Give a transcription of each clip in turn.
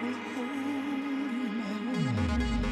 will hold you in my arms.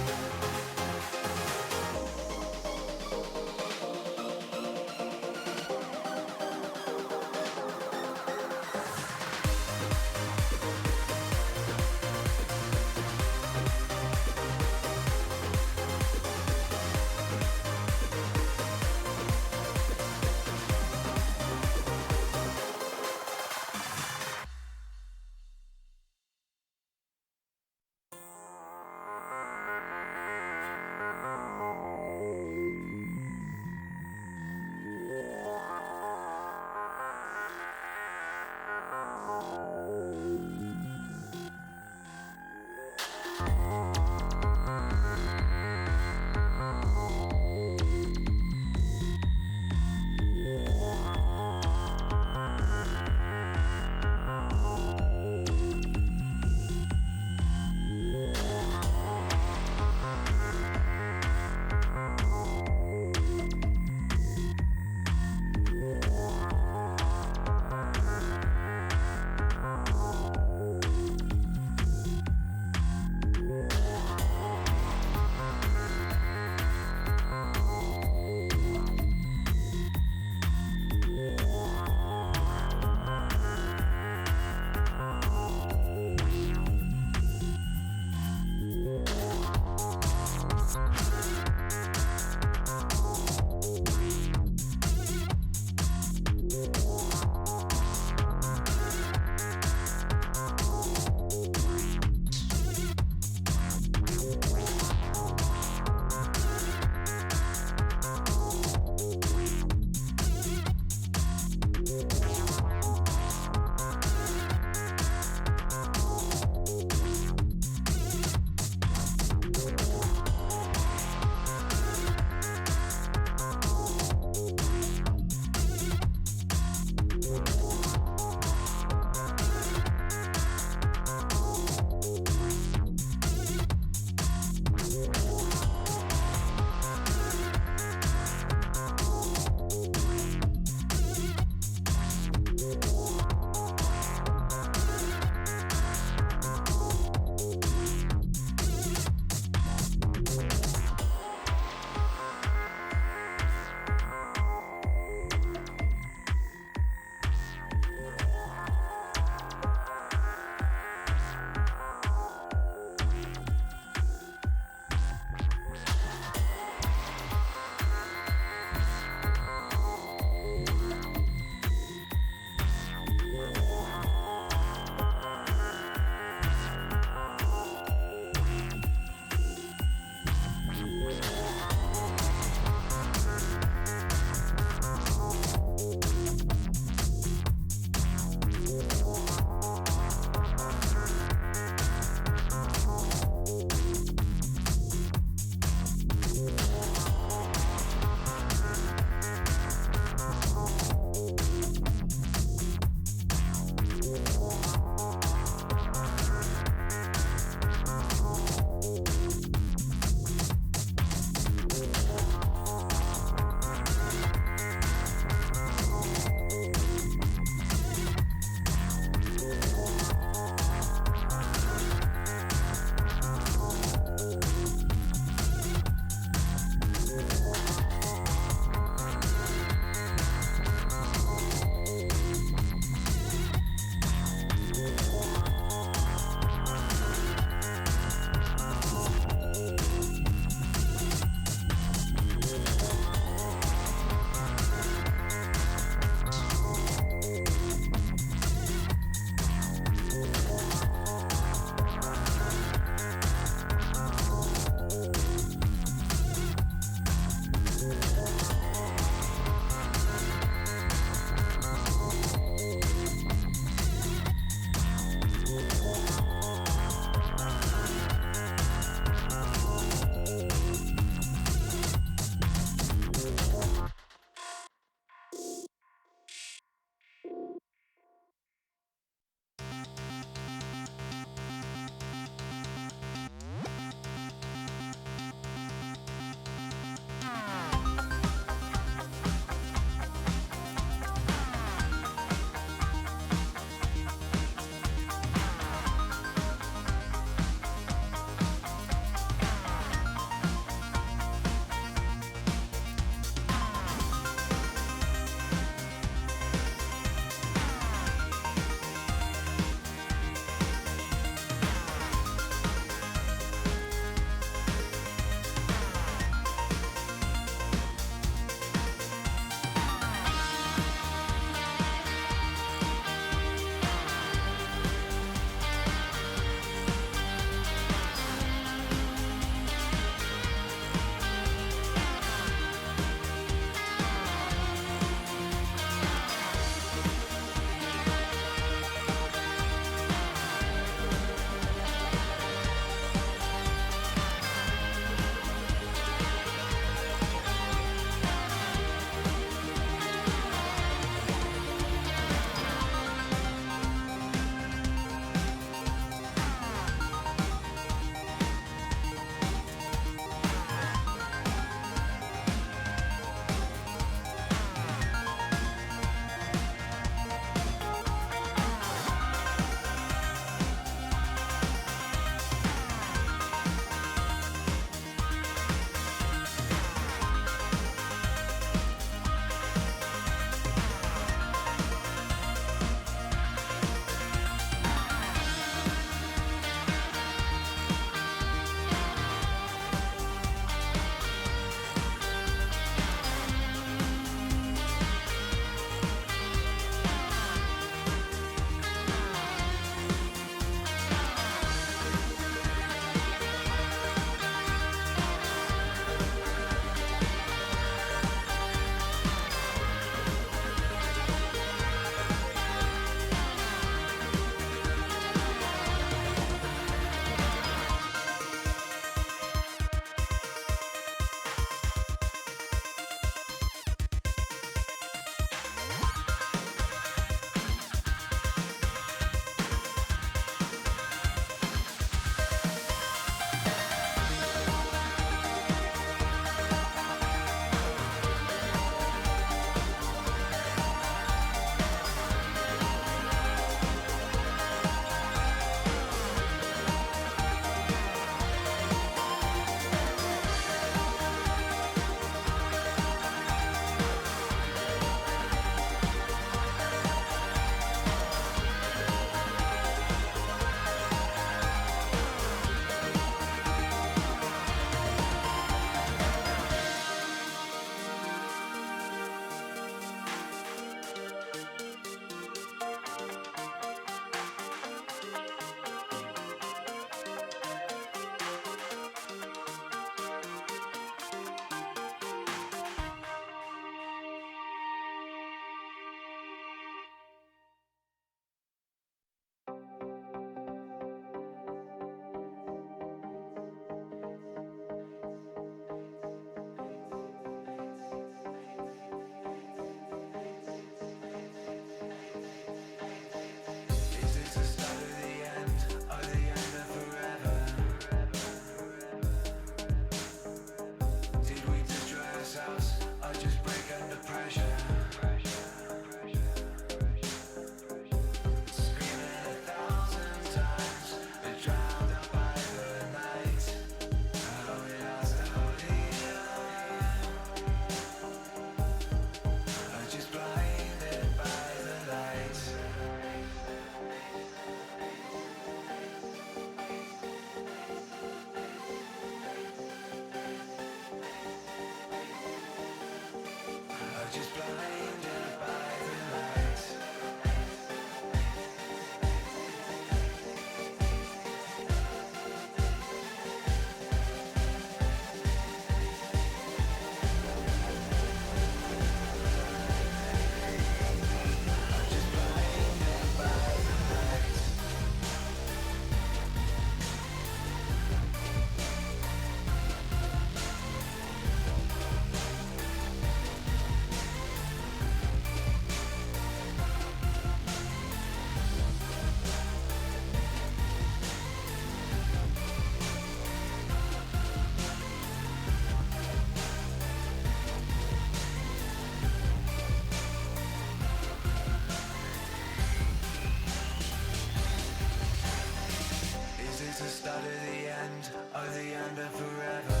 Or the end of forever.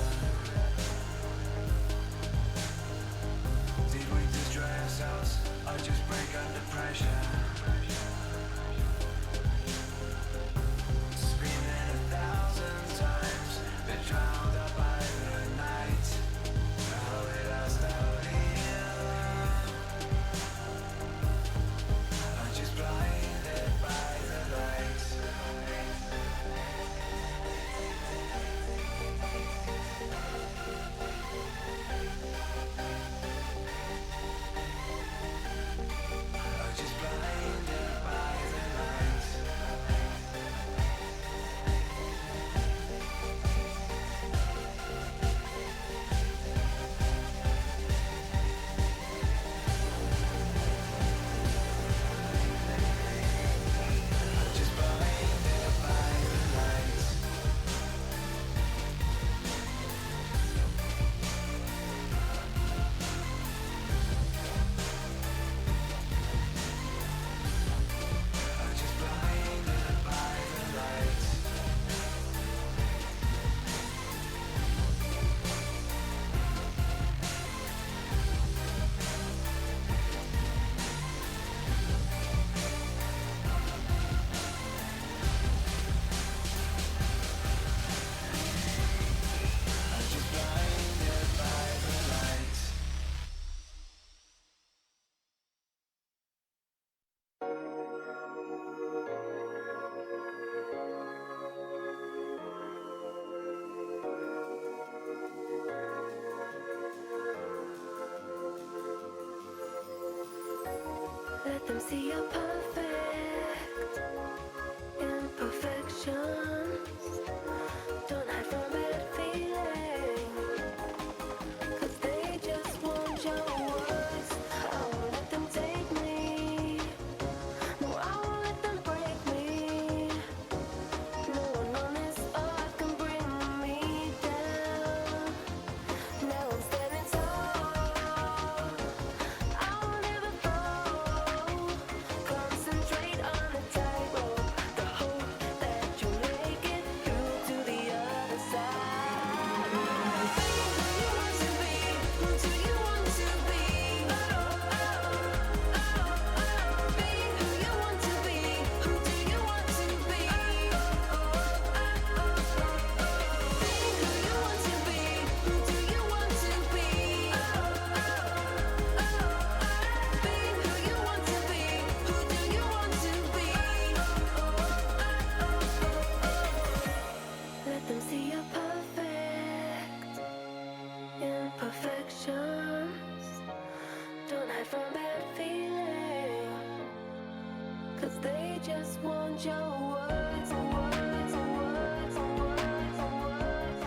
Did we destroy ourselves or just break under pressure? Screaming 1,000 times, been drowned out by the night. How we lost out here. I'm just blinded by the lights. Let them see your perfect imperfections. Don't hide from bad feeling, 'cause they just want your words. I won't let them take me. No, I won't let them break me. No one on this earth can bring me down. Now I'm standing tall. I won't ever fall. Concentrate on the tightrope. The hope that you make it through to the other side. Be who you want to be. Who do you want to be? Oh, oh, oh, oh. Be who you want to be. Who do you want to be? Oh, oh, oh, oh. Be who you want to be. Who do you want to be? Oh, oh, oh, oh. Be who you want to be. Who do you want to be? Oh, oh, oh. Let them see your perfect imperfections. Don't hide from bad feeling, 'cause they just want your words, words, words, words, words,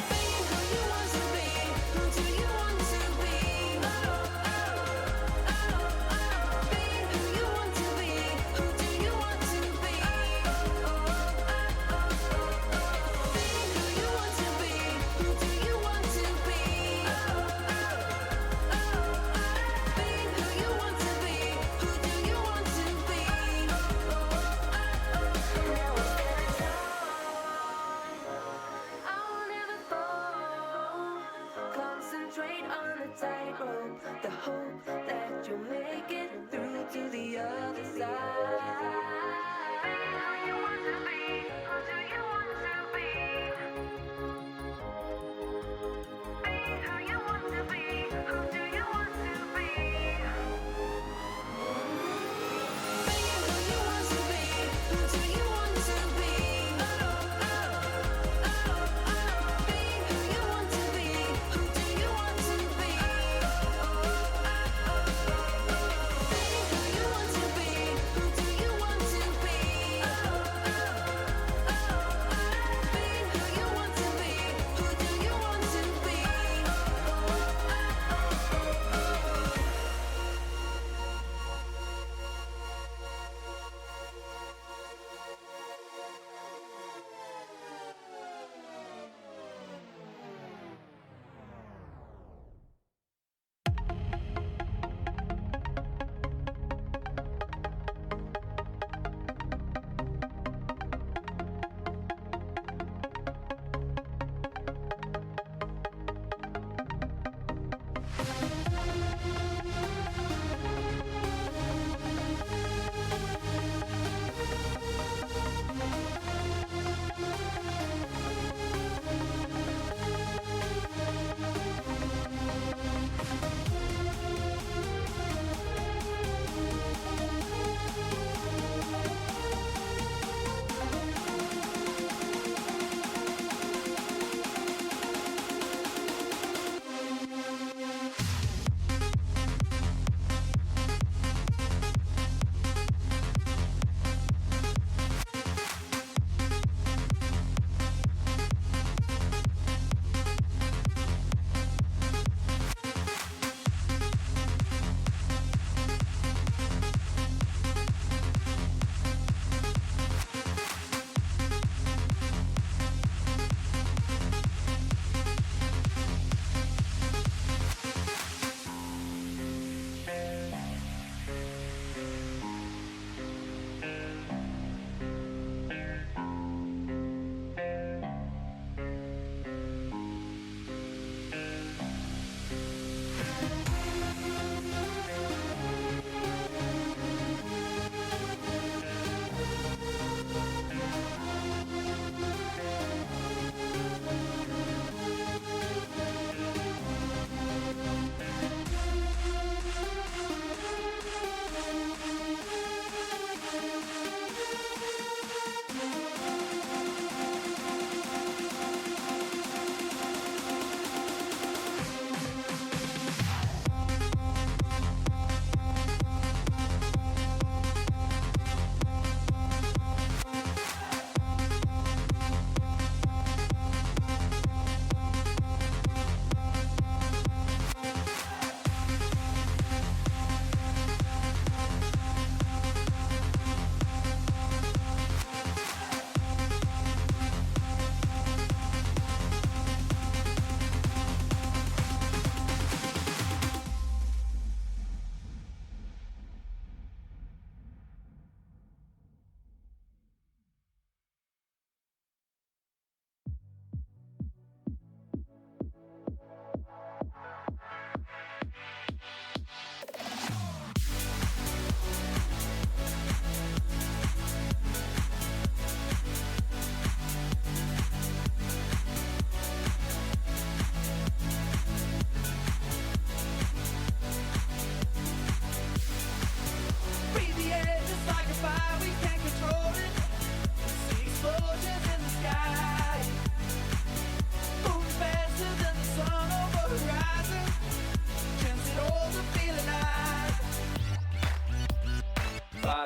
Be who you want to be. Who do you want to be? Oh, oh, oh, oh. Be who you want to be. Who do you want to be? Oh, oh, oh, oh. Be who you want to be. Who do you want to be?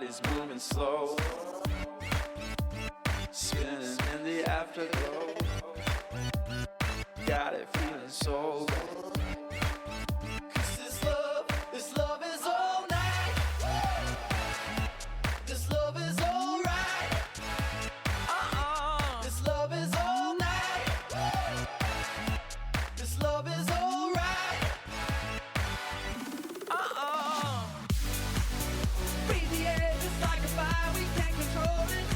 Body's moving slow, spinning in the afterglow. Got it feeling so good. 'Cause this love is all night. This love is alright. This love is all night. This love is alright. Breathe the air just like a fire, we can't control it.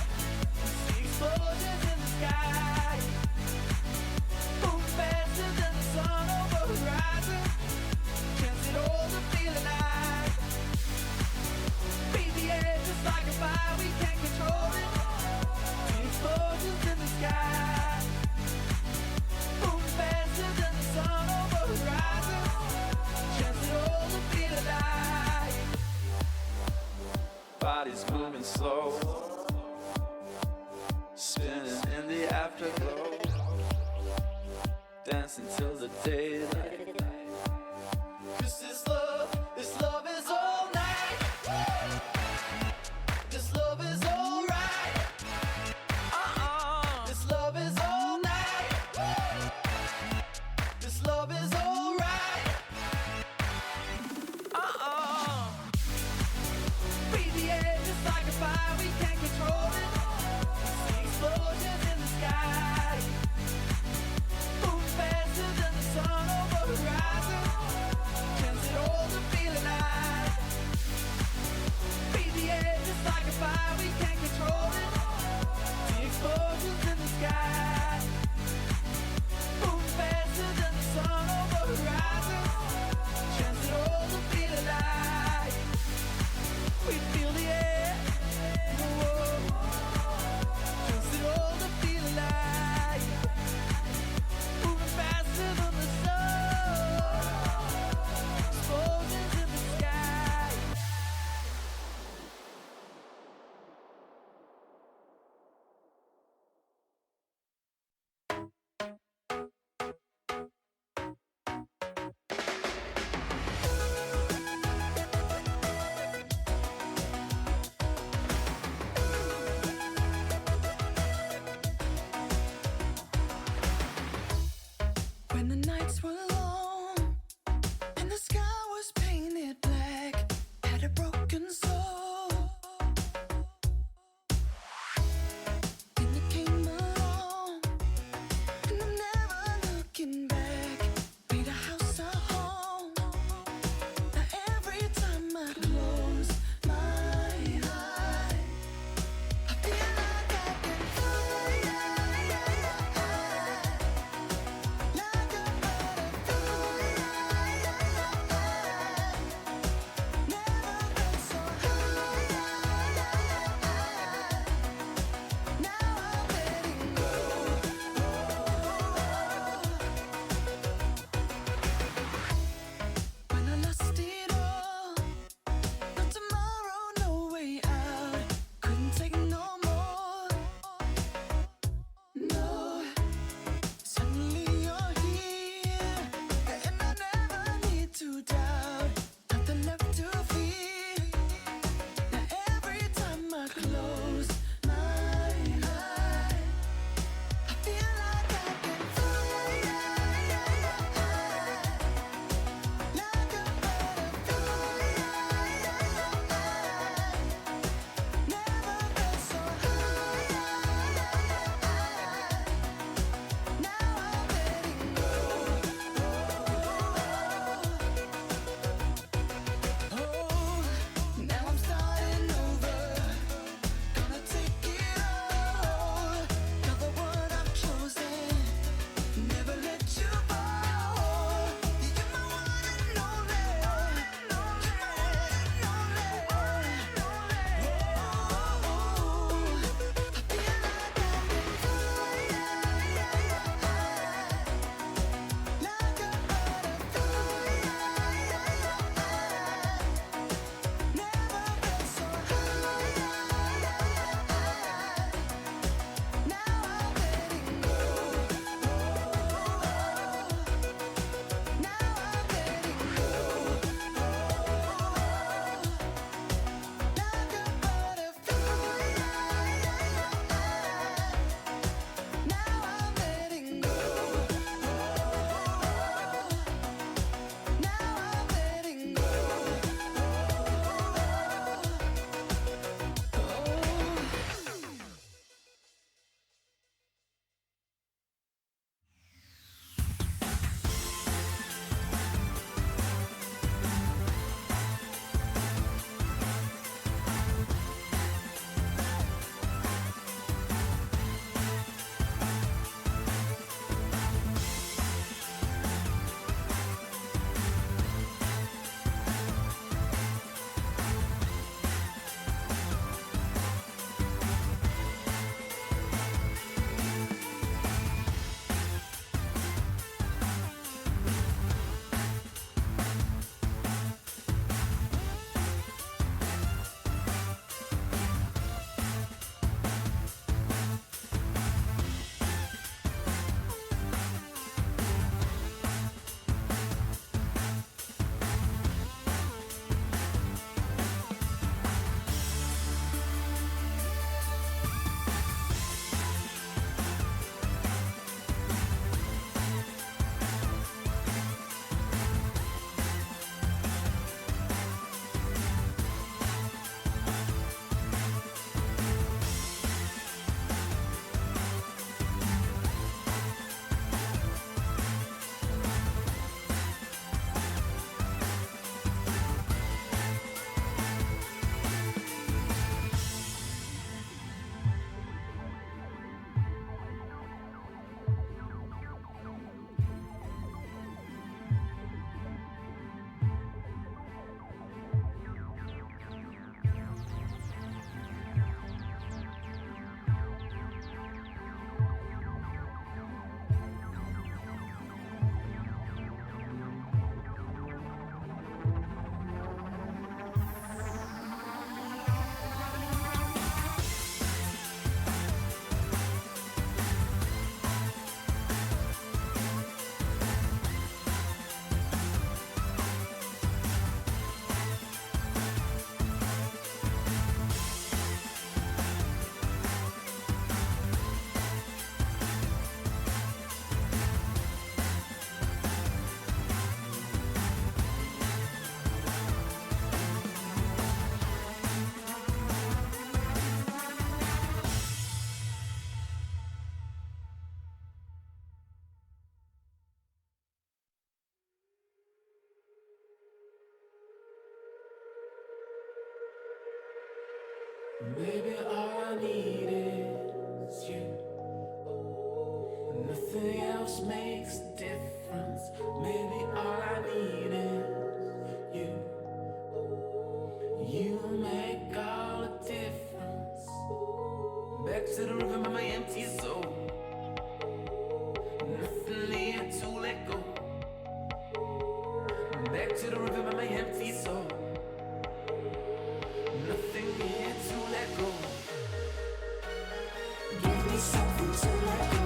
See explosions in the sky. Move faster than the sun over the horizon. Can't sit all the feeling high. Breathe the air just like a fire, we can't control it. See explosions in the sky. Move faster than the sun over the horizon. Can't sit all the feeling high. Body's moving slow, spinning in the afterglow, dancing till the daylight. 'Cause this love is all night. This love is alright. This love is all night. This love is alright. Breathe the air just like a fire, we can't control it. See explosions in the sky. Move faster than the sun over the horizon. Can't sit all the feeling high. Breathe the air just like a fire, we can't control it. See explosions in the sky. Move faster than the sun over the horizon. Can't sit all the feeling high. We feel the air. Whoa. Can't sit all the feeling high. Maybe all I need is you. Nothing else makes a difference. Maybe all I need is you. You make all the difference. Back to the rhythm of my empty soul. Nothing here to let go. Back to the rhythm of my empty soul. Nothing here to let go. Give me something to let go.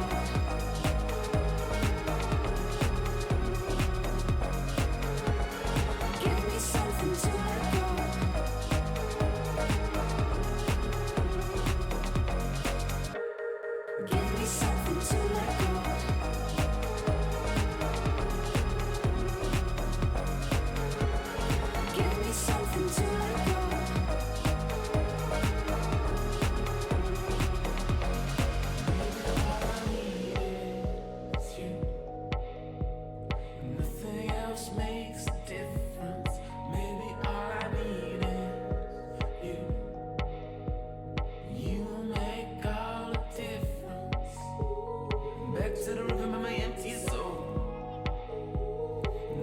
Give me something to let go. Give me something to let go. Give me something to let go. Nothing else makes a difference. Maybe all I need is you. You make all the difference. Back to the rhythm of my empty soul.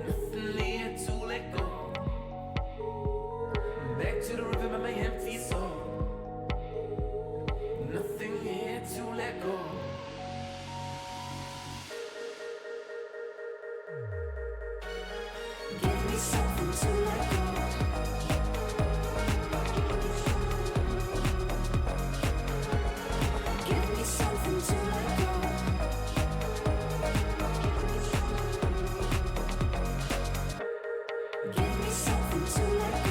Nothing here to let go. Back to the rhythm of my empty soul. Nothing here to let go. Give me something to let go. Give me something to let go. Give me something to let go.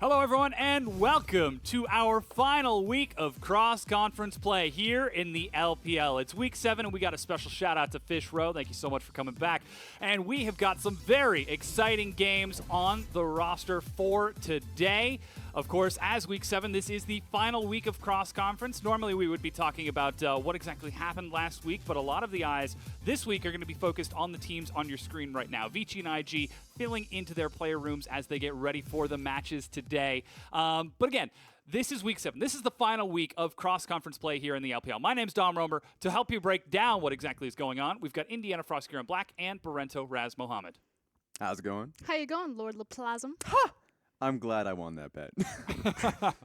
Hello, everyone, and welcome to our final week of cross-conference play here in the LPL. It's week 7, and we got a special shout-out to Fish Row. Thank you so much for coming back. And we have got some very exciting games on the roster for today. Of course, as week 7, this is the final week of cross-conference. Normally, we would be talking about what exactly happened last week, but a lot of the eyes this week are going to be focused on the teams on your screen right now. Vici and IG filling into their player rooms as they get ready for the matches today. But again, this is week 7. This is the final week of cross-conference play here in the LPL. My name's Dom Romer. To help you break down what exactly is going on, we've got Indiana Frost Gear in Black and Barento Raz Mohammed. How's it going? How you going, Lord LaPlasm? I'm glad I won that bet.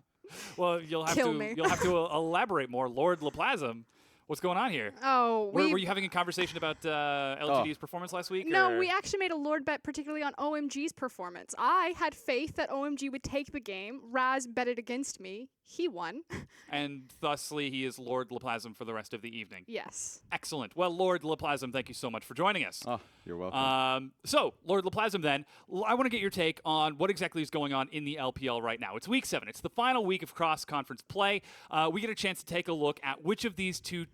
Well, you'll have Kill to me. you'll have to elaborate more, Lord LaPlasm. What's going on here? Oh, Were you having a conversation about LGD's performance last week? No, or? we actually made a Lord bet, particularly on OMG's performance. I had faith that OMG would take the game. Raz betted against me. He won. And thusly, he is Lord LaPlasm for the rest of the evening. Yes. Excellent. Well, Lord LaPlasm, thank you so much for joining us. Oh, you're welcome. So, Lord LaPlasm, then, I want to get your take on what exactly is going on in the LPL right now. It's week 7. It's the final week of cross-conference play. We get a chance to take a look at which of these two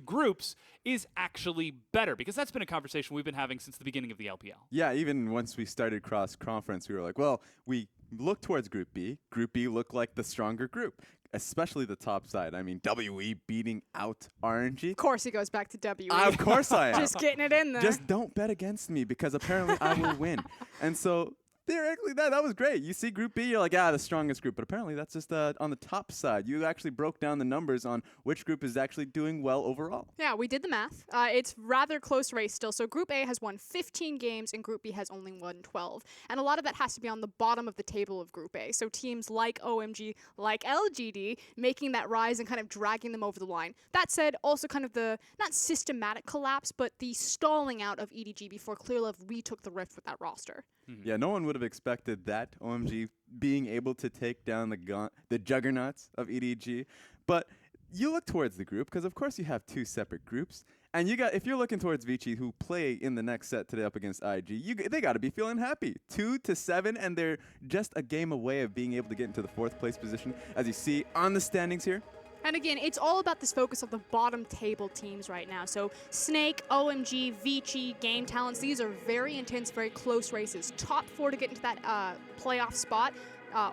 groups is actually better, because that's been a conversation we've been having since the beginning of the LPL. Yeah, even once we started cross-conference, we were like, well, we look towards Group B. Group B looked like the stronger group, especially the top side. I mean, WE beating out RNG. Of course he goes back to W. Of course I am. Just getting it in there. Just don't bet against me, because apparently I will win. And so theoretically, that was great. You see Group B, you're like, the strongest group. But apparently that's just on the top side. You actually broke down the numbers on which group is actually doing well overall. Yeah, we did the math. It's rather close race still. So Group A has won 15 games and Group B has only won 12. And a lot of that has to be on the bottom of the table of Group A. So teams like OMG, like LGD, making that rise and kind of dragging them over the line. That said, also kind of the, not systematic collapse, but the stalling out of EDG before Clearlove retook the rift with that roster. Yeah, no one would have expected that, OMG being able to take down the juggernauts of EDG. But you look towards the group, because of course you have two separate groups. And if you're looking towards Vici, who play in the next set today up against IG, they got to be feeling happy. 2-7, and they're just a game away of being able to get into the 4th place position, as you see on the standings here. And again, it's all about this focus of the bottom table teams right now. So Snake, OMG, Vici, Game Talents, these are very intense, very close races. Top 4 to get into that playoff spot.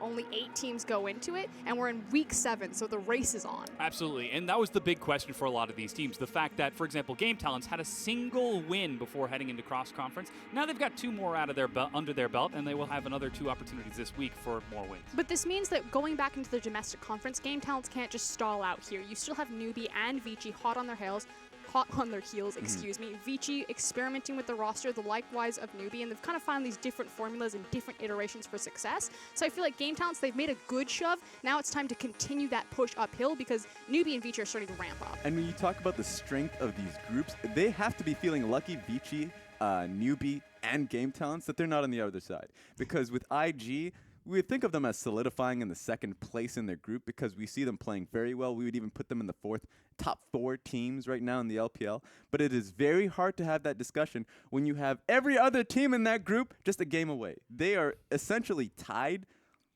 Only 8 teams go into it, and we're in week 7, so the race is on. Absolutely, and that was the big question for a lot of these teams. The fact that, for example, Game Talents had a single win before heading into cross-conference. Now they've got 2 more out of their under their belt, and they will have another 2 opportunities this week for more wins. But this means that going back into the domestic conference, Game Talents can't just stall out here. You still have Newbie and Vici hot on their heels, excuse me. Vici experimenting with the roster, the likewise of Newbie, and they've kind of found these different formulas and different iterations for success. So I feel like Game Talents, they've made a good shove. Now it's time to continue that push uphill, because Newbie and Vici are starting to ramp up. And when you talk about the strength of these groups, they have to be feeling lucky, Vici, Newbie, and Game Talents, that they're not on the other side. Because with IG, we would think of them as solidifying in the 2nd place in their group, because we see them playing very well. We would even put them in the top 4 teams right now in the LPL. But it is very hard to have that discussion when you have every other team in that group just a game away. They are essentially tied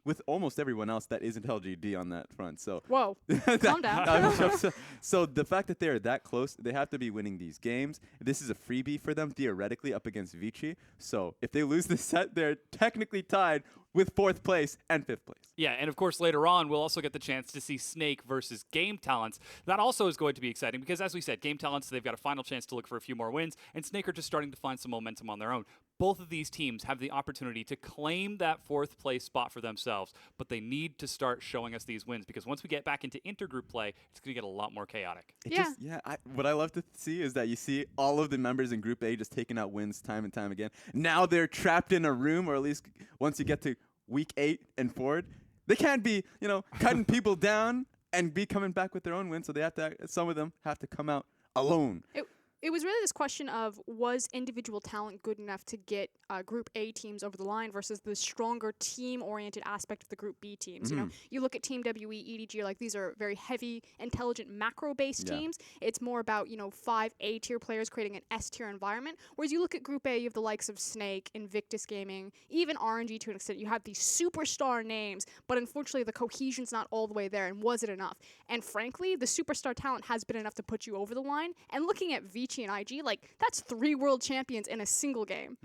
with almost everyone else that isn't LGD on that front. So Whoa, calm down. So the fact that they are that close, they have to be winning these games. This is a freebie for them, theoretically, up against Vici. So if they lose this set, they're technically tied with 4th place and 5th place. Yeah, and of course later on we'll also get the chance to see Snake versus Game Talents. That also is going to be exciting, because as we said, Game Talents, they've got a final chance to look for a few more wins, and Snake are just starting to find some momentum on their own. Both of these teams have the opportunity to claim that 4th place spot for themselves, but they need to start showing us these wins, because once we get back into intergroup play, it's going to get a lot more chaotic. What I love to see is that you see all of the members in Group A just taking out wins time and time again. Now they're trapped in a room, or at least once you get to week 8 and forward, they can't be, cutting people down and be coming back with their own wins. So they have to. Some of them have to come out alone. it was really this question of, was individual talent good enough to get Group A teams over the line versus the stronger team-oriented aspect of the Group B teams. You know, you look at Team WE, EDG, like these are very heavy, intelligent, macro-based teams. It's more about, you know, 5 A-tier players creating an S-tier environment. Whereas you look at Group A, you have the likes of Snake, Invictus Gaming, even RNG to an extent. You have these superstar names, but unfortunately the cohesion's not all the way there. And was it enough? And frankly, the superstar talent has been enough to put you over the line. And looking at Vici and IG, like, that's 3 world champions in a single game.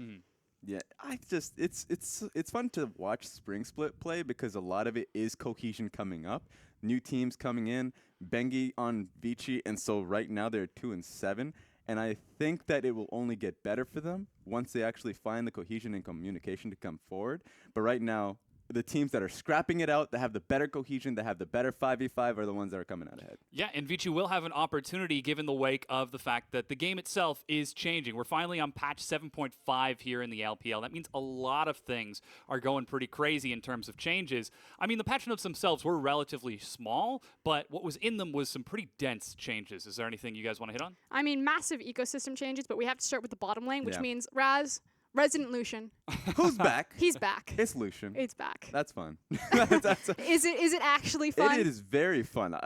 Yeah, it's fun to watch Spring Split play because a lot of it is cohesion coming up, new teams coming in, Bengi on Vici, and so right now they're 2-7, and I think that it will only get better for them once they actually find the cohesion and communication to come forward. But right now, the teams that are scrapping it out, that have the better cohesion, that have the better 5v5 are the ones that are coming out ahead. Yeah, and Vici will have an opportunity given the wake of the fact that the game itself is changing. We're finally on patch 7.5 here in the LPL. That means a lot of things are going pretty crazy in terms of changes. I mean, the patch notes themselves were relatively small, but what was in them was some pretty dense changes. Is there anything you guys want to hit on? I mean, massive ecosystem changes, but we have to start with the bottom lane, which means Resident Lucian. Who's back? He's back. It's Lucian. It's back. That's fun. Is it actually fun? It is very fun.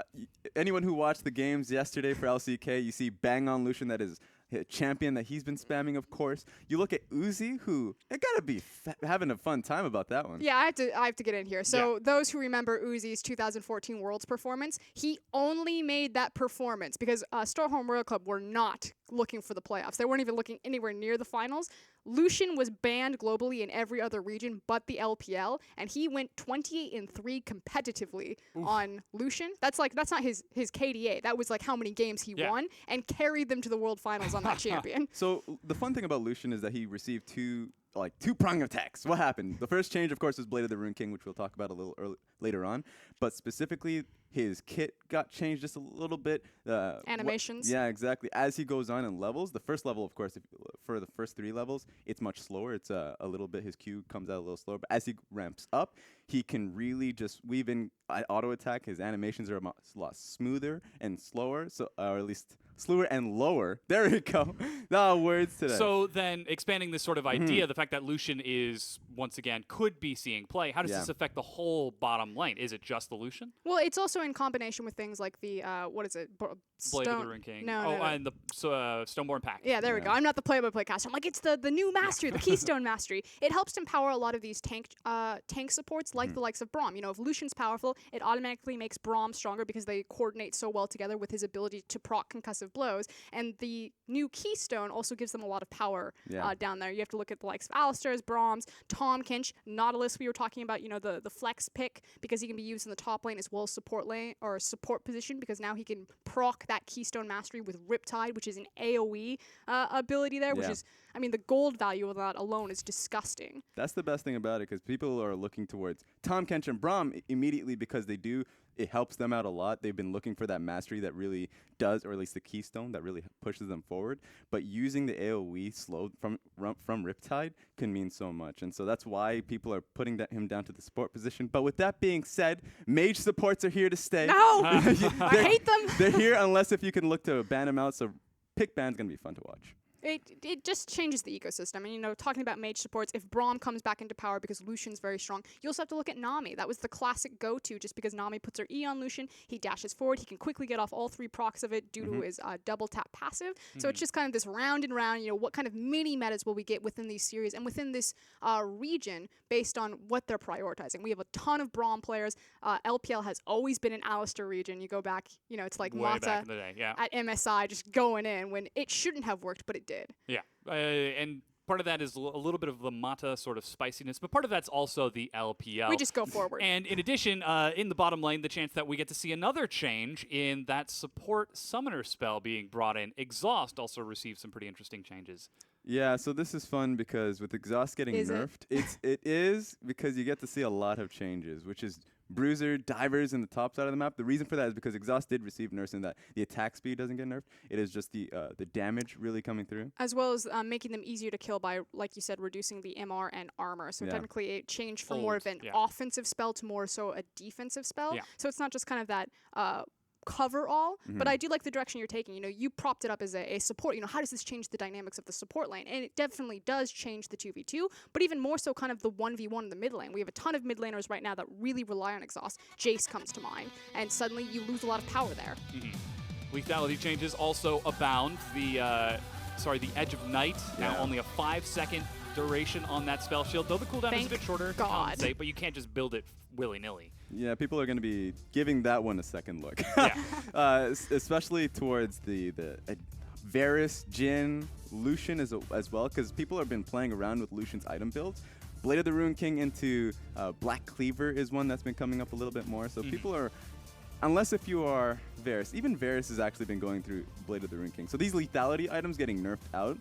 Anyone who watched the games yesterday for LCK, you see Bang on Lucian, that is a champion that he's been spamming, of course. You look at Uzi, who it gotta be having a fun time about that one. Yeah, I have to get in here. So those who remember Uzi's 2014 Worlds performance, he only made that performance because Storholm Royal Club were not looking for the playoffs. They weren't even looking anywhere near the finals. Lucian was banned globally in every other region but the LPL, and he went 28-3 competitively on Lucian. That's not his KDA. That was like how many games he won and carried them to the World Finals on that champion. So the fun thing about Lucian is that he received two-prong attacks. What happened? The first change, of course, was Blade of the Rune King, which we'll talk about a little later on. But specifically, his kit got changed just a little bit. Animations. Yeah, exactly. As he goes on in levels, the first level, of course, for the first 3 levels, it's much slower. It's a little bit, his Q comes out a little slower. But as he ramps up, he can really just weave in auto attack. His animations are a lot smoother and slower, or at least slower and lower. There we go. No words today. So then, expanding this sort of idea, the fact that Lucian is, once again, could be seeing play, how does this affect the whole bottom lane? Is it just the Lucian? Well, it's also in combination with things like the, what is it? Blade of the Rune King. No. And the Stoneborn Pact. Yeah, there we go. I'm not the play-by-play caster. I'm like, it's the new mastery, the Keystone Mastery. It helps to empower a lot of these tank supports like the likes of Braum. You know, if Lucian's powerful, it automatically makes Braum stronger because they coordinate so well together with his ability to proc concussive blows. And the new Keystone also gives them a lot of power down there. You have to look at the likes of Alistair's, Braum's, Tom Kinch, Nautilus we were talking about, you know, the flex pick because he can be used in the top lane as well as support lane or support position because now he can proc that Keystone Mastery with Riptide, which is an AoE ability there, which is, I mean, the gold value of that alone is disgusting. That's the best thing about it because people are looking towards Tom Kench and Braum immediately because it helps them out a lot. They've been looking for that mastery that really does, or at least the Keystone that really pushes them forward. But using the AoE slow from Riptide can mean so much. And so that's why people are putting him down to the support position. But with that being said, mage supports are here to stay. No! I hate them! They're here unless if you can look to ban them out. So pick ban's going to be fun to watch. It just changes the ecosystem. And, you know, talking about mage supports, if Braum comes back into power because Lucian's very strong, you also have to look at Nami. That was the classic go-to just because Nami puts her E on Lucian. He dashes forward. He can quickly get off all 3 procs of it due to his double tap passive. So it's just kind of this round and round, you know, what kind of mini metas will we get within these series and within this region based on what they're prioritizing. We have a ton of Braum players. LPL has always been an Alistair region. You go back, you know, it's like Way Mata back in the day, at MSI just going in when it shouldn't have worked, but it did. Yeah, and part of that is a little bit of the Mata sort of spiciness, but part of that's also the LPL. We just go forward. And in addition, in the bottom lane, the chance that we get to see another change in that support summoner spell being brought in. Exhaust also received some pretty interesting changes. Yeah, so this is fun because with Exhaust getting nerfed, it is because you get to see a lot of changes, which is Bruiser, Divers in the top side of the map. The reason for that is because Exhaust did receive nerfs in that the attack speed doesn't get nerfed. It is just the damage really coming through. As well as making them easier to kill by, like you said, reducing the MR and armor. So technically it changed from more of an offensive spell to more so a defensive spell. So it's not just kind of that cover all, but I do like the direction you're taking. You know, you propped it up as a support. You know, how does this change the dynamics of the support lane? And it definitely does change the 2v2, but even more so kind of the 1v1 in the mid lane. We have a ton of mid laners right now that really rely on exhaust. Jace comes to mind, and suddenly you lose a lot of power there. Lethality changes also abound. The Edge of Night, now Yeah. only a 5-second duration on that spell shield, though the cooldown is a Thank bit shorter, to God. compensate, but you can't just build it willy-nilly. Yeah, people are going to be giving that one a second look. Yeah. Especially towards the Varus, Jhin, Lucian as well, because people have been playing around with Lucian's item builds. Blade of the Rune King into Black Cleaver is one that's been coming up a little bit more. So people are, unless if you are Varus, even Varus has actually been going through Blade of the Rune King. So these lethality items getting nerfed out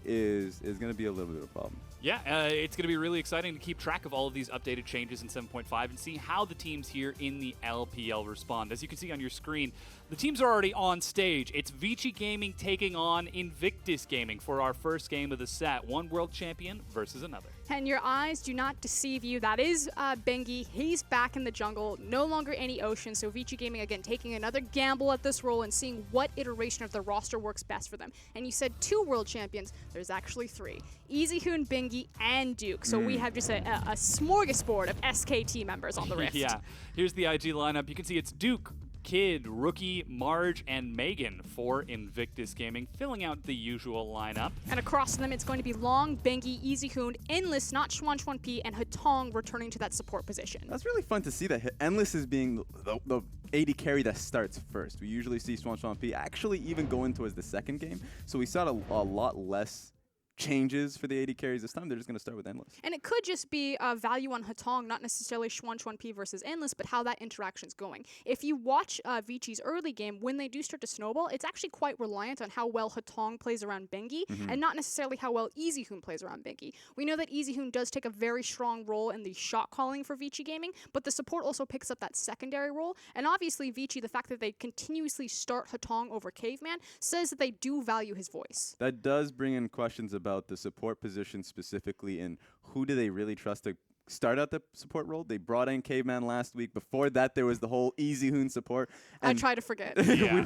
is going to be a little bit of a problem. Yeah, it's going to be really exciting to keep track of all of these updated changes in 7.5 and see how the teams here in the LPL respond. As you can see on your screen, the teams are already on stage. It's Vici Gaming taking on Invictus Gaming for our first game of the set. One world champion versus another. And your eyes do not deceive you. That is Bengi. He's back in the jungle, no longer any ocean. So Vici Gaming, again, taking another gamble at this role and seeing what iteration of the roster works best for them. And you said 2 world champions. There's actually 3. Easyhoon, Bengi, and Duke. So we have just a smorgasbord of SKT members on the Rift. Yeah, here's the IG lineup. You can see it's Duke, Kid, Rookie, Marge, and Megan for Invictus Gaming, filling out the usual lineup. And across them, it's going to be Long, Bengi, Easyhoon, Endless, not Schwan and Hatong returning to that support position. That's really fun to see that Endless is being the AD carry that starts first. We usually see Swan P actually even going towards the second game. So we saw a lot less changes for the AD carries this time. They're just going to start with Endless. And it could just be value on Hatong, not necessarily Schwan P versus Endless, but how that interaction's going. If you watch Vici's early game, when they do start to snowball, it's actually quite reliant on how well Hatong plays around Bengi, and not necessarily how well Easyhoon plays around Bengi. We know that Easyhoon does take a very strong role in the shot calling for Vici Gaming, but the support also picks up that secondary role. And obviously Vici, the fact that they continuously start Hatong over Caveman, says that they do value his voice. That does bring in questions about the support position specifically, and who do they really trust to start out the support role. They brought in Caveman last week. Before that, there was the whole Easyhoon support. I try to forget.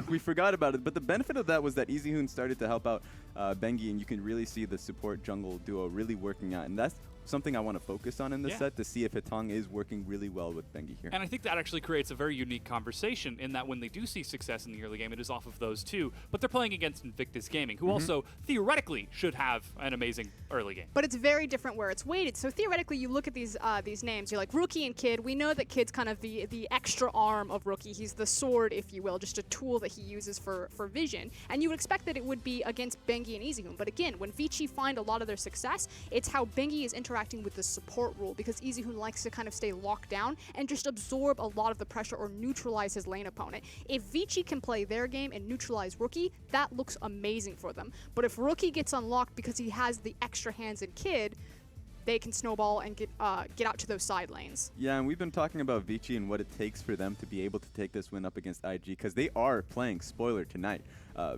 we forgot about it, but the benefit of that was that Easyhoon started to help out Bengi, and you can really see the support jungle duo really working out, and that's something I want to focus on in this set to see if Hatong is working really well with Bengi here. And I think that actually creates a very unique conversation in that when they do see success in the early game, it is off of those two, but they're playing against Invictus Gaming, who also theoretically should have an amazing early game. But it's very different where it's weighted. So theoretically, you look at these names, you're like Rookie and Kid. We know that Kid's kind of the extra arm of Rookie. He's the sword, if you will, just a tool that he uses for vision. And you would expect that it would be against Bengi and Easyhoon. But again, when Vici find a lot of their success, it's how Bengi is interacting with the support rule, because Easyhoon likes to kind of stay locked down and just absorb a lot of the pressure or neutralize his lane opponent. If Vici can play their game and neutralize Rookie, that looks amazing for them. But if Rookie gets unlocked because he has the extra hands in Kid, they can snowball and get out to those side lanes. Yeah, and we've been talking about Vici and what it takes for them to be able to take this win up against IG, because they are playing spoiler tonight.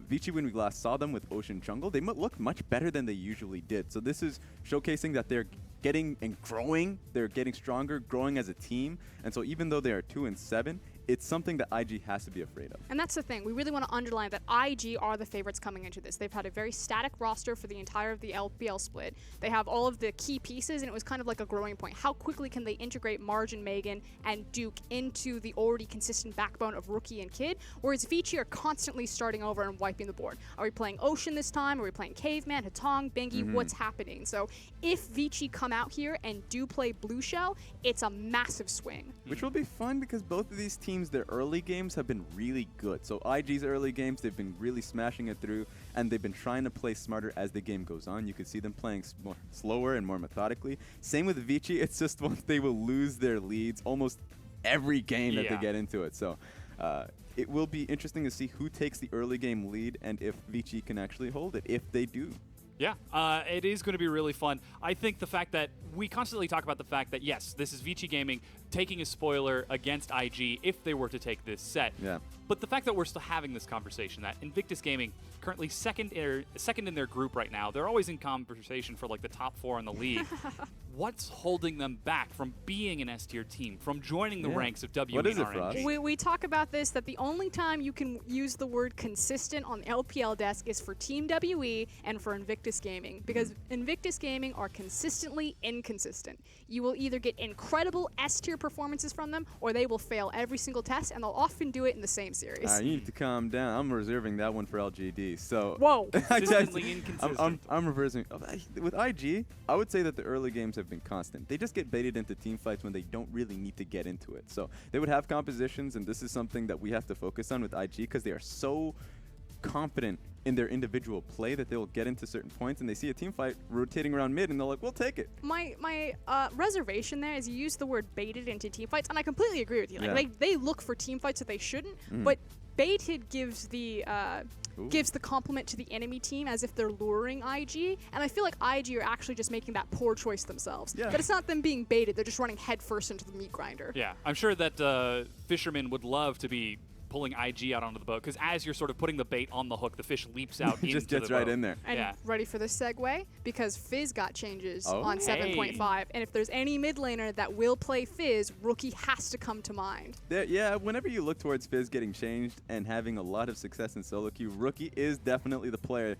Vici, when we last saw them with Ocean Jungle, they look much better than they usually did. So this is showcasing that they're getting and growing. They're getting stronger, growing as a team. And so even though they are 2-7, it's something that IG has to be afraid of. And that's the thing. We really want to underline that IG are the favorites coming into this. They've had a very static roster for the entire of the LPL split. They have all of the key pieces, and it was kind of like a growing point. How quickly can they integrate Marge and Megan and Duke into the already consistent backbone of Rookie and Kid? Whereas Vici are constantly starting over and wiping the board. Are we playing Ocean this time? Are we playing Caveman, Hatong, Bengi? What's happening? So if Vici come out here and do play Blue Shell, it's a massive swing. Which will be fun because both of these teams, their early games have been really good. So IG's early games, they've been really smashing it through, and they've been trying to play smarter as the game goes on. You can see them playing more slower and more methodically. Same with Vici. It's just once they will lose their leads almost every game that they get into it. So it will be interesting to see who takes the early game lead and if Vici can actually hold it, if they do. Yeah, it is going to be really fun. I think the fact that we constantly talk about the fact that, yes, this is Vici Gaming taking a spoiler against IG if they were to take this set. Yeah. But the fact that we're still having this conversation, that Invictus Gaming currently second in their group right now, they're always in conversation for like the top 4 in the league. What's holding them back from being an S-tier team, from joining the ranks of WE What is and it, Frost? RNG? We talk about this, that the only time you can use the word consistent on the LPL desk is for Team WE and for Invictus Gaming, because Invictus Gaming are consistently inconsistent. You will either get incredible S-tier performances from them, or they will fail every single test, and they'll often do it in the same series. You need to calm down. I'm reserving that one for LGD. So Whoa. Consistently inconsistent. I'm reversing. With IG, I would say that the early games have been constant. They just get baited into team fights when they don't really need to get into it. So they would have compositions, and this is something that we have to focus on with IG because they are so confident in their individual play that they'll get into certain points and they see a team fight rotating around mid and they're like, we'll take it. My reservation there is you use the word baited into team fights, and I completely agree with you. Like Yeah. they look for team fights that they shouldn't, but baited gives the compliment to the enemy team as if they're luring IG, and I feel like IG are actually just making that poor choice themselves. Yeah. That it's not them being baited; they're just running headfirst into the meat grinder. Yeah, I'm sure that Fisherman would love to be pulling IG out onto the boat, because as you're sort of putting the bait on the hook, the fish leaps out He into just gets the right boat. in there. And Yeah. ready for the segue? Because Fizz got changes Oh. on Hey. 7.5, and if there's any mid laner that will play Fizz, Rookie has to come to mind. Yeah, whenever you look towards Fizz getting changed and having a lot of success in solo queue, Rookie is definitely the player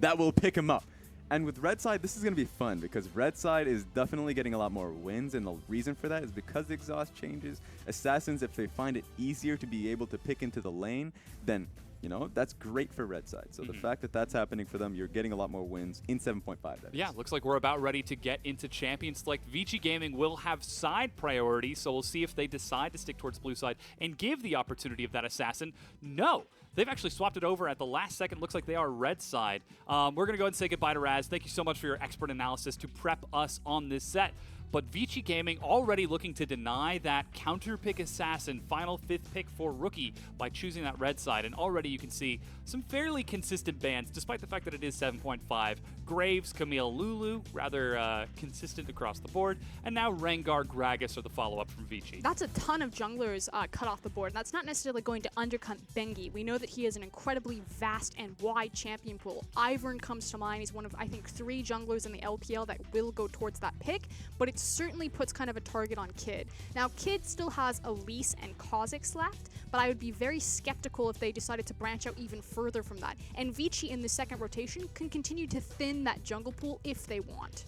that will pick him up. And with Red Side, this is going to be fun because Red Side is definitely getting a lot more wins, and the reason for that is because the exhaust changes. Assassins, if they find it easier to be able to pick into the lane, then, you know, that's great for Red Side. So the fact that that's happening for them, you're getting a lot more wins in 7.5. That is. Yeah, looks like we're about ready to get into Champions Select. Vici Gaming will have side priority, so we'll see if they decide to stick towards blue side and give the opportunity of that assassin. No, they've actually swapped it over at the last second. Looks like they are red side. We're going to go ahead and say goodbye to Raz. Thank you so much for your expert analysis to prep us on this set. But Vici Gaming already looking to deny that counter pick assassin final 5th pick for Rookie by choosing that red side. And already you can see some fairly consistent bans, despite the fact that it is 7.5. Graves, Camille, Lulu, rather consistent across the board. And now Rengar, Gragas are the follow-up from Vici. That's a ton of junglers cut off the board. And that's not necessarily going to undercut Bengi. We know that he has an incredibly vast and wide champion pool. Ivern comes to mind. He's one of, I think, 3 junglers in the LPL that will go towards that pick. But it certainly puts kind of a target on Kid. Now, Kid still has Elise and Kha'Zix left, but I would be very skeptical if they decided to branch out even further from that. And Vici in the second rotation can continue to thin that jungle pool if they want.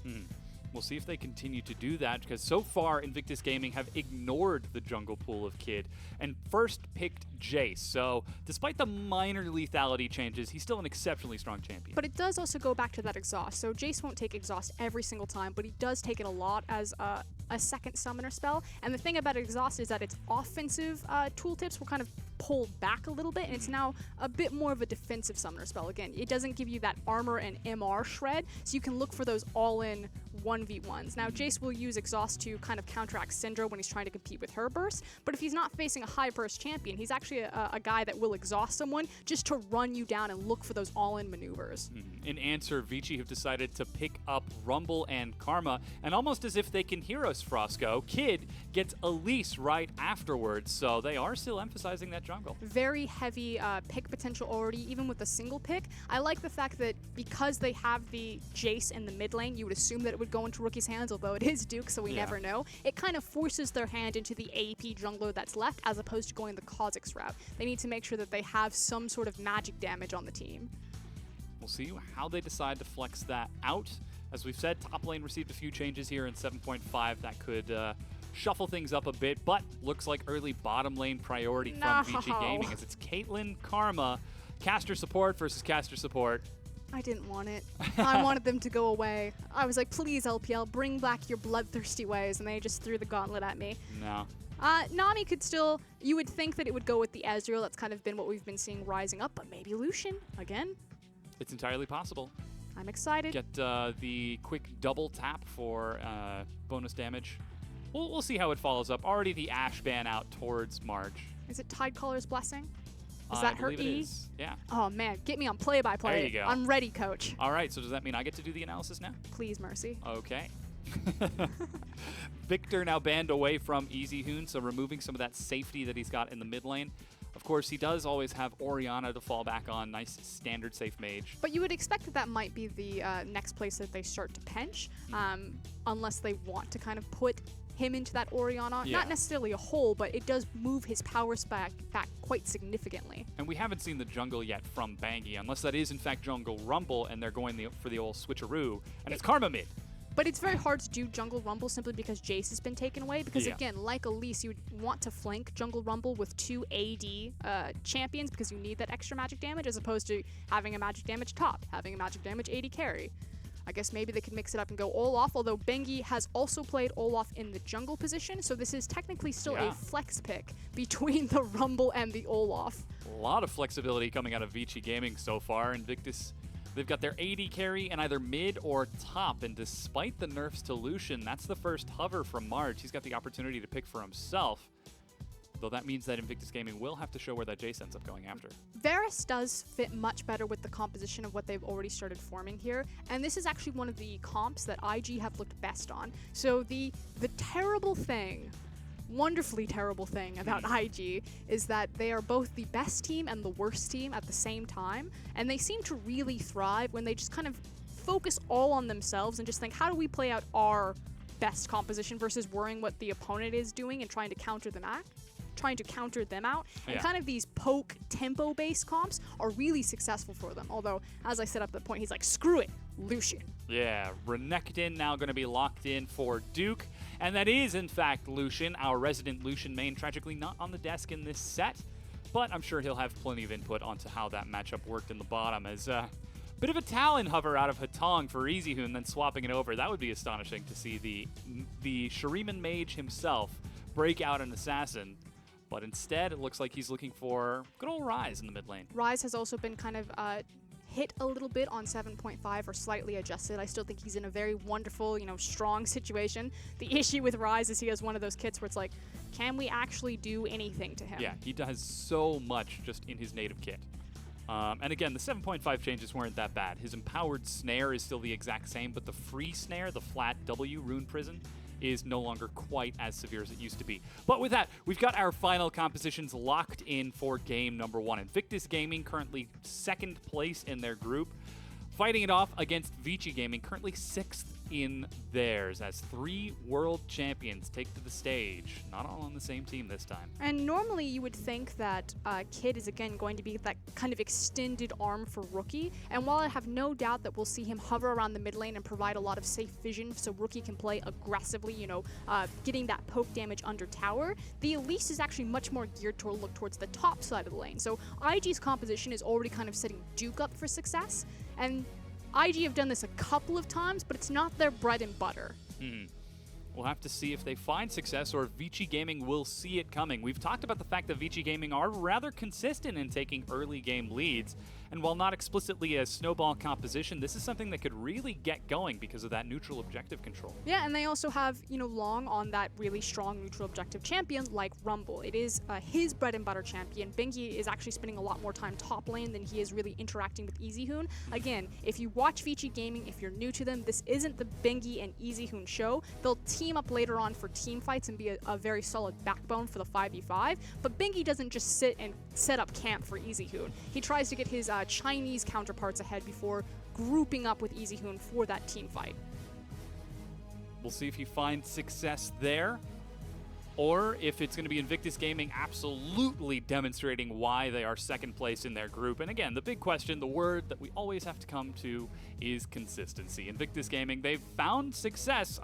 We'll see if they continue to do that, because so far Invictus Gaming have ignored the jungle pool of Kid and first picked Jace. So despite the minor lethality changes, he's still an exceptionally strong champion. But it does also go back to that exhaust. So Jace won't take exhaust every single time, but he does take it a lot as a second summoner spell. And the thing about exhaust is that its offensive tooltips will kind of pull back a little bit, and it's now a bit more of a defensive summoner spell. Again, it doesn't give you that armor and MR shred, so you can look for those all-in 1v1s. Now, Jace will use exhaust to kind of counteract Syndra when he's trying to compete with her burst, but if he's not facing a high burst champion, he's actually a guy that will exhaust someone just to run you down and look for those all-in maneuvers. In answer, Vici have decided to pick up Rumble and Karma, and almost as if they can hear us, Frosco, Kid gets Elise right afterwards, so they are still emphasizing that jungle. Very heavy pick potential already, even with a single pick. I like the fact that because they have the Jace in the mid lane, you would assume that it would go into Rookie's hands, although it is Duke, so we never know. It kind of forces their hand into the AP jungler that's left, as opposed to going the Kha'Zix route. They need to make sure that they have some sort of magic damage on the team. We'll see how they decide to flex that out. As we've said, top lane received a few changes here in 7.5 that could shuffle things up a bit, but looks like early bottom lane priority from Vici Gaming, as it's Caitlyn, Karma, caster support versus caster support. I didn't want it. I wanted them to go away. I was like, please, LPL, bring back your bloodthirsty ways, and they just threw the gauntlet at me. No. Nami could still, you would think that it would go with the Ezreal. That's kind of been what we've been seeing rising up, but maybe Lucian again. It's entirely possible. I'm excited. Get the quick double tap for bonus damage. We'll see how it follows up. Already the Ashe ban out towards March. Is it Tidecaller's Blessing? Is I that her believe it E? is. Yeah. Oh man, get me on play-by-play. There you go. I'm ready, coach. All right, so does that mean I get to do the analysis now? Please, Mercy. Okay. Victor now banned away from Easyhoon, so removing some of that safety that he's got in the mid lane. Of course, he does always have Orianna to fall back on. Nice standard safe mage. But you would expect that that might be the next place that they start to pinch, unless they want to kind of put him into that Orianna. Yeah. Not necessarily a hole, but it does move his power back quite significantly. And we haven't seen the jungle yet from Bangi, unless that is in fact Jungle Rumble and they're going for the old switcheroo, and it's Karma mid. But it's very hard to do Jungle Rumble simply because Jace has been taken away. Because Yeah. again, like Elise, you would want to flank Jungle Rumble with 2 AD champions because you need that extra magic damage as opposed to having a magic damage top, having a magic damage AD carry. I guess maybe they could mix it up and go Olaf, although Bengi has also played Olaf in the jungle position, so this is technically still Yeah. a flex pick between the Rumble and the Olaf. A lot of flexibility coming out of Vici Gaming so far. Invictus, they've got their AD carry in either mid or top, and despite the nerfs to Lucian, that's the first hover from Marge. He's got the opportunity to pick for himself, though that means that Invictus Gaming will have to show where that Jace ends up going after. Varus does fit much better with the composition of what they've already started forming here, and this is actually one of the comps that IG have looked best on. So the terrible thing, wonderfully terrible thing about IG is that they are both the best team and the worst team at the same time, and they seem to really thrive when they just kind of focus all on themselves and just think, how do we play out our best composition versus worrying what the opponent is doing and trying to counter them out. And Yeah. kind of these poke tempo-based comps are really successful for them. Although, as I said up at the point, he's like, screw it, Lucian. Yeah, Renekton now going to be locked in for Duke. And that is, in fact, Lucian, our resident Lucian main. Tragically not on the desk in this set, but I'm sure he'll have plenty of input onto how that matchup worked in the bottom. As bit of a Talon hover out of Hatong for Easyhoon, then swapping it over. That would be astonishing to see the Shuriman mage himself break out an assassin. But instead, it looks like he's looking for good old Rise in the mid lane. Rise has also been kind of hit a little bit on 7.5 or slightly adjusted. I still think he's in a very wonderful, strong situation. The issue with Rise is he has one of those kits where it's like, can we actually do anything to him? Yeah, he does so much just in his native kit. And again, the 7.5 changes weren't that bad. His empowered snare is still the exact same, but the free snare, the flat W rune prison, is no longer quite as severe as it used to be. But with that, we've got our final compositions locked in for game number 1. Invictus Gaming currently 2nd place in their group, fighting it off against Vici Gaming, currently 6th in theirs, as 3 world champions take to the stage. Not all on the same team this time. And normally you would think that Kid is again going to be that kind of extended arm for Rookie. And while I have no doubt that we'll see him hover around the mid lane and provide a lot of safe vision so Rookie can play aggressively, getting that poke damage under tower, the Elise is actually much more geared to look towards the top side of the lane. So IG's composition is already kind of setting Duke up for success. And IG have done this a couple of times, but it's not their bread and butter. We'll have to see if they find success or if Vici Gaming will see it coming. We've talked about the fact that Vici Gaming are rather consistent in taking early game leads. And while not explicitly a snowball composition, this is something that could really get going because of that neutral objective control. Yeah, and they also have, long on that really strong neutral objective champion like Rumble. It is his bread and butter champion. Bengi is actually spending a lot more time top lane than he is really interacting with Easyhoon. Again, if you watch Vici Gaming, if you're new to them, this isn't the Bengi and Easyhoon show. They'll team up later on for team fights and be a very solid backbone for the 5v5, but Bengi doesn't just sit and set up camp for Easyhoon. He tries to get his Chinese counterparts ahead before grouping up with Easyhoon for that team fight. We'll see if he finds success there, or if it's going to be Invictus Gaming absolutely demonstrating why they are 2nd place in their group. And again, the big question, the word that we always have to come to, is consistency. Invictus Gaming, they've found success.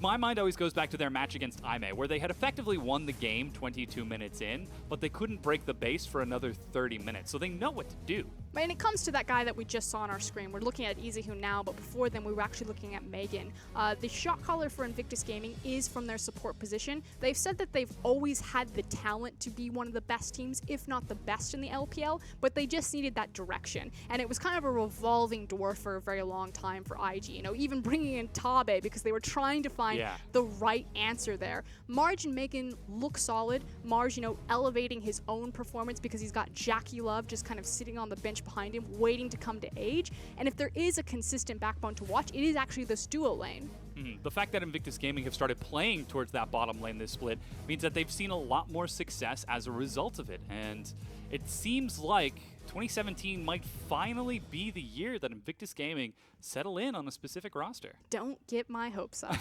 My mind always goes back to their match against Aime, where they had effectively won the game 22 minutes in, but they couldn't break the base for another 30 minutes, so they know what to do. And it comes to that guy that we just saw on our screen. We're looking at Easyhoon now, but before then we were actually looking at Megan. The shot caller for Invictus Gaming is from their support position. They've said that they've always had the talent to be one of the best teams, if not the best in the LPL, but they just needed that direction. And it was kind of a revolving door for a very long time for IG, even bringing in Tabe because they were trying to find the right answer there. Marge and Megan look solid. Marge, elevating his own performance because he's got Jackie Love just kind of sitting on the bench bench behind him, waiting to come to age. And if there is a consistent backbone to watch, it is actually this duo lane. The fact that Invictus Gaming have started playing towards that bottom lane this split means that they've seen a lot more success as a result of it. And it seems like 2017 might finally be the year that Invictus Gaming settle in on a specific roster. Don't get my hopes up.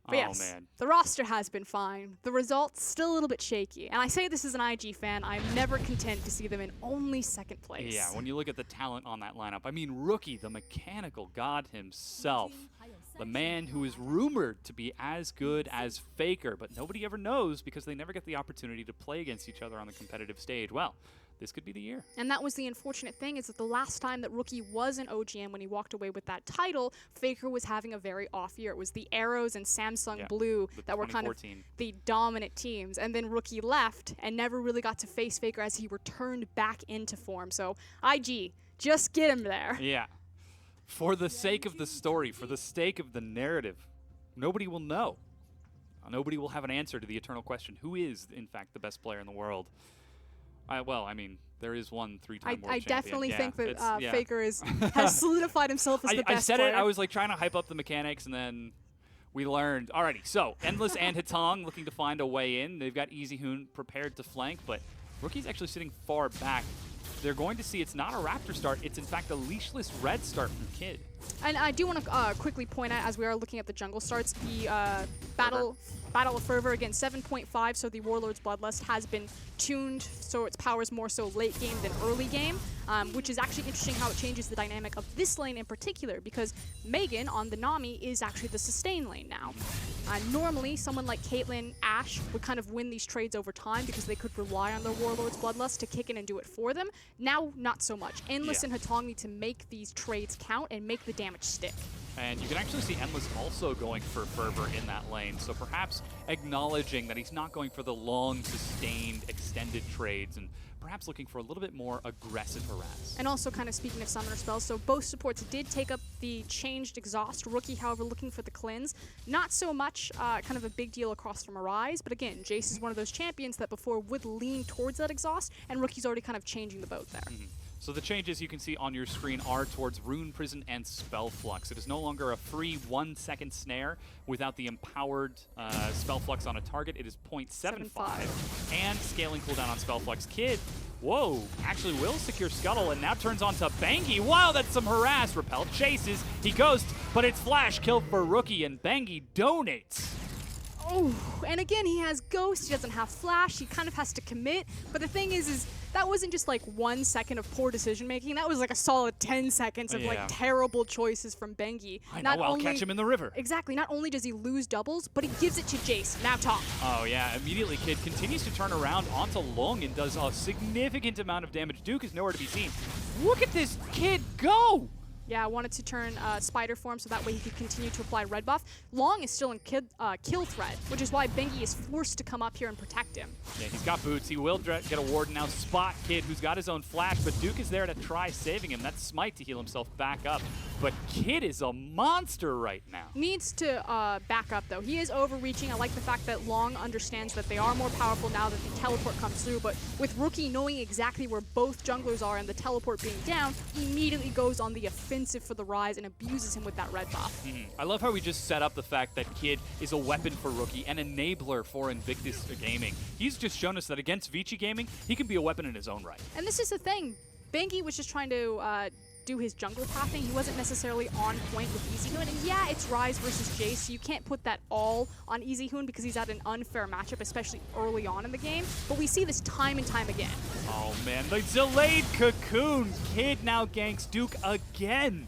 But yes, man. the roster has been fine. The results still a little bit shaky. And I say this as an IG fan, I'm never content to see them in only second place. Yeah, when you look at the talent on that lineup, I mean, Rookie, the mechanical god himself, the man who is rumored to be as good as Faker, but nobody ever knows because they never get the opportunity to play against each other on the competitive stage. Well, this could be the year. And that was the unfortunate thing, is that the last time that Rookie was in OGN when he walked away with that title, Faker was having a very off year. It was the Arrows and Samsung Blue that were kind of the dominant teams. And then Rookie left and never really got to face Faker as he returned back into form. So IG, just get him there. Yeah. For the sake of the story, for the sake of the narrative, nobody will know. Nobody will have an answer to the eternal question, who is, in fact, the best player in the world? Well, I mean, there is one three-time world I champion. definitely Yeah, think that it's- yeah. Faker has solidified himself as the best I said player. it, I was like trying to hype up the mechanics, and then we learned. Alrighty, so Endless and Hitong looking to find a way in. They've got Easy Hoon prepared to flank, but Rookie's actually sitting far back. They're going to see it's not a Raptor start, it's in fact a leashless red start from Kid. And I do want to quickly point out, as we are looking at the jungle starts, the Battle of Fervor, again, 7.5, so the Warlord's Bloodlust has been tuned so its power is more so late game than early game, which is actually interesting how it changes the dynamic of this lane in particular, because Megan on the Nami is actually the sustain lane now. Normally, someone like Caitlyn, Ashe would kind of win these trades over time because they could rely on their Warlord's Bloodlust to kick in and do it for them. Now, not so much. Endless and Hitong need to make these trades count and make the damage stick. And you can actually see Endless also going for Fervor in that lane, so perhaps acknowledging that he's not going for the long, sustained, extended trades, and perhaps looking for a little bit more aggressive harass. And also kind of speaking of summoner spells, so both supports did take up the changed exhaust. Rookie, however, looking for the cleanse. Not so much kind of a big deal across from Arise, but again, Jace is one of those champions that before would lean towards that exhaust, and Rookie's already kind of changing the boat there. So the changes you can see on your screen are towards Rune Prison and Spell Flux. It is no longer a free 1 second snare without the empowered Spell Flux on a target. It is 0.75 and scaling cooldown on Spell Flux. Kid, whoa, actually will secure Scuttle and now turns on to Bangi. Wow, that's some harass. Repel chases, he ghosts, but it's flash kill for Rookie and Bangi donates. Oh, and again, he has Ghost, he doesn't have Flash, he kind of has to commit, but the thing is that wasn't just like 1 second of poor decision making, that was like a solid 10 seconds of like terrible choices from Bengi. I know, I'll catch him in the river. Exactly, not only does he lose doubles, but he gives it to Jace. Now talk. Oh yeah, immediately Kid continues to turn around onto Long and does a significant amount of damage. Duke is nowhere to be seen. Look at this Kid go! Yeah, I wanted to turn Spider form so that way he could continue to apply red buff. Long is still in kill threat, which is why Bengi is forced to come up here and protect him. Yeah, he's got boots. He will get a ward now. Spot Kid, who's got his own flash, but Duke is there to try saving him. That's Smite to heal himself back up. But Kid is a monster right now. Needs to back up, though. He is overreaching. I like the fact that Long understands that they are more powerful now that the teleport comes through, but with Rookie knowing exactly where both junglers are and the teleport being down, immediately goes on the offensive for the Rise and abuses him with that red buff. I love how we just set up the fact that Kid is a weapon for Rookie, an enabler for Invictus Gaming. He's just shown us that against Vici Gaming, he can be a weapon in his own right. And this is the thing. Bengi was just trying to do his jungle pathing. He wasn't necessarily on point with Easy Hoon. And yeah, it's Rise versus Jace, so you can't put that all on Easy Hoon because he's at an unfair matchup, especially early on in the game. But we see this time and time again. Oh man, the delayed cocoon. Kid now ganks Duke again.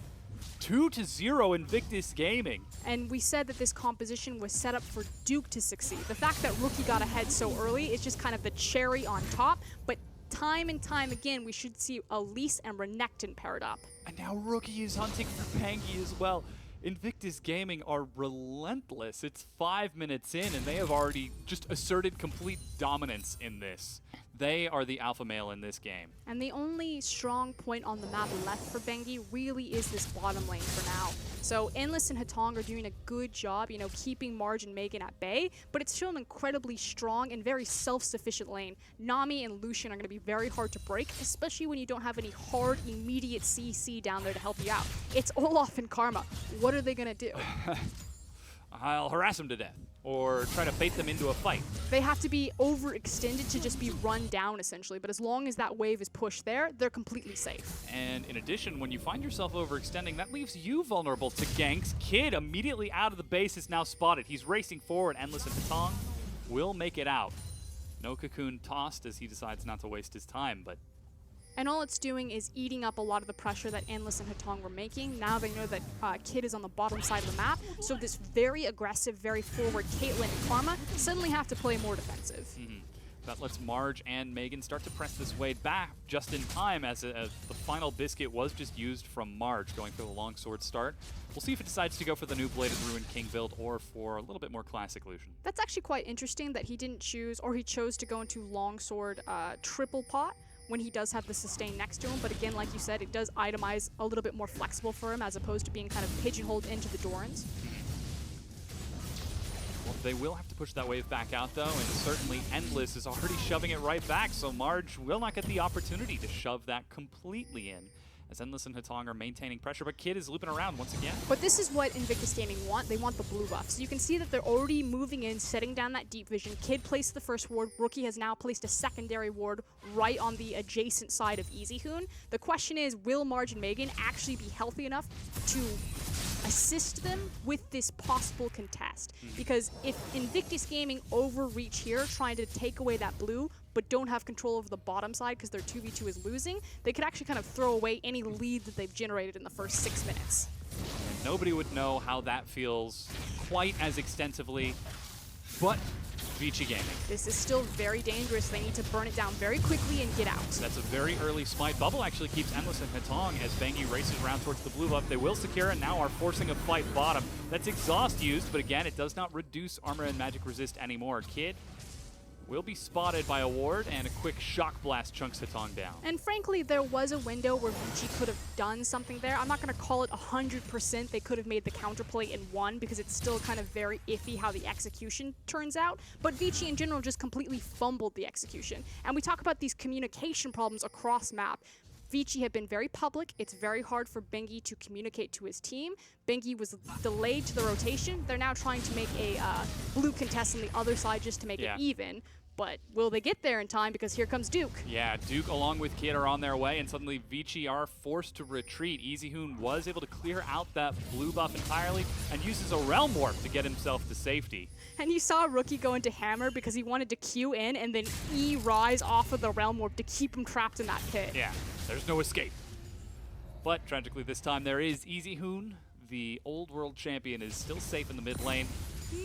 2-0 Invictus Gaming. And we said that this composition was set up for Duke to succeed. The fact that Rookie got ahead so early is just kind of the cherry on top, but time and time again, we should see Elise and Renekton paired up. And now Rookie is hunting for Pangy as well. Invictus Gaming are relentless. It's 5 minutes in, and they have already just asserted complete dominance in this. They are the alpha male in this game. And the only strong point on the map left for Bengi really is this bottom lane for now. So Endless and Hatong are doing a good job, you know, keeping Marge and Megan at bay, but it's still an incredibly strong and very self-sufficient lane. Nami and Lucian are going to be very hard to break, especially when you don't have any hard, immediate CC down there to help you out. It's Olaf and Karma. What are they going to do? I'll harass them to death, or try to bait them into a fight. They have to be overextended to just be run down, essentially. But as long as that wave is pushed there, they're completely safe. And in addition, when you find yourself overextending, that leaves you vulnerable to ganks. Kid immediately out of the base is now spotted. He's racing forward. Endless and Patong will make it out. No Cocoon tossed as he decides not to waste his time, but And all it's doing is eating up a lot of the pressure that Endless and Hatong were making. Now they know that Kid is on the bottom side of the map, so this very aggressive, very forward Caitlyn and Karma suddenly have to play more defensive. that lets Marge and Megan start to press this wave back just in time as the final biscuit was just used from Marge going for the longsword start. We'll see if it decides to go for the new Bladed Ruin King build or for a little bit more classic Lucian. That's actually quite interesting that he didn't choose, or he chose to go into longsword triple pot when he does have the sustain next to him. But again, like you said, it does itemize a little bit more flexible for him as opposed to being kind of pigeonholed into the Dorans. Well, they will have to push that wave back out, though, and certainly Endless is already shoving it right back, so Marge will not get the opportunity to shove that completely in, as Endless and Hatong are maintaining pressure, but Kid is looping around once again. But this is what Invictus Gaming want. They want the blue buff. So you can see that they're already moving in, setting down that deep vision. Kid placed the first ward. Rookie has now placed a secondary ward right on the adjacent side of Easy Hoon. The question is, will Marge and Megan actually be healthy enough to assist them with this possible contest? Because if Invictus Gaming overreach here, trying to take away that blue, but don't have control over the bottom side because their 2v2 is losing, they could actually kind of throw away any lead that they've generated in the first 6 minutes. And nobody would know how that feels quite as extensively, but Vici Gaming. This is still very dangerous. They need to burn it down very quickly and get out. That's a very early smite. Bubble actually keeps Endless and Hatong as Bengi races around towards the blue buff. They will secure and now are forcing a fight bottom. That's exhaust used, but again, it does not reduce armor and magic resist anymore. Kid will be spotted by a ward, and a quick shock blast chunks Hatong down. And frankly, there was a window where Vici could have done something there. I'm not going to call it 100%. They could have made the counterplay and won because it's still kind of very iffy how the execution turns out. But Vici in general just completely fumbled the execution. And we talk about these communication problems across map. Vici had been very public. It's very hard for Bengi to communicate to his team. Bengi was delayed to the rotation. They're now trying to make a blue contest on the other side just to make it even. But will they get there in time? Because here comes Duke. Yeah, Duke along with Kid are on their way, and suddenly Vici are forced to retreat. Easy Hoon was able to clear out that blue buff entirely and uses a Realm Warp to get himself to safety. And you saw Rookie go into Hammer because he wanted to Q in and then E-rise off of the Realm Warp to keep him trapped in that pit. Yeah, there's no escape. But tragically this time there is Easy Hoon. The old world champion is still safe in the mid lane.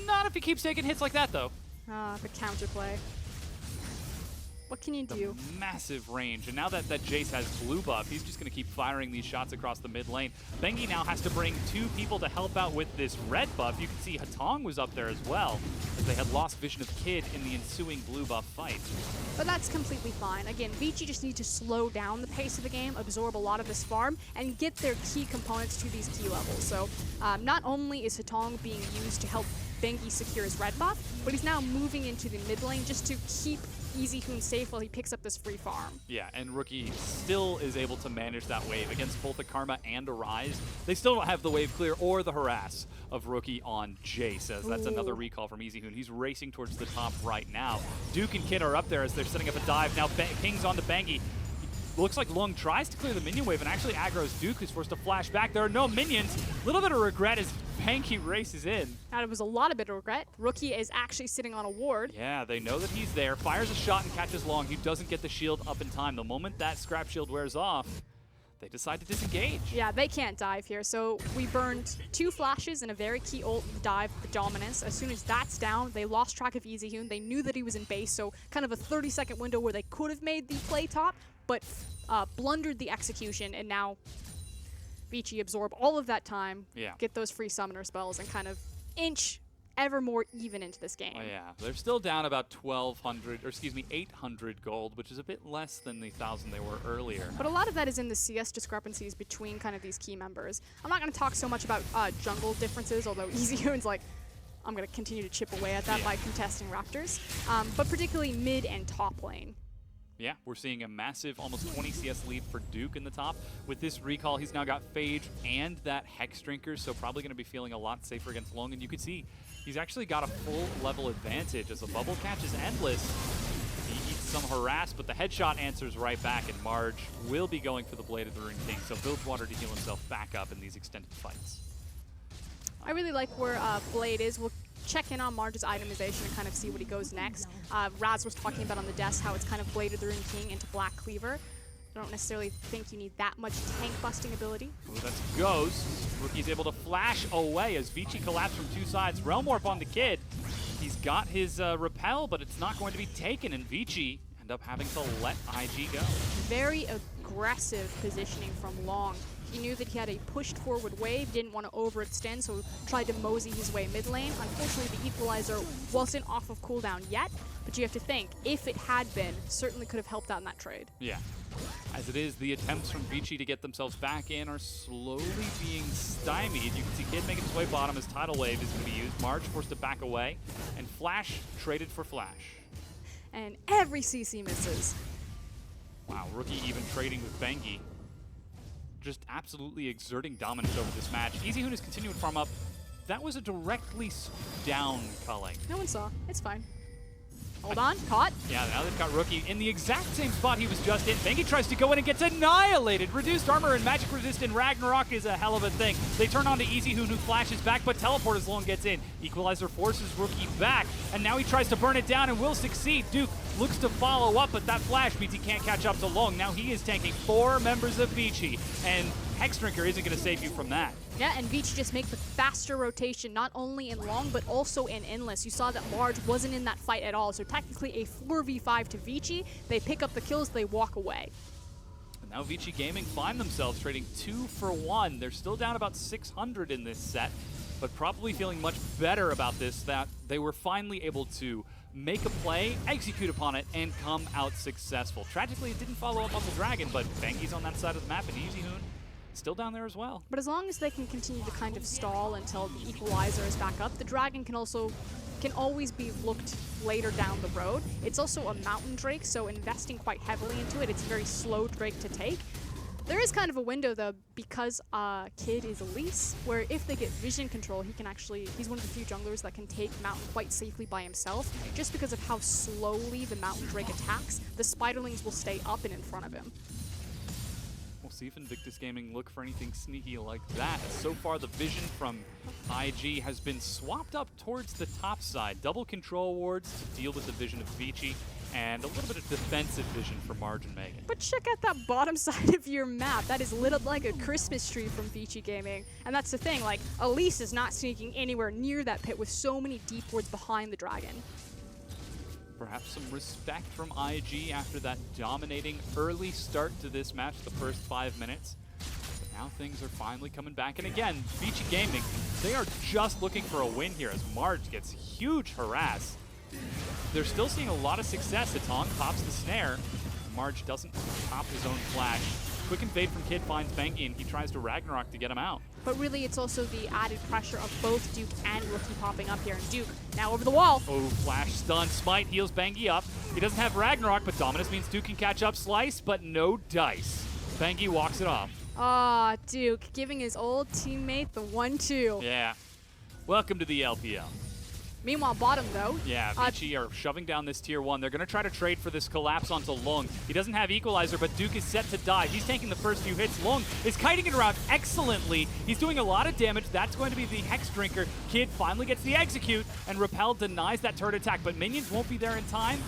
Not if he keeps taking hits like that, though. The counterplay. What can you do? Massive range, and now that Jace has blue buff, he's just going to keep firing these shots across the mid lane. Bengi now has to bring 2 people to help out with this red buff. You can see Hatong was up there as well, as they had lost vision of Kid in the ensuing blue buff fight. But that's completely fine. Again, Vici just need to slow down the pace of the game, absorb a lot of this farm, and get their key components to these key levels. So not only is Hatong being used to help Bengi secure his red buff, but he's now moving into the mid lane just to keep Easy Hoon safe while he picks up this free farm. Yeah, and Rookie still is able to manage that wave against both a Karma and a Rise. They still don't have the wave clear or the harass of Rookie on Jace, as that's another recall from Easy Hoon. He's racing towards the top right now. Duke and Kid are up there as they're setting up a dive. Now King's on to Bengi. Looks like Lung tries to clear the minion wave and actually aggro's Duke, who's forced to flash back. There are no minions. A little bit of regret as Bengi races in. That was a lot of bit of regret. Rookie is actually sitting on a ward. Yeah, they know that he's there. Fires a shot and catches Long. He doesn't get the shield up in time. The moment that scrap shield wears off, they decide to disengage. Yeah, they can't dive here. So we burned 2 flashes and a very key ult dive, the Dominance. As soon as that's down, they lost track of Easy Hoon. They knew that he was in base, so kind of a 30-second window where they could have made the play top, but blundered the execution, and now Vici absorb all of that time, get those free summoner spells, and kind of inch ever more even into this game. Oh yeah, they're still down about 1,200, or excuse me, 800 gold, which is a bit less than the 1,000 they were earlier. But a lot of that is in the CS discrepancies between kind of these key members. I'm not going to talk so much about jungle differences, although EasyHoon's like, I'm going to continue to chip away at that by contesting Raptors, but particularly mid and top lane. Yeah, we're seeing a massive, almost 20 CS lead for Duke in the top. With this recall, he's now got Phage and that Hex Drinker, so probably going to be feeling a lot safer against Long. And you can see he's actually got a full level advantage as the bubble catch is endless. He eats some harass, but the headshot answers right back, and Marge will be going for the Blade of the Rune King, so builds water to heal himself back up in these extended fights. I really like where Blade is. We'll check in on Marge's itemization and kind of see what he goes next. Raz was talking about on the desk how it's kind of Blade of the Rune King into Black Cleaver. I don't necessarily think you need that much tank busting ability. Oh, that's Ghost. Rookie's able to flash away as Vici collapsed from two sides. Realm Warp on the Kid. He's got his repel, but it's not going to be taken, and Vici end up having to let IG go. Very aggressive positioning from Long. He knew that he had a pushed forward wave, didn't want to overextend, so tried to mosey his way mid lane. Unfortunately, the equalizer wasn't off of cooldown yet, but you have to think, if it had been, certainly could have helped out in that trade. Yeah. As it is, the attempts from Vici to get themselves back in are slowly being stymied. You can see Kid making his way bottom as Tidal Wave is going to be used. Marge forced to back away, and Flash traded for Flash. And every CC misses. Wow, Rookie even trading with Bengi. Just absolutely exerting dominance over this match. EasyHoon is continuing to farm up. That was a directly down culling. No one saw. It's fine. Hold on. Caught. Yeah, now they've got Rookie in the exact same spot he was just in. Bengi tries to go in and gets annihilated. Reduced armor and magic resist in Ragnarok is a hell of a thing. They turn on to EasyHoon, who flashes back, but Teleport as Long gets in. Equalizer forces Rookie back, and now he tries to burn it down and will succeed. Duke looks to follow up, but that flash means he can't catch up to Long. Now he is tanking 4 members of Vici, and Hex Drinker isn't going to save you from that. Yeah, and Vici just make the faster rotation, not only in Long, but also in Endless. You saw that Marge wasn't in that fight at all, so technically a 4v5 to Vici. They pick up the kills, they walk away. And now Vici Gaming find themselves trading 2 for 1. They're still down about 600 in this set, but probably feeling much better about this, that they were finally able to make a play, execute upon it, and come out successful. Tragically, it didn't follow up on the Dragon, but Bengi's on that side of the map, and EasyHoon still down there as well. But as long as they can continue to kind of stall until the equalizer is back up, the Dragon can always be looked later down the road. It's also a mountain Drake, so investing quite heavily into it, it's a very slow Drake to take. There is kind of a window, though, because Kid is Elise, where if they get vision control, he can actually, he's one of the few junglers that can take Mountain quite safely by himself. Just because of how slowly the Mountain Drake attacks, the Spiderlings will stay up and in front of him. We'll see if Invictus Gaming look for anything sneaky like that. So far, the vision from IG has been swapped up towards the top side. Double control wards to deal with the vision of Vici, and a little bit of defensive vision for Marge and Megan. But check out that bottom side of your map. That is lit up like a Christmas tree from Vici Gaming. And that's the thing, like, Elise is not sneaking anywhere near that pit with so many deep wards behind the Dragon. Perhaps some respect from IG after that dominating early start to this match, the first 5 minutes. But now things are finally coming back. And again, Vici Gaming, they are just looking for a win here as Marge gets huge harass. They're still seeing a lot of success. Atong pops the snare. Marge doesn't pop his own flash. Quick invade from Kid finds Bengi, and he tries to Ragnarok to get him out. But really, it's also the added pressure of both Duke and Rookie popping up here. And Duke, now over the wall. Oh, flash stun. Smite heals Bengi up. He doesn't have Ragnarok, but Dominus means Duke can catch up. Slice, but no dice. Bengi walks it off. Ah, Duke giving his old teammate the 1-2. Yeah. Welcome to the LPL. Meanwhile, bottom, though. Yeah, Vici are shoving down this tier 1. They're going to try to trade for this collapse onto Long. He doesn't have Equalizer, but Duke is set to dive. He's taking the first few hits. Long is kiting it around excellently. He's doing a lot of damage. That's going to be the Hex Drinker. Kid finally gets the execute, and Repel denies that turret attack, but minions won't be there in time.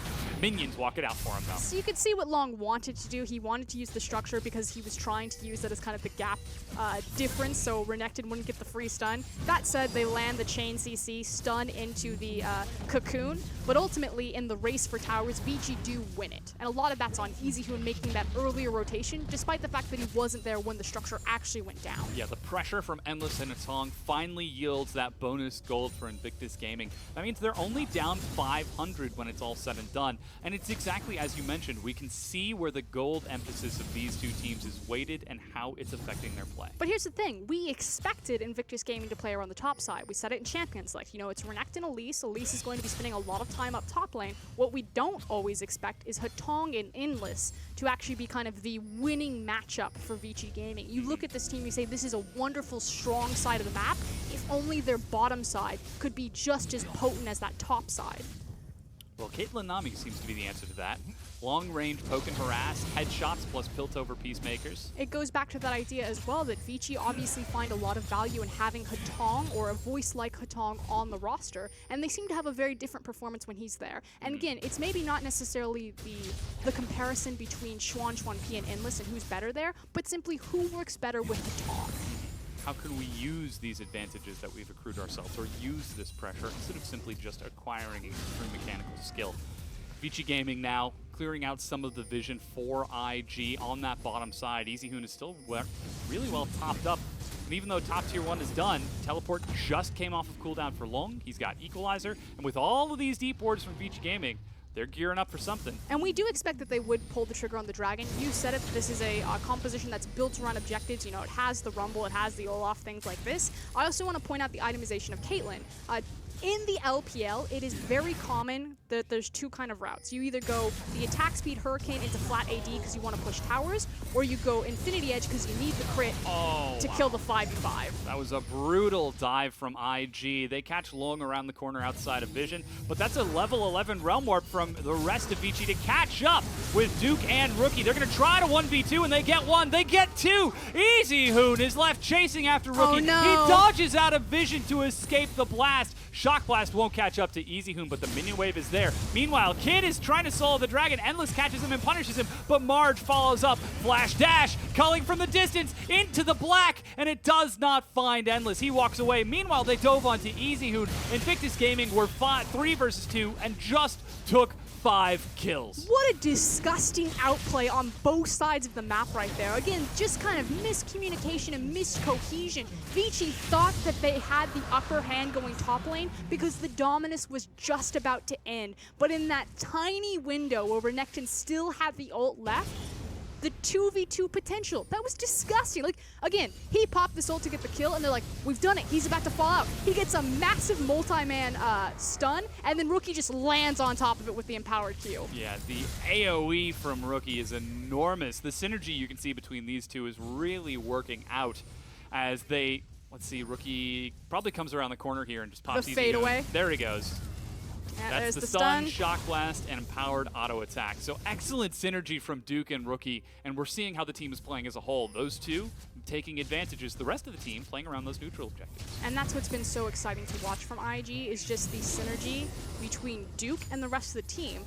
minions walk it out for him, though. So you could see what Long wanted to do. He wanted to use the structure because he was trying to use it as kind of the gap difference, so Renekton wouldn't get the free stun. That said, they land the chain CC, stun into the cocoon, but ultimately in the race for towers, Vici do win it. And a lot of that's on Easyhoon making that earlier rotation, despite the fact that he wasn't there when the structure actually went down. Yeah, the pressure from Endless and Atong finally yields that bonus gold for Invictus Gaming. That means they're only down 500 when it's all said and done. And it's exactly as you mentioned, we can see where the gold emphasis of these two teams is weighted and how it's affecting their play. But here's the thing, we expected Invictus Gaming to play around the top side. We said it in Champions League. You know, it's Renekton Elise. Elise is going to be spending a lot of time up top lane. What we don't always expect is Hatong and Endless to actually be kind of the winning matchup for Vici Gaming. You look at this team, you say this is a wonderful, strong side of the map. If only their bottom side could be just as potent as that top side. Well, Caitlyn Nami seems to be the answer to that. Long-range poke and harass, headshots plus Piltover Peacemakers. It goes back to that idea as well that Vici obviously find a lot of value in having Hatong or a voice like Hatong on the roster, and they seem to have a very different performance when he's there. And again, it's maybe not necessarily the comparison between Xuan P and Endless and who's better there, but simply who works better with Hatong. How can we use these advantages that we've accrued ourselves, or use this pressure instead of simply just acquiring extreme mechanical skill? Vici Gaming now clearing out some of the vision for IG on that bottom side. Easyhoon is still really well topped up. And even though top tier 1 is done, Teleport just came off of cooldown for Long. He's got Equalizer. And with all of these deep wards from Vici Gaming, they're gearing up for something. And we do expect that they would pull the trigger on the Dragon. You said it, this is a composition that's built around objectives. You know, it has the Rumble, it has the Olaf, things like this. I also want to point out the itemization of Caitlyn. In the LPL, it is very common that there's two kind of routes. You either go the attack speed Hurricane into flat AD because you want to push towers, or you go Infinity Edge because you need the crit to kill the 5v5. That was a brutal dive from IG. They catch Long around the corner outside of vision, but that's a level 11 Realm Warp from the rest of Vici to catch up with Duke and Rookie. They're going to try to 1v2, and they get one. They get two. Easyhoon is left chasing after Rookie. Oh, no. He dodges out of vision to escape the blast. Shock Blast won't catch up to Easyhoon, but the minion wave is there. Meanwhile, Kid is trying to solo the dragon. Endless catches him and punishes him, but Marge follows up. Flash dash, culling from the distance into the black, and it does not find Endless. He walks away. Meanwhile, they dove onto Easyhoon. Invictus Gaming were 3 versus 2 and just took 5 kills. What a disgusting outplay on both sides of the map right there. Again, just kind of miscommunication and miscohesion. Vici thought that they had the upper hand going top lane because the Dominus was just about to end. But in that tiny window where Renekton still had the ult left, the 2v2 potential. That was disgusting. Like, again, he popped this ult to get the kill, and they're like, we've done it. He's about to fall out. He gets a massive multi-man stun, and then Rookie just lands on top of it with the empowered Q. Yeah, the AoE from Rookie is enormous. The synergy you can see between these two is really working out as they, let's see, Rookie probably comes around the corner here and just pops The Easyhoon. fade away. There he goes. Yeah, That's there's the the stun, shock blast, and empowered auto attack. So excellent synergy from Duke and Rookie, and we're seeing how the team is playing as a whole. Those two taking advantages, the rest of the team playing around those neutral objectives. And that's what's been so exciting to watch from IG is just the synergy between Duke and the rest of the team.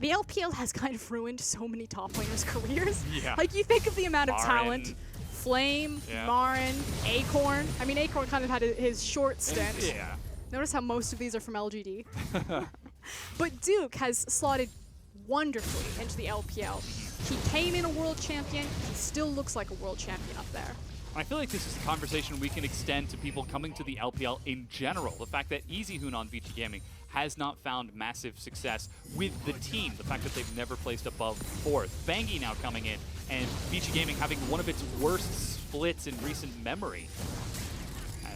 The LPL has kind of ruined so many top laners' careers. Yeah. Like, you think of the amount of Marin. talent. Flame, Yeah. Marin, Acorn. I mean, Acorn kind of had his short stint. Yeah. Notice how most of these are from LGD. But Duke has slotted wonderfully into the LPL. He came in a world champion. He still looks like a world champion up there. I feel like this is a conversation we can extend to people coming to the LPL in general. The fact that Easyhoon on Vici Gaming has not found massive success with the team. The fact that they've never placed above 4th. Bangi now coming in, and Vici Gaming having one of its worst splits in recent memory.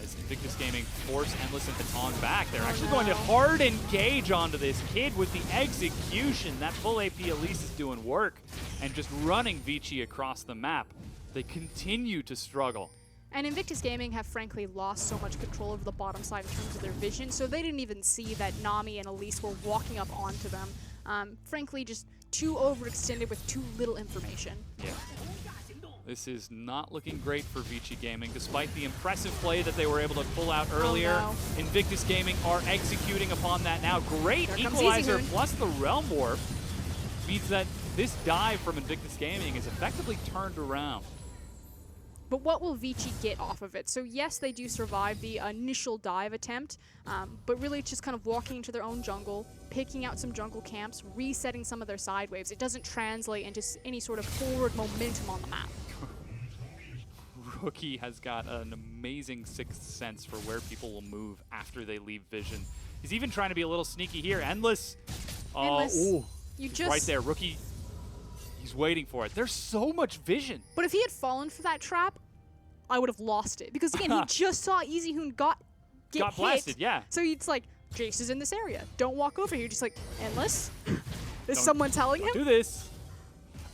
As Invictus Gaming force Endless and Patong back. They're actually going to hard engage onto this Kid with the execution. That full AP Elise is doing work and just running Vici across the map. They continue to struggle. And Invictus Gaming have frankly lost so much control over the bottom side in terms of their vision, so they didn't even see that Nami and Elise were walking up onto them. Frankly, just too overextended with too little information. Yeah. This is not looking great for Vici Gaming, despite the impressive play that they were able to pull out earlier. Oh, no. Invictus Gaming are executing upon that now. Great Here comes equalizer Easyhoon. plus the Realm Warp. means that this dive from Invictus Gaming is effectively turned around. But what will Vici get off of it? So yes, they do survive the initial dive attempt, but really it's just kind of walking into their own jungle, picking out some jungle camps, resetting some of their side waves. It doesn't translate into any sort of forward momentum on the map. Rookie has got an amazing sixth sense for where people will move after they leave vision. He's even trying to be a little sneaky here. Endless. Endless. Ooh, You he's just right there. Rookie, he's waiting for it. There's so much vision. But if he had fallen for that trap, I would have lost it. Because again, he just saw Easy Hoon get hit. blasted, yeah. So it's like, Jace is in this area. Don't walk over here. Just like, Endless? Is Don't- someone telling him? Do this.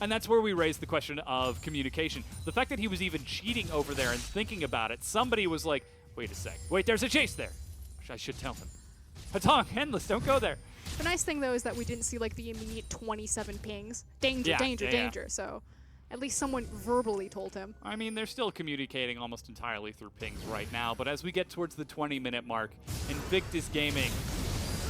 And that's where we raise the question of communication. The fact that he was even cheating over there and thinking about it, somebody was like, wait a sec. Wait, there's a chase there. I should tell him. Hatong, Endless, don't go there. The nice thing, though, is that we didn't see like the immediate 27 pings. Danger, Yeah, danger, yeah. danger. So at least someone verbally told him. I mean, they're still communicating almost entirely through pings right now, but as we get towards the 20-minute mark, Invictus Gaming,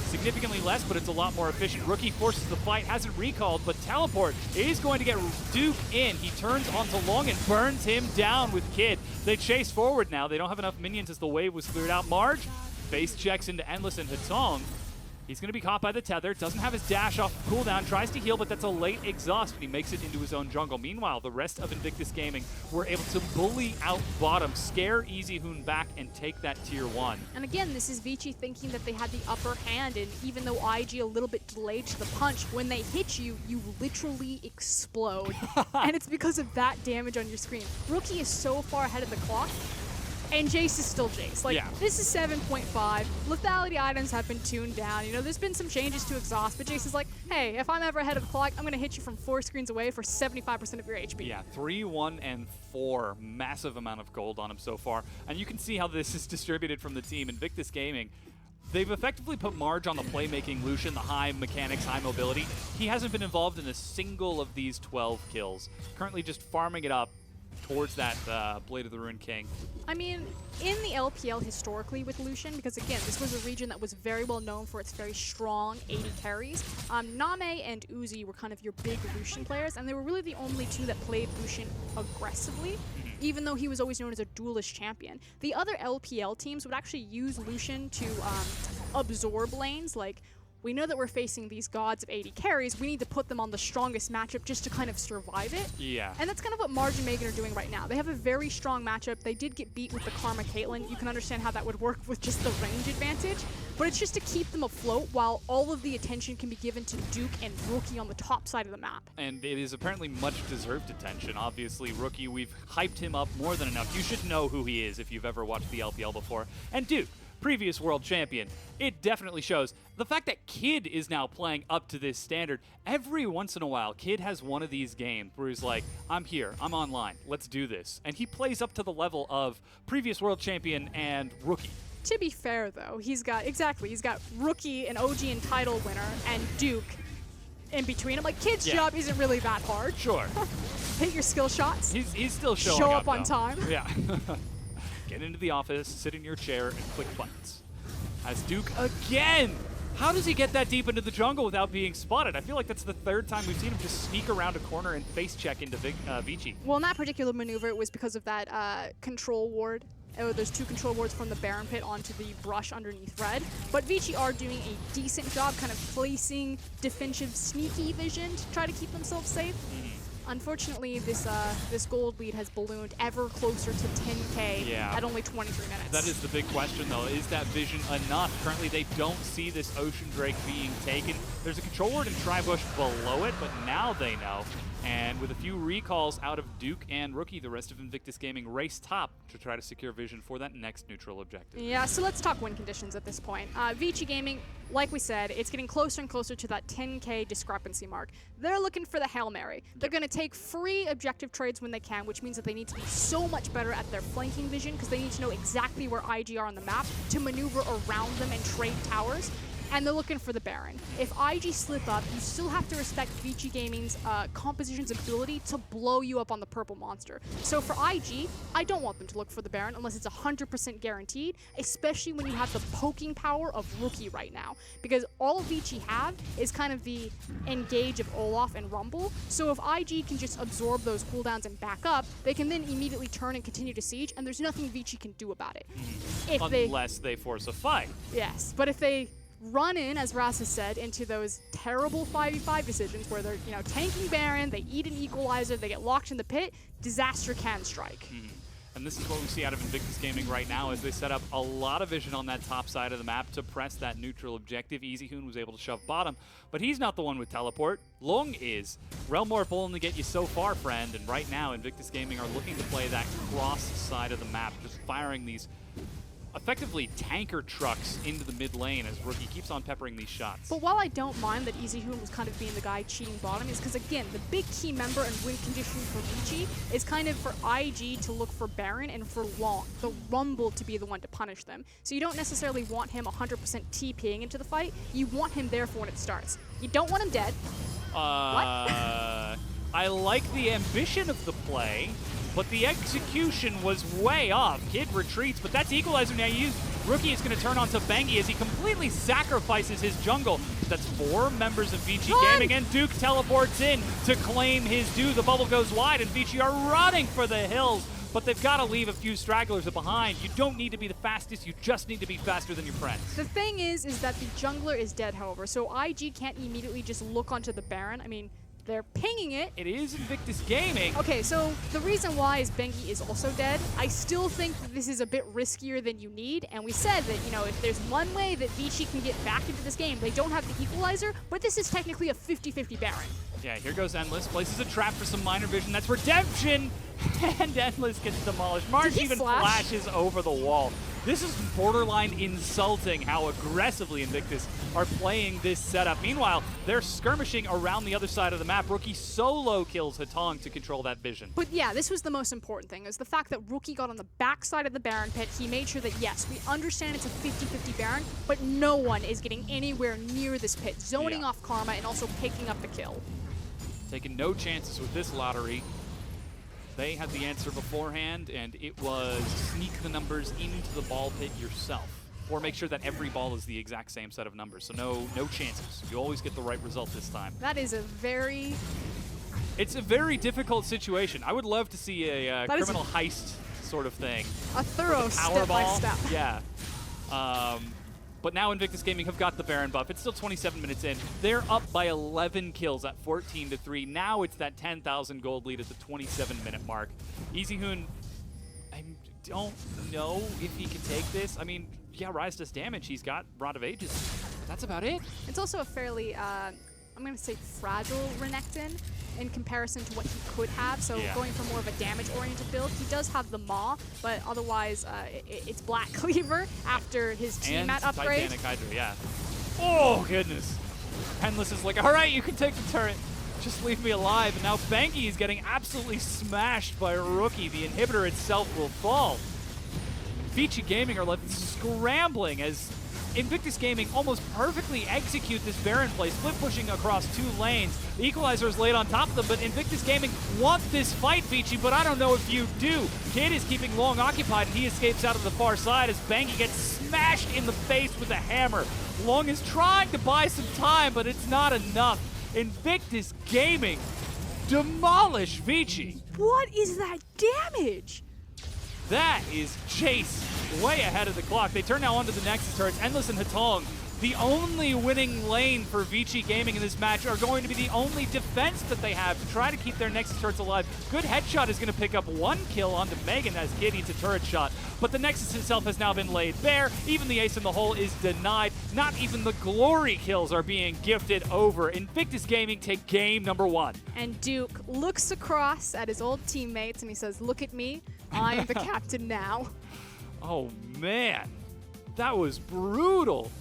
significantly less, but it's a lot more efficient. Rookie forces the fight, hasn't recalled, but Teleport is going to get Duke in. He turns onto Long and burns him down with Kid. They chase forward now. They don't have enough minions as the wave was cleared out. Marge base checks into Endless and Hatong. He's going to be caught by the tether. Doesn't have his dash off cooldown. Tries to heal, but that's a late exhaust. He makes it into his own jungle. Meanwhile, the rest of Invictus Gaming were able to bully out bottom, scare Easy Hoon back, and take that tier 1. And again, this is Vici thinking that they had the upper hand, and even though IG a little bit delayed to the punch, when they hit you, you literally explode. And it's because of that damage on your screen. Rookie is so far ahead of the clock, and Jace is still Jace. Like, Yeah. this is 7.5. Lethality items have been tuned down. You know, there's been some changes to exhaust, but Jace is like, hey, if I'm ever ahead of the clock, I'm going to hit you from 4 screens away for 75% of your HP. Yeah, 3, 1, and 4. Massive amount of gold on him so far. And you can see how this is distributed from the team. Invictus Gaming, they've effectively put Marge on the playmaking, Lucian, the high mechanics, high mobility. He hasn't been involved in a single of these 12 kills. Currently just farming it up towards that Blade of the Ruined King. I mean, in the LPL historically with Lucian, because again, this was a region that was very well known for its very strong 80 carries, Name and Uzi were kind of your big Lucian players, and they were really the only two that played Lucian aggressively, even though he was always known as a duelist champion. The other LPL teams would actually use Lucian to absorb lanes, like, we know that we're facing these gods of 80 carries, we need to put them on the strongest matchup just to kind of survive it. Yeah. And that's kind of what Marge and Megan are doing right now. They have a very strong matchup. They did get beat with the Karma Caitlyn. You can understand how that would work with just the range advantage. But it's just to keep them afloat while all of the attention can be given to Duke and Rookie on the top side of the map. And it is apparently much deserved attention. Obviously, Rookie, we've hyped him up more than enough. You should know who he is if you've ever watched the LPL before. And Duke, previous world champion, it definitely shows. The fact that Kid is now playing up to this standard, every once in a while, Kid has one of these games where he's like, I'm here, I'm online, let's do this. And he plays up to the level of previous world champion and Rookie. To be fair, though, he's got Rookie, an OG and title winner, and Duke in between him. Like, Kid's Yeah. job isn't really that hard. Sure. Hit your skill shots. He's still showing Show up up on though. time. Yeah. Get into the office, sit in your chair, and click buttons. As Duke again! How does he get that deep into the jungle without being spotted? I feel like that's the third time we've seen him just sneak around a corner and face check into Vici. Well, in that particular maneuver, it was because of that control ward. There's 2 control wards from the Baron Pit onto the brush underneath Red. But Vici are doing a decent job kind of placing defensive sneaky vision to try to keep themselves safe. Unfortunately, this gold lead has ballooned ever closer to 10K Yeah. at only 23 minutes. That is the big question, though. Is that vision enough? Currently, they don't see this Ocean Drake being taken. There's a control ward in Tribush below it, but now they know. And with a few recalls out of Duke and Rookie, the rest of Invictus Gaming race top to try to secure vision for that next neutral objective. Yeah, so let's talk win conditions at this point. Vici Gaming, like we said, it's getting closer and closer to that 10K discrepancy mark. They're looking for the Hail Mary. They're going to take free objective trades when they can, which means that they need to be so much better at their flanking vision because they need to know exactly where IG are on the map to maneuver around them and trade towers. and they're looking for the Baron. If IG slip up, you still have to respect Vici Gaming's composition's ability to blow you up on the purple monster. So for IG, I don't want them to look for the Baron unless it's 100% guaranteed, especially when you have the poking power of Rookie right now. Because all Vici have is kind of the engage of Olaf and Rumble. So if IG can just absorb those cooldowns and back up, they can then immediately turn and continue to siege, and there's nothing Vici can do about it. Unless they force a fight. Yes, but if they run in, as Raz has said, into those terrible 5v5 decisions where they're, tanking Baron, they eat an equalizer, they get locked in the pit, disaster can strike. And this is what we see out of Invictus Gaming right now as they set up a lot of vision on that top side of the map to press that neutral objective. EasyHoon was able to shove bottom, but he's not the one with teleport. Long is. Realm Warp will only get you so far, friend, and right now Invictus Gaming are looking to play that cross side of the map, just firing these effectively tanker trucks into the mid lane as Rookie keeps on peppering these shots. But while I don't mind that EasyHoon was kind of being the guy cheating bottom, is because, again, the big key member and win condition for Vici is kind of for IG to look for Baron and for Long, the Rumble, to be the one to punish them. So you don't necessarily want him 100% TPing into the fight. You want him there for when it starts. You don't want him dead. I like the ambition of the play, but the execution was way off. Kid retreats, but that's Equalizer now used. Rookie is going to turn onto Bengi as he completely sacrifices his jungle. That's 4 members of Vici Gaming, and Duke teleports in to claim his due. The bubble goes wide, and Vici are running for the hills, but they've got to leave a few stragglers behind. You don't need to be the fastest, you just need to be faster than your friends. The thing is that the jungler is dead, however, so IG can't immediately just look onto the Baron. I mean, they're pinging it. It is Invictus Gaming. Okay, so the reason why is Bengi is also dead. I still think that this is a bit riskier than you need, and we said that, if there's one way that Vici can get back into this game, they don't have the equalizer, but this is technically a 50-50 Baron. Yeah, here goes Endless. Places a trap for some minor vision. That's Redemption! And Endless gets demolished. March even flashes over the wall. This is borderline insulting how aggressively Invictus are playing this setup. Meanwhile, they're skirmishing around the other side of the map. Rookie solo kills Hatong to control that vision. But yeah, this was the most important thing, is the fact that Rookie got on the backside of the Baron pit. He made sure that, yes, we understand it's a 50-50 Baron, but no one is getting anywhere near this pit, zoning off Karma and also picking up the kill. Taking no chances with this lottery. They had the answer beforehand, and it was sneak the numbers into the ball pit yourself, or make sure that every ball is the exact same set of numbers. So no chances. You always get the right result this time. That is a very... It's a very difficult situation. I would love to see a criminal heist sort of thing. A thorough step-by-step. Yeah. But now Invictus Gaming have got the Baron buff. It's still 27 minutes in. They're up by 11 kills at 14-3. Now it's that 10,000 gold lead at the 27-minute mark. EasyHoon, I don't know if he can take this. I mean, yeah, Rise does damage. He's got Rod of Ages. That's about it. It's also a fairly, I'm going to say fragile Renekton in comparison to what he could have. So going for more of a damage-oriented build, he does have the Maw, but otherwise it's Black Cleaver after his T-Mat upgrade. Titanic Hydra, yeah. Oh, goodness. Endless is like, all right, you can take the turret. Just leave me alive. And now Bengi is getting absolutely smashed by Rookie. The inhibitor itself will fall. Vici Gaming are left scrambling as Invictus Gaming almost perfectly execute this Baron play, split pushing across 2 lanes. The Equalizer is laid on top of them, but Invictus Gaming want this fight, Vici, but I don't know if you do. Kid is keeping Long occupied, and he escapes out of the far side as Bengi gets smashed in the face with a hammer. Long is trying to buy some time, but it's not enough. Invictus Gaming demolish Vici. What is that damage? That is Chase way ahead of the clock. They turn now onto the Nexus turrets. Endless and Hatong, the only winning lane for Vici Gaming in this match, are going to be the only defense that they have to try to keep their Nexus turrets alive. Good headshot is going to pick up 1 kill onto Megan as Kid eats a turret shot, but the Nexus itself has now been laid bare. Even the ace in the hole is denied. Not even the glory kills are being gifted over. Invictus Gaming take game number 1. And Duke looks across at his old teammates and he says, "Look at me. I am the captain now." Oh, man. That was brutal.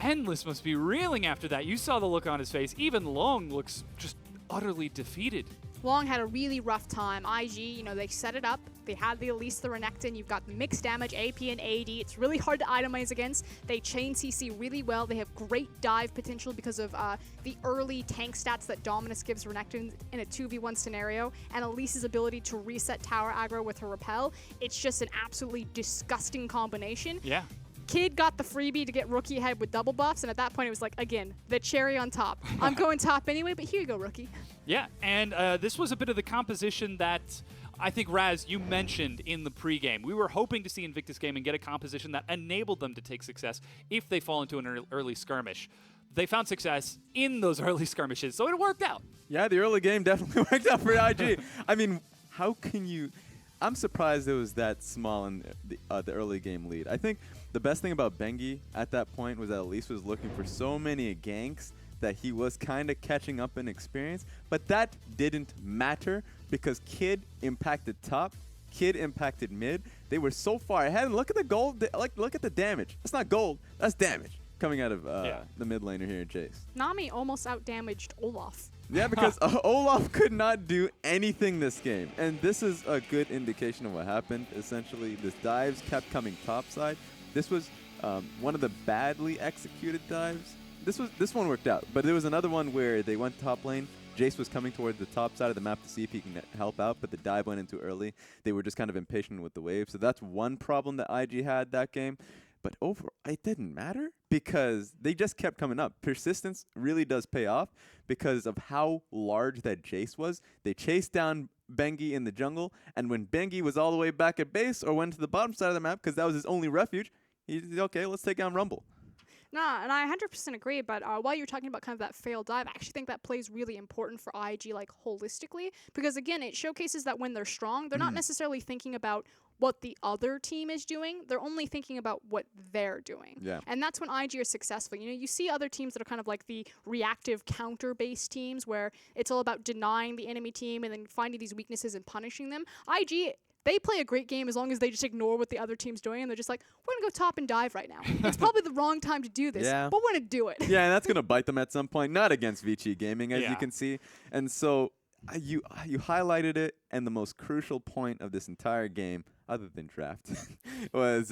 Endless must be reeling after that. You saw the look on his face. Even Long looks just utterly defeated. Long had a really rough time. IG, they set it up. They had the Elise, the Renekton. You've got mixed damage, AP and AD. It's really hard to itemize against. They chain CC really well. They have great dive potential because of the early tank stats that Dominus gives Renekton in a 2v1 scenario, and Elise's ability to reset tower aggro with her repel. It's just an absolutely disgusting combination. Yeah. Kid got the freebie to get Rookie ahead with double buffs, and at that point it was like, again, the cherry on top. I'm going top anyway, but here you go, Rookie. Yeah, and this was a bit of the composition that I think, Raz, you mentioned in the pregame. We were hoping to see Invictus Gaming get a composition that enabled them to take success if they fall into an early skirmish. They found success in those early skirmishes, so it worked out. Yeah, the early game definitely worked out for IG. I mean, how can you... I'm surprised it was that small in the early game lead. I think the best thing about Bengi at that point was that Elise was looking for so many ganks that he was kind of catching up in experience, but that didn't matter because Kid impacted top, Kid impacted mid. They were so far ahead, and look at the gold, look at the damage. That's not gold, that's damage coming out of the mid laner here, Jace. Nami almost outdamaged Olaf. Yeah, because Olaf could not do anything this game. And this is a good indication of what happened. Essentially, this dives kept coming topside. This was one of the badly executed dives. This one worked out, but there was another one where they went top lane. Jace was coming towards the top side of the map to see if he can help out, but the dive went in too early. They were just kind of impatient with the wave. So that's one problem that IG had that game. But overall, it didn't matter because they just kept coming up. Persistence really does pay off because of how large that Jace was. They chased down Bengi in the jungle, and when Bengi was all the way back at base or went to the bottom side of the map because that was his only refuge, he's okay, let's take down Rumble. Nah, and I 100% agree, but while you're talking about kind of that failed dive, I actually think that plays really important for IG, like, holistically, because, again, it showcases that when they're strong, they're not necessarily thinking about what the other team is doing. They're only thinking about what they're doing. Yeah. And that's when IG are successful. You know, you see other teams that are kind of like the reactive counter-based teams where it's all about denying the enemy team and then finding these weaknesses and punishing them. IG... they play a great game as long as they just ignore what the other team's doing, and they're just like, we're going to go top and dive right now. It's probably the wrong time to do this, but we're going to do it. Yeah, and that's going to bite them at some point, not against Vici Gaming, as you Yeah. can see. And so you highlighted it, and the most crucial point of this entire game, other than draft, was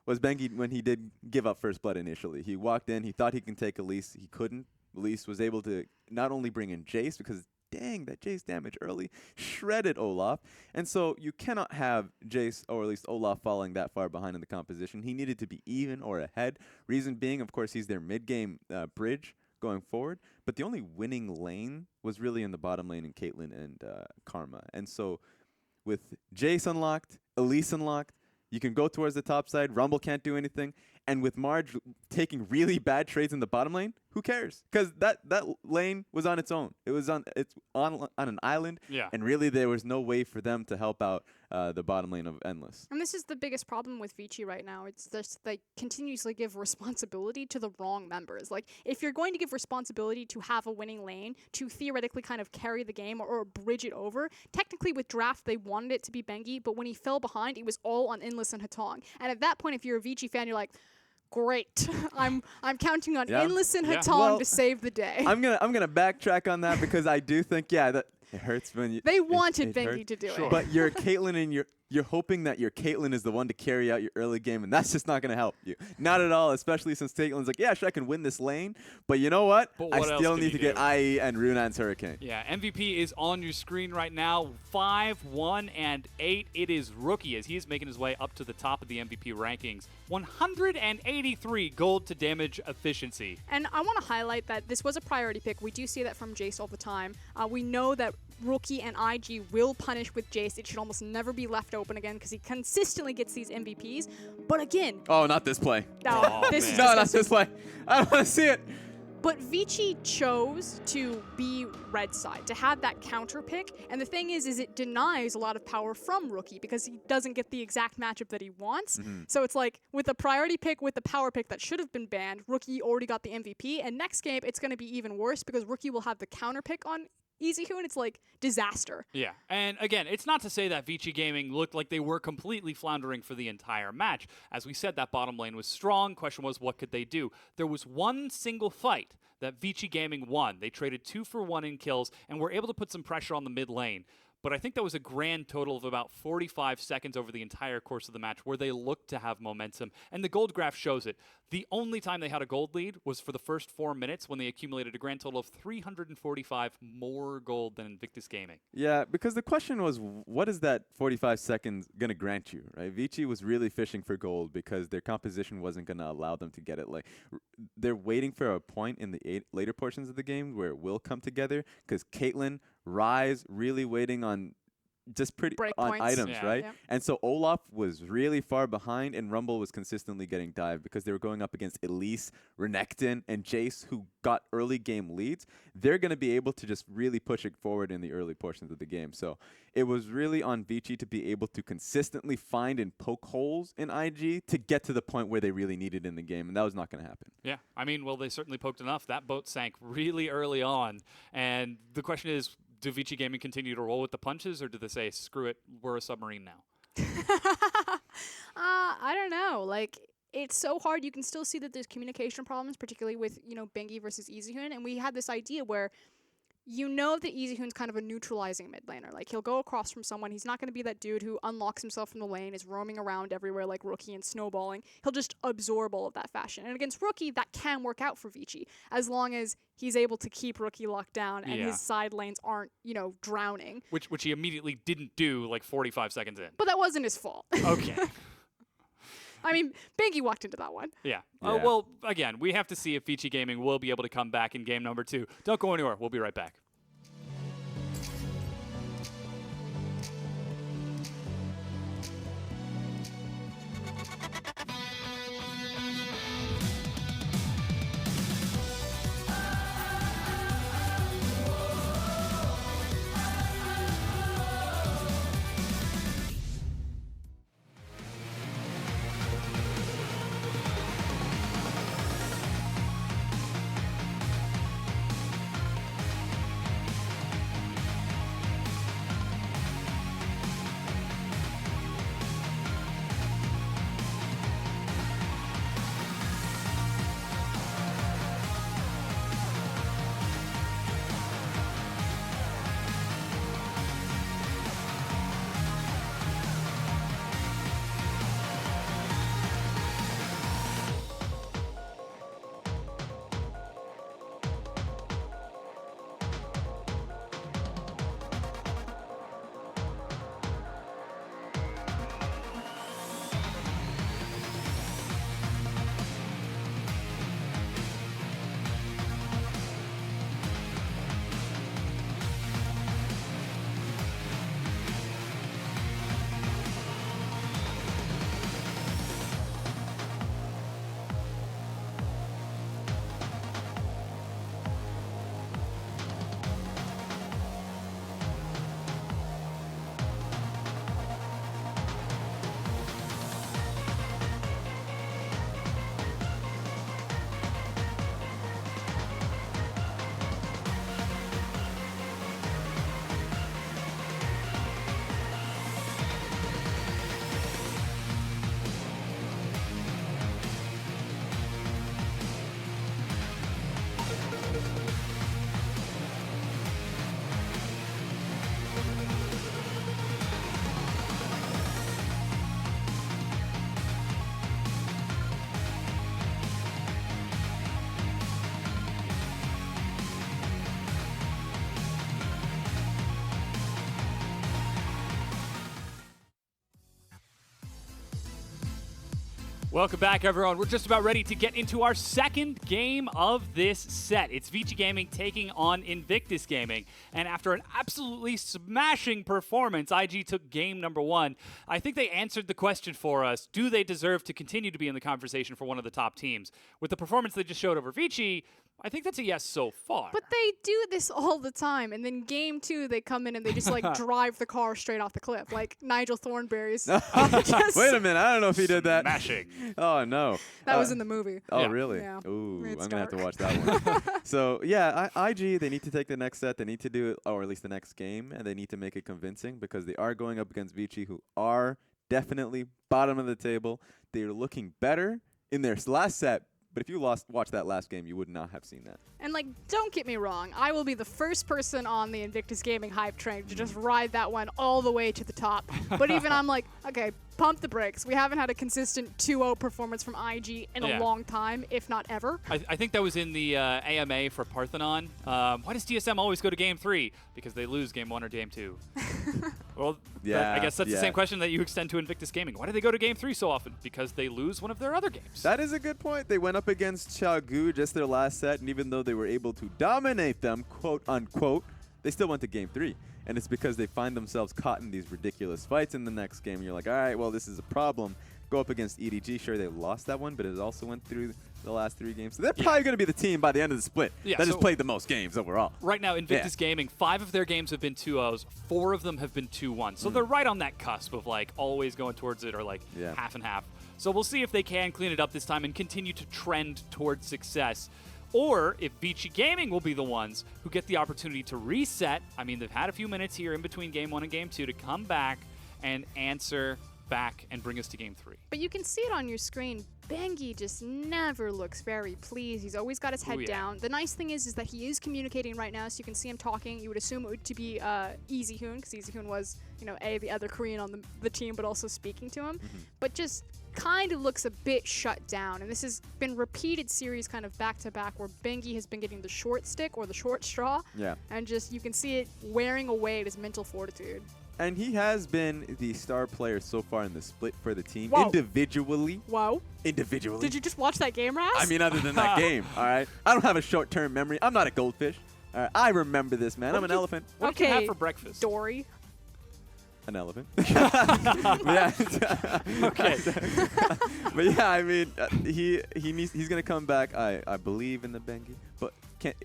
Bengi when he did give up first blood initially. He walked in, he thought he can take Elise. He couldn't. Elise was able to not only bring in Jace, because dang, that Jace damage early shredded Olaf. And so you cannot have Jace, or at least Olaf, falling that far behind in the composition. He needed to be even or ahead. Reason being, of course, he's their mid-game bridge going forward. But the only winning lane was really in the bottom lane in Caitlyn and Karma. And so with Jace unlocked, Elise unlocked, you can go towards the top side. Rumble can't do anything. And with Marge taking really bad trades in the bottom lane, who cares? Because that lane was on its own. It's on an island, and really there was no way for them to help out the bottom lane of Endless. And this is the biggest problem with Vici right now. It's just they continuously give responsibility to the wrong members. Like, if you're going to give responsibility to have a winning lane, to theoretically kind of carry the game or bridge it over, technically with draft they wanted it to be Bengi, but when he fell behind, it was all on Endless and Hatong. And at that point, if you're a Vici fan, you're like, great. I'm counting on Endless and Hatong to save the day. I'm gonna backtrack on that because I do think that it hurts when you. They wanted Bengi to do it. But you're Caitlyn and you're hoping that your Caitlyn is the one to carry out your early game, and that's just not going to help you. Not at all, especially since Caitlyn's like, yeah, sure, I can win this lane, but you know what? I still need to get IE and Runan's Hurricane. Yeah, MVP is on your screen right now, 5, 1, and 8. It is Rookie as he is making his way up to the top of the MVP rankings. 183 gold to damage efficiency. And I want to highlight that this was a priority pick. We do see that from Jace all the time. We know that Rookie and IG will punish with Jace. It should almost never be left open again because he consistently gets these MVPs. But again... oh, not this play. No, this is no, not this play. I don't want to see it. But Vici chose to be red side, to have that counter pick. And the thing is it denies a lot of power from Rookie because he doesn't get the exact matchup that he wants. So it's like with the priority pick, with the power pick that should have been banned, Rookie already got the MVP. And next game, it's going to be even worse because Rookie will have the counter pick on Easyhu, and it's like disaster. Yeah, and again, it's not to say that Vici Gaming looked like they were completely floundering for the entire match. As we said, that bottom lane was strong. Question was, what could they do? There was one single fight that Vici Gaming won. They traded 2 for 1 in kills and were able to put some pressure on the mid lane. but I think that was a grand total of about 45 seconds over the entire course of the match where they looked to have momentum. And the gold graph shows it. The only time they had a gold lead was for the first 4 minutes when they accumulated a grand total of 345 more gold than Invictus Gaming. Yeah, because the question was, what is that 45 seconds going to grant you, right? Vici was really fishing for gold because their composition wasn't going to allow them to get it. Like, they're waiting for a point in the later portions of the game where it will come together because Caitlyn, Rise, really waiting on just pretty Break on points. items, Yeah. right? Yep. And so Olaf was really far behind, and Rumble was consistently getting dived because they were going up against Elise, Renekton, and Jace, who got early game leads. They're going to be able to just really push it forward in the early portions of the game. So it was really on Vici to be able to consistently find and poke holes in IG to get to the point where they really needed in the game, and that was not going to happen. Yeah, I mean, well, they certainly poked enough. That boat sank really early on. And the question is, do Vici Gaming continue to roll with the punches, or do they say, screw it, we're a submarine now? I don't know. Like, it's so hard. You can still see that there's communication problems, particularly with, Bengi versus EasyHoon. And we had this idea where that EasyHoon's kind of a neutralizing mid laner. Like, he'll go across from someone. He's not going to be that dude who unlocks himself from the lane, is roaming around everywhere like Rookie and snowballing. He'll just absorb all of that fashion. And against Rookie, that can work out for Vici, as long as he's able to keep Rookie locked down and Yeah. his side lanes aren't, drowning. Which he immediately didn't do like 45 seconds in. But that wasn't his fault. Okay. I mean, Bengi walked into that one. Yeah. Yeah. Well, again, we have to see if Vici Gaming will be able to come back in game number 2. Don't go anywhere. We'll be right back. Welcome back, everyone. We're just about ready to get into our second game of this set. It's Vici Gaming taking on Invictus Gaming. And after an absolutely smashing performance, IG took game number 1. I think they answered the question for us. Do they deserve to continue to be in the conversation for one of the top teams? With the performance they just showed over Vici, I think that's a yes so far. But they do this all the time, and then game 2 they come in and they just like drive the car straight off the cliff, like Nigel Thornberry's. just- Wait a minute, I don't know if he did that. Smashing. Oh, no. That was in the movie. Oh, Yeah. really? Yeah. Ooh, It's I'm going to have to dark. watch that one. So, yeah, IG, they need to take the next set. They need to do it, or at least the next game, and they need to make it convincing because they are going up against Vici, who are definitely bottom of the table. They're looking better in their last set. But if you watched that last game, you would not have seen that. And like, don't get me wrong, I will be the first person on the Invictus Gaming hype train to just ride that one all the way to the top. But even I'm like, okay, pump the brakes. We haven't had a consistent 2-0 performance from IG in Yeah. a long time, if not ever. I think that was in the AMA for Parthenon. Why does TSM always go to game 3? Because they lose game 1 or game 2. Well, Yeah, I guess that's the yeah. same question that you extend to Invictus Gaming. Why do they go to game 3 so often? Because they lose one of their other games. That is a good point. They went up against Xiaogu just their last set, and even though they were able to dominate them, quote unquote, they still went to game 3. And it's because they find themselves caught in these ridiculous fights in the next game. You're like, all right, well, this is a problem. Go up against EDG. Sure, they lost that one, but it also went through the last 3 games. So they're probably going to be the team by the end of the split Yeah, that so- has played the most games overall. Right now, Invictus Gaming, 5 of their games have been 2-0s, 4 of them have been 2-1. So they're right on that cusp of like always going towards it or like Yeah. half and half. So we'll see if they can clean it up this time and continue to trend towards success. Or if Vici Gaming will be the ones who get the opportunity to reset. I mean, they've had a few minutes here in between game 1 and game 2 to come back and answer back and bring us to game 3. But you can see it on your screen. Bengi just never looks very pleased. He's always got his head yeah. down. The nice thing is that he is communicating right now, so you can see him talking. You would assume it would to be Easy Hoon, because Easy Hoon was, the other Korean on the team, but also speaking to him. But just kind of looks a bit shut down. And this has been repeated series kind of back to back where Bengi has been getting the short stick or the short straw. Yeah. And just you can see it wearing away at his mental fortitude. And he has been the star player so far in the split for the team. Whoa. Individually. Wow. Individually. Did you just watch that game, Raz? I mean, other than that game, all right? I don't have a short-term memory. I'm not a goldfish. All right? I remember this, man. I'm an elephant. What did you have Okay, for breakfast? Dory. An elephant. Yeah. Okay. But yeah, I mean, he's gonna come back. I believe in the Bengi, but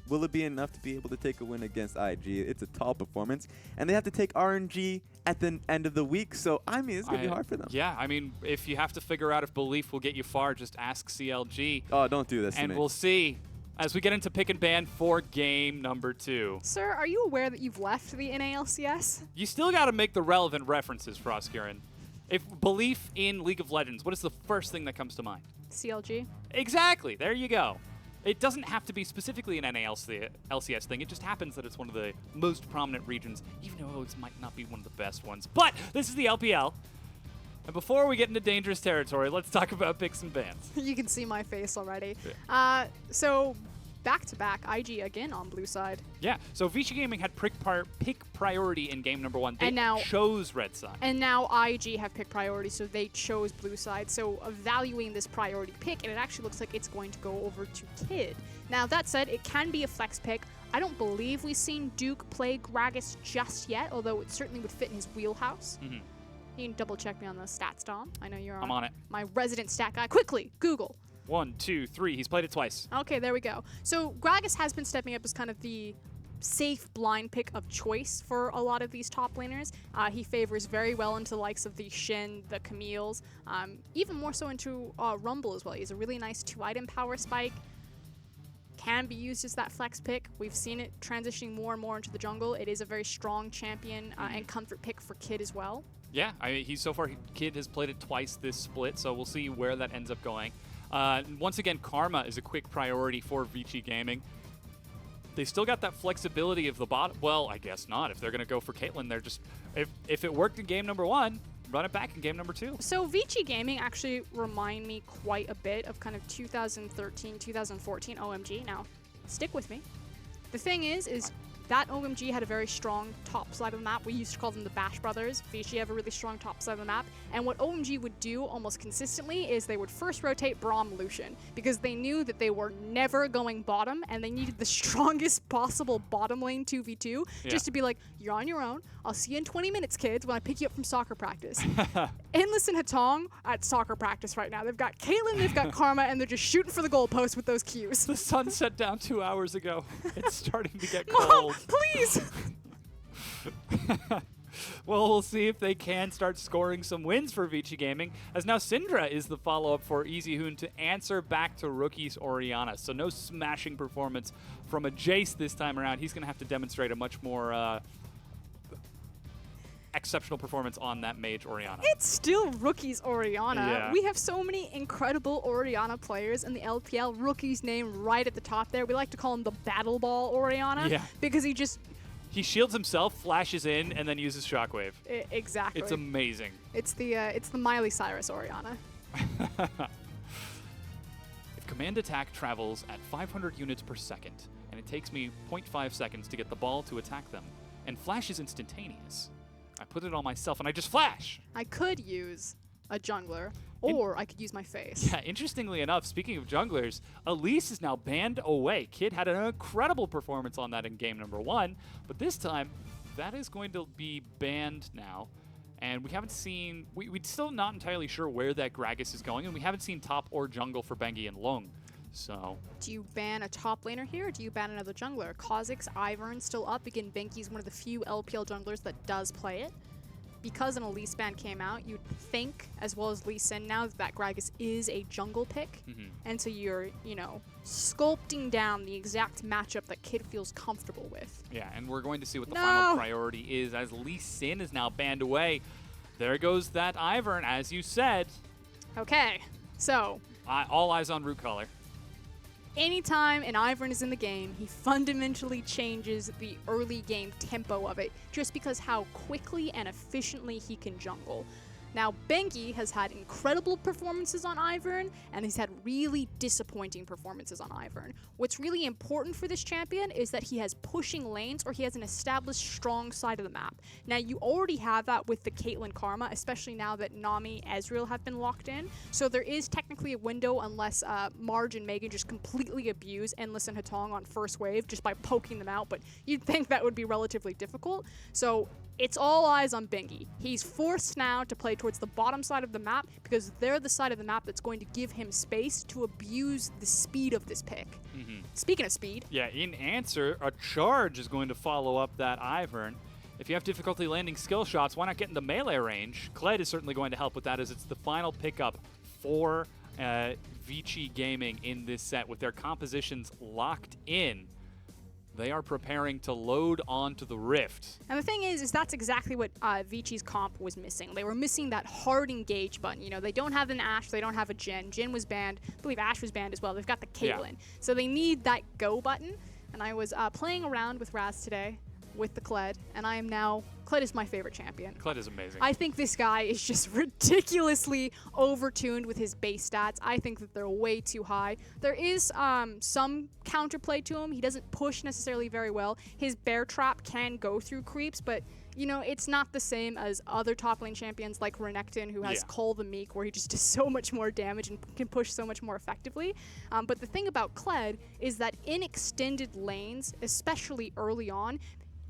will it be enough to be able to take a win against IG? It's a tall performance, and they have to take RNG at the end of the week. So I mean, it's gonna be hard for them. Yeah, I mean, if you have to figure out if belief will get you far, just ask CLG. Oh, don't do this to And me. we'll see as we get into pick and ban for game number 2. Sir, are you aware that you've left the NALCS? You still got to make the relevant references, Frostkirin. If belief in League of Legends, what is the first thing that comes to mind? CLG? Exactly. There you go. It doesn't have to be specifically an NALCS thing. It just happens that it's one of the most prominent regions, even though it might not be one of the best ones. But this is the LPL. And before we get into dangerous territory, let's talk about picks and bans. You can see my face already. Yeah. So, back-to-back, IG again on blue side. Yeah, so Vici Gaming had pick priority in game number 1. They And now- chose red side. And now IG have pick priority, so they chose blue side. So evaluating this priority pick, and it actually looks like it's going to go over to Kid. Now, that said, it can be a flex pick. I don't believe we've seen Duke play Gragas just yet, although it certainly would fit in his wheelhouse. Mhm. You can double check me on the stats, Dom. I know you're I'm on it. my resident stat guy. Quickly, Google. 1, 2, 3. He's played it twice. Okay, there we go. So Gragas has been stepping up as kind of the safe blind pick of choice for a lot of these top laners. He favors very well into the likes of the Shin, the Camille's, even more so into Rumble as well. He's a really nice 2-item power spike. Can be used as that flex pick. We've seen it transitioning more and more into the jungle. It is a very strong champion and comfort pick for Kid as well. Yeah, I mean, Kid has played it twice this split, so we'll see where that ends up going. Once again, Karma is a quick priority for Vici Gaming. They still got that flexibility of the bot. Well, I guess not. If they're going to go for Caitlyn, they're just... If it worked in game number 1, run it back in game number 2. So Vici Gaming actually remind me quite a bit of kind of 2013, 2014 OMG. Now, stick with me. The thing is that OMG had a very strong top side of the map. We used to call them the Bash Brothers. Vici have a really strong top side of the map. And what OMG would do almost consistently is they would first rotate Braum Lucian because they knew that they were never going bottom and they needed the strongest possible bottom lane 2v2 just to be like, you're on your own. I'll see you in 20 minutes, kids, when I pick you up from soccer practice. Endless and Hatong at soccer practice right now. They've got Caitlyn, they've got Karma, and they're just shooting for the goalpost with those cues. The sun set down 2 hours ago. It's starting to get Mom, cold. please! Well, we'll see if they can start scoring some wins for Vici Gaming, as now Syndra is the follow-up for Easy Hoon to answer back to rookies Oriana. So no smashing performance from a Jace this time around. He's going to have to demonstrate a much more exceptional performance on that mage Orianna. It's still rookies Orianna. Yeah. We have so many incredible Orianna players in the LPL. Rookie's name right at the top there. We like to call him the Battle Ball Orianna. Yeah. Because he just He shields himself, flashes in, and then uses Shockwave. exactly. It's amazing. It's the Miley Cyrus Orianna. If command attack travels at 500 units per second, and it takes me 0.5 seconds to get the ball to attack them, and flash is instantaneous, I put it on myself and I just flash. I could use a jungler, or I could use my face. Yeah, interestingly enough, speaking of junglers, Elise is now banned away. Kid had an incredible performance on that in game number 1, but this time, that is going to be banned now. And we haven't seen, we're still not entirely sure where that Gragas is going, and we haven't seen top or jungle for Bengi and Long. So, Do you ban a top laner here, or do you ban another jungler? Kha'Zix, Ivern still up. Again, Benki's one of the few LPL junglers that does play it. Because an Elise ban came out, you'd think, as well as Lee Sin now, that Gragas is a jungle pick. And so you're, sculpting down the exact matchup that Kid feels comfortable with. yeah, and we're going to see what the No. final priority is as Lee Sin is now banned away. There goes that Ivern, as you said. Okay, so All eyes on Root Color. anytime an Ivern is in the game, he fundamentally changes the early game tempo of it just because how quickly and efficiently he can jungle. Now, Bengi has had incredible performances on Ivern, and he's had really disappointing performances on Ivern. What's really important for this champion is that he has pushing lanes, or he has an established strong side of the map. Now, you already have that with the Caitlyn Karma, especially now that Nami, Ezreal have been locked in. So there is technically a window unless Marge and Megan just completely abuse Endless and Hatong on first wave just by poking them out, but you'd think that would be relatively difficult. So it's all eyes on Bengi. He's forced now to play towards the bottom side of the map because they're the side of the map that's going to give him space to abuse the speed of this pick. Speaking of speed, Yeah, in answer, a charge is going to follow up that Ivern. If you have difficulty landing skill shots, why not get into melee range? Kled is certainly going to help with that as it's the final pickup for Vici Gaming in this set with their compositions locked in. They are preparing to load onto the Rift. and the thing is that's exactly what Vici's comp was missing. They were missing that hard engage button. They don't have an Ashe, they don't have a Jhin. Jhin was banned. I believe Ashe was banned as well. They've got the Caitlyn. So they need that go button. And I was playing around with Raz today with the Kled, and Kled is my favorite champion. Kled is amazing. I think this guy is just ridiculously overtuned with his base stats. I think that they're way too high. There is some counterplay to him. He doesn't push necessarily very well. His bear trap can go through creeps, but it's not the same as other top lane champions like Renekton, who has Yeah. Cole the Meek, where he just does so much more damage and can push so much more effectively. But the thing about Kled is that in extended lanes, especially early on,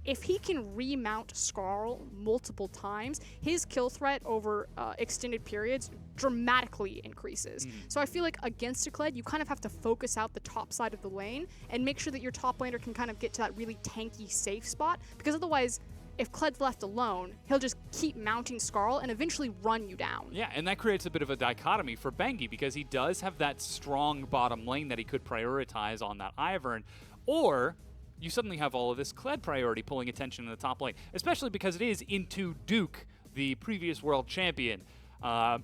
if he can remount Skarl multiple times, his kill threat over extended periods dramatically increases. So I feel like against a Kled, you kind of have to focus out the top side of the lane and make sure that your top laner can kind of get to that really tanky safe spot, because otherwise, if Kled's left alone, he'll just keep mounting Skarl and eventually run you down. Yeah, and that creates a bit of a dichotomy for Bengi because he does have that strong bottom lane that he could prioritize on that Ivern, or you suddenly have all of this Kled priority pulling attention in the top lane, especially because it is into Duke, the previous world champion,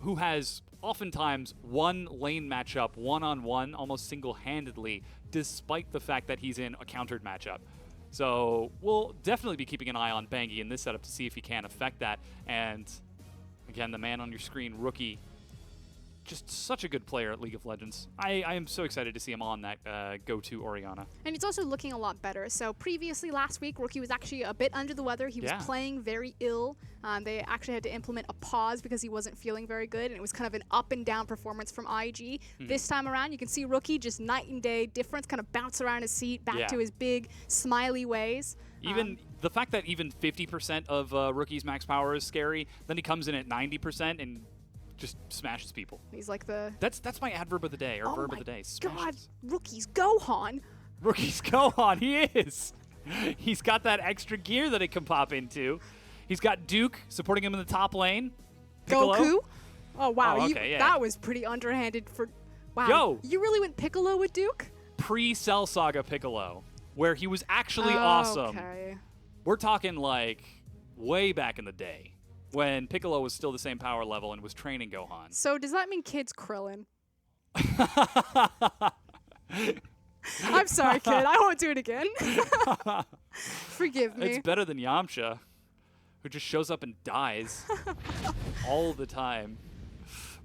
who has oftentimes one lane matchup one-on-one almost single-handedly, despite the fact that he's in a countered matchup. So we'll definitely be keeping an eye on Bengi in this setup to see if he can affect that. And again, the man on your screen, Rookie, just such a good player at League of Legends. I am so excited to see him on that go-to Orianna. And he's also looking a lot better. So previously last week, Rookie was actually a bit under the weather. He was Yeah. playing very ill. They actually had to implement a pause because he wasn't feeling very good, and it was kind of an up and down performance from IG. This time around, you can see Rookie just night and day difference, kind of bounce around his seat, back Yeah. to his big smiley ways. Even the fact that even 50% of Rookie's max power is scary, then he comes in at 90% and just smashes people. He's like the That's my adverb of the day, or oh verb my of the day. God, Smashes. Rookie's Gohan. Rookie's Gohan, he is. He's got that extra gear that it can pop into. He's got Duke supporting him in the top lane. Piccolo. Goku. Oh wow, Oh, okay, yeah. that was pretty underhanded for. Wow, Yo. you really went Piccolo with Duke? Pre-Cell Saga Piccolo, where he was actually awesome. Okay. We're talking like way back in the day when Piccolo was still the same power level and was training Gohan. So does that mean Kid's Krillin? I'm sorry, Kid. I won't do it again. Forgive me. It's better than Yamcha, who just shows up and dies all the time.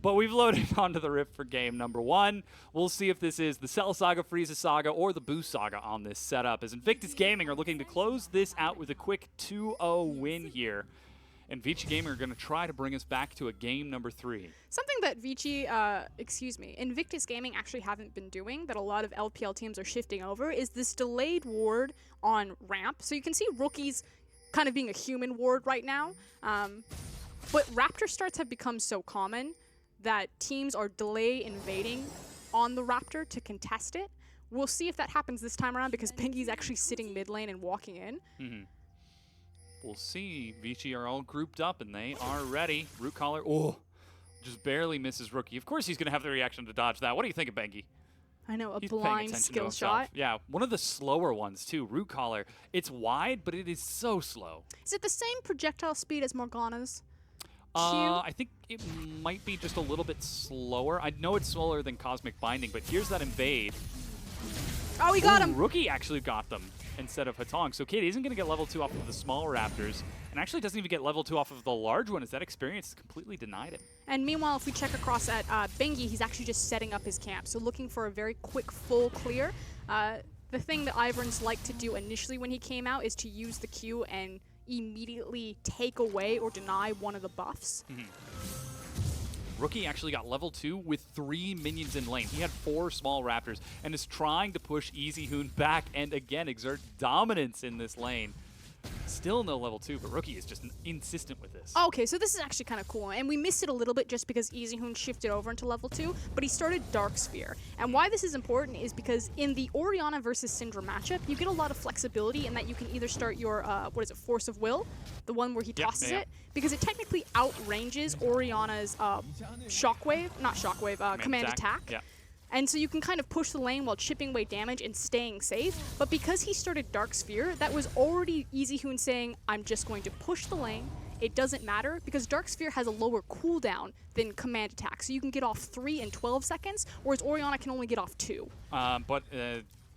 But we've loaded onto the Rift for game number 1. We'll see if this is the Cell Saga, Frieza Saga, or the Boo Saga on this setup, as Invictus Gaming are looking to close this out with a quick 2-0 win here. And Vici Gaming are going to try to bring us back to a game number 3. Something that Invictus Gaming actually haven't been doing, that a lot of LPL teams are shifting over, is this delayed ward on ramp. So you can see rookies kind of being a human ward right now. But Raptor starts have become so common that teams are delay invading on the Raptor to contest it. We'll see if that happens this time around because Pingy's actually sitting mid lane and walking in. We'll see. Vici are all grouped up and they are ready. Root Collar, oh, just barely misses Rookie. Of course he's going to have the reaction to dodge that. What do you think of Bengi? I know, a He's paying blind attention to skill himself. shot. Yeah, one of the slower ones too. Root Collar. It's wide, but it is so slow. Is it the same projectile speed as Morgana's? I think it might be just a little bit slower. I know it's slower than Cosmic Binding, but here's that invade. Oh, he got him! Rookie actually got them instead of Hatong. So Kid isn't going to get level 2 off of the small Raptors, and actually doesn't even get level 2 off of the large one, as that experience completely denied him. And meanwhile, if we check across at Bengi, he's actually just setting up his camp. So looking for a very quick full clear. The thing that Ivern's liked to do initially when he came out is to use the Q and immediately take away or deny one of the buffs. Rookie actually got level 2 with 3 minions in lane. He had 4 small Raptors and is trying to push Easy Hoon back and again exert dominance in this lane. Still no level 2, but Rookie is just insistent with this. Okay, so this is actually kind of cool. And we missed it a little bit just because Easy Hoon shifted over into level 2, but he started Dark Sphere. And why this is important is because in the Orianna versus Syndra matchup, you get a lot of flexibility in that you can either start your, Force of Will, the one where he tosses it, because it technically outranges Orianna's Command Attack. Yeah. And so you can kind of push the lane while chipping away damage and staying safe. But because he started Dark Sphere, that was already Easy Hoon saying, I'm just going to push the lane. It doesn't matter because Dark Sphere has a lower cooldown than Command Attack. So you can get off 3 in 12 seconds, whereas Orianna can only get off 2.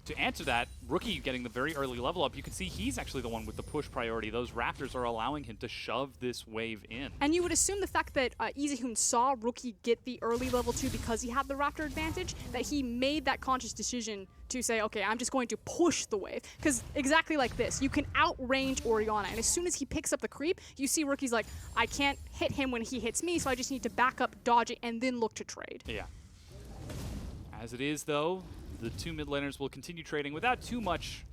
To answer that, Rookie getting the very early level up, you can see he's actually the one with the push priority. Those Raptors are allowing him to shove this wave in. And you would assume the fact that Easy Hoon saw Rookie get the early level 2 because he had the Raptor advantage, that he made that conscious decision to say, okay, I'm just going to push the wave. Because exactly like this, you can outrange Orianna, and as soon as he picks up the creep, you see Rookie's like, I can't hit him when he hits me, so I just need to back up, dodge it, and then look to trade. Yeah. As it is, though, the 2 mid laners will continue trading without too much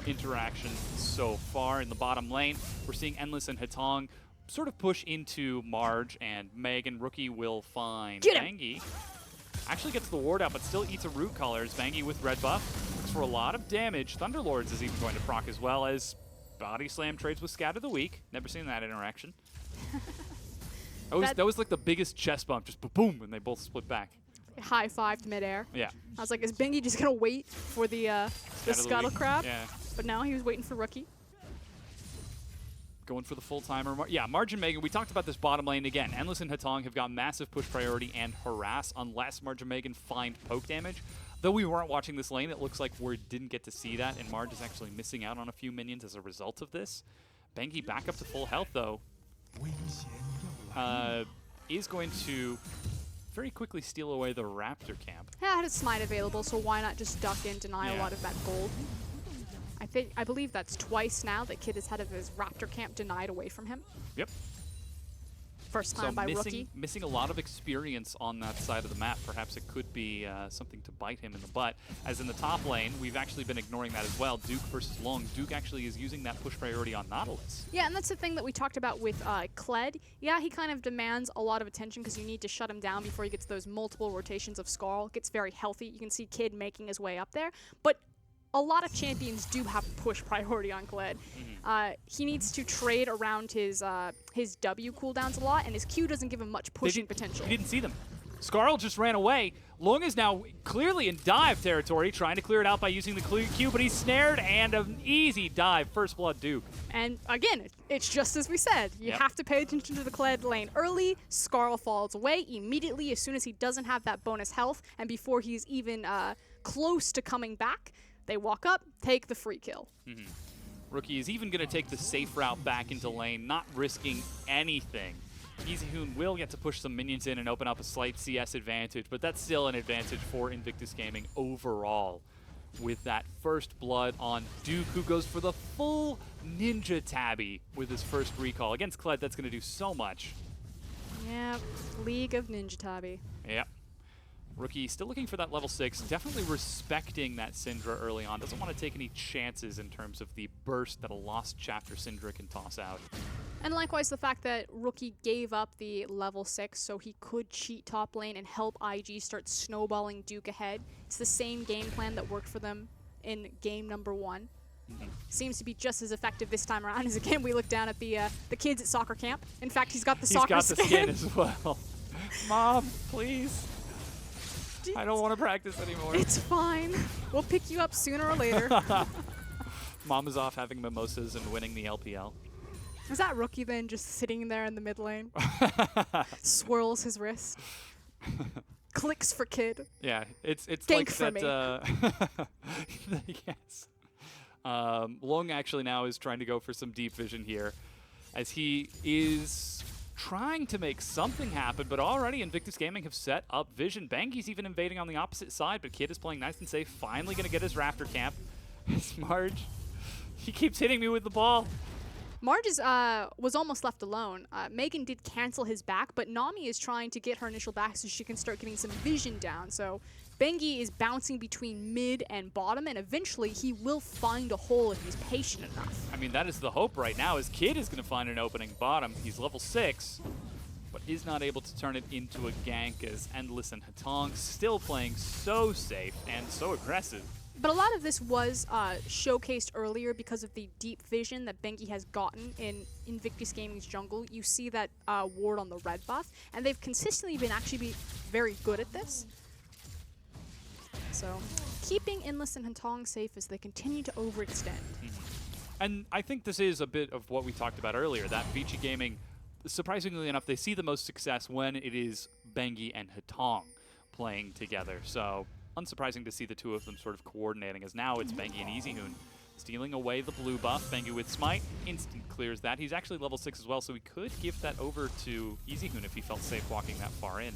interaction so far in the bottom lane. We're seeing Endless and Hatong sort of push into Marge and Meg, and Rookie will find Bangi. Actually gets the ward out, but still eats a Root Collar. Bangi with red buff looks for a lot of damage. Thunderlords is even going to proc as well, as Body Slam trades with Scatter the Weak. Never seen that interaction. that was like the biggest chest bump, just boom, and they both split back. High-fived midair. Yeah. I was like, is Bengi just going to wait for the Scuttle Crab? Yeah. But now he was waiting for Rookie. Going for the full-timer. Yeah, Marge and Megan, we talked about this bottom lane again. Endless and Hatong have got massive push priority and harass unless Marge and Megan find poke damage. Though we weren't watching this lane, it looks like we didn't get to see that, and Marge is actually missing out on a few minions as a result of this. Bengi back up to full health, though. Is going to very quickly steal away the Raptor camp. Yeah, I had a smite available, so why not just duck in, deny a lot of that gold? I believe that's twice now that Kid has had his Raptor camp denied away from him. Yep. First time by Rookie. Missing a lot of experience on that side of the map. Perhaps it could be something to bite him in the butt. As in the top lane, we've actually been ignoring that as well. Duke versus Long. Duke actually is using that push priority on Nautilus. Yeah, and that's the thing that we talked about with Kled. Yeah, he kind of demands a lot of attention because you need to shut him down before he gets those multiple rotations of Skarl. Gets very healthy. You can see Kid making his way up there. But a lot of champions do have push priority on Kled. He needs to trade around his W cooldowns a lot, and his Q doesn't give him much pushing potential. He didn't see them. Scarl just ran away. Long is now clearly in dive territory, trying to clear it out by using the Q, but he's snared, and an easy dive. First blood Duke. And again, it's just as we said. You Yep. have to pay attention to the Kled lane early. Scarl falls away immediately as soon as he doesn't have that bonus health, and before he's even close to coming back, they walk up, take the free kill. Rookie is even going to take the safe route back into lane, not risking anything. EasyHoon will get to push some minions in and open up a slight CS advantage, but that's still an advantage for Invictus Gaming overall. With that first blood on Duke, who goes for the full ninja tabby with his first recall. Against Kled, that's going to do so much. Yeah, League of Ninja Tabi. Yep. Rookie still looking for that level 6, definitely respecting that Syndra early on. Doesn't want to take any chances in terms of the burst that a lost chapter Syndra can toss out. And likewise, the fact that Rookie gave up the level 6 so he could cheat top lane and help IG start snowballing Duke ahead. It's the same game plan that worked for them in game number 1. Seems to be just as effective this time around. As again, we look down at the kids at soccer camp. In fact, he's got the soccer He's got the skin as well. Mom, please. I don't want to practice anymore. It's fine. We'll pick you up sooner or later. Mom is off having mimosas and winning the LPL. Is that Rookie then just sitting there in the mid lane? Swirls his wrist. Clicks for kid. Yeah, it's Gank like for that. Yes. Long actually now is trying to go for some deep vision here, as he is trying to make something happen, but already Invictus Gaming have set up vision. Bangi's even invading on the opposite side, but Kid is playing nice and safe. Finally going to get his Raptor camp. It's Marge. He keeps hitting me with the ball. Marge was almost left alone. Megan did cancel his back, but Nami is trying to get her initial back so she can start getting some vision down. So Bengi is bouncing between mid and bottom, and eventually he will find a hole if he's patient enough. I mean, that is the hope right now, is Kid is going to find an opening bottom. He's level 6, but is not able to turn it into a gank as Endless and Hatong still playing so safe and so aggressive. But a lot of this was showcased earlier because of the deep vision that Bengi has gotten in Invictus Gaming's jungle. You see that ward on the red buff, and they've consistently been actually very good at this. So keeping Endless and Hatong safe as they continue to overextend. And I think this is a bit of what we talked about earlier, that Vici Gaming, surprisingly enough, they see the most success when it is Bengi and Hatong playing together. So unsurprising to see the two of them sort of coordinating, as now it's Bengi and EasyHoon stealing away the blue buff. Bengi with Smite, instant clears that. He's actually level 6 as well, so he could give that over to EasyHoon if he felt safe walking that far in.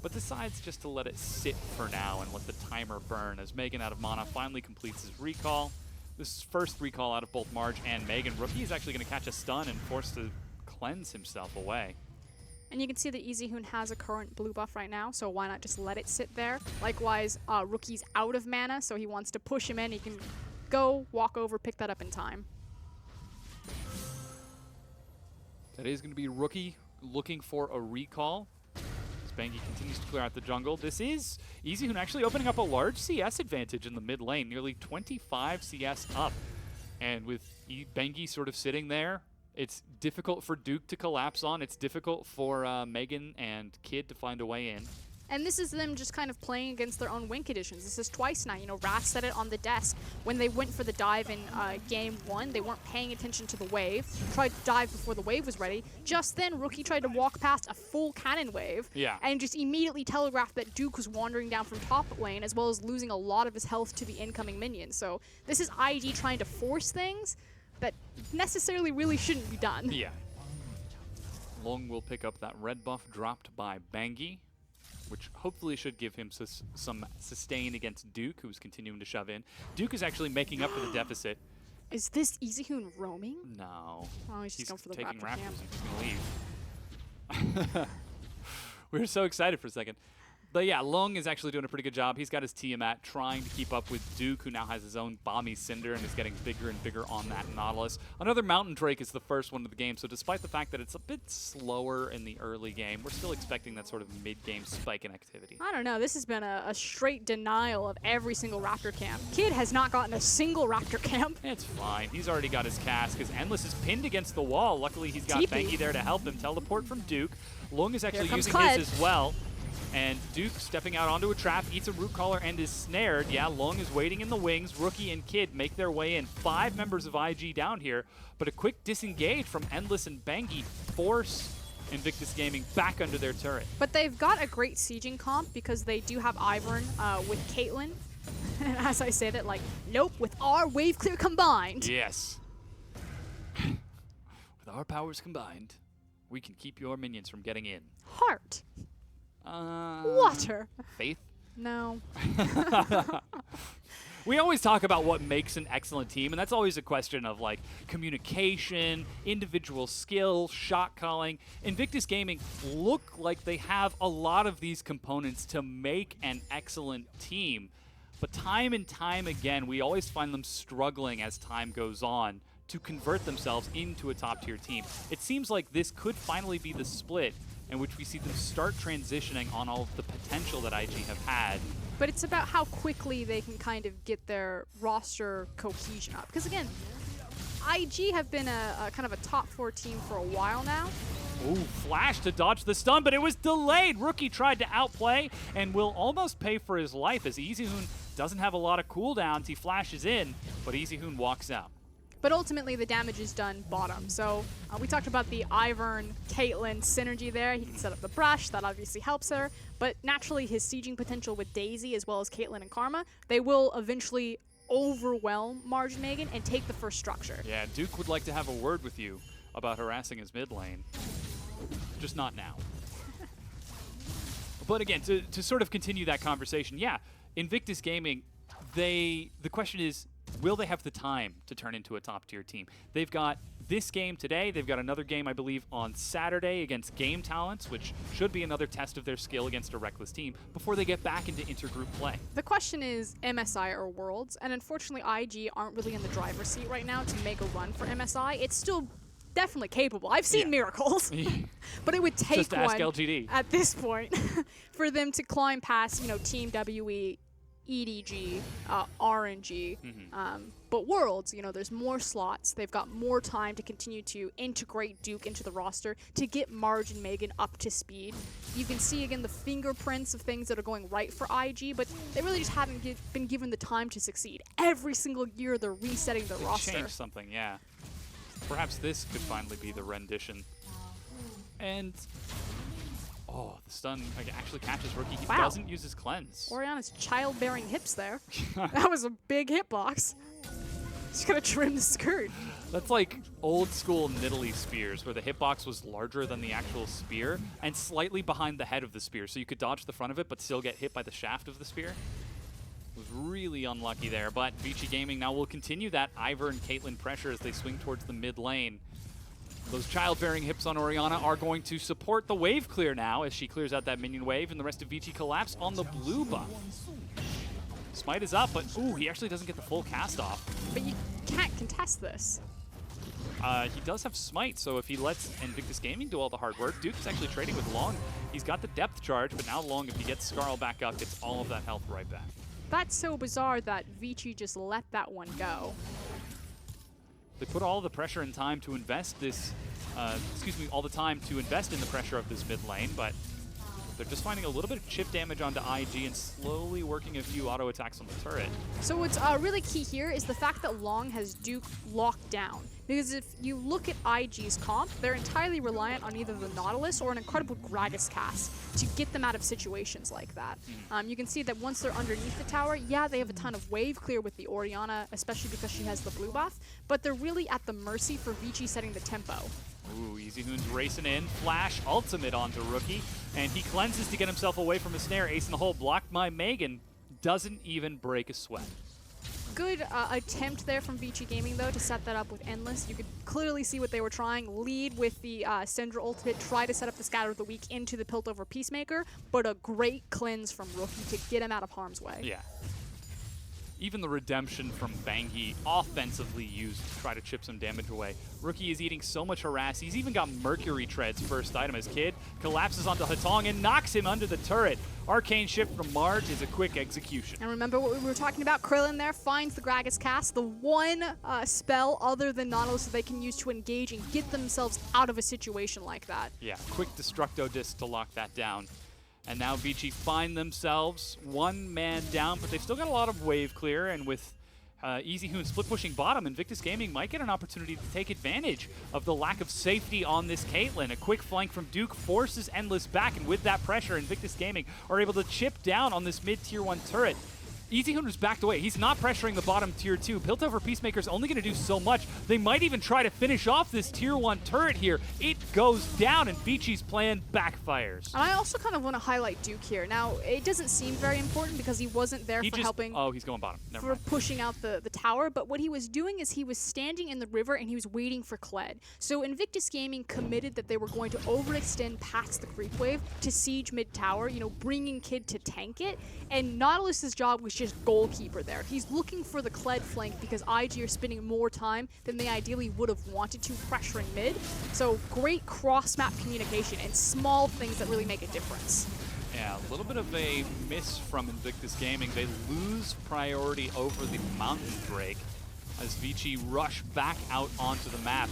But decides just to let it sit for now and let the timer burn, as Megan out of mana finally completes his recall. This is first recall out of both Marge and Megan. Rookie is actually going to catch a stun and forced to cleanse himself away. And you can see that EasyHoon has a current blue buff right now, so why not just let it sit there? Likewise, Rookie's out of mana, so he wants to push him in. He can go, walk over, pick that up in time. That is going to be Rookie looking for a recall. As Bengi continues to clear out the jungle. This is EasyHoon actually opening up a large CS advantage in the mid lane, nearly 25 CS up. And with Bengi sort of sitting there, it's difficult for Duke to collapse on. It's difficult for Megan and Kid to find a way in. And this is them just kind of playing against their own win conditions. This is twice now. You know, Wrath said it on the desk. When they went for the dive in game 1, they weren't paying attention to the wave. Tried to dive before the wave was ready. Just then, Rookie tried to walk past a full cannon wave. Yeah. And just immediately telegraphed that Duke was wandering down from top lane, as well as losing a lot of his health to the incoming minions. So this is IG trying to force things that necessarily really shouldn't be done. Yeah. Long will pick up that red buff dropped by Bengi, which hopefully should give him some sustain against Duke, who's continuing to shove in. Duke is actually making up for the deficit. Is this EasyHoon roaming? No. Oh, he's just going for the taking Raptor Raptors. camp. He's just going to leave. We were so excited for a second. But yeah, Long is actually doing a pretty good job. He's got his Tiamat trying to keep up with Duke, who now has his own Bomby Cinder and is getting bigger and bigger on that Nautilus. Another Mountain Drake is the first one of the game, so despite the fact that it's a bit slower in the early game, we're still expecting that sort of mid-game spike in activity. I don't know. This has been a straight denial of every single Raptor camp. Kid has not gotten a single Raptor camp. It's fine. He's already got his cast because Endless is pinned against the wall. Luckily, he's got TP. Bengi there to help him teleport from Duke. Long is actually comes using Kled. his as well. And Duke stepping out onto a trap, eats a root collar and is snared. Yeah, Long is waiting in the wings. Rookie and Kid make their way in. 5 members of IG down here, but a quick disengage from Endless and Bangy force Invictus Gaming back under their turret. But they've got a great sieging comp because they do have Ivern with Caitlyn. And as I say that, like, nope, with our wave clear combined. Yes. With our powers combined, we can keep your minions from getting in. Heart. Water. Faith? No. We always talk about what makes an excellent team, and that's always a question of like communication, individual skill, shot calling. Invictus Gaming look like they have a lot of these components to make an excellent team, but time and time again, we always find them struggling as time goes on to convert themselves into a top-tier team. It seems like this could finally be the split in which we see them start transitioning on all of the potential that IG have had. But it's about how quickly they can kind of get their roster cohesion up. Because again, IG have been a kind of a top 4 team for a while now. Ooh, flash to dodge the stun, but it was delayed. Rookie tried to outplay and will almost pay for his life as EasyHoon doesn't have a lot of cooldowns. He flashes in, but EasyHoon walks out. But ultimately, the damage is done bottom. So we talked about the Ivern, Caitlyn synergy there. He can set up the brush. That obviously helps her. But naturally, his sieging potential with Daisy as well as Caitlyn and Karma, they will eventually overwhelm Margin Megan and take the first structure. Yeah, Duke would like to have a word with you about harassing his mid lane. Just not now. But again, to sort of continue that conversation, yeah, Invictus Gaming, the question is, will they have the time to turn into a top-tier team? They've got this game today. They've got another game, I believe, on Saturday against Game Talents, which should be another test of their skill against a Reckless team before they get back into intergroup play. The question is MSI or Worlds, and unfortunately IG aren't really in the driver's seat right now to make a run for MSI. It's still definitely capable. I've seen miracles, but it would take Just ask one LGD. at this point for them to climb past, Team WE, EDG, RNG. But Worlds, there's more slots. They've got more time to continue to integrate Duke into the roster to get Marge and Megan up to speed. You can see, again, the fingerprints of things that are going right for IG, but they really just haven't been given the time to succeed. Every single year, they're resetting their roster. Change something, yeah. Perhaps this could finally be the rendition. And oh, the stun actually catches Rookie. He doesn't use his cleanse. Oriana's childbearing hips there. That was a big hitbox. Just gonna trim the skirt. That's like old school Nidalee spears where the hitbox was larger than the actual spear and slightly behind the head of the spear, so you could dodge the front of it but still get hit by the shaft of the spear. Was really unlucky there, but Vici Gaming now will continue that Ivor and Caitlyn pressure as they swing towards the mid lane. Those childbearing hips on Oriana are going to support the wave clear now as she clears out that minion wave, and the rest of Vici collapse on the blue buff. Smite is up, but ooh, he actually doesn't get the full cast off. But you can't contest this. He does have Smite, so if he lets Invictus Gaming do all the hard work, Duke is actually trading with Long. He's got the depth charge, but now Long, if he gets Skarl back up, gets all of that health right back. That's so bizarre that Vici just let that one go. They put all the pressure and time to invest this, all the time to invest in the pressure of this mid lane, but they're just finding a little bit of chip damage onto IG and slowly working a few auto attacks on the turret. So what's really key here is the fact that Long has Duke locked down. Because if you look at IG's comp, they're entirely reliant on either the Nautilus or an incredible Gragas cast to get them out of situations like that. You can see that once they're underneath the tower, yeah, they have a ton of wave clear with the Oriana, especially because she has the blue buff, but they're really at the mercy for Vici setting the tempo. Ooh, EasyHoon's racing in. Flash ultimate onto Rookie, and he cleanses to get himself away from a snare. Ace in the hole, blocked by Megan. Doesn't even break a sweat. Good attempt there from Vici Gaming, though, to set that up with Endless. You could clearly see what they were trying. Lead with the Syndra ultimate, try to set up the Scatter of the Weak into the Piltover Peacemaker, but a great cleanse from Rookie to get him out of harm's way. Yeah. Even the redemption from Bangy offensively used to try to chip some damage away. Rookie is eating so much harass. He's even got Mercury Tread's first item as Kid. Collapses onto Hatong and knocks him under the turret. Arcane Shift from Marge is a quick execution. And remember what we were talking about? Krillin there finds the Gragas cast, the one spell other than Nautilus that they can use to engage and get themselves out of a situation like that. Yeah, quick Destructo Disc to lock that down. And now Vici find themselves one man down, but they've still got a lot of wave clear, and with Easy Hoon split pushing bottom, Invictus Gaming might get an opportunity to take advantage of the lack of safety on this Caitlyn. A quick flank from Duke forces Endless back, and with that pressure, Invictus Gaming are able to chip down on this mid tier 1 turret. Easy Hoon was backed away. He's not pressuring the bottom tier 2. Piltover Peacemaker's only going to do so much. They might even try to finish off this tier 1 turret here. It goes down, and Vici's plan backfires. And I also kind of want to highlight Duke here. Now, it doesn't seem very important because he wasn't there for helping. Oh, he's going bottom. Never for mind. pushing out the tower, but what he was doing is he was standing in the river and he was waiting for Kled. So Invictus Gaming committed that they were going to overextend past the creep wave to siege mid tower, you know, bringing Kid to tank it, and Nautilus's job was just goalkeeper there. He's looking for the Kled flank because IG are spending more time than they ideally would have wanted to pressuring mid. So great cross-map communication and small things that really make a difference. Yeah, a little bit of a miss from Invictus Gaming. They lose priority over the mountain break as Vici rush back out onto the map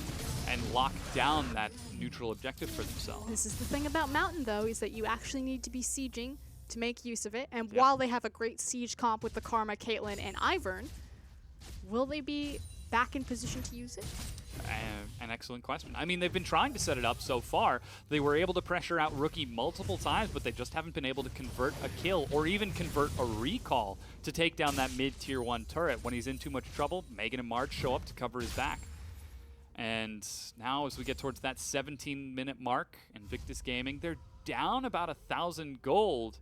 and lock down that neutral objective for themselves. This is the thing about Mountain, though, is that you actually need to be sieging to make use of it. And while they have a great siege comp with the Karma, Caitlyn, and Ivern, will they be back in position to use it? An excellent question. I mean, they've been trying to set it up so far. They were able to pressure out Rookie multiple times, but they just haven't been able to convert a kill or even convert a recall to take down that mid-tier 1 turret. When he's in too much trouble, Megan and Marge show up to cover his back. And now as we get towards that 17-minute mark, Invictus Gaming, they're down about 1,000 gold,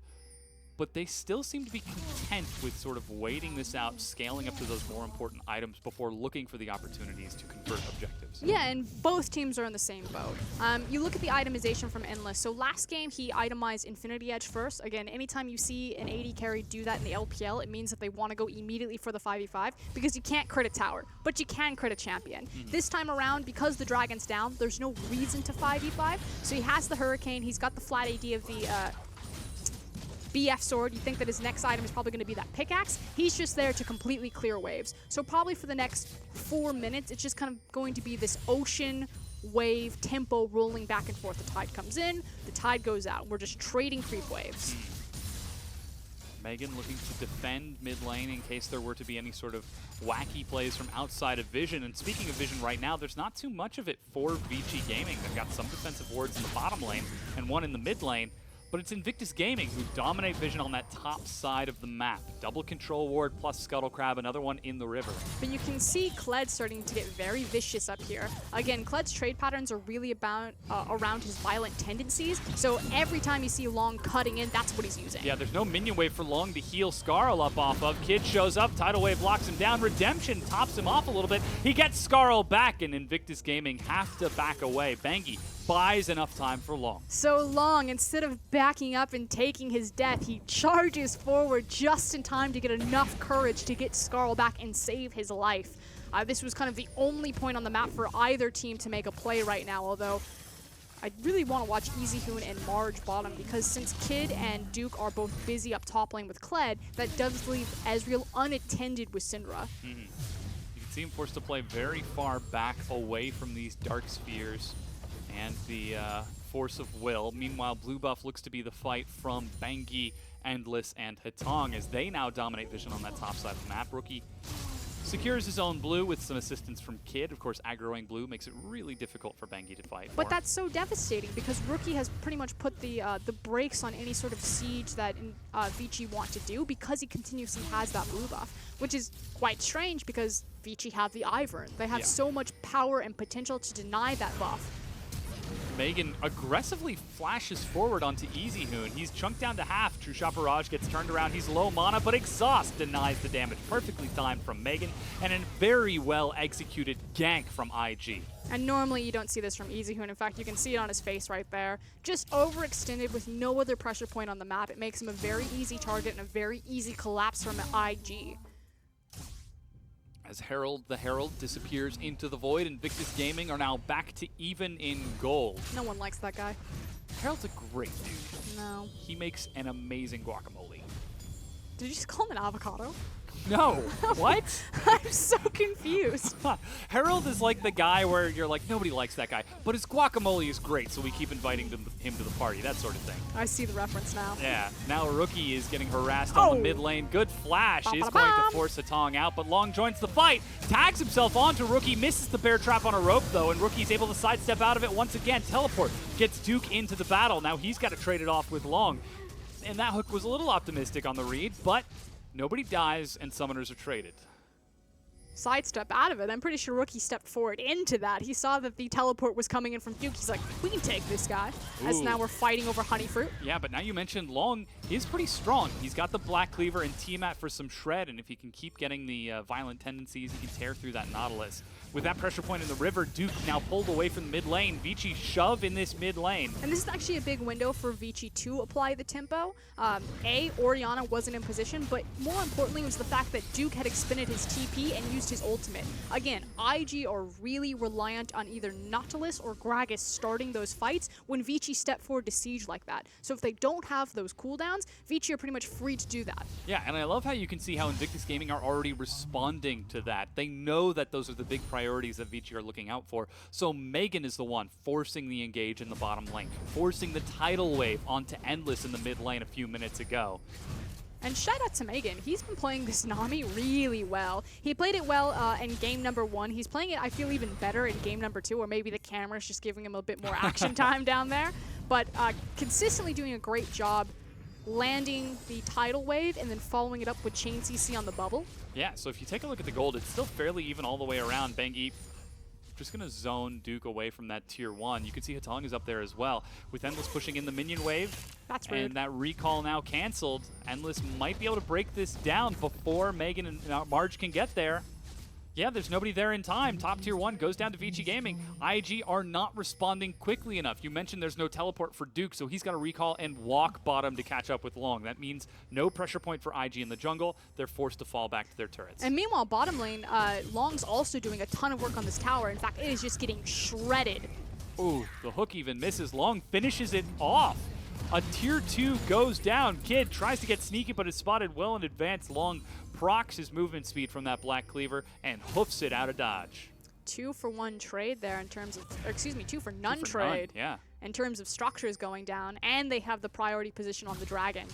but they still seem to be content with sort of waiting this out, scaling up to those more important items before looking for the opportunities to convert objectives. Yeah, and both teams are in the same boat. You look at the itemization from Endless. So last game, he itemized Infinity Edge first. Again, anytime you see an AD carry do that in the LPL, it means that they want to go immediately for the 5v5 because you can't crit a tower, but you can crit a champion. This time around, because the Dragon's down, there's no reason to 5v5. So he has the Hurricane, he's got the flat AD of the BF sword. You think that his next item is probably going to be that pickaxe. He's just there to completely clear waves. So probably for the next 4 minutes, it's just kind of going to be this ocean wave tempo rolling back and forth. The tide comes in, the tide goes out. We're just trading creep waves. Megan looking to defend mid lane in case there were to be any sort of wacky plays from outside of Vision. And speaking of Vision right now, there's not too much of it for Vici Gaming. They've got some defensive wards in the bottom lane and one in the mid lane. But it's Invictus Gaming who dominate Vision on that top side of the map. Double control ward plus Scuttle Crab, another one in the river. But you can see Kled starting to get very vicious up here. Again, Kled's trade patterns are really about around his violent tendencies. So every time you see Long cutting in, that's what he's using. Yeah, there's no minion wave for Long to heal Skarl up off of. Kid shows up, Tidal Wave locks him down. Redemption tops him off a little bit. He gets Skarl back, and Invictus Gaming have to back away. Bangi buys enough time for Long. So Long, instead of backing up and taking his death, he charges forward just in time to get enough courage to get Skarl back and save his life. This was kind of the only point on the map for either team to make a play right now, although I really want to watch Easy Hoon and Marge bottom because since Kid and Duke are both busy up top lane with Kled, that does leave Ezreal unattended with Syndra. You can see him forced to play very far back away from these dark spheres and the force of will. Meanwhile, Blue Buff looks to be the fight from Bangi, Endless, and Hatong as they now dominate Vision on that top side of the map. Rookie secures his own blue with some assistance from Kid. Of course, aggroing blue makes it really difficult for Bangi to fight But for. that's so devastating because Rookie has pretty much put the brakes on any sort of siege that Vici want to do because he continuously has that blue buff, which is quite strange because Vici have the Ivern. They have so much power and potential to deny that buff. Megan aggressively flashes forward onto Easy Hoon. He's chunked down to half. True Shot Barrage gets turned around. He's low mana, but Exhaust denies the damage. Perfectly timed from Megan, and a very well executed gank from IG. And normally you don't see this from Easy Hoon. In fact, you can see it on his face right there. Just overextended with no other pressure point on the map. It makes him a very easy target and a very easy collapse from IG. As the Herald disappears into the void, Invictus Gaming are now back to even in gold. No one likes that guy. Herald's a great dude. No. He makes an amazing guacamole. Did you just call him an avocado? No. What? I'm so confused. Harold is like the guy where you're like, nobody likes that guy, but his guacamole is great, so we keep inviting him to the party, that sort of thing. I see the reference now. Yeah, now Rookie is getting harassed on the mid lane. Good flash is going to force Atong out, but Long joins the fight, tags himself onto Rookie, misses the bear trap on a rope though, and Rookie's able to sidestep out of it once again. Teleport gets Duke into the battle. Now he's got to trade it off with Long. And that hook was a little optimistic on the read, but nobody dies and summoners are traded. Sidestep out of it. I'm pretty sure Rookie stepped forward into that. He saw that the teleport was coming in from Duke. He's like, we can take this guy. As now we're fighting over Honey Fruit. Yeah, but now you mentioned Long is pretty strong. He's got the Black Cleaver and Tiamat for some shred, and if he can keep getting the violent tendencies, he can tear through that Nautilus. With that pressure point in the river, Duke now pulled away from the mid lane. Vici shove in this mid lane. And this is actually a big window for Vici to apply the tempo. Orianna wasn't in position, but more importantly was the fact that Duke had expended his TP and used his ultimate. Again, IG are really reliant on either Nautilus or Gragas starting those fights when Vici step forward to siege like that. So if they don't have those cooldowns, Vici are pretty much free to do that. Yeah, and I love how you can see how Invictus Gaming are already responding to that. They know that those are the big priorities that Vici are looking out for. So Megan is the one forcing the engage in the bottom lane, forcing the tidal wave onto Endless in the mid lane a few minutes ago. And shout out to Megan. He's been playing this Nami really well. He played it well in game number 1. He's playing it, I feel, even better in game number 2, or maybe the camera's just giving him a bit more action time down there. But consistently doing a great job landing the tidal wave and then following it up with chain CC on the bubble. Yeah, so if you take a look at the gold, it's still fairly even all the way around. Bengi just going to zone Duke away from that tier 1. You can see Hatong is up there as well, with Endless pushing in the minion wave. That's rude. And that recall now canceled. Endless might be able to break this down before Megan and Marge can get there. Yeah, there's nobody there in time. Top tier 1 goes down to Vici Gaming. IG are not responding quickly enough. You mentioned there's no teleport for Duke, so he's got to recall and walk bottom to catch up with Long. That means no pressure point for IG in the jungle. They're forced to fall back to their turrets. And meanwhile, bottom lane, Long's also doing a ton of work on this tower. In fact, it is just getting shredded. Ooh, the hook even misses. Long finishes it off. A tier 2 goes down. Kid tries to get sneaky, but is spotted well in advance. Long procs his movement speed from that Black Cleaver and hoofs it out of dodge. 2-for-1 trade there in terms of, or excuse me, 2-for-none 2 for trade. none, yeah. In terms of structures going down, and they have the priority position on the dragon.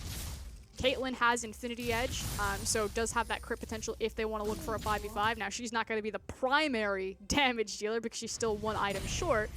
Caitlyn has Infinity Edge, so does have that crit potential if they want to look for a 5v5. Now, she's not going to be the primary damage dealer because she's still 1 item short,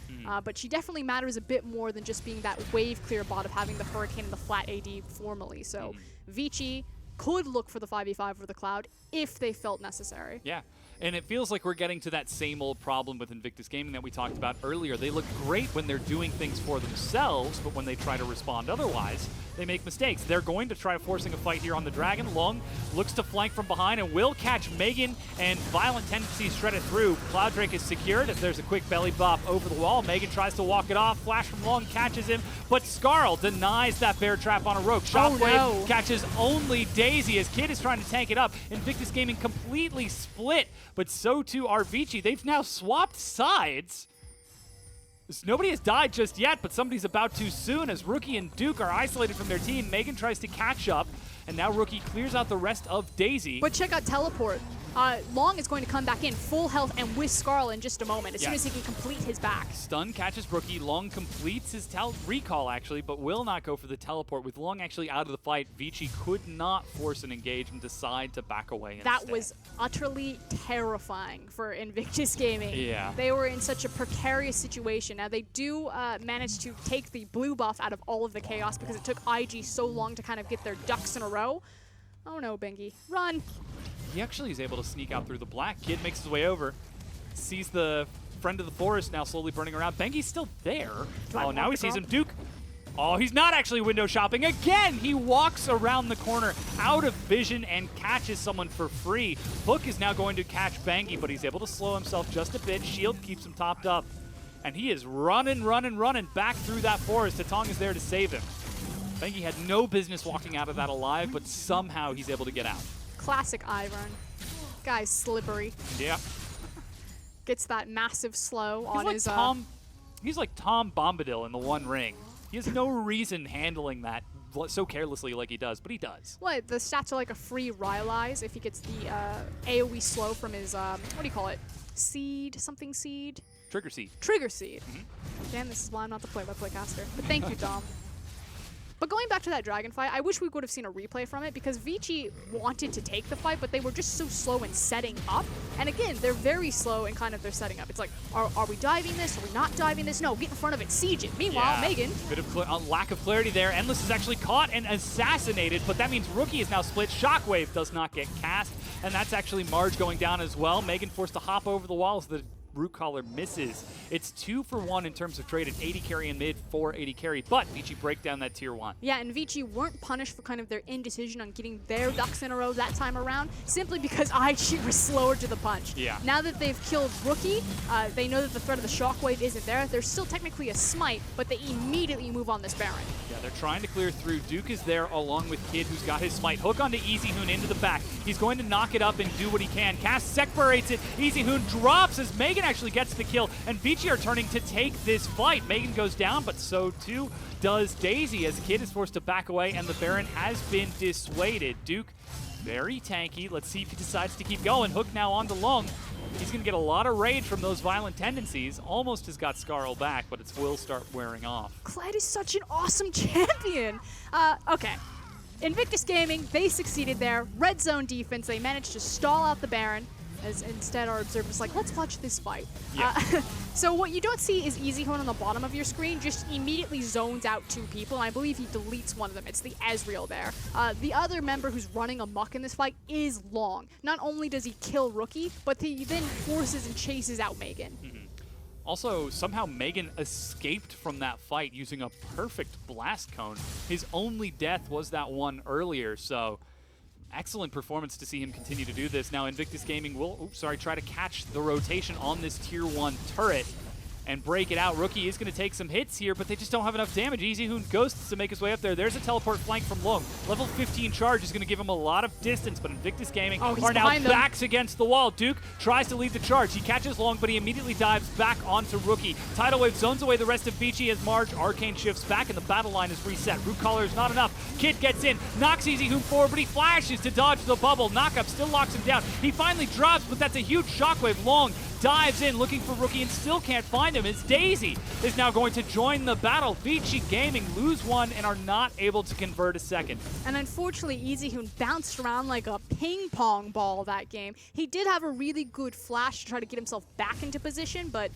but she definitely matters a bit more than just being that wave clear bot of having the Hurricane and the flat AD formally. So Vici could look for the 5v5 over the Cloud if they felt necessary. Yeah, and it feels like we're getting to that same old problem with Invictus Gaming that we talked about earlier. They look great when they're doing things for themselves, but when they try to respond otherwise, they make mistakes. They're going to try forcing a fight here on the Dragon. Long looks to flank from behind and will catch Megan, and Violent Tendencies shred it through. Cloud Drake is secured as there's a quick belly bop over the wall. Megan tries to walk it off. Flash from Long catches him, but Skarl denies that bear trap on a rope. Shockwave catches only Daisy as Kid is trying to tank it up. Invictus Gaming completely split, but so too are Vici. They've now swapped sides. Nobody has died just yet, but somebody's about to soon as Rookie and Duke are isolated from their team. Megan tries to catch up, and now Rookie clears out the rest of Daisy. But check out Teleport. Long is going to come back in full health and with Skarl in just a moment, as soon as he can complete his back. Stun catches Rookie. Long completes his recall, actually, but will not go for the teleport. With Long actually out of the fight, Vici could not force an engage and decide to back away instead. That was utterly terrifying for Invictus Gaming. Yeah. They were in such a precarious situation. Now, they do manage to take the blue buff out of all of the chaos because it took IG so long to kind of get their ducks in a row. Oh no, Bengi. Run! He actually is able to sneak out through the black. Kid makes his way over, sees the friend of the forest now slowly burning around. Bengi's still there. Oh, now he sees him. Duke. Oh, he's not actually window shopping. Again, he walks around the corner out of vision and catches someone for free. Hook is now going to catch Bengi, but he's able to slow himself just a bit. Shield keeps him topped up. And he is running back through that forest. Tatong is there to save him. Bengi had no business walking out of that alive, but somehow he's able to get out. Classic Ivern. Guy's slippery. Yeah. Gets that massive slow on Like his... He's like Tom Bombadil in the One Ring. He has no reason handling that so carelessly like he does, but he does. What? The stats are like a free Rylai's if he gets the AoE slow from his, what do you call it? Seed? Something seed? Trigger seed. Trigger seed. Damn, this is why I'm not the play-by-play caster. But thank you, Dom. But going back to that dragon fight, I wish we would have seen a replay from it because Vici wanted to take the fight, but they were just so slow in setting up. And again, they're very slow in kind of their setting up. It's like, are we diving this? Are we not diving this? No, get in front of it, siege it. Meanwhile, Megan. Bit of lack of clarity there. Endless is actually caught and assassinated, but that means Rookie is now split. Shockwave does not get cast, and that's actually Marge going down as well. Megan forced to hop over the walls. The Root Collar misses. It's 2 for 1 in terms of traded 80 carry in mid, 480 carry, but Vici break down that tier 1. Yeah, and Vici weren't punished for kind of their indecision on getting their ducks in a row that time around, simply because IG was slower to the punch. Yeah. Now that they've killed Rookie, they know that the threat of the Shockwave isn't there. There's still technically a smite, but they immediately move on this Baron. Yeah, they're trying to clear through. Duke is there along with Kid, who's got his smite. Hook onto Easy Hoon into the back. He's going to knock it up and do what he can. Cast separates it. Easy Hoon drops as Megan actually gets the kill, and Vici are turning to take this fight. Megan goes down, but so too does Daisy as Kid is forced to back away, and the Baron has been dissuaded. Duke, very tanky. Let's see if he decides to keep going. Hook now on to Lung. He's going to get a lot of rage from those violent tendencies. Almost has got Scarl back, but it will start wearing off. Kled is such an awesome champion. Okay. Invictus Gaming, they succeeded there. Red zone defense, they managed to stall out the Baron. As instead our observer's like, let's watch this fight. Yeah. So what you don't see is Easy Hoon on the bottom of your screen just immediately zones out 2 people, and I believe he deletes one of them. It's the Ezreal there. The other member who's running amok in this fight is Long. Not only does he kill Rookie, but he then forces and chases out Megan. Also, somehow Megan escaped from that fight using a perfect blast cone. His only death was that one earlier, so excellent performance to see him continue to do this. Now Invictus Gaming will, try to catch the rotation on this tier 1 turret and break it out. Rookie is going to take some hits here, but they just don't have enough damage. Easy Hoon ghosts to make his way up there. There's a teleport flank from Long. Level 15 charge is going to give him a lot of distance, but Invictus Gaming are now backs against the wall. Duke tries to lead the charge. He catches Long, but he immediately dives back onto Rookie. Tidal Wave zones away the rest of Vici as Marge. Arcane shifts back, and the battle line is reset. Root Collar is not enough. Kid gets in, knocks Easy Hoon forward, but he flashes to dodge the bubble. Knockup still locks him down. He finally drops, but that's a huge shockwave. Long dives in looking for Rookie and still can't find him as Daisy is now going to join the battle. Vici Gaming lose one and are not able to convert a second. And unfortunately, Easy Hoon bounced around like a ping pong ball that game. He did have a really good flash to try to get himself back into position, but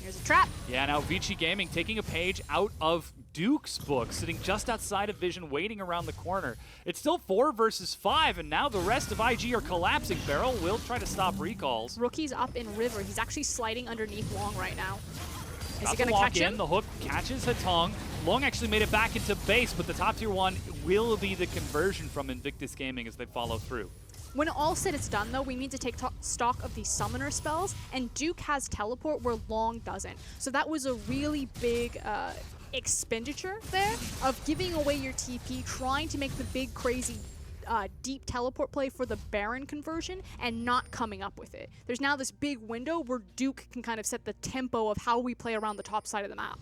here's a trap. Yeah, now Vici Gaming taking a page out of Duke's book, sitting just outside of Vision, waiting around the corner. It's still 4 versus 5, and now the rest of IG are collapsing. Beryl will try to stop recalls. Rookie's up in River. He's actually sliding underneath Long right now. Is he going to catch him? The hook catches Hatong. Long actually made it back into base, but the top tier 1 will be the conversion from Invictus Gaming as they follow through. When all said it's done, though, we need to take stock of the summoner spells, and Duke has teleport where Long doesn't. So that was a really big expenditure there of giving away your TP, trying to make the big, crazy, deep teleport play for the Baron conversion and not coming up with it. There's now this big window where Duke can kind of set the tempo of how we play around the top side of the map.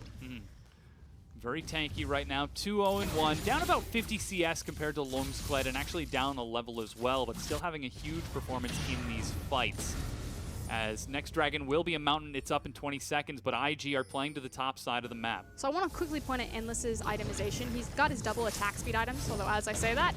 Very tanky right now, 2-0-1, down about 50 CS compared to Lung's Kled, and actually down a level as well, but still having a huge performance in these fights. As next dragon will be a mountain, it's up in 20 seconds, but IG are playing to the top side of the map. So I want to quickly point at Endless's itemization. He's got his double attack speed items, although as I say that,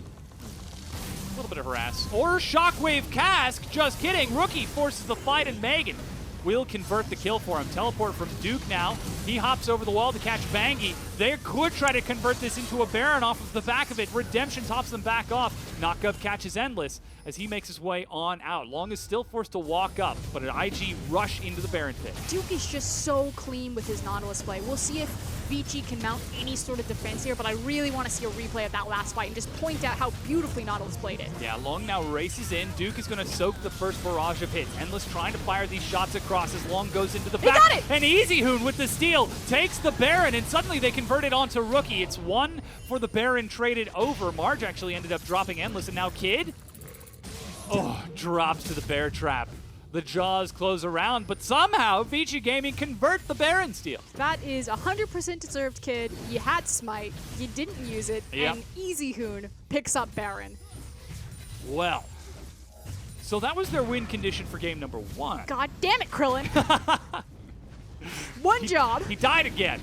A little bit of harass. Or Shockwave Cask, just kidding. Rookie forces the fight, and Megan will convert the kill for him. Teleport from Duke now. He hops over the wall to catch Bangi. They could try to convert this into a Baron off of the back of it. Redemption tops them back off. Knockup catches Endless as he makes his way on out. Long is still forced to walk up, but an IG rush into the Baron pit. Duke is just so clean with his Nautilus play. We'll see if Vici can mount any sort of defense here, but I really want to see a replay of that last fight and just point out how beautifully Nautilus played it. Yeah, Long now races in. Duke is going to soak the first barrage of hits. Endless trying to fire these shots across as Long goes into the back. He got it! And Easy Hoon with the steal takes the Baron, and suddenly they convert it onto Rookie. It's 1 for the Baron traded over. Marge actually ended up dropping Endless, and now Kid drops to the bear trap. The jaws close around, but somehow Vici Gaming convert the Baron steal. That is 100% deserved, kid. You had Smite, you didn't use it, Yep. and Easy Hoon picks up Baron. Well, so that was their win condition for game number 1. God damn it, Krillin. One job. He died again.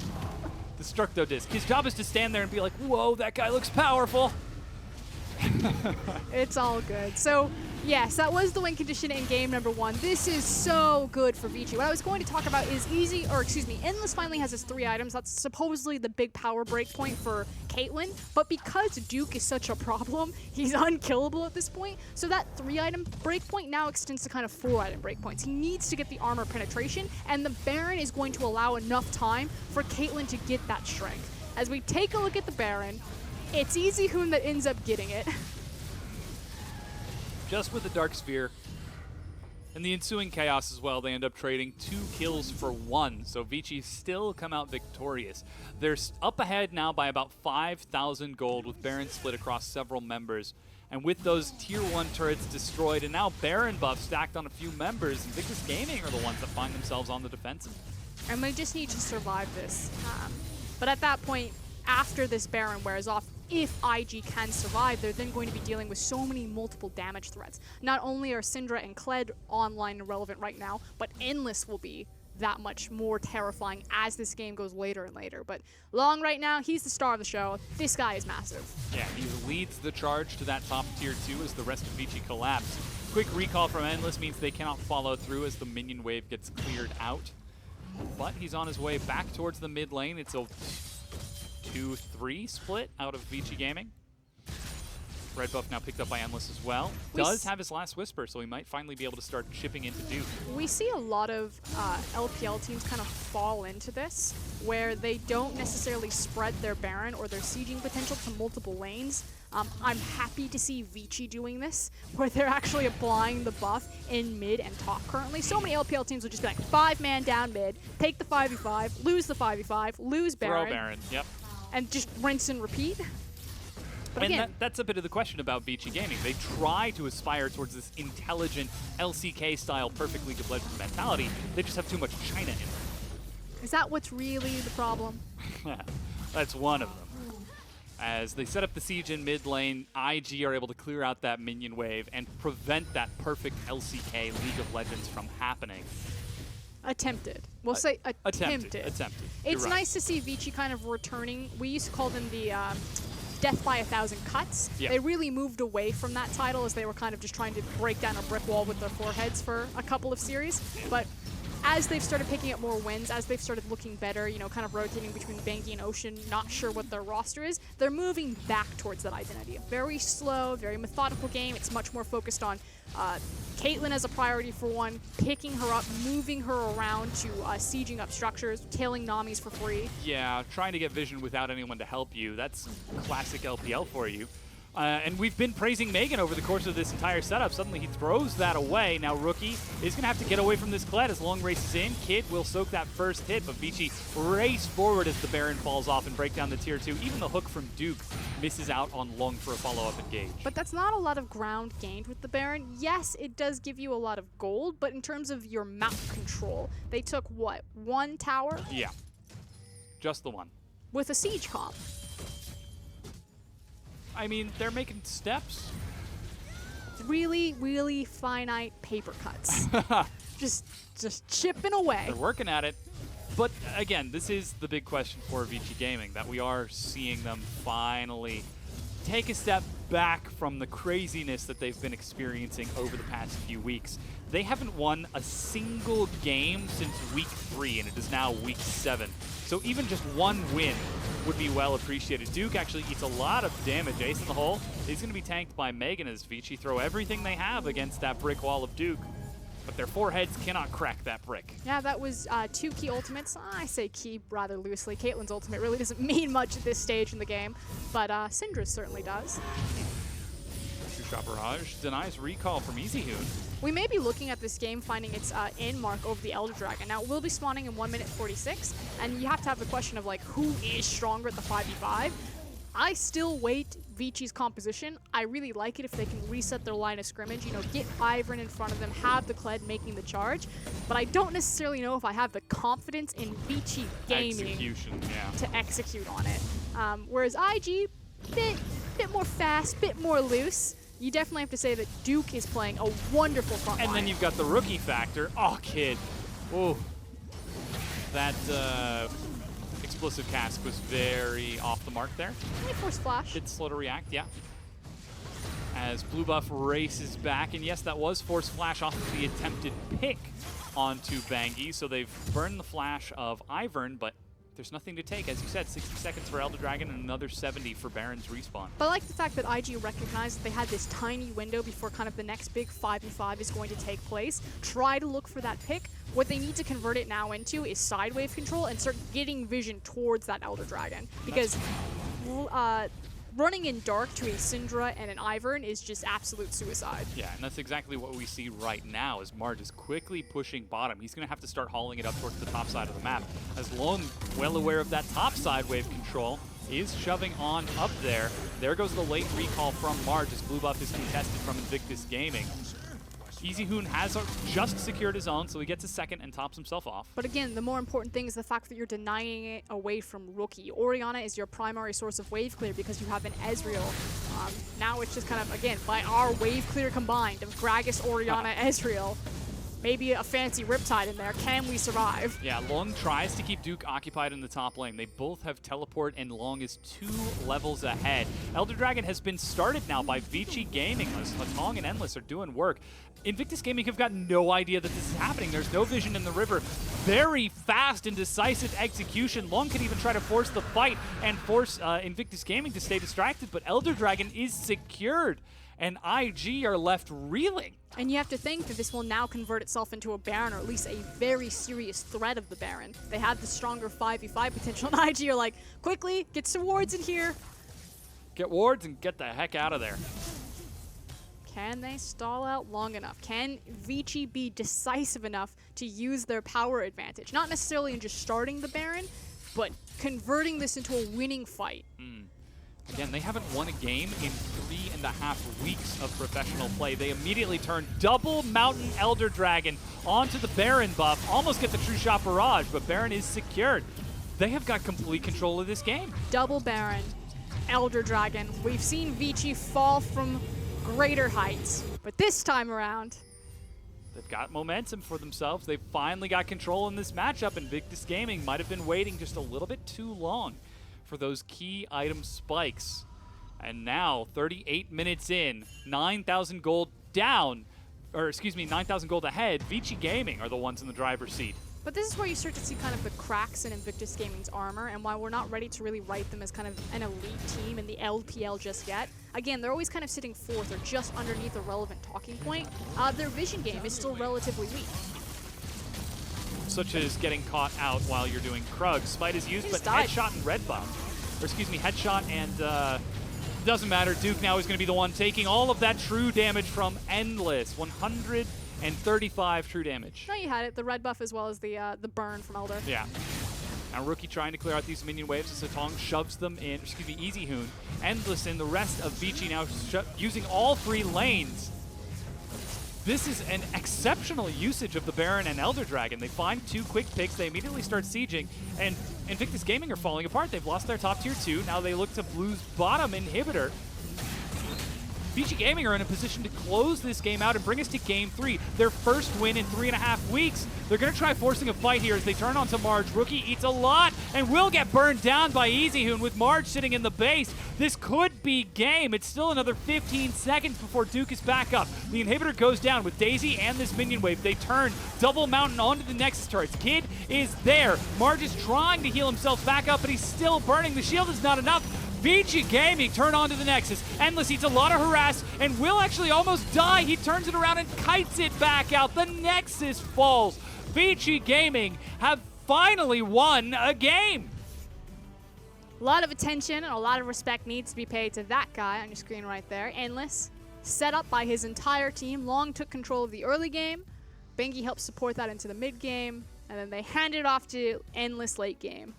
Destructo Disc. His job is to stand there and be like, whoa, that guy looks powerful. It's all good. So, yes, that was the win condition in game number 1. This is so good for Vici. What I was going to talk about is Endless finally has his 3 items. That's supposedly the big power break point for Caitlyn. But because Duke is such a problem, he's unkillable at this point. So that 3-item break point now extends to kind of 4-item break points. He needs to get the armor penetration, and the Baron is going to allow enough time for Caitlyn to get that strength. As we take a look at the Baron, it's Easy Hoon that ends up getting it. Just with the Dark Sphere and the ensuing chaos as well, they end up trading 2 kills for 1. So Vici still come out victorious. They're up ahead now by about 5,000 gold with Baron split across several members. And with those tier 1 turrets destroyed and now Baron buff stacked on a few members, Invictus Gaming are the ones that find themselves on the defensive. And they just need to survive this. But at that point, after this Baron wears off, if IG can survive, they're then going to be dealing with so many multiple damage threats. Not only are Syndra and Kled online and relevant right now, but Endless will be that much more terrifying as this game goes later and later. But Long right now, he's the star of the show. This guy is massive. Yeah, he leads the charge to that top tier 2 as the rest of Vici collapse. Quick recall from Endless means they cannot follow through as the minion wave gets cleared out. But he's on his way back towards the mid lane. It's a 2-3 split out of Vici Gaming. Red buff now picked up by Endless as well. Does have his last Whisper, so he might finally be able to start chipping into Duke. We see a lot of LPL teams kind of fall into this, where they don't necessarily spread their Baron or their sieging potential to multiple lanes. I'm happy to see Vici doing this, where they're actually applying the buff in mid and top currently. So many LPL teams will just be like, 5-man down mid, take the 5v5, lose the 5v5, lose Baron. Throw Baron, yep. And just rinse and repeat. But And again, that's a bit of the question about Vici Gaming. They try to aspire towards this intelligent LCK-style perfectly deployed mentality. They just have too much China in them. is that what's really the problem? That's one of them. As they set up the siege in mid lane, IG are able to clear out that minion wave and prevent that perfect LCK League of Legends from happening. Attempted. We'll say attempted. Attempted. It's You're right. nice to see Vici kind of returning. We used to call them the Death by 1,000 Cuts. Yeah. They really moved away from that title as they were kind of just trying to break down a brick wall with their foreheads for a couple of series. But as they've started picking up more wins, as they've started looking better, you know, kind of rotating between Banky and Ocean, not sure what their roster is, they're moving back towards that identity. A very slow, very methodical game. It's much more focused on Caitlyn as a priority for one, picking her up, moving her around to sieging up structures, killing Namis for free. Yeah, trying to get vision without anyone to help you. That's classic LPL for you. And we've been praising Megan over the course of this entire setup. Suddenly he throws that away. Now Rookie is going to have to get away from this Kled as Long races in. Kid will soak that first hit, but Vici race forward as the Baron falls off and break down the tier 2. Even the hook from Duke misses out on Long for a follow-up engage. But that's not a lot of ground gained with the Baron. Yes, it does give you a lot of gold, but in terms of your map control, they took, what, 1 tower Yeah, just the one. with a siege comp. I mean, they're making steps. Really, really finite paper cuts. just chipping away. They're working at it. But again, this is the big question for Vici Gaming, that we are seeing them finally take a step back from the craziness that they've been experiencing over the past few weeks. They haven't won a single game since week 3, and it is now week 7. So even just one win would be well appreciated. Duke actually eats a lot of damage. Ace in the hole. He's going to be tanked by Megan as Vici throw everything they have against that brick wall of Duke. But their foreheads cannot crack that brick. Yeah, that was 2 key ultimates. I say key rather loosely. Caitlyn's ultimate really doesn't mean much at this stage in the game, but Syndra's certainly does. Two-shot barrage denies recall from Easy Hoon. We may be looking at this game finding its end mark over the Elder Dragon. Now, it will be spawning in 1 minute 46, and you have to have the question of, like, who is stronger at the 5v5? I still weight Vici's composition, I really like it if they can reset their line of scrimmage, you know, get Ivern in front of them, have the Kled making the charge. But I don't necessarily know if I have the confidence in Vici Gaming Execution, yeah. to execute on it. Whereas IG, bit more fast, bit more loose. You definitely have to say that Duke is playing a wonderful front And line. then you've got the rookie factor. Oh, kid. Oh. That explosive cask was very off the mark there. Hey, Force Flash. Bit slow to react, yeah. As Blue Buff races back, and yes, that was Force Flash off of the attempted pick onto Bangi, so they've burned the flash of Ivern, but there's nothing to take. As you said, 60 seconds for Elder Dragon and another 70 for Baron's respawn. But I like the fact that IG recognized that they had this tiny window before kind of the next big 5v5 is going to take place. Try to look for that pick. What they need to convert it now into is side wave control and start getting vision towards that Elder Dragon. Because running in dark to a Syndra and an Ivern is just absolute suicide. Yeah, and that's exactly what we see right now as Marge is quickly pushing bottom. He's going to have to start hauling it up towards the top side of the map. As Lone, well aware of that top side wave control, is shoving on up there. There goes the late recall from Marge as Blue Buff is contested from Invictus Gaming. Easyhoon has just secured his own, so he gets a second and tops himself off. But again, the more important thing is the fact that you're denying it away from Rookie. Orianna is your primary source of wave clear because you have an Ezreal. Now it's just kind of, again, by our wave clear combined of Gragas, Orianna, Ezreal, maybe a fancy Riptide in there. Can we survive? Yeah, Long tries to keep Duke occupied in the top lane. They both have teleport, and Long is 2 levels ahead. Elder Dragon has been started now by Vici Gaming. Hatong and Endless are doing work. Invictus Gaming have got no idea that this is happening. There's no vision in the river. Very fast and decisive execution. Long could even try to force the fight and force Invictus Gaming to stay distracted, but Elder Dragon is secured, and IG are left reeling. And you have to think that this will now convert itself into a Baron, or at least a very serious threat of the Baron. They have the stronger 5v5 potential, and IG are like, quickly, get some wards in here. Get wards and get the heck out of there. Can they stall out long enough? Can Vici be decisive enough to use their power advantage? Not necessarily in just starting the Baron, but converting this into a winning fight. Again, they haven't won a game in 3.5 weeks of professional play. They immediately turn double Mountain Elder Dragon onto the Baron buff. Almost get the True Shot Barrage, but Baron is secured. They have got complete control of this game. Double Baron, Elder Dragon. We've seen Vici fall from greater heights, but this time around, They've got momentum for themselves. They've finally got control in this matchup, and Invictus Gaming might have been waiting just a little bit too long for those key item spikes. And now, 38 minutes in, 9,000 gold down, or excuse me, 9,000 gold ahead. Vici Gaming are the ones in the driver's seat. but this is where you start to see kind of the cracks in Invictus Gaming's armor and why we're not ready to really write them as kind of an elite team in the LPL just yet. Again, they're always kind of sitting fourth or just underneath a relevant talking point. Their vision game is still relatively weak. Such as getting caught out while you're doing Krug. Spite is used, but died. headshot and red buff. Or excuse me, headshot and doesn't matter. Duke now is going to be the one taking all of that true damage from Endless. 135 true damage. No, you had it. The red buff as well as the burn from Elder. Yeah. Now Rookie trying to clear out these minion waves as Satong shoves them in. Excuse me, Easyhoon. Endless and the rest of Vici now using all 3 lanes. This is an exceptional usage of the Baron and Elder Dragon. They find 2 quick picks, they immediately start sieging, and Invictus Gaming are falling apart. They've lost their top tier 2. Now they look to Blue's bottom inhibitor. Vici Gaming are in a position to close this game out and bring us to game 3. Their first win in 3.5 weeks. They're going to try forcing a fight here as they turn onto Marge. Rookie eats a lot and will get burned down by Easyhoon with Marge sitting in the base. This could be game. It's still another 15 seconds before Duke is back up. The inhibitor goes down with Daisy and this minion wave. They turn double mountain onto the Nexus turrets. Kid is there. Marge is trying to heal himself back up, but he's still burning. The shield is not enough. Vici Gaming turn onto the Nexus. Endless eats a lot of harass and will actually almost die. He turns it around and kites it back out. The Nexus falls. Vici Gaming have finally won a game. A lot of attention and a lot of respect needs to be paid to that guy on your screen right there. Endless, set up by his entire team. Long took control of the early game. Bengi helped support that into the mid game. And then they handed it off to Endless late game.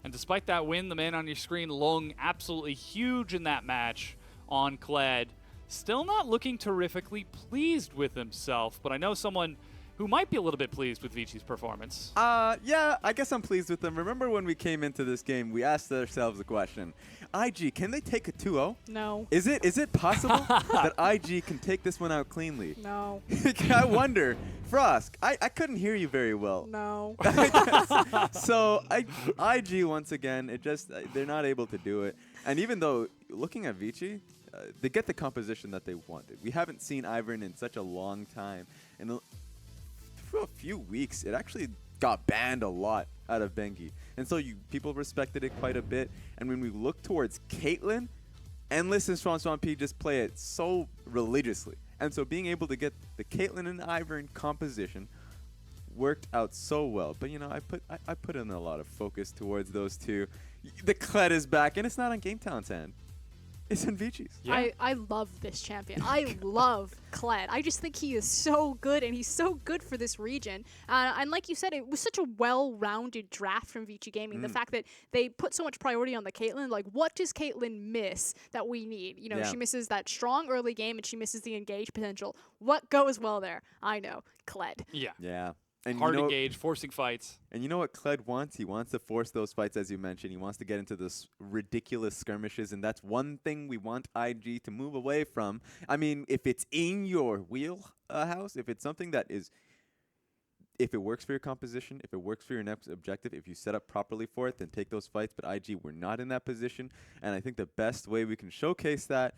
And despite that win, the man on your screen, Long, absolutely huge in that match on Kled. Still not looking terrifically pleased with himself, but I know someone who might be a little bit pleased with Vici's performance. Yeah, I guess I'm pleased with them. Remember when we came into this game, we asked ourselves a question. IG, can they take a 2-0? No. Is it possible that IG can take this one out cleanly? No. I wonder. Frosk, I couldn't hear you very well. No. So IG once again, they're not able to do it. And even though looking at Vici, they get the composition that they wanted. We haven't seen Ivern in such a long time, and for a few weeks, it actually got banned a lot out of Bengi, and so people respected it quite a bit. And when we look towards Caitlyn, Endless and Swanswampy just play it so religiously. And so being able to get the Caitlyn and Ivern composition worked out so well. But, I put in a lot of focus towards those two. The Kled is back, and it's not on Game Talent's hand. It's in Vici's. Yeah. I love this champion. I love Kled. I just think he is so good, and he's so good for this region. And like you said, it was such a well-rounded draft from Vici Gaming. The fact that they put so much priority on the Caitlyn, like, what does Caitlyn miss that we need? She misses that strong early game, and she misses the engage potential. What goes well there? I know. Kled. Yeah. Yeah. And Hard engage, forcing fights. And you know what Kled wants? He wants to force those fights, as you mentioned. He wants to get into those ridiculous skirmishes, and that's one thing we want IG to move away from. I mean, if it's in your wheelhouse, if it's something that is, if it works for your composition, if it works for your next objective, if you set up properly for it, then take those fights. But IG, we're not in that position, and I think the best way we can showcase that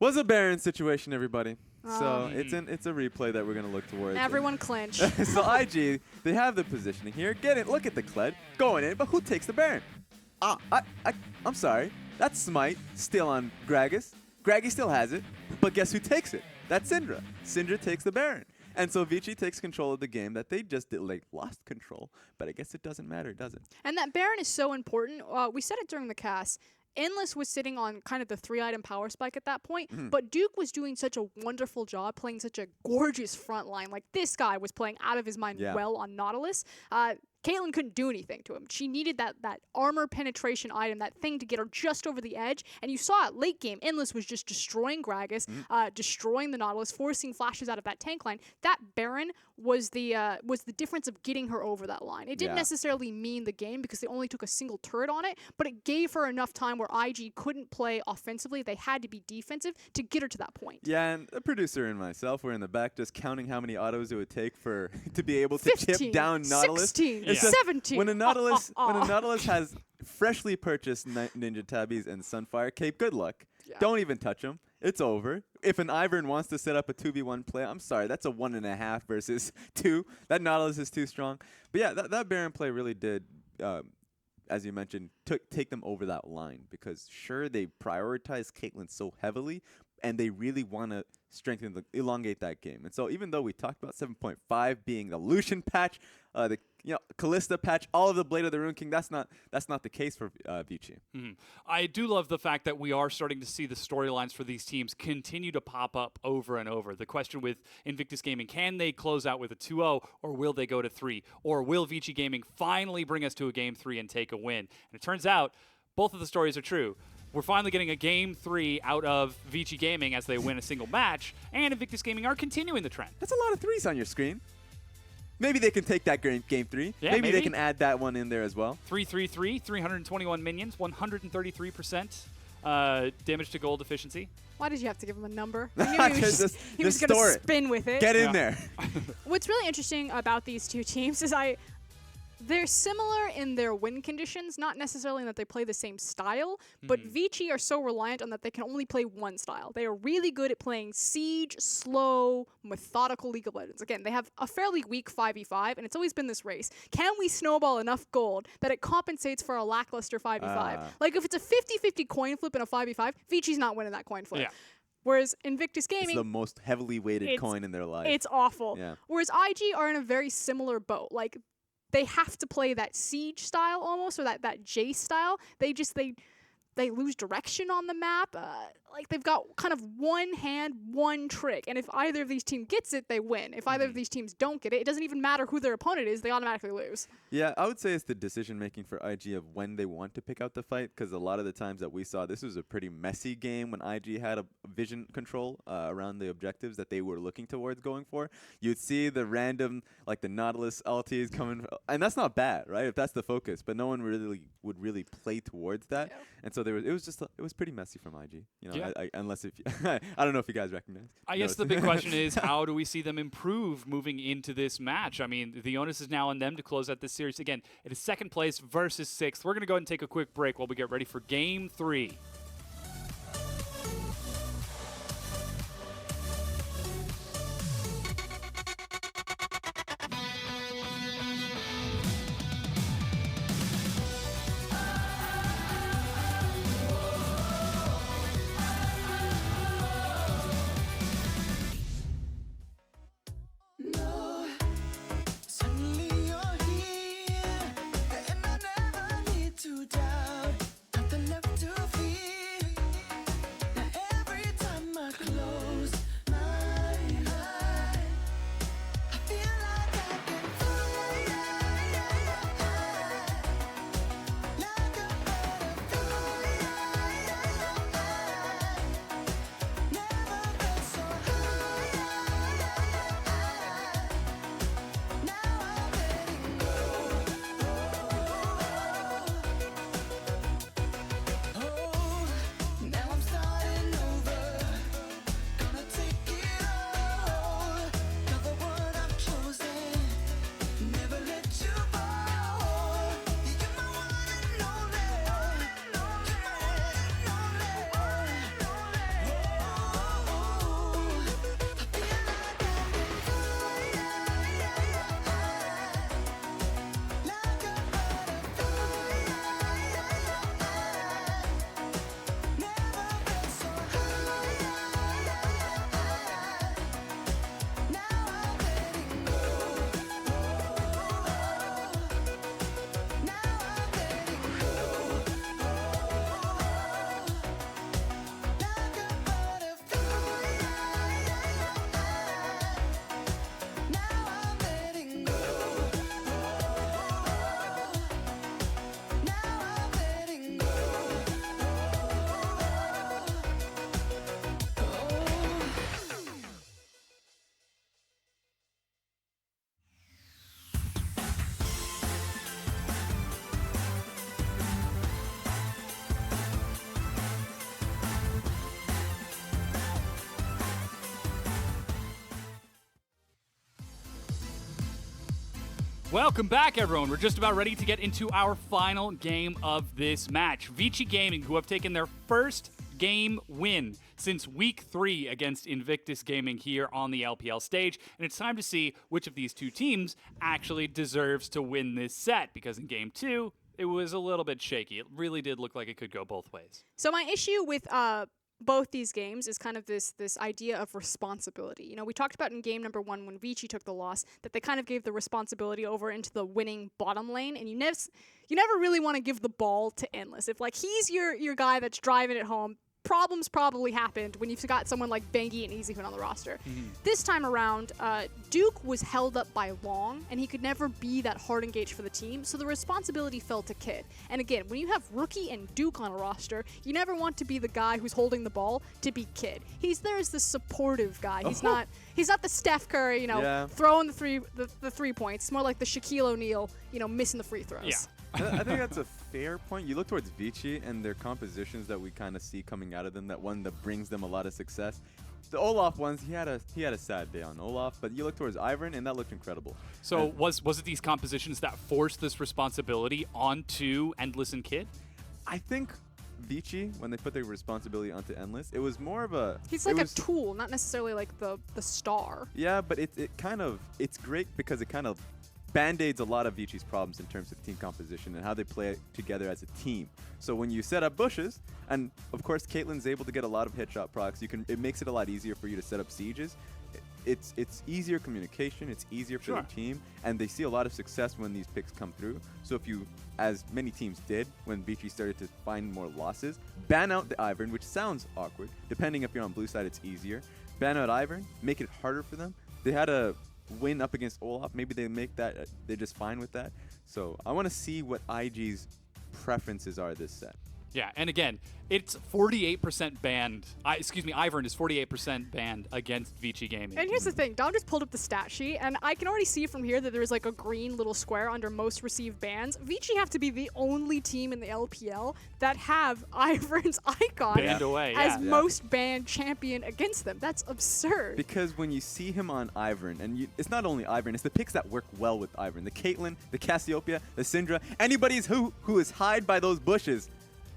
was a Baron situation, everybody. So it's a replay that we're going to look towards. Everyone clinch. So IG, they have the positioning here. Get it. Look at the Kled going in, but who takes the Baron? I'm sorry. That's Smite still on Gragas. Graggy still has it, but guess who takes it? That's Syndra. Syndra takes the Baron. And so Vici takes control of the game that they just lost control. But I guess it doesn't matter, does it? And that Baron is so important. We said it during the cast. Endless was sitting on kind of the 3-item power spike at that point, but Duke was doing such a wonderful job playing such a gorgeous front line. Like, this guy was playing out of his mind well on Nautilus. Caitlyn couldn't do anything to him. She needed that armor penetration item, that thing to get her just over the edge. And you saw it late game. Endless was just destroying Gragas, destroying the Nautilus, forcing flashes out of that tank line. That Baron was the difference of getting her over that line. It didn't necessarily mean the game because they only took a single turret on it, but it gave her enough time where IG couldn't play offensively. They had to be defensive to get her to that point. Yeah, and the producer and myself were in the back just counting how many autos it would take for to be able to 15, chip down Nautilus. 16, Yeah. 17. When a Nautilus has freshly purchased Ninja Tabbies and Sunfire Cape, good luck. Yeah. Don't even touch them. It's over. If an Ivern wants to set up a 2v1 play, I'm sorry, that's a 1.5 versus 2. That Nautilus is too strong. But yeah, that Baron play really did, as you mentioned, take them over that line. Because sure, they prioritize Caitlyn so heavily, and they really want to elongate that game. And so even though we talked about 7.5 being the Lucian patch, the Callista patch, all of the Blade of the Rune King, that's not the case for Vici. I do love the fact that we are starting to see the storylines for these teams continue to pop up over and over. The question with Invictus Gaming, can they close out with a 2-0, or will they go to 3? Or will Vici Gaming finally bring us to a Game 3 and take a win? And it turns out both of the stories are true. We're finally getting a Game 3 out of Vici Gaming as they win a single match, and Invictus Gaming are continuing the trend. That's a lot of 3s on your screen. Maybe they can take that game 3. Yeah, maybe they can add that one in there as well. 333, 321 minions, 133% damage to gold efficiency. Why did you have to give him a number? I knew he was Just going store to it. spin with it. Get in there. What's really interesting about these two teams is they're similar in their win conditions, not necessarily in that they play the same style, but Vici are so reliant on that they can only play one style. They are really good at playing Siege, slow, methodical League of Legends. Again, they have a fairly weak 5v5, and it's always been this race. Can we snowball enough gold that it compensates for a lackluster 5v5? Like, if it's a 50-50 coin flip in a 5v5, Vici's not winning that coin flip. Yeah. Whereas Invictus Gaming, It's the most heavily weighted coin in their life. it's awful. Yeah. Whereas IG are in a very similar boat. Like, they have to play that Siege style almost, or that Jace style. They they lose direction on the map. Like they've got kind of one hand, one trick. And if either of these teams gets it, they win. If either of these teams don't get it, it doesn't even matter who their opponent is. They automatically lose. Yeah, I would say it's the decision making for IG of when they want to pick out the fight, because a lot of the times that we saw, this was a pretty messy game when IG had a vision control around the objectives that they were looking towards going for. You'd see the random, like the Nautilus LTs coming, and that's not bad, right? If that's the focus, but no one would really play towards that, and so it was pretty messy from IG. You know, unless if I don't know if you guys recognize. I guess the big question is, how do we see them improve moving into this match? I mean, the onus is now on them to close out this series. Again, it is second place versus sixth. We're going to go ahead and take a quick break while we get ready for Game 3. Suddenly you're here, and I never need to doubt. Nothing left to fear. Now every time I close my eyes, I feel like I can fly, like a butterfly. Never been so high. Now I'm letting go. Now I'm starting over. Gonna take it all. You're the one I've chosen. Never let you go. You're my one and only. You're my one and only. I feel like I can fly, like a butterfly. Never been so high. Now I'm letting go. Now I'm letting go. Like a butterfly. Now I'm letting go. Now I'm letting go. Welcome back, everyone. We're just about ready to get into our final game of this match. Vici Gaming, who have taken their first game win since week 3 against Invictus Gaming here on the LPL stage. And it's time to see which of these two teams actually deserves to win this set, because in game 2, it was a little bit shaky. It really did look like it could go both ways. So my issue with both these games is kind of this idea of responsibility. You know, we talked about in game number 1 when Vici took the loss that they kind of gave the responsibility over into the winning bottom lane, and you never really want to give the ball to Endless. If like he's your guy that's driving it home, problems probably happened when you've got someone like Bengi and EasyHoon on the roster. This time around, Duke was held up by Long, and he could never be that hard engage for the team, so the responsibility fell to Kid. And again, when you have Rookie and Duke on a roster, you never want to be the guy who's holding the ball to be Kid. He's there as the supportive guy. He's not the Steph Curry, throwing the 3 points. It's more like the Shaquille O'Neal, missing the free throws. Yeah. I think that's a fair point. You look towards Vici and their compositions that we kind of see coming out of them, that one that brings them a lot of success. The Olaf ones, he had a sad day on Olaf, but you look towards Ivern, and that looked incredible. So was it these compositions that forced this responsibility onto Endless and Kid? I think Vici, when they put their responsibility onto Endless, it was more of a... He's like a tool, not necessarily like the star. Yeah, but it's great because it kind of band-aids a lot of Vici's problems in terms of team composition and how they play together as a team. So when you set up bushes, and of course Caitlyn's able to get a lot of headshot procs, it makes it a lot easier for you to set up sieges. it's easier communication, it's easier for Sure. the team, and they see a lot of success when these picks come through. So if you, as many teams did when Vici started to find more losses, ban out the Ivern, which sounds awkward. Depending if you're on blue side, it's easier. Ban out Ivern, make it harder for them. They had a win up against Olaf. Maybe they make that, they're just fine with that. So I want to see what IG's preferences are this set. Yeah, and again, it's 48% banned. Ivern is 48% banned against Vici Gaming. And here's the thing, Dom just pulled up the stat sheet, and I can already see from here that there's like a green little square under most received bans. Vici have to be the only team in the LPL that have Ivern's icon Banned away, as yeah. most banned champion against them. That's absurd. Because when you see him on Ivern, and it's not only Ivern, it's the picks that work well with Ivern. The Caitlyn, the Cassiopeia, the Syndra, anybody's who is hide by those bushes,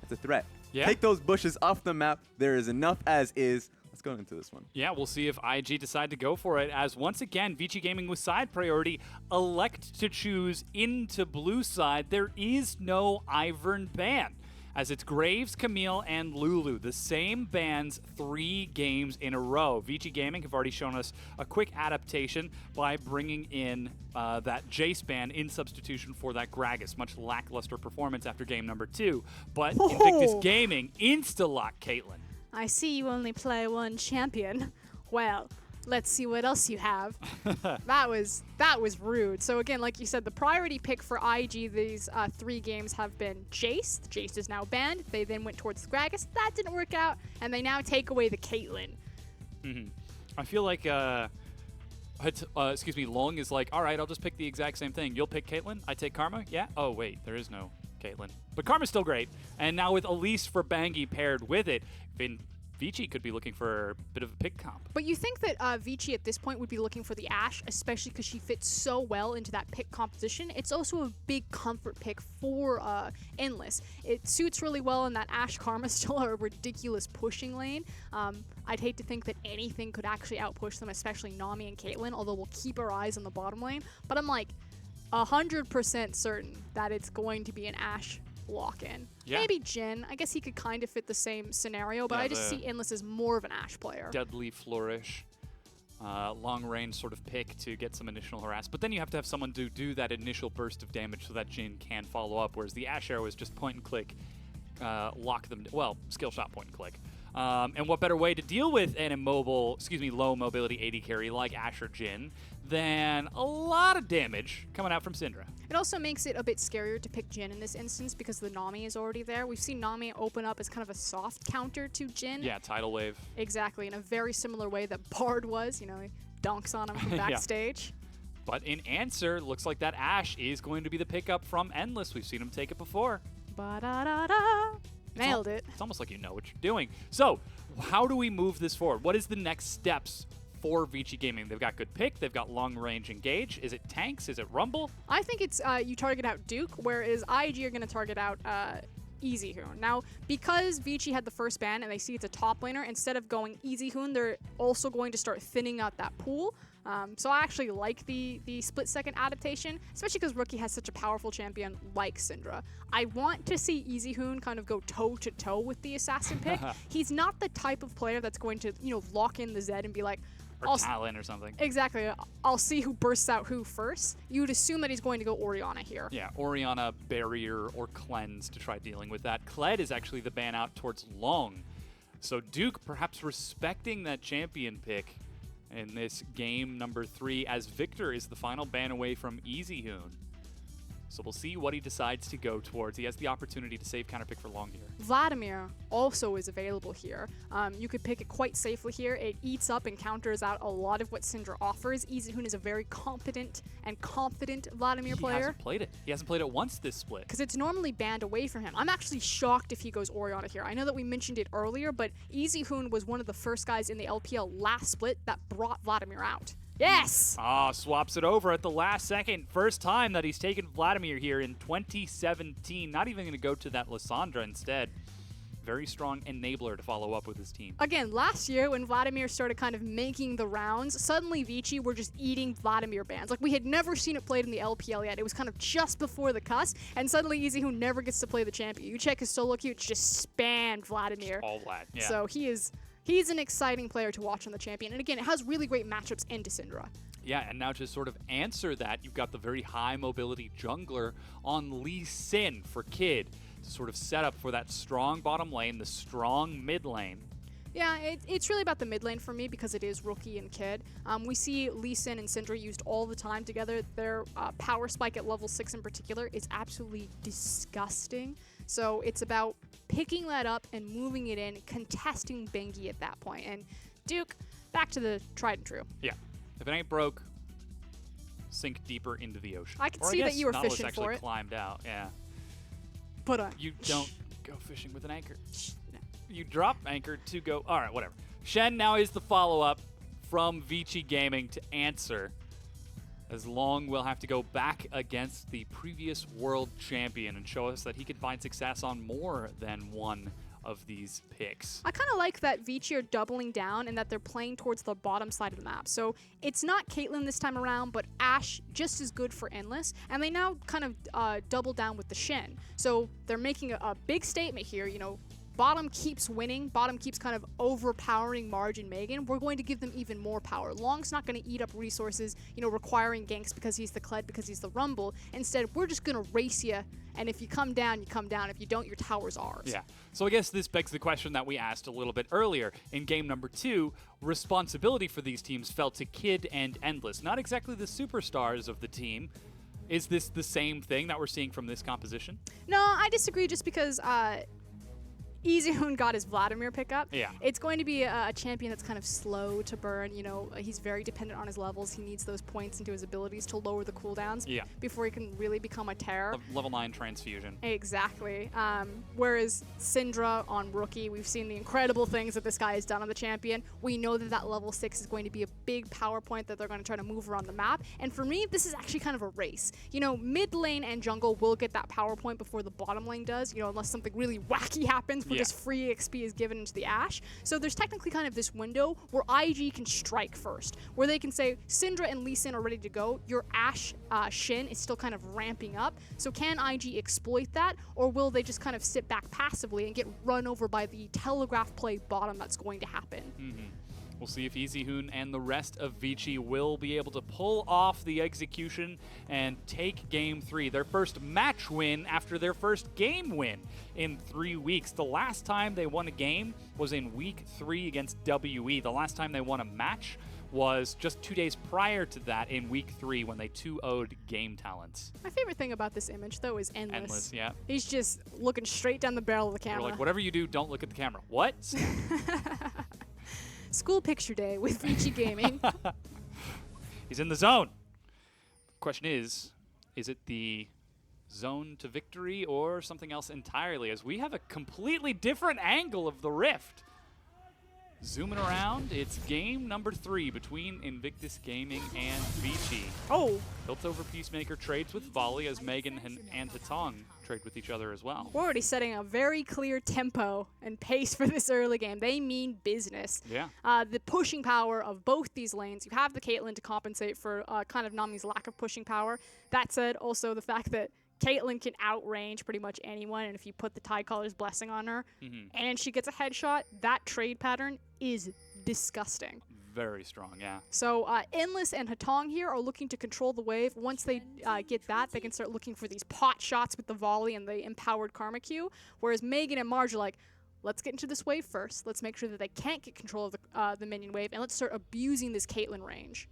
it's a threat. Yeah. Take those bushes off the map. There is enough as is. Let's go into this one. Yeah, we'll see if IG decide to go for it, as once again, Vici Gaming with side priority elect to choose into blue side. There is no Ivern ban, as it's Graves, Camille, and Lulu. The same bans 3 games in a row. Vici Gaming have already shown us a quick adaptation by bringing in that Jace ban in substitution for that Gragas. Much lackluster performance after game number 2. But Invictus Gaming insta-lock Caitlyn. I see you only play one champion. Well, let's see what else you have. That was rude. So again, like you said, the priority pick for IG these 3 games have been Jace. Jace is now banned. They then went towards Gragas. That didn't work out, and they now take away the Caitlyn. I feel like, Long is like, all right, I'll just pick the exact same thing. You'll pick Caitlyn, I take Karma? Yeah? Oh, wait, there is no Caitlyn. But Karma's still great. And now with Elise for Bangi paired with it, Vici could be looking for a bit of a pick comp. But you think that Vici at this point would be looking for the Ashe, especially because she fits so well into that pick composition. It's also a big comfort pick for Endless. It suits really well in that Ashe Karma still a ridiculous pushing lane. I'd hate to think that anything could actually outpush them, especially Nami and Caitlyn, although we'll keep our eyes on the bottom lane. But I'm like 100% certain that it's going to be an Ashe lock-in. Yeah. Maybe Jin. I guess he could kind of fit the same scenario, but Yeah, I just the see Endless as more of an Ashe player. Deadly Flourish, long range sort of pick to get some initial harass. But then you have to have someone to do that initial burst of damage so that Jin can follow up, whereas the Ashe arrow is just point and click, lock them, well, skill shot point and click. And what better way to deal with an low mobility AD carry like Ashe or Jin than a lot of damage coming out from Syndra. It also makes it a bit scarier to pick Jin in this instance because the Nami is already there. We've seen Nami open up as kind of a soft counter to Jin. Yeah, Tidal Wave. Exactly, in a very similar way that Bard was. He dunks on him from Yeah. backstage. But in answer, looks like that Ashe is going to be the pickup from Endless. We've seen him take it before. Ba-da-da-da. Nailed it. It's almost like you know what you're doing. So, how do we move this forward? What is the next steps for Vici Gaming? They've got good pick. They've got long range engage. Is it tanks? Is it rumble? I think it's you target out Duke, whereas IG are going to target out Easy Hoon. Now, because Vici had the first ban and they see it's a top laner, instead of going Easy Hoon, they're also going to start thinning out that pool. So I actually like the split-second adaptation, especially because Rookie has such a powerful champion like Syndra. I want to see Easy Hoon kind of go toe-to-toe with the assassin pick. He's not the type of player that's going to, lock in the Zed and be like, Or Talon or something. exactly, I'll see who bursts out who first. You'd assume that he's going to go Orianna here. Yeah, Orianna, Barrier, or Cleanse to try dealing with that. Kled is actually the ban out towards Long. So Duke perhaps respecting that champion pick in this game number 3, as Victor is the final ban away from Easy Hoon. So we'll see what he decides to go towards. He has the opportunity to save counterpick for Long here. Vladimir also is available here. You could pick it quite safely here. It eats up and counters out a lot of what Syndra offers. Easy Hoon is a very competent and confident Vladimir He player. hasn't played it. He hasn't played it once this split. Because it's normally banned away from him. I'm actually shocked if he goes Orianna here. I know that we mentioned it earlier, but Easy Hoon was one of the first guys in the LPL last split that brought Vladimir out. Yes! Swaps it over at the last second. First time that he's taken Vladimir here in 2017. Not even going to go to that Lissandra instead. Very strong enabler to follow up with his team. Again, last year when Vladimir started kind of making the rounds, suddenly Vici were just eating Vladimir bans. Like, we had never seen it played in the LPL yet. It was kind of just before the cusp, and suddenly Easy Hoon never gets to play the champion. You check his solo queue, it's just spammed Vladimir. All Vlad, yeah. So he is He's an exciting player to watch on the champion. And again, it has really great matchups into Syndra. Yeah, and now to sort of answer that, you've got the very high mobility jungler on Lee Sin for Kid to sort of set up for that strong bottom lane, the strong mid lane. Yeah, it's really about the mid lane for me because it is Rookie and Kid. We see Lee Sin and Syndra used all the time together. Their power spike at level 6 in particular is absolutely disgusting. So it's about picking that up and moving it in, contesting Bengi at that point. And Duke, back to the tried and true. Yeah. If it ain't broke, sink deeper into the ocean. I can Or see guess that you were Nautilus fishing actually for it. climbed out, yeah. But You don't go fishing with an anchor. You drop anchor to go. All right, whatever. Shen now is the follow-up from Vici Gaming to answer, as Long will have to go back against the previous world champion and show us that he can find success on more than one of these picks. I kind of like that Vici are doubling down and that they're playing towards the bottom side of the map. So it's not Caitlyn this time around, but Ashe just as good for Endless. And they now kind of double down with the Shen. So they're making a big statement here, you know, bottom keeps winning, bottom keeps kind of overpowering Marge and Megan. We're going to give them even more power. Long's not going to eat up resources, you know, requiring ganks because he's the Kled, because he's the Rumble. Instead, we're just going to race you, and if you come down, you come down. If you don't, your tower's ours. Yeah. So I guess this begs the question that we asked a little bit earlier. In game number 2, responsibility for these teams fell to Kid and Endless. Not exactly the superstars of the team. Is this the same thing that we're seeing from this composition? No, I disagree just because Easyhoon got his Vladimir pickup. Yeah. It's going to be a champion that's kind of slow to burn. You know, he's very dependent on his levels. He needs those points into his abilities to lower the cooldowns before he can really become a terror. Level 9 transfusion. Exactly. Whereas Syndra on Rookie, we've seen the incredible things that this guy has done on the champion. We know that that level 6 is going to be a big power point that they're going to try to move around the map. And for me, this is actually kind of a race. You know, mid lane and jungle will get that power point before the bottom lane does, you know, unless something really wacky happens where just free XP is given into the Ashe. So there's technically kind of this window where IG can strike first, where they can say, Syndra and Lee Sin are ready to go. Your Ashe Shin is still kind of ramping up. So can IG exploit that, or will they just kind of sit back passively and get run over by the telegraph play bottom that's going to happen? We'll see if Easyhoon and the rest of Vici will be able to pull off the execution and take Game 3, their first match win after their first game win in 3 weeks. The last time they won a game was in Week 3 against WE. The last time they won a match was just 2 days prior to that in Week 3 when they 2-0'd Game Talents. My favorite thing about this image, though, is Endless. Endless, yeah. He's just looking straight down the barrel of the camera. We're like, whatever you do, don't look at the camera. What? School picture day with Vici Gaming. He's in the zone. Question is it the zone to victory or something else entirely? As we have a completely different angle of the rift. Zooming around, it's game number 3 between Invictus Gaming and Vici. Oh, Built over Peacemaker trades with Volley as Megan and Hatong trade with each other as well. we're already setting a very clear tempo and pace for this early game. They mean business. Yeah. The pushing power of both these lanes. You have the Caitlyn to compensate for kind of Nami's lack of pushing power. That said, also the fact that Caitlyn can outrange pretty much anyone, and if you put the Tide Caller's Blessing on her and she gets a headshot, that trade pattern is disgusting. Very strong, yeah. So Endless and Hatong here are looking to control the wave. Once they get that, they can start looking for these pot shots with the volley and the empowered Karma Q, whereas Megan and Marge are like, let's get into this wave first. Let's make sure that they can't get control of the minion wave, and let's start abusing this Caitlyn range.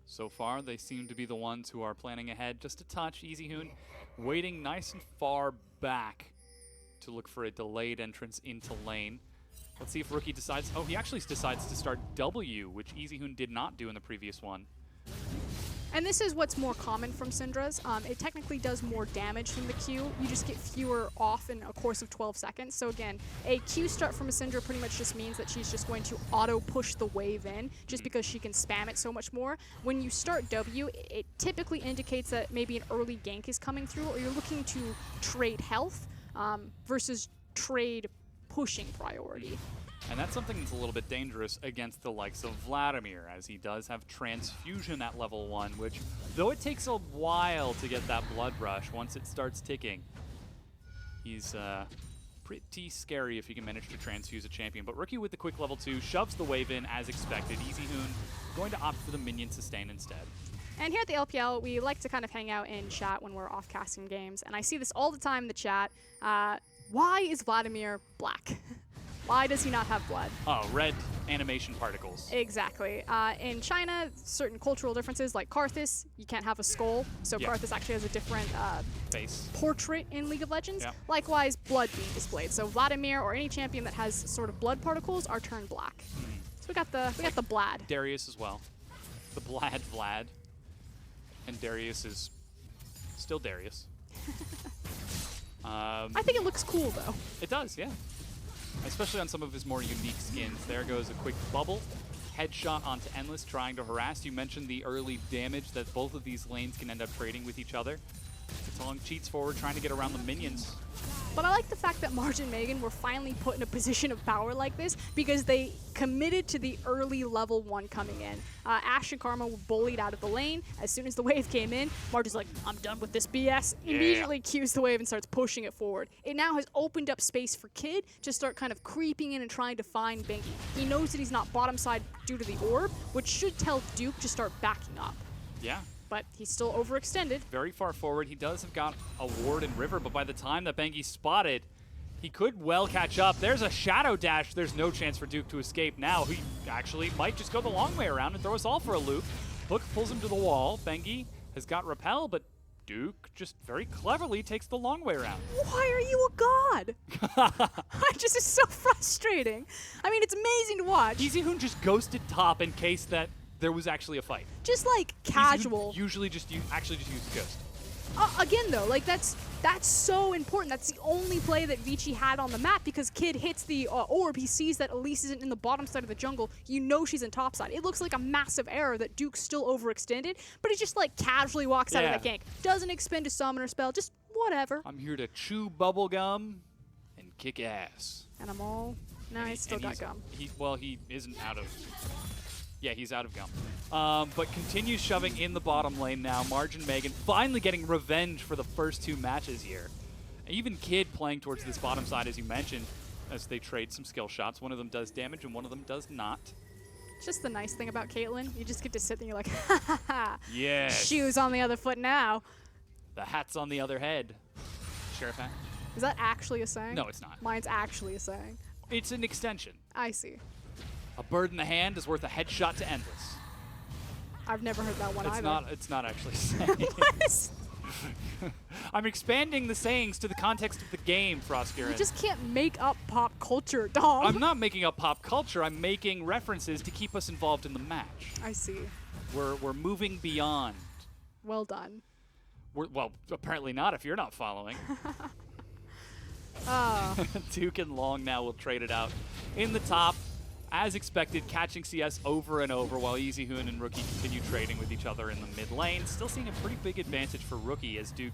So far, they seem to be the ones who are planning ahead just a touch. Easyhoon waiting nice and far back to look for a delayed entrance into lane. Let's see if Rookie decides. Oh, he actually decides to start W, which Easyhoon did not do in the previous one. And this is what's more common from Syndra's. It technically does more damage than the Q. You just get fewer off in a course of 12 seconds. So again, a Q start from a Syndra pretty much just means that she's just going to auto-push the wave in just because she can spam it so much more. When you start W, it typically indicates that maybe an early gank is coming through, or you're looking to trade health versus trade pushing priority. And that's something that's a little bit dangerous against the likes of Vladimir, as he does have transfusion at level 1, which, though it takes a while to get that blood rush once it starts ticking, he's pretty scary if you can manage to transfuse a champion. But Rookie with the quick level 2 shoves the wave in as expected. EasyHoon going to opt for the minion sustain instead. And here at the LPL, we like to kind of hang out in chat when we're off-casting games. And I see this all the time in the chat. Why is Vladimir black? Why does he not have blood? Oh, red animation particles. Exactly. In China, certain cultural differences, like Karthus, you can't have a skull. So Yeah. Karthus actually has a different Face. portrait in League of Legends. Yeah. Likewise, blood being displayed. So Vladimir or any champion that has sort of blood particles are turned black. So we got the Blad. Darius as well. The Blad Vlad. And Darius is still Darius. I think it looks cool though. It does, yeah. Especially on some of his more unique skins. There goes a quick bubble. Headshot onto Endless, trying to harass. You mentioned the early damage that both of these lanes can end up trading with each other. Tong cheats forward, trying to get around the minions. But I like the fact that Marge and Megan were finally put in a position of power like this because they committed to the early level 1 coming in. Ash and Karma were bullied out of the lane. As soon as the wave came in, Marge is like, I'm done with this BS. Yeah. Immediately cues the wave and starts pushing it forward. It now has opened up space for Kid to start kind of creeping in and trying to find Bengi. He knows that he's not bottom side due to the orb, which should tell Duke to start backing up. Yeah. But he's still overextended. Very far forward. He does have got a ward in River, but by the time that Bengi's spotted, he could well catch up. There's a shadow dash. There's no chance for Duke to escape now. He actually might just go the long way around and throw us all for a loop. Hook pulls him to the wall. Bengi has got repel, but Duke just very cleverly takes the long way around. Why are you a god? Just is so frustrating. I mean, it's amazing to watch. EasyHoon just ghosted top in case that there was actually a fight. Just like casual. EasyHoon usually just actually just used Ghost. Again, though, like that's so important. That's the only play that Vici had on the map because Kid hits the orb. He sees that Elise isn't in the bottom side of the jungle. You know she's in top side. It looks like a massive error that Duke's still overextended, but he just like casually walks out of the gank. Doesn't expend a summoner spell. Just whatever. I'm here to chew bubblegum and kick ass. And I'm all... No, he's still got gum. He isn't out of... Yeah, he's out of gum. But continues shoving in the bottom lane now. Marge and Megan finally getting revenge for the first 2 matches here. Even Kid playing towards this bottom side, as you mentioned, as they trade some skill shots. One of them does damage and one of them does not. It's just the nice thing about Caitlyn. You just get to sit there and you're like, ha ha ha. Yes. Shoes on the other foot now. The hat's on the other head. Sheriff hat? Is that actually a saying? No, it's not. Mine's actually a saying. It's an extension. I see. A bird in the hand is worth a headshot to Endless. I've never heard that one either. It's not actually a saying. What? I'm expanding the sayings to the context of the game, Frostgear. You just can't make up pop culture, Dom. I'm not making up pop culture. I'm making references to keep us involved in the match. I see. We're moving beyond. Well done. Well, apparently not if you're not following. Oh. Duke and Long now will trade it out in the top. As expected, catching CS over and over while EasyHoon and Rookie continue trading with each other in the mid lane. Still seeing a pretty big advantage for Rookie as Duke,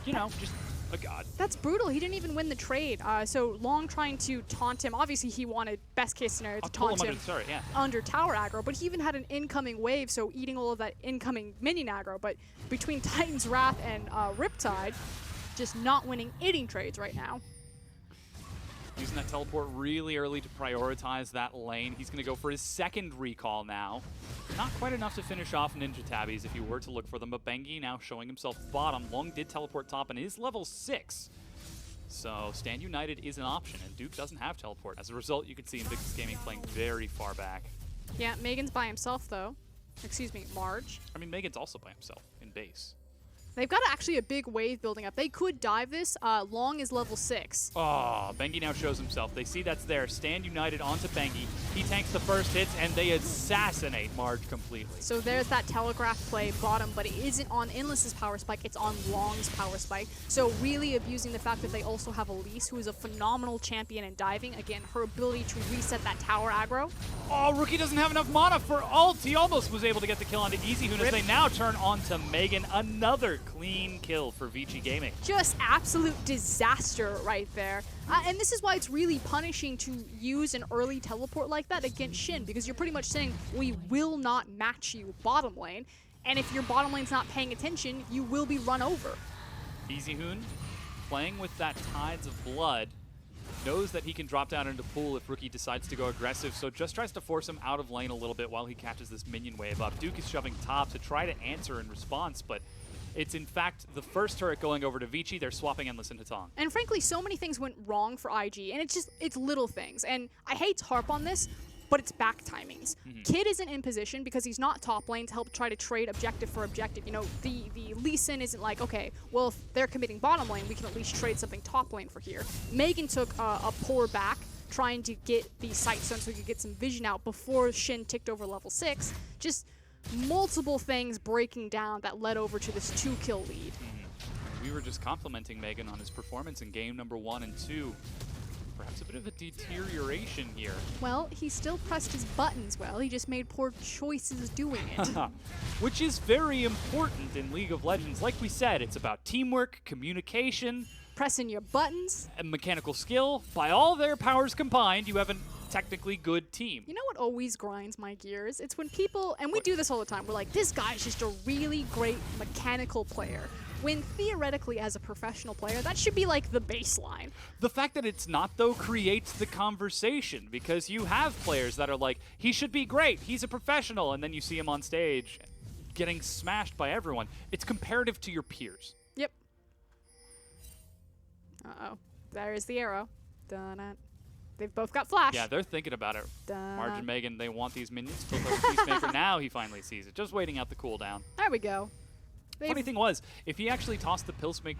just a god. That's brutal. He didn't even win the trade. So Long trying to taunt him. Obviously, he wanted best case scenario to Pull taunt him him under the turret, yeah. under tower aggro, but he even had an incoming wave, so eating all of that incoming minion aggro. But between Titan's Wrath and Riptide, just not winning any trades right now. Using that teleport really early to prioritize that lane. He's going to go for his second recall now. Not quite enough to finish off Ninja Tabbies if you were to look for them, but Bengi now showing himself bottom. Long did teleport top and is level 6. So Stand United is an option, and Duke doesn't have teleport. As a result, you can see Invictus Gaming playing very far back. Yeah, Megan's by himself, though. Excuse me, Marge. I mean, Megan's also by himself in base. They've got actually a big wave building up. They could dive this. Long is level 6. Oh, Bengi now shows himself. They see that's there. Stand United onto Bengi. He tanks the first hits, and they assassinate Marge completely. So there's that telegraph play bottom, but it isn't on Endless's power spike. It's on Long's power spike. So really abusing the fact that they also have Elise, who is a phenomenal champion in diving. Again, her ability to reset that tower aggro. Oh, Rookie doesn't have enough mana for ult. He almost was able to get the kill onto EasyHoon as they now turn on to Megan. Another clean kill for Vici Gaming. Just absolute disaster right there. And this is why it's really punishing to use an early teleport like that against Shin, because you're pretty much saying, we will not match you bottom lane, and if your bottom lane's not paying attention, you will be run over. EasyHoon playing with that Tides of Blood, knows that he can drop down into pool if Rookie decides to go aggressive, so just tries to force him out of lane a little bit while he catches this minion wave up. Duke is shoving top to try to answer in response, but it's in fact the first turret going over to Vici. They're swapping Endless into Tong. And frankly, so many things went wrong for IG, and it's little things. And I hate to harp on this, but it's back timings. Kid isn't in position because he's not top lane to help try to trade objective for objective. You know, the Lee Sin isn't like, okay, well, if they're committing bottom lane, we can at least trade something top lane for here. Megan took a puller back, trying to get the sight stone so he could get some vision out before Shin ticked over level 6. Just multiple things breaking down that led over to this 2-kill lead. We were just complimenting Megan on his performance in game number 1 and 2. Perhaps a bit of a deterioration here. Well, he still pressed his buttons well. He just made poor choices doing it. Which is very important in League of Legends. Like we said, it's about teamwork, communication, Pressing your buttons. and mechanical skill. By all their powers combined, you have a technically good team. You know what always grinds my gears? It's when people, and we do this all the time, we're like, this guy's just a really great mechanical player. When theoretically, as a professional player, that should be like the baseline. The fact that it's not, though, creates the conversation, because you have players that are like, he should be great, he's a professional, and then you see him on stage getting smashed by everyone. It's comparative to your peers. Yep. Uh-oh. There's the arrow. Dun-dun. They've both got flash. Yeah, they're thinking about it. Dun. Margin Megan, they want these minions. Tilt over Peacemaker. Now he finally sees it. Just waiting out the cooldown. There we go. Funny thing was, if he actually tossed the Pillsmake,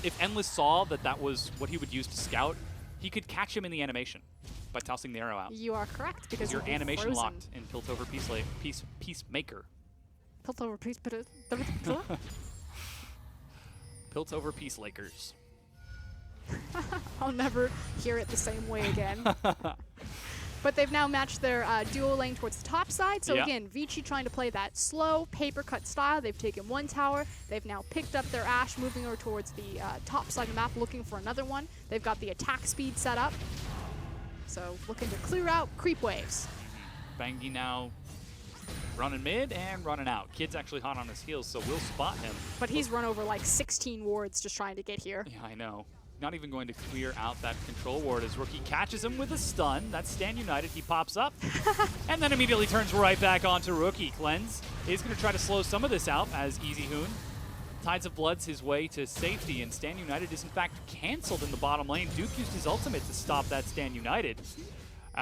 if Endless saw that that was what he would use to scout, he could catch him in the animation by tossing the arrow out. You are correct, because You're you're animation frozen. locked in Piltover Peacemaker. Piltover Peace. Piltover Peace Lakers. I'll never hear it the same way again. But they've now matched their duo lane towards the top side. So Yeah. again, Vici trying to play that slow, paper cut style. They've taken one tower. They've now picked up their Ashe, moving over towards the top side of the map, looking for another one. They've got the attack speed set up. So looking to clear out creep waves. Bangi now running mid and running out. Kid's actually hot on his heels, so we'll spot him. But he's run over like 16 wards just trying to get here. Yeah, I know. Not even going to clear out that control ward as Rookie catches him with a stun. That's Stand United. He pops up and then immediately turns right back onto Rookie. Cleanse is going to try to slow some of this out as Easy Hoon Tides of Blood's his way to safety, and Stand United is in fact canceled in the bottom lane. Duke used his ultimate to stop that Stand United. But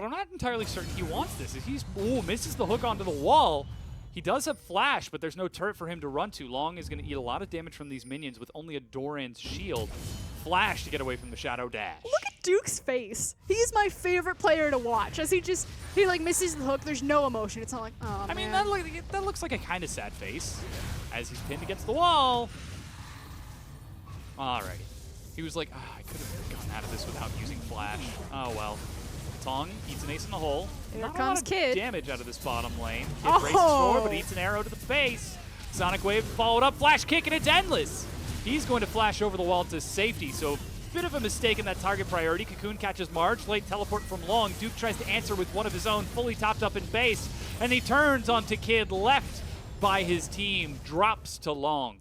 I'm not entirely certain he wants this. If he's misses the hook onto the wall, he does have flash, but there's no turret for him to run to. Long is going to eat a lot of damage from these minions with only a Doran's shield. Flash to get away from the Shadow Dash. Look at Duke's face. He's my favorite player to watch. As he like misses the hook. There's no emotion. It's not like, oh, I mean, man. that looks like a kind of sad face as he's pinned against the wall. Alrighty. He was like, I could have gotten out of this without using flash. Oh well. Tong eats an ace in the hole. Here Not a comes lot of Kid. damage out of this bottom lane. Kid Oh! braces forward, but eats an arrow to the face. Sonic Wave followed up, flash kick, and it's endless. He's going to flash over the wall to safety, so bit of a mistake in that target priority. Cocoon catches Marge, late teleport from Long. Duke tries to answer with one of his own, fully topped up in base, and he turns onto Kid, left by his team, drops to Long.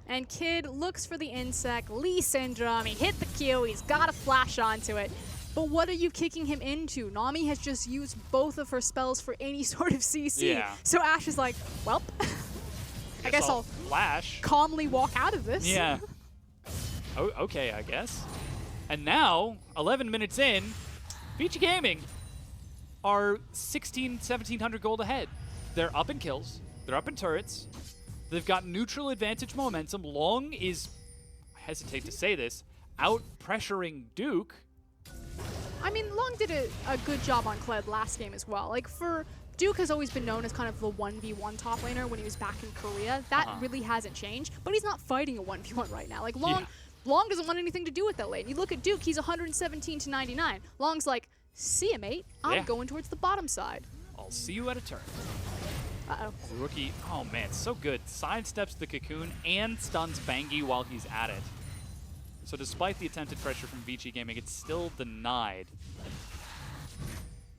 And Kid looks for the insect. Lee Syndrome. He hit the Q. He's got a flash onto it. But what are you kicking him into? Nami has just used both of her spells for any sort of CC. Yeah. So Ashe is like, well, I guess I'll flash. calmly walk out of this. Yeah. Oh, okay, I guess. And now, 11 minutes in, Vici Gaming are 1,700 gold ahead. They're up in kills. They're up in turrets. They've got neutral advantage momentum. Long is, I hesitate to say this, out-pressuring Duke. I mean, Long did a good job on Kled last game as well. Like, Duke has always been known as kind of the 1v1 top laner when he was back in Korea. That really hasn't changed, but he's not fighting a 1v1 right now. Like, Long doesn't want anything to do with that lane. You look at Duke, he's 117 to 99. Long's like, see ya, mate. I'm going towards the bottom side. I'll see you at a turn. Uh-oh. Rookie, oh man, so good. Sidesteps the Cocoon and stuns Bangi while he's at it. So despite the attempted pressure from Vici Gaming, it's still denied.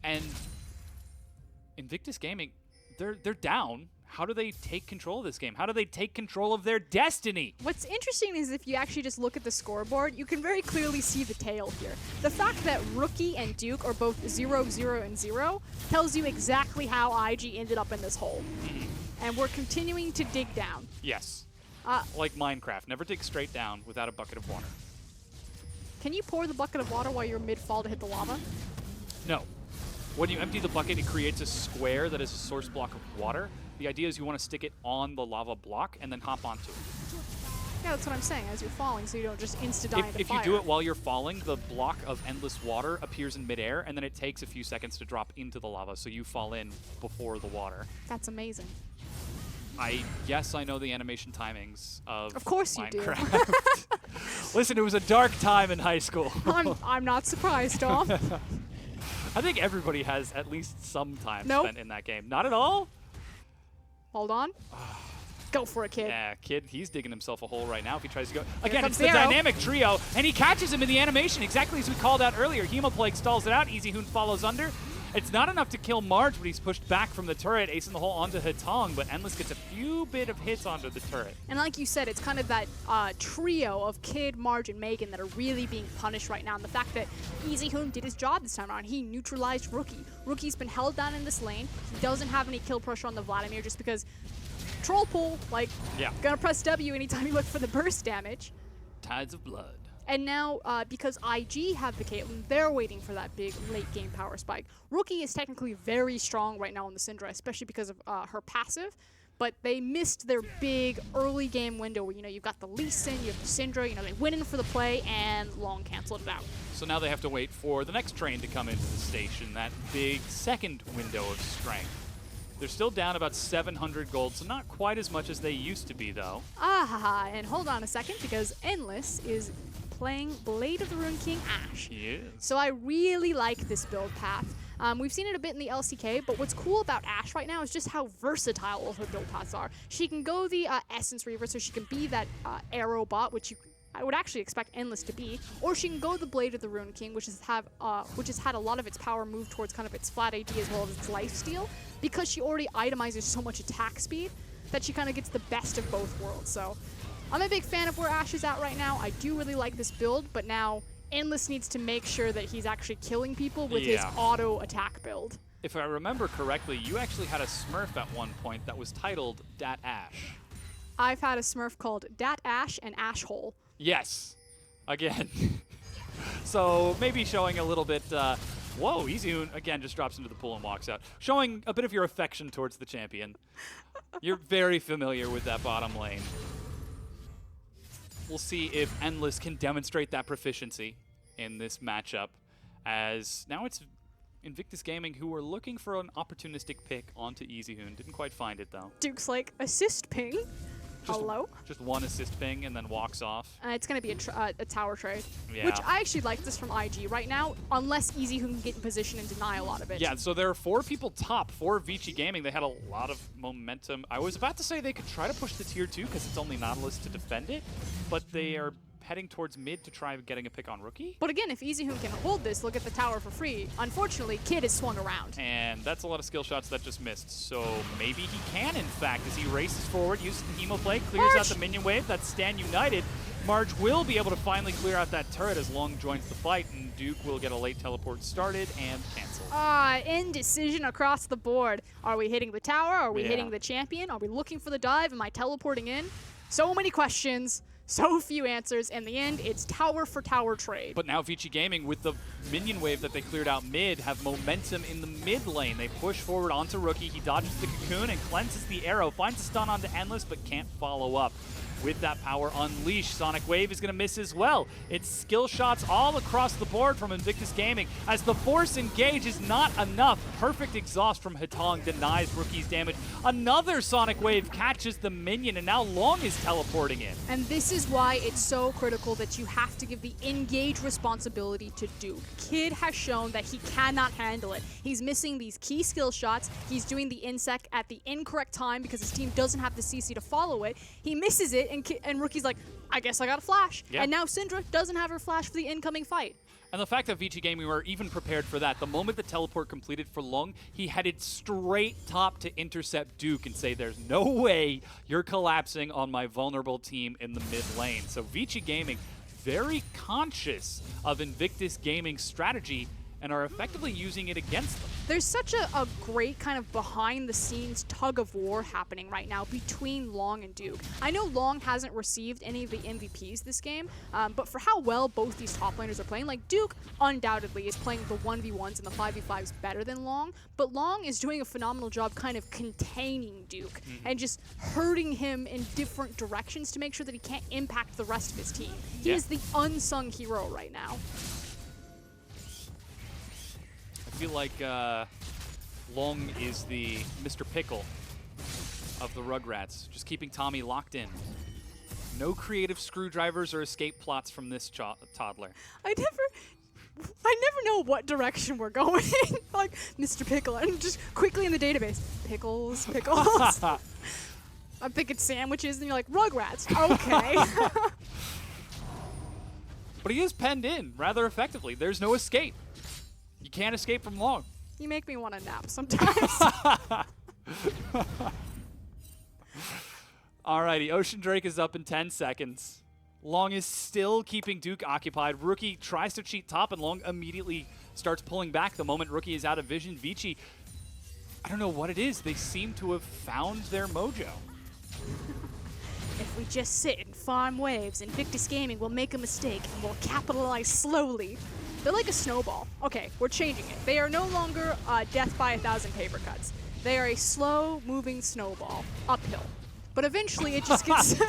And Invictus Gaming, they're down. how do they take control of this game? How do they take control of their destiny? What's interesting is if you actually just look at the scoreboard, you can very clearly see the tail here. The fact that Rookie and Duke are both 0, 0, and 0 tells you exactly how IG ended up in this hole. And we're continuing to dig down. Yes. Like Minecraft, never dig straight down without a bucket of water. Can you pour the bucket of water while you're mid-fall to hit the lava? No. When you empty the bucket, it creates a square that is a source block of water. The idea is you want to stick it on the lava block and then hop onto it. Yeah, that's what I'm saying, as you're falling, so you don't just insta-die into If fire. you do it while you're falling, the block of endless water appears in midair, and then it takes a few seconds to drop into the lava, so you fall in before the water. That's amazing. Yes, I know the animation timings of course you do. Minecraft. Listen, it was a dark time in high school. I'm not surprised, Dom. I think everybody has at least some time Nope. spent in that game. Not at all? Hold on. Go for it, kid. Yeah, kid, he's digging himself a hole right now if he tries to go. Again, comes it's the the arrow. dynamic trio, and he catches him in the animation, exactly as we called out earlier. Hemoplague stalls it out, Easyhoon follows under. It's not enough to kill Marge, but he's pushed back from the turret, acing the hole onto Hitong, but Endless gets a few bit of hits onto the turret. And like you said, it's kind of that trio of Kid, Marge, and Megan that are really being punished right now. And the fact that Easyhoon did his job this time around. He neutralized Rookie. Rookie's been held down in this lane. He doesn't have any kill pressure on the Vladimir just because troll pool, like, gonna press W anytime you look for the burst damage. Tides of blood. And now, because IG have the Caitlyn, they're waiting for that big late-game power spike. Rookie is technically very strong right now on the Syndra, especially because of her passive, but they missed their big early-game window where, you've got the Lee Sin, you have the Syndra, they went in for the play and long canceled it out. So now they have to wait for the next train to come into the station, that big second window of strength. They're still down about 700 gold, so not quite as much as they used to be, though. And hold on a second, because Endless is playing Blade of the Rune King Ashe. He is. So I really like this build path. We've seen it a bit in the LCK, but what's cool about Ashe right now is just how versatile all her build paths are. She can go the Essence Reaver, so she can be that arrow bot, which I would actually expect Endless to be, or she can go the Blade of the Rune King, which has had a lot of its power move towards kind of its flat AD as well as its lifesteal, because she already itemizes so much attack speed that she kind of gets the best of both worlds. So I'm a big fan of where Ashe is at right now. I do really like this build, but now Endless needs to make sure that he's actually killing people with his auto attack build. If I remember correctly, you actually had a Smurf at one point that was titled Dat Ashe. I've had a Smurf called Dat Ashe and Ashe Hole. Yes. Again. So maybe showing a little bit, whoa, Easyhoon again just drops into the pool and walks out. Showing a bit of your affection towards the champion. You're very familiar with that bottom lane. We'll see if Endless can demonstrate that proficiency in this matchup, as now it's Invictus Gaming who were looking for an opportunistic pick onto Easyhoon. Didn't quite find it, though. Duke's like, assist ping? Hello? Just one assist ping and then walks off. It's going to be a tower trade, Yeah. which I actually like this from IG right now, unless Easyhoon can get in position and deny a lot of it. Yeah, so there are 4 people top for Vici Gaming. They had a lot of momentum. I was about to say they could try to push the tier 2 because it's only Nautilus to defend it, but they are heading towards mid to try getting a pick on Rookie. But again, if Easyhoon can hold this, look at the tower for free. Unfortunately, Kid is swung around. And that's a lot of skill shots that just missed. So maybe he can, in fact, as he races forward, uses the Hemoplague, clears out the minion wave. That's Stand United. Marge will be able to finally clear out that turret as Long joins the fight, and Duke will get a late teleport started and canceled. Indecision across the board. Are we hitting the tower? Are we hitting the champion? Are we looking for the dive? Am I teleporting in? So many questions. So few answers. In the end, it's tower for tower trade. But now Vici Gaming, with the minion wave that they cleared out mid, have momentum in the mid lane. They push forward onto Rookie. He dodges the cocoon and cleanses the arrow. Finds a stun onto Endless, but can't follow up. With that power unleashed, Sonic Wave is going to miss as well. It's skill shots all across the board from Invictus Gaming. As the force engage is not enough. Perfect exhaust from Hitong denies Rookie's damage. Another Sonic Wave catches the minion, and now Long is teleporting in. And this is why it's so critical that you have to give the engage responsibility to Duke. Kid has shown that he cannot handle it. He's missing these key skill shots. He's doing the insec at the incorrect time because his team doesn't have the CC to follow it. He misses it, and Rookie's like, I guess I got a flash. Yeah. And now Syndra doesn't have her flash for the incoming fight. And the fact that Vici Gaming were even prepared for that, the moment the teleport completed for Long, he headed straight top to intercept Duke and say, there's no way you're collapsing on my vulnerable team in the mid lane. So Vici Gaming, very conscious of Invictus Gaming's strategy and are effectively using it against them. There's such a great kind of behind-the-scenes tug-of-war happening right now between Long and Duke. I know Long hasn't received any of the MVPs this game, but for how well both these top laners are playing, like Duke undoubtedly is playing the 1v1s and the 5v5s better than Long, but Long is doing a phenomenal job kind of containing Duke and just hurting him in different directions to make sure that he can't impact the rest of his team. He is the unsung hero right now. I feel like Long is the Mr. Pickle of the Rugrats, just keeping Tommy locked in. No creative screwdrivers or escape plots from this toddler. I never know what direction we're going. Like, Mr. Pickle, and just quickly in the database, pickles. I'm thinking sandwiches, and you're like, Rugrats, okay. But he is penned in rather effectively. There's no escape. You can't escape from Long. You make me want to nap sometimes. Alrighty, Ocean Drake is up in 10 seconds. Long is still keeping Duke occupied. Rookie tries to cheat top, and Long immediately starts pulling back the moment Rookie is out of vision. Vici, I don't know what it is. They seem to have found their mojo. If we just sit and farm waves, Invictus Gaming will make a mistake and will capitalize slowly. They're like a snowball. Okay, we're changing it. They are no longer death by 1,000 paper cuts. They are a slow-moving snowball uphill. But eventually it just gets...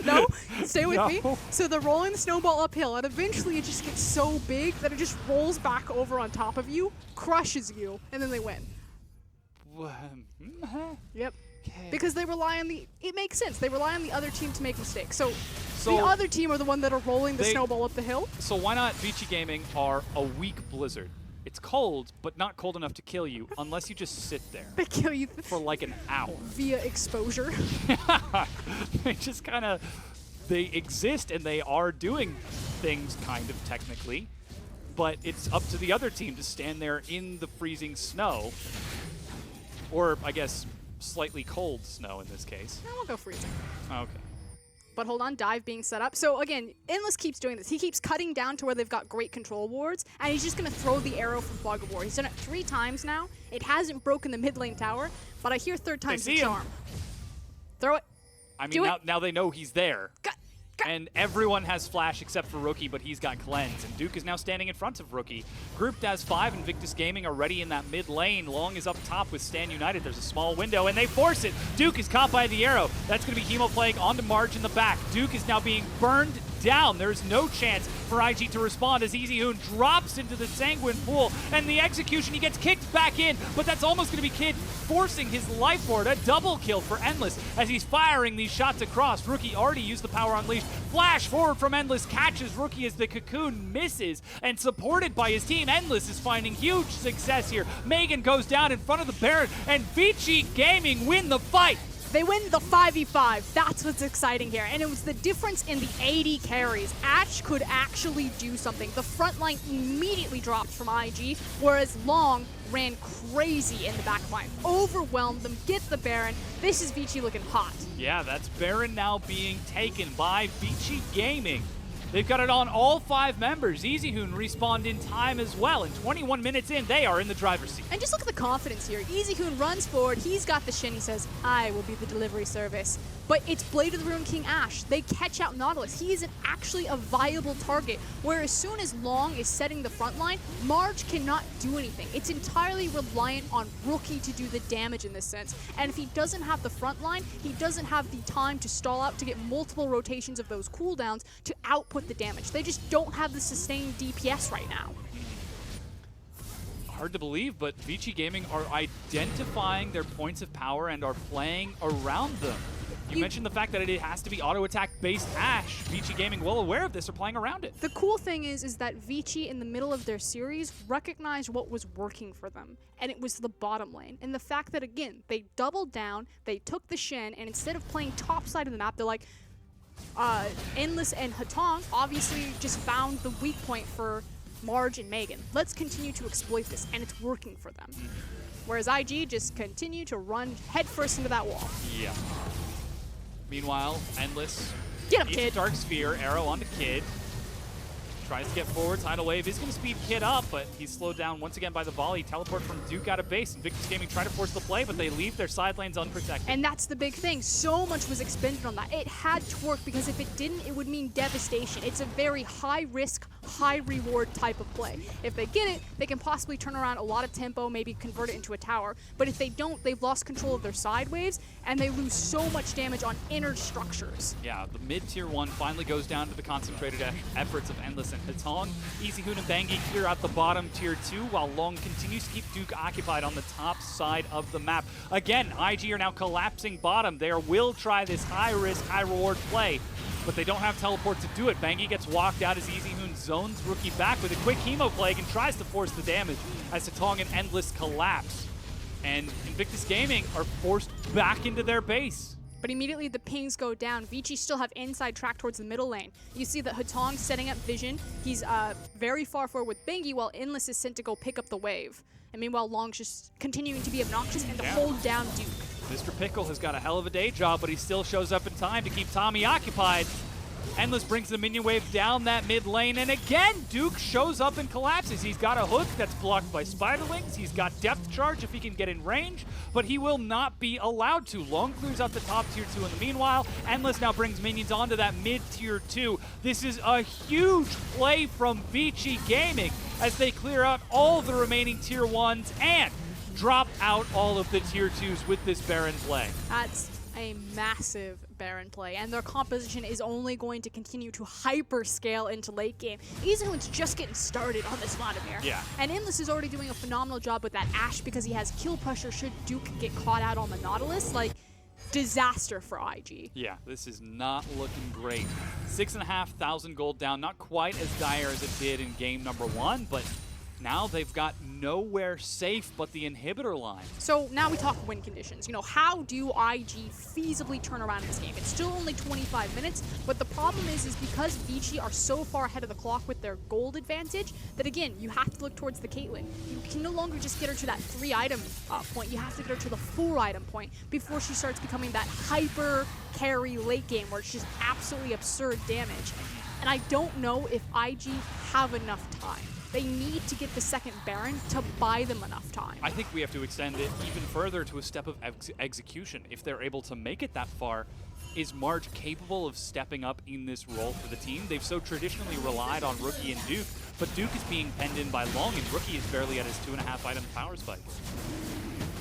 No, stay with me. So they're rolling the snowball uphill, and eventually it just gets so big that it just rolls back over on top of you, crushes you, and then they win. Yep. Okay. Because they rely on the... It makes sense. They rely on the other team to make mistakes. So the other team are the one that are rolling the snowball up the hill. So why not Vici Gaming are a weak blizzard? It's cold, but not cold enough to kill you unless you just sit there They kill you for like an hour. via exposure. They just kind of, they exist and they are doing things kind of technically, but it's up to the other team to stand there in the freezing snow, or I guess slightly cold snow in this case. I won't go freezing. Okay. But hold on, dive being set up. So again, Endless keeps doing this. He keeps cutting down to where they've got great control wards, and he's just going to throw the arrow from Fog of War. He's done it 3 times now. It hasn't broken the mid lane tower, but I hear third time's the charm. Throw it. I mean, Do now they know he's there. Got. And everyone has Flash except for Rookie, but he's got Cleanse. And Duke is now standing in front of Rookie. Grouped as 5, Invictus Gaming are ready in that mid lane. Long is up top with Stan United. There's a small window, and they force it. Duke is caught by the arrow. That's going to be Hemo playing onto Marge in the back. Duke is now being burned down. There's no chance for IG to respond as Easyhoon drops into the Sanguine pool. And the execution, he gets kicked back in, but that's almost going to be Kid forcing his life board. A double kill for Endless as he's firing these shots across. Rookie already used the power unleashed. Flash forward from Endless, catches Rookie as the cocoon misses, and supported by his team, Endless is finding huge success here. Megan goes down in front of the Baron, and Vici Gaming win the fight. They win the 5v5. That's what's exciting here. And it was the difference in the 80 carries. Ash could actually do something. The front line immediately dropped from IG, whereas Long ran crazy in the back line. Overwhelmed them, get the Baron. This is Vici looking hot. Yeah, that's Baron now being taken by Vici Gaming. They've got it on all 5 members. Easyhoon respawned in time as well. And 21 minutes in, they are in the driver's seat. And just look at the confidence here. Easyhoon runs forward. He's got the shin. He says, I will be the delivery service. But it's Blade of the Ruined King Ash. They catch out Nautilus. He isn't actually a viable target. Where as soon as Long is setting the front line, Marge cannot do anything. It's entirely reliant on Rookie to do the damage in this sense. And if he doesn't have the front line, he doesn't have the time to stall out to get multiple rotations of those cooldowns to output the damage. They just don't have the sustained DPS right now. Hard to believe, but Vici Gaming are identifying their points of power and are playing around them. You mentioned the fact that it has to be auto-attack based Ash. Vici Gaming, well aware of this, are playing around it. The cool thing is that Vici, in the middle of their series, recognized what was working for them, and it was the bottom lane. And the fact that, again, they doubled down, they took the Shen, and instead of playing top side of the map, they're like, Endless and Hatong obviously just found the weak point for Marge and Megan. Let's continue to exploit this, and it's working for them. Whereas IG just continue to run headfirst into that wall. Yeah. Meanwhile, Endless Get him, eats kid. Dark Sphere, arrow onto Kid. Tries to get forward, tidal wave is going to speed Kid up, but he's slowed down once again by the volley. Teleport from Duke out of base. Invictus Gaming try to force the play, but they leave their side lanes unprotected. And that's the big thing. So much was expended on that. It had to work because if it didn't, it would mean devastation. It's a very high risk, high reward type of play. If they get it, they can possibly turn around a lot of tempo, maybe convert it into a tower. But if they don't, they've lost control of their side waves, and they lose so much damage on inner structures. Yeah, the mid-tier 1 finally goes down to the concentrated efforts of Endless and Hatong. Easyhoon and Bangi clear out the bottom tier 2, while Long continues to keep Duke occupied on the top side of the map. Again, IG are now collapsing bottom. They will try this high-risk, high-reward play, but they don't have teleport to do it. Bangi gets walked out as Easyhoon zones Rookie back with a quick Hemo Plague and tries to force the damage as Hatong and Endless collapse. And Invictus Gaming are forced back into their base. But immediately the pings go down. Vici still have inside track towards the middle lane. You see that Hatong's setting up vision. He's very far forward with Bangi, while Endless is sent to go pick up the wave. And meanwhile, Long's just continuing to be obnoxious and to hold down Duke. Mr. Pickle has got a hell of a day job, but he still shows up in time to keep Tommy occupied. Endless brings the minion wave down that mid lane, and again, Duke shows up and collapses. He's got a hook that's blocked by Spiderlings. He's got depth charge if he can get in range, but he will not be allowed to. Long clears out the top tier 2 in the meanwhile. Endless now brings minions onto that mid tier 2. This is a huge play from Vici Gaming as they clear out all the remaining tier 1s and drop out all of the tier 2s with this Baron play. That's a massive Baron play, and their composition is only going to continue to hyper scale into late game. Easyhoon's just getting started on this Vladimir. Yeah. And Endless is already doing a phenomenal job with that Ashe because he has kill pressure should Duke get caught out on the Nautilus. Like, disaster for IG. Yeah, this is not looking great. 6,500 gold down, not quite as dire as it did in game number 1, but now they've got nowhere safe but the inhibitor line. So now we talk win conditions. You know, how do IG feasibly turn around this game? It's still only 25 minutes, but the problem is because Vici are so far ahead of the clock with their gold advantage that, again, you have to look towards the Caitlyn. You can no longer just get her to that 3-item point. You have to get her to the 4-item point before she starts becoming that hyper carry late game where it's just absolutely absurd damage. And I don't know if IG have enough time. They need to get the second Baron to buy them enough time. I think we have to extend it even further to a step of execution. If they're able to make it that far, is Marge capable of stepping up in this role for the team? They've so traditionally relied on Rookie and Duke, but Duke is being penned in by Long, and Rookie is barely at his 2.5-item power spike.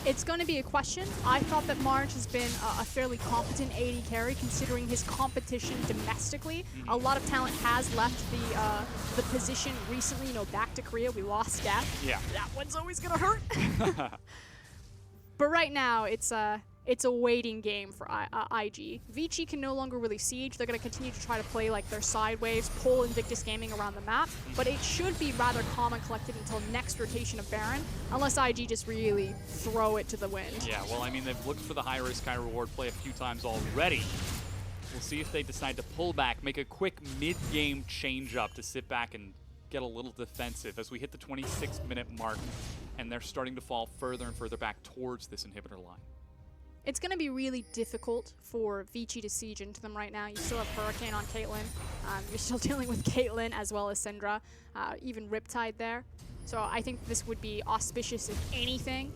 It's going to be a question. I thought that Marge has been a fairly competent AD carry considering his competition domestically. A lot of talent has left the position recently. You know, back to Korea, we lost Death. Yeah. That one's always going to hurt. But right now, it's a waiting game for IG. Vici can no longer really siege. They're going to continue to try to play like their side waves, pull Invictus Gaming around the map, but it should be rather calm and collected until next rotation of Baron, unless IG just really throw it to the wind. Yeah, well, I mean, they've looked for the high-risk, high-reward play a few times already. We'll see if they decide to pull back, make a quick mid-game change-up to sit back and get a little defensive as we hit the 26-minute mark, and they're starting to fall further and further back towards this inhibitor line. It's going to be really difficult for Vici to siege into them right now. You still have Hurricane on Caitlyn. You're still dealing with Caitlyn as well as Syndra, even Riptide there. So I think this would be auspicious if anything.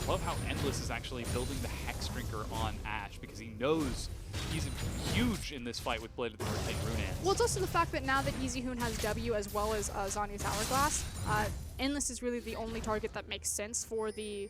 Love how Endless is actually building the Hex Drinker on Ashe because he knows he's huge in this fight with Blade of the North and Runan. Well, it's also the fact that now that Easyhoon has W as well as Zanya's Hourglass, Endless is really the only target that makes sense for the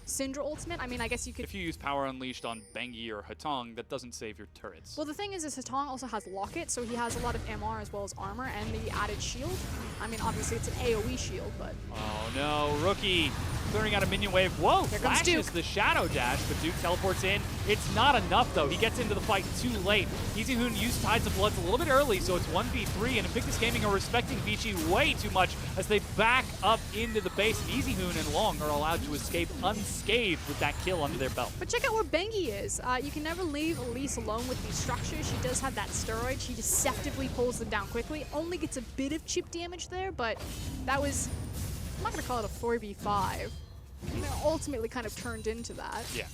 Syndra ultimate. I mean, I guess you could... If you use Power Unleashed on Bangi or Hatong, that doesn't save your turrets. Well, the thing is Hatong also has Locket, so he has a lot of MR as well as armor and the added shield. I mean, obviously it's an AoE shield, but... Oh no, Rookie clearing out a minion wave. Whoa, Here comes flashes Duke. the Shadow Dash, but Duke teleports in. It's not enough though. He gets into the fight too late. Easyhoon used Tides of Bloods a little bit early, so it's 1v3, and Invictus Gaming are respecting Vici way too much as they back up into the base. Easyhoon and Long are allowed to escape unscathed with that kill under their belt. But check out where Bengi is. You can never leave Elise alone with these structures. She does have that steroid. She deceptively pulls them down quickly. Only gets a bit of chip damage there, but that was, I'm not going to call it a 4v5. It ultimately kind of turned into that. Yeah.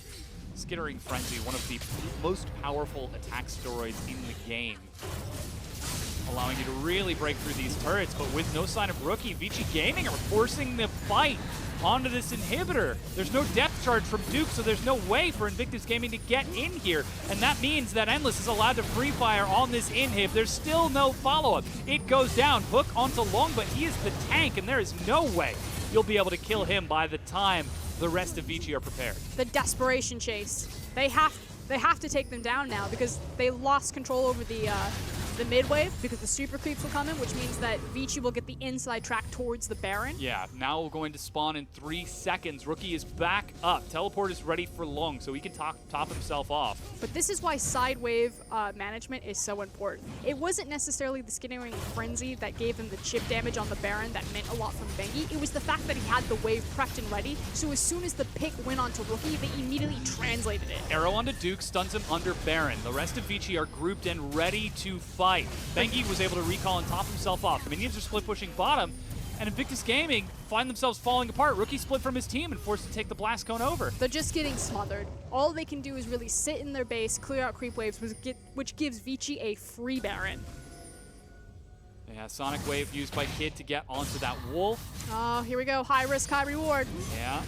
Skittering Frenzy, one of the most powerful attack steroids in the game. Allowing you to really break through these turrets, but with no sign of Rookie, Vici Gaming are forcing the fight onto this inhibitor. There's no depth charge from Duke, so there's no way for Invictus Gaming to get in here. And that means that Endless is allowed to free fire on this inhib. There's still no follow-up. It goes down, Hook onto Long, but he is the tank, and there is no way you'll be able to kill him by the time the rest of Vici are prepared. The desperation chase. They have to take them down now because they lost control over the mid wave because the super creeps will come in, which means that Vici will get the inside track towards the Baron. Yeah, now we're going to spawn in 3 seconds. Rookie is back up. Teleport is ready for Long, so he can top himself off. But this is why side wave management is so important. It wasn't necessarily the skittering frenzy that gave them the chip damage on the Baron that meant a lot from Bengi. It was the fact that he had the wave prepped and ready, so as soon as the pick went onto Rookie, they immediately translated it. Arrow onto Duke, stuns him under Baron. The rest of Vici are grouped and ready to fight. Bengi was able to recall and top himself off. The minions are split pushing bottom, and Invictus Gaming find themselves falling apart. Rookie split from his team and forced to take the blast cone over. They're just getting smothered. All they can do is really sit in their base, clear out creep waves, which gives Vici a free Baron. Yeah, Sonic Wave used by Kid to get onto that wolf. Oh, here we go. High risk, high reward. Yeah.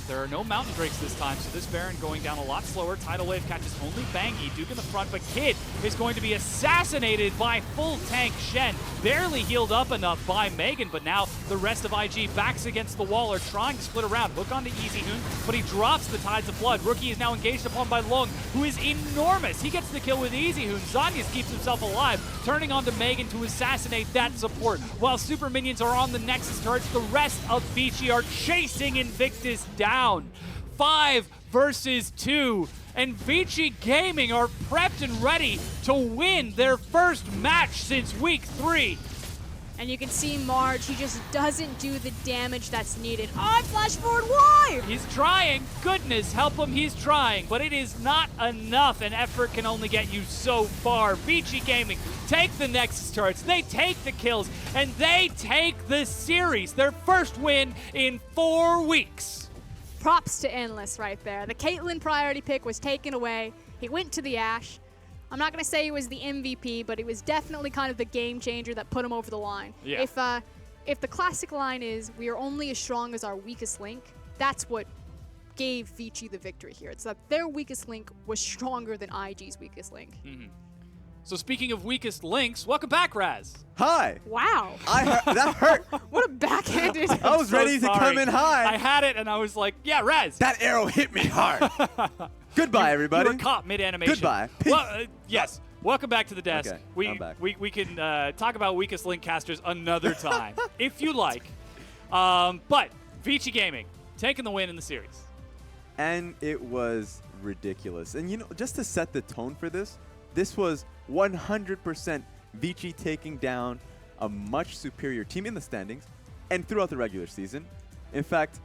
There are no Mountain Drakes this time, so this Baron going down a lot slower. Tidal Wave catches only Bangy. Duke in the front, but Kid is going to be assassinated by full tank Shen. Barely healed up enough by Megan, but now the rest of IG backs against the wall are trying to split around. Hook onto Easy Hoon, but he drops the Tides of Blood. Rookie is now engaged upon by Long, who is enormous. He gets the kill with Easy Hoon. Zanyas keeps himself alive, turning onto Megan to assassinate that support. While super minions are on the Nexus turrets, the rest of Vici are chasing Invictus down. 5 versus 2, and Vici Gaming are prepped and ready to win their first match since week 3. And you can see Marge, he just doesn't do the damage that's needed. Oh, I flash forward, why? He's trying. Goodness help him, he's trying. But it is not enough, and effort can only get you so far. Vici Gaming take the Nexus turrets, they take the kills, and they take the series. Their first win in 4 weeks. Props to Endless right there. The Caitlyn priority pick was taken away. He went to the Ashe. I'm not going to say he was the MVP, but he was definitely kind of the game changer that put him over the line. Yeah. If the classic line is, we are only as strong as our weakest link, that's what gave Vici the victory here. It's that their weakest link was stronger than IG's weakest link. Mm-hmm. So speaking of weakest links, welcome back, Raz. Hi. Wow. That hurt. What a backhanded. I was So ready to sorry. come in high. I had it, and I was like, yeah, Raz. That arrow hit me hard. Goodbye, everybody. You were caught mid-animation. Goodbye. Well, yes. Welcome back to the desk. Okay, I'm back. We can talk about weakest link casters another time, if you like. But Vici Gaming taking the win in the series. And it was ridiculous. And, you know, just to set the tone for this was 100% Vici taking down a much superior team in the standings and throughout the regular season. In fact,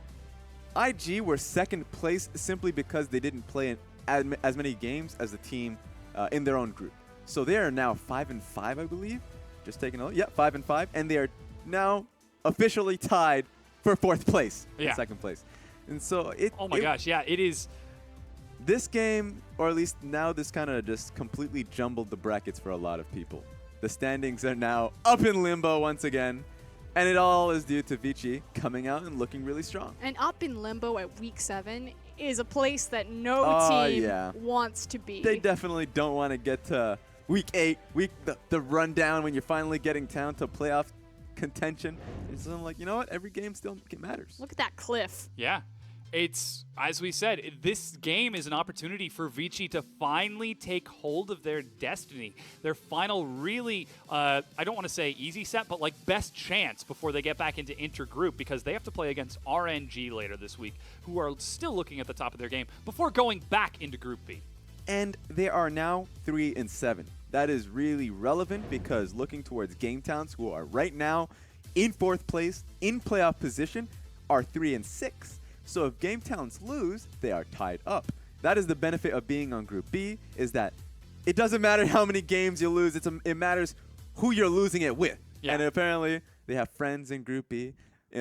IG were second place simply because they didn't play in as many games as the team in their own group. So they are now 5-5, I believe. Just taking a look. Yeah, 5-5. And they are now officially tied for 4th place in 2nd place. And so Oh my gosh, yeah, it is. This game, or at least now, this kind of just completely jumbled the brackets for a lot of people. The standings are now up in limbo once again, and it all is due to Vici coming out and looking really strong. And up in limbo at week 7 is a place that no team wants to be. They definitely don't want to get to week 8, the rundown when you're finally getting down to playoff contention. And so I'm like, you know what? Every game still matters. Look at that cliff. Yeah. It's, as we said, this game is an opportunity for Vici to finally take hold of their destiny. Their final really, I don't want to say easy set, but like best chance before they get back into intergroup, because they have to play against RNG later this week, who are still looking at the top of their game before going back into Group B. And they are now 3-7. That is really relevant because looking towards Game Towns, who are right now in 4th place, in playoff position, are 3-6. So if Game Talents lose, they are tied up. That is the benefit of being on Group B, is that it doesn't matter how many games you lose. It matters who you're losing it with. Yeah. And apparently, they have friends in Group B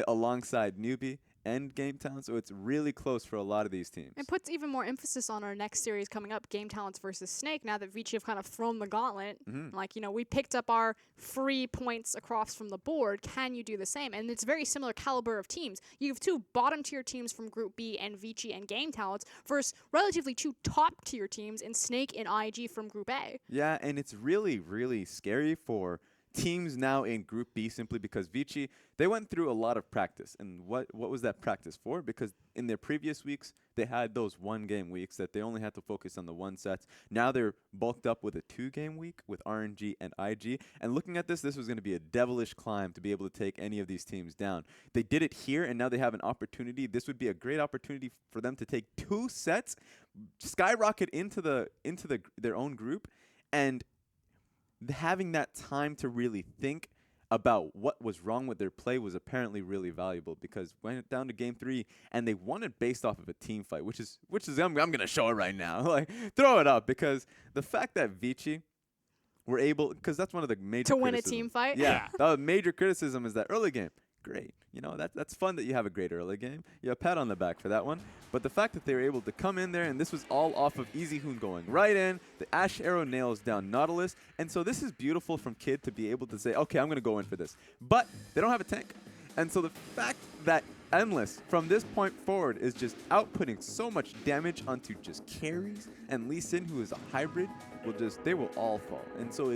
alongside Newbie and Game Talents, so it's really close for a lot of these teams. It puts even more emphasis on our next series coming up, Game Talents versus Snake, now that Vici have kind of thrown the gauntlet. Like, we picked up our free points across from the board. Can you do the same? And it's very similar caliber of teams. You have two bottom-tier teams from Group B and Vici and Game Talents versus relatively two top-tier teams in Snake and IG from Group A. Yeah, and it's really, really scary for teams now in Group B simply because Vici, they went through a lot of practice. And what was that practice for? Because in their previous weeks, they had those 1-game weeks that they only had to focus on the 1 sets. Now they're bulked up with a 2-game week with RNG and IG. And looking at this was going to be a devilish climb to be able to take any of these teams down. They did it here, and now they have an opportunity. This would be a great opportunity for them to take 2 sets, skyrocket into their own group, and having that time to really think about what was wrong with their play was apparently really valuable, because went down to game 3 and they won it based off of a team fight, which is I'm gonna show it right now. Like, throw it up, because the fact that Vici were able, because that's one of the major To win a criticisms. team fight? Yeah, the major criticism is that early game. Great. That's fun that you have a great early game. You have a pat on the back for that one. But the fact that they were able to come in there, and this was all off of Easy Hoon going right in, the Ash Arrow nails down Nautilus. And so this is beautiful from Kid to be able to say, okay, I'm going to go in for this. But they don't have a tank. And so the fact that Endless, from this point forward, is just outputting so much damage onto just carries, and Lee Sin, who is a hybrid, they will all fall. And so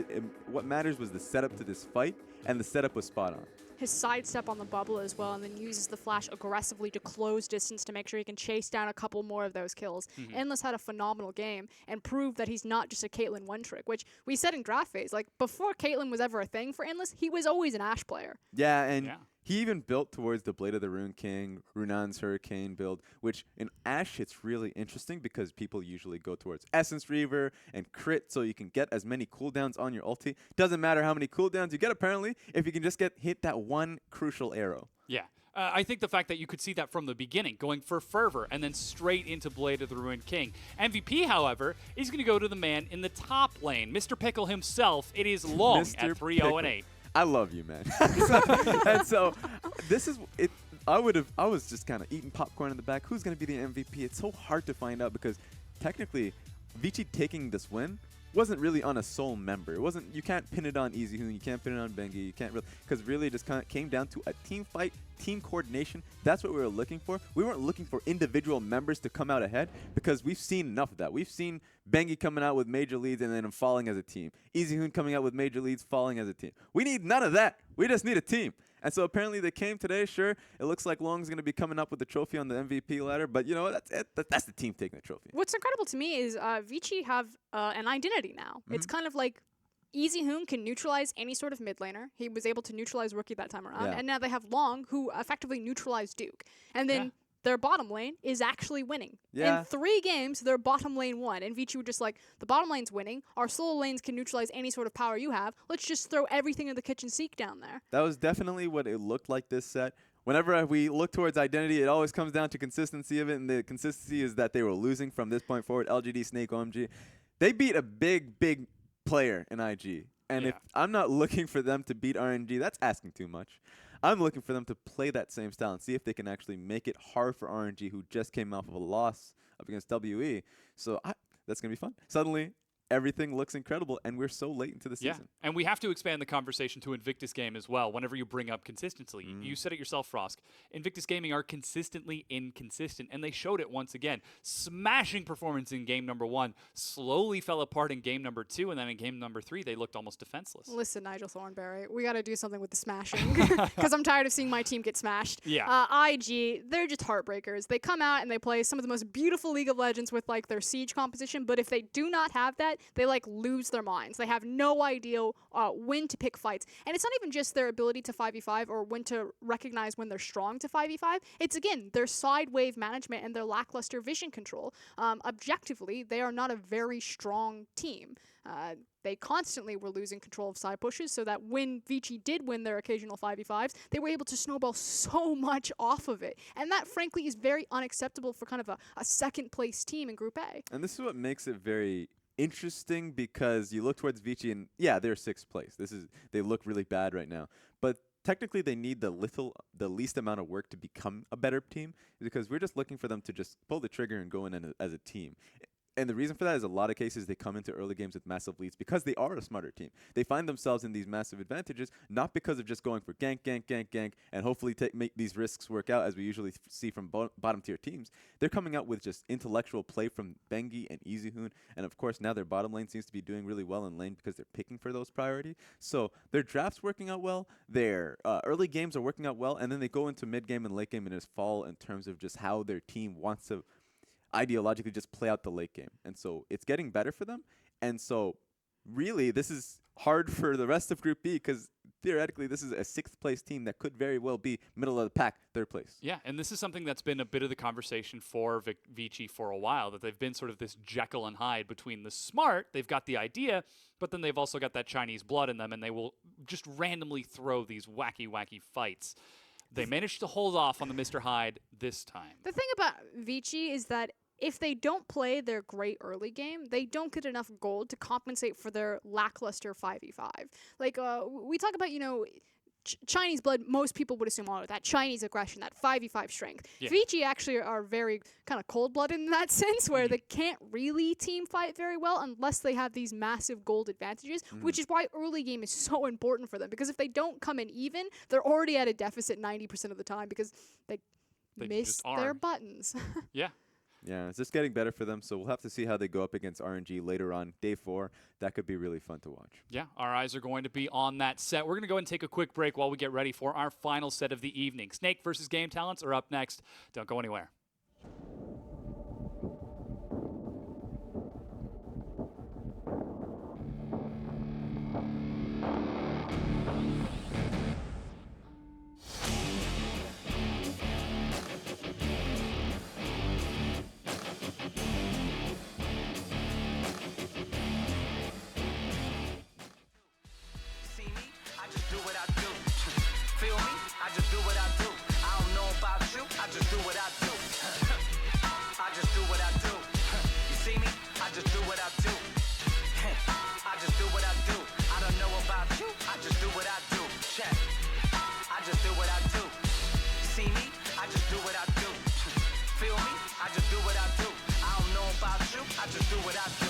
what matters was the setup to this fight, and the setup was spot on. His sidestep on the bubble as well, and then uses the flash aggressively to close distance to make sure he can chase down a couple more of those kills. Endless had a phenomenal game and proved that he's not just a Caitlyn one-trick, which we said in draft phase. Like, before Caitlyn was ever a thing for Endless, he was always an Ashe player. Yeah, and he even built towards the Blade of the Rune King, Runan's Hurricane build, which in Ashe it's really interesting because people usually go towards Essence Reaver and crit so you can get as many cooldowns on your ulti. Doesn't matter how many cooldowns you get, apparently, if you can just hit that one crucial arrow. Yeah. I think the fact that you could see that from the beginning, going for Fervor and then straight into Blade of the Ruined King. MVP, however, is going to go to the man in the top lane, Mr. Pickle himself. It is Long Mr. at 3-0-8. I love you, man. And so this is it. I was just kind of eating popcorn in the back. Who's going to be the MVP? It's so hard to find out because technically, Vici taking this win wasn't really on a sole member. It wasn't. You can't pin it on Easy Hoon. You can't pin it on Bengi. You can't really, because really it just kind of came down to a team fight, team coordination. That's what we were looking for. We weren't looking for individual members to come out ahead, because we've seen enough of that. We've seen Bengi coming out with major leads and then falling as a team. Easy Hoon coming out with major leads, falling as a team. We need none of that. We just need a team. And so apparently they came today. Sure, it looks like Long's going to be coming up with the trophy on the MVP ladder, but you know what? That's it. That's the team taking the trophy. What's incredible to me is Vici have an identity now. It's kind of like Easy Hoon can neutralize any sort of mid laner. He was able to neutralize Rookie that time around. Yeah. And now they have Long, who effectively neutralized Duke. And then their bottom lane is actually winning. Yeah. In 3 games, their bottom lane won. And Vici were just like, the bottom lane's winning. Our solo lanes can neutralize any sort of power you have. Let's just throw everything in the kitchen sink down there. That was definitely what it looked like this set. Whenever we look towards identity, it always comes down to consistency of it, and the consistency is that they were losing from this point forward. LGD, Snake, OMG. They beat a big player in IG. And if I'm not looking for them to beat RNG, that's asking too much. I'm looking for them to play that same style and see if they can actually make it hard for RNG, who just came off of a loss up against WE. So that's going to be fun. Suddenly, everything looks incredible, and we're so late into the season. And we have to expand the conversation to Invictus game as well whenever you bring up consistency. You said it yourself, Frosk. Invictus Gaming are consistently inconsistent, and they showed it once again. Smashing performance in game number 1, slowly fell apart in game number 2, and then in game number 3, they looked almost defenseless. Listen, Nigel Thornberry, we got to do something with the smashing because I'm tired of seeing my team get smashed. Yeah. IG, they're just heartbreakers. They come out and they play some of the most beautiful League of Legends with like their siege composition, but if they do not have that, they like lose their minds. They have no idea when to pick fights. And it's not even just their ability to 5v5 or when to recognize when they're strong to 5v5. It's again their side wave management and their lackluster vision control. Objectively, they are not a very strong team. They constantly were losing control of side pushes, so that when Vici did win their occasional 5v5s, they were able to snowball so much off of it. And that, frankly, is very unacceptable for kind of a second-place team in Group A. And this is what makes it very interesting, because you look towards Vici and, yeah, they're 6th place. They look really bad right now. But technically, they need the least amount of work to become a better team, because we're just looking for them to just pull the trigger and go in as a team. And the reason for that is a lot of cases they come into early games with massive leads because they are a smarter team. They find themselves in these massive advantages, not because of just going for gank, and hopefully make these risks work out, as we usually see from bottom tier teams. They're coming out with just intellectual play from Bengi and EasyHoon, and of course now their bottom lane seems to be doing really well in lane because they're picking for those priority. So their draft's working out well, their early games are working out well, and then they go into mid game and late game and just fall in terms of just how their team wants to ideologically just play out the late game. And so it's getting better for them. And so really this is hard for the rest of Group B, because theoretically this is a 6th place team that could very well be middle of the pack, 3rd place. Yeah, and this is something that's been a bit of the conversation for Vici for a while, that they've been sort of this Jekyll and Hyde between the smart, they've got the idea, but then they've also got that Chinese blood in them, and they will just randomly throw these wacky fights. They managed to hold off on the Mr. Hyde this time. The thing about Vici is that if they don't play their great early game, they don't get enough gold to compensate for their lackluster 5v5. Like, we talk about, Chinese blood, most people would assume, that Chinese aggression, that 5v5 strength. Yeah. Vici actually are very kind of cold-blooded in that sense, where they can't really team fight very well unless they have these massive gold advantages, which is why early game is so important for them. Because if they don't come in even, they're already at a deficit 90% of the time because they miss just are. their buttons. Yeah. Yeah, it's just getting better for them, so we'll have to see how they go up against RNG later on, day 4. That could be really fun to watch. Yeah, our eyes are going to be on that set. We're going to go and take a quick break while we get ready for our final set of the evening. Snake versus Game Talents are up next. Don't go anywhere. See me? I just do what I do. Feel me? I just do what I do. I don't know about you. I just do what I do. I just do what I do. You see me? I just do what I do. I just do what I do. I don't know about you. I just do what I do. Check. I just do what I do. See me? I just do what I do. Feel me? I just do what I do. I don't know about you. I just do what I do.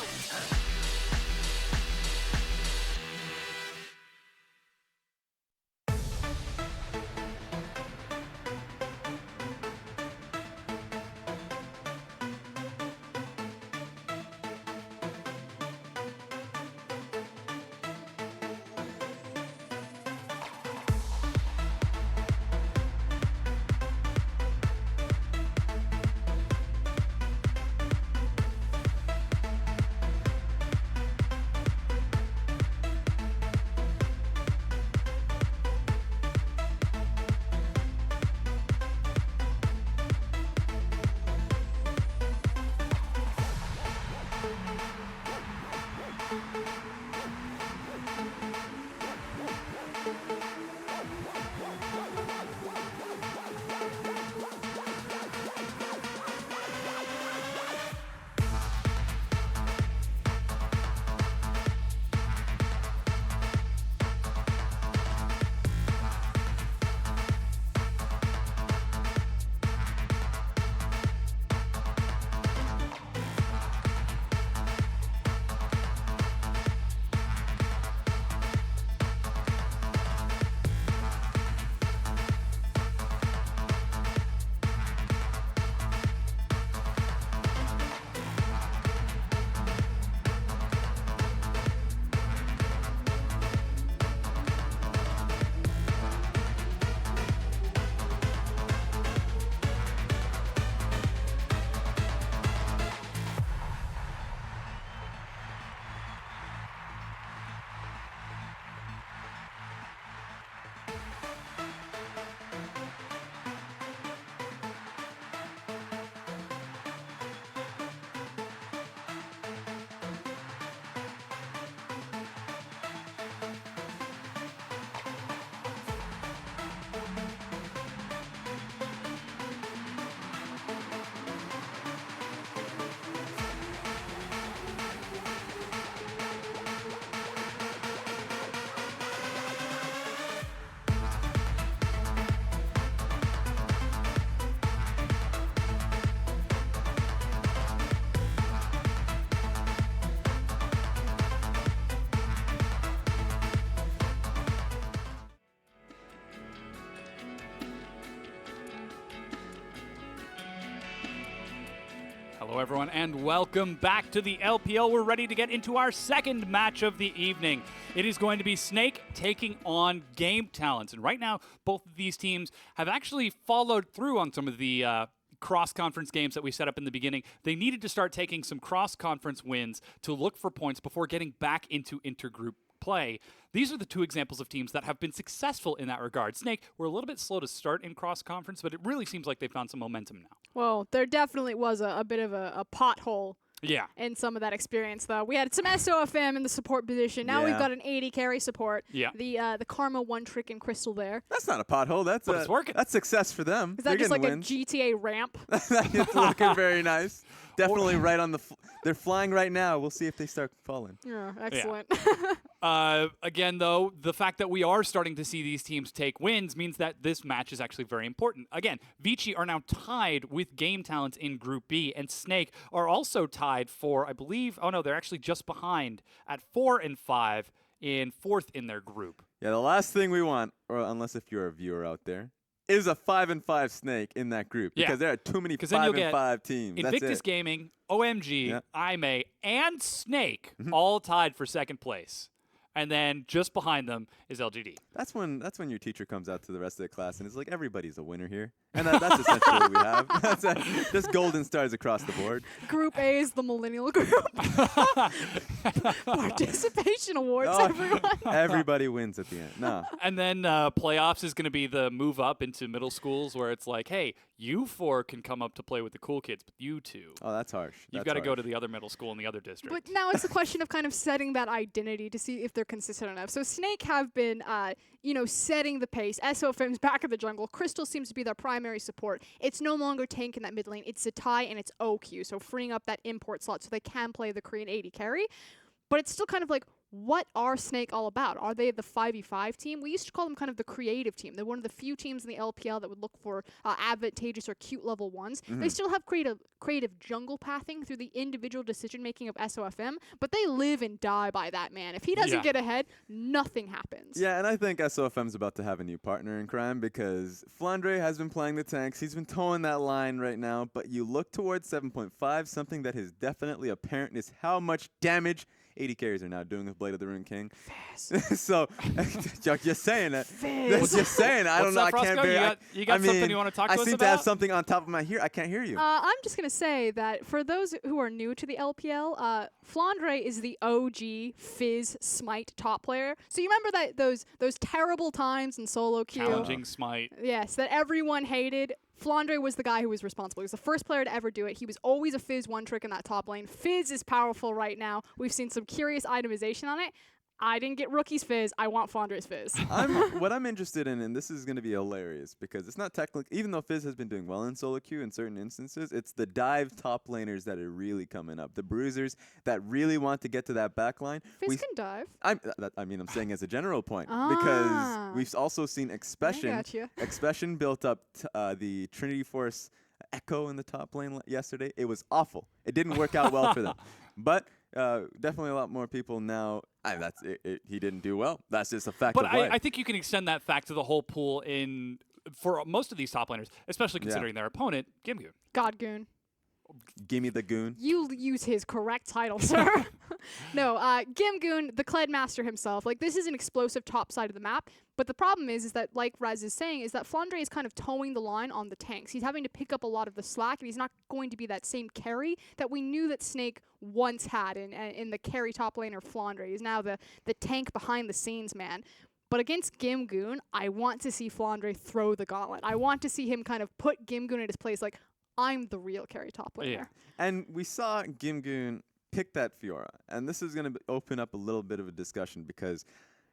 Hello, everyone, and welcome back to the LPL. We're ready to get into our second match of the evening. It is going to be Snake taking on Game Talents. And right now, both of these teams have actually followed through on some of the cross-conference games that we set up in the beginning. They needed to start taking some cross-conference wins to look for points before getting back into intergroup play. These are the two examples of teams that have been successful in that regard. Snake were a little bit slow to start in cross-conference, but it really seems like they found some momentum now. Well, there definitely was a bit of a pothole Yeah. in some of that experience, though. We had some SOFM in the support position. Now we've Yeah. got an 80 carry support. Yeah. The Karma one trick and Crystal there. That's not a pothole. That's But it's working. That's success for them. Is They're that just like getting a wins. GTA ramp? It's looking very nice. Definitely right on the. They're flying right now. We'll see if they start falling. Yeah, excellent. Again, though, the fact that we are starting to see these teams take wins means that this match is actually very important. Again, Vici are now tied with Game Talents in Group B, and Snake are also tied for, I believe, oh no, they're actually just behind at 4 and 5 in fourth in their group. Yeah, the last thing we want, or unless if you're a viewer out there, is a 5 and 5 Snake in that group Yeah. because there are too many 'Cause then 5 you'll and get 5 teams. That's Invictus it. Gaming, OMG, Yeah. IMA, and Snake all tied for second place. And then just behind them is LGD. That's when your teacher comes out to the rest of the class and is like, everybody's a winner here, and that's essentially what we have. That's just golden stars across the board. Group A is the millennial group. Participation awards, Oh, everyone. Everybody wins at the end. No, And then playoffs is going to be the move up into middle schools where it's like, hey, you four can come up to play with the cool kids, but you two, oh, that's harsh. you've got to go to the other middle school in the other district. But now it's a question of kind of setting that identity to see if they're consistent enough. So Snake have been, setting the pace. SOFM's back of the jungle. Crystal seems to be their primary support. It's no longer tank in that mid lane. It's Zatai and it's OQ. So freeing up that import slot so they can play the Korean 80 carry. But it's still kind of like, what are Snake all about? Are they the 5v5 team? We used to call them kind of the creative team. They're one of the few teams in the LPL that would look for advantageous or cute level ones. They still have creative jungle pathing through the individual decision making of SOFM, but they live and die by that, man. If he doesn't Yeah. get ahead, nothing happens. Yeah, and I think SOFM's about to have a new partner in crime because Flandre has been playing the tanks. He's been towing that line right now, but you look towards 7.5, something that is definitely apparent is how much damage 80 carries are now doing with Blade of the Rune King. So, just saying it. Fizz. Just saying. I What's don't know. that, I can't Frosco? bear. You got I something mean, you wanna talk I to us seem to have about? something on top of my ear. I can't hear you. I'm just going to say that for those who are new to the LPL, Flandre is the OG Fizz Smite top player. So you remember that those terrible times in solo queue? Challenging Smite. Yes, that everyone hated. Flandre was the guy who was responsible. He was the first player to ever do it. He was always a Fizz one trick in that top lane. Fizz is powerful right now. We've seen some curious itemization on it. I didn't get Rookie's Fizz. I want Flandre's Fizz. What I'm interested in, and this is going to be hilarious because it's not technically, even though Fizz has been doing well in solo queue in certain instances, it's the dive top laners that are really coming up. The bruisers that really want to get to that back line. Fizz can dive. I'm saying as a general point Ah. because we've also seen Expression. gotcha. Expression built up the Trinity Force Echo in the top lane yesterday. It was awful. It didn't work out well for them, but definitely a lot more people now. That's it. He didn't do well. That's just a fact But of life. I think you can extend that fact to the whole pool for most of these top laners, especially Yeah. considering their opponent, Gimgoon. Godgoon. Gimme the goon. You use his correct title, sir. No, Gimgoon, the Kled Master himself. Like, this is an explosive top side of the map. But the problem is that, like Raz is saying, is that Flandre is kind of towing the line on the tanks. He's having to pick up a lot of the slack, and he's not going to be that same carry that we knew that Snake once had in the carry top laner Flandre. He's now the tank behind the scenes man. But against Gimgoon, I want to see Flandre throw the gauntlet. I want to see him kind of put Gimgoon in his place, like, I'm the real carry top laner. Yeah. And we saw Gimgoon pick that Fiora. And this is going to open up a little bit of a discussion because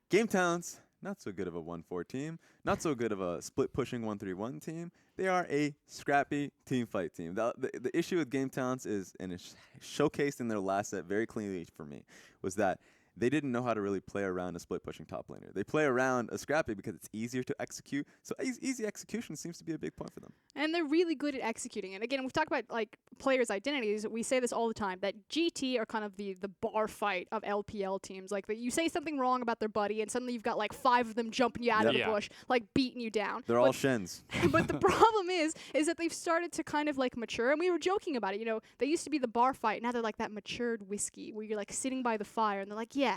Game Talents, not so good of a 1-4 team, not so good of a split-pushing 1-3-1 team. They are a scrappy team fight team. The issue with Game Talents is, and it's showcased in their last set very cleanly for me, was that they didn't know how to really play around a split-pushing top laner. They play around a scrappy because it's easier to execute. So easy execution seems to be a big point for them. And they're really good at executing it. Again, we've talked about like players' identities. We say this all the time, that GT are kind of the bar fight of LPL teams. Like, that you say something wrong about their buddy, and suddenly you've got like 5 of them jumping you out of the Yeah. bush, like beating you down. They're all Shens. But the problem is that they've started to kind of like mature, and we were joking about it. You know, they used to be the bar fight. Now they're like that matured whiskey where you're like sitting by the fire, and they're like, yes,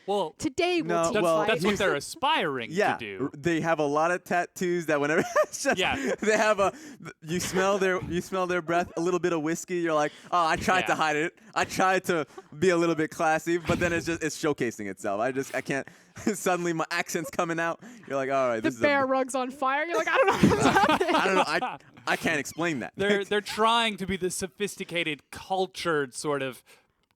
Well, today No, we'll team well, fight. that's what they're aspiring Yeah, to do. they have a lot of tattoos that whenever it's just, Yeah. they have you smell their breath, a little bit of whiskey. You're like, oh, I tried to Yeah. hide it. I tried to be a little bit classy, but then it's showcasing itself. I can't. Suddenly my accent's coming out. You're like, all right, the this bear is rug's on fire. You're like, I don't know what's happening. I don't know. I can't explain that. They're trying to be the sophisticated, cultured sort of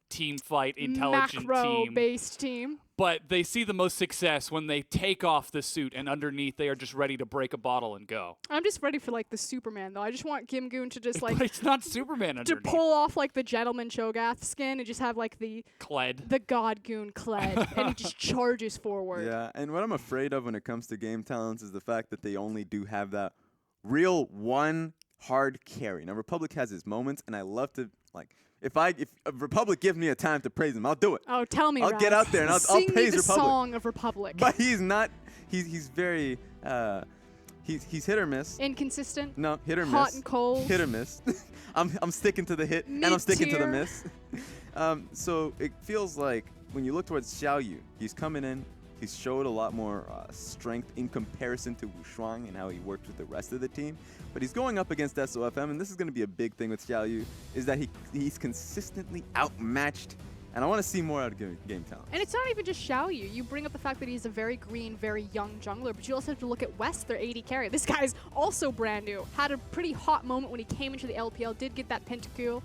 team fight, intelligent team. Macro-based team. But they see the most success when they take off the suit and underneath they are just ready to break a bottle and go. I'm just ready for like the Superman though. I just want Gimgoon to just But like it's not Superman to underneath. pull off like the gentleman Cho'Gath skin and just have like the Kled. God Goon Kled and he just charges forward. Yeah, and what I'm afraid of when it comes to Game Talents is the fact that they only do have that real one hard carry. Now, Republic has his moments, and I love to, like, if Republic gives me a time to praise him, I'll do it. Oh, tell me, I'll get Raz. out there and I'll Sing praise me the Republic. song of Republic. But he's not, he's very, he's hit or miss. Inconsistent. No, hit or miss. Hot and cold. Hit or miss. I'm sticking to the hit, and I'm sticking to the Mid-tier. miss. So it feels like when you look towards Xiao Yu, he's coming in. He's showed a lot more strength in comparison to Wu Shuang and how he worked with the rest of the team. But he's going up against SOFM, and this is going to be a big thing with Xiao Yu, is that he's consistently outmatched. And I want to see more out of Game Talent. And it's not even just Xiao Yu. You bring up the fact that he's a very green, very young jungler, but you also have to look at West, their AD carry. This guy's also brand new. Had a pretty hot moment when he came into the LPL, did get that pentakill.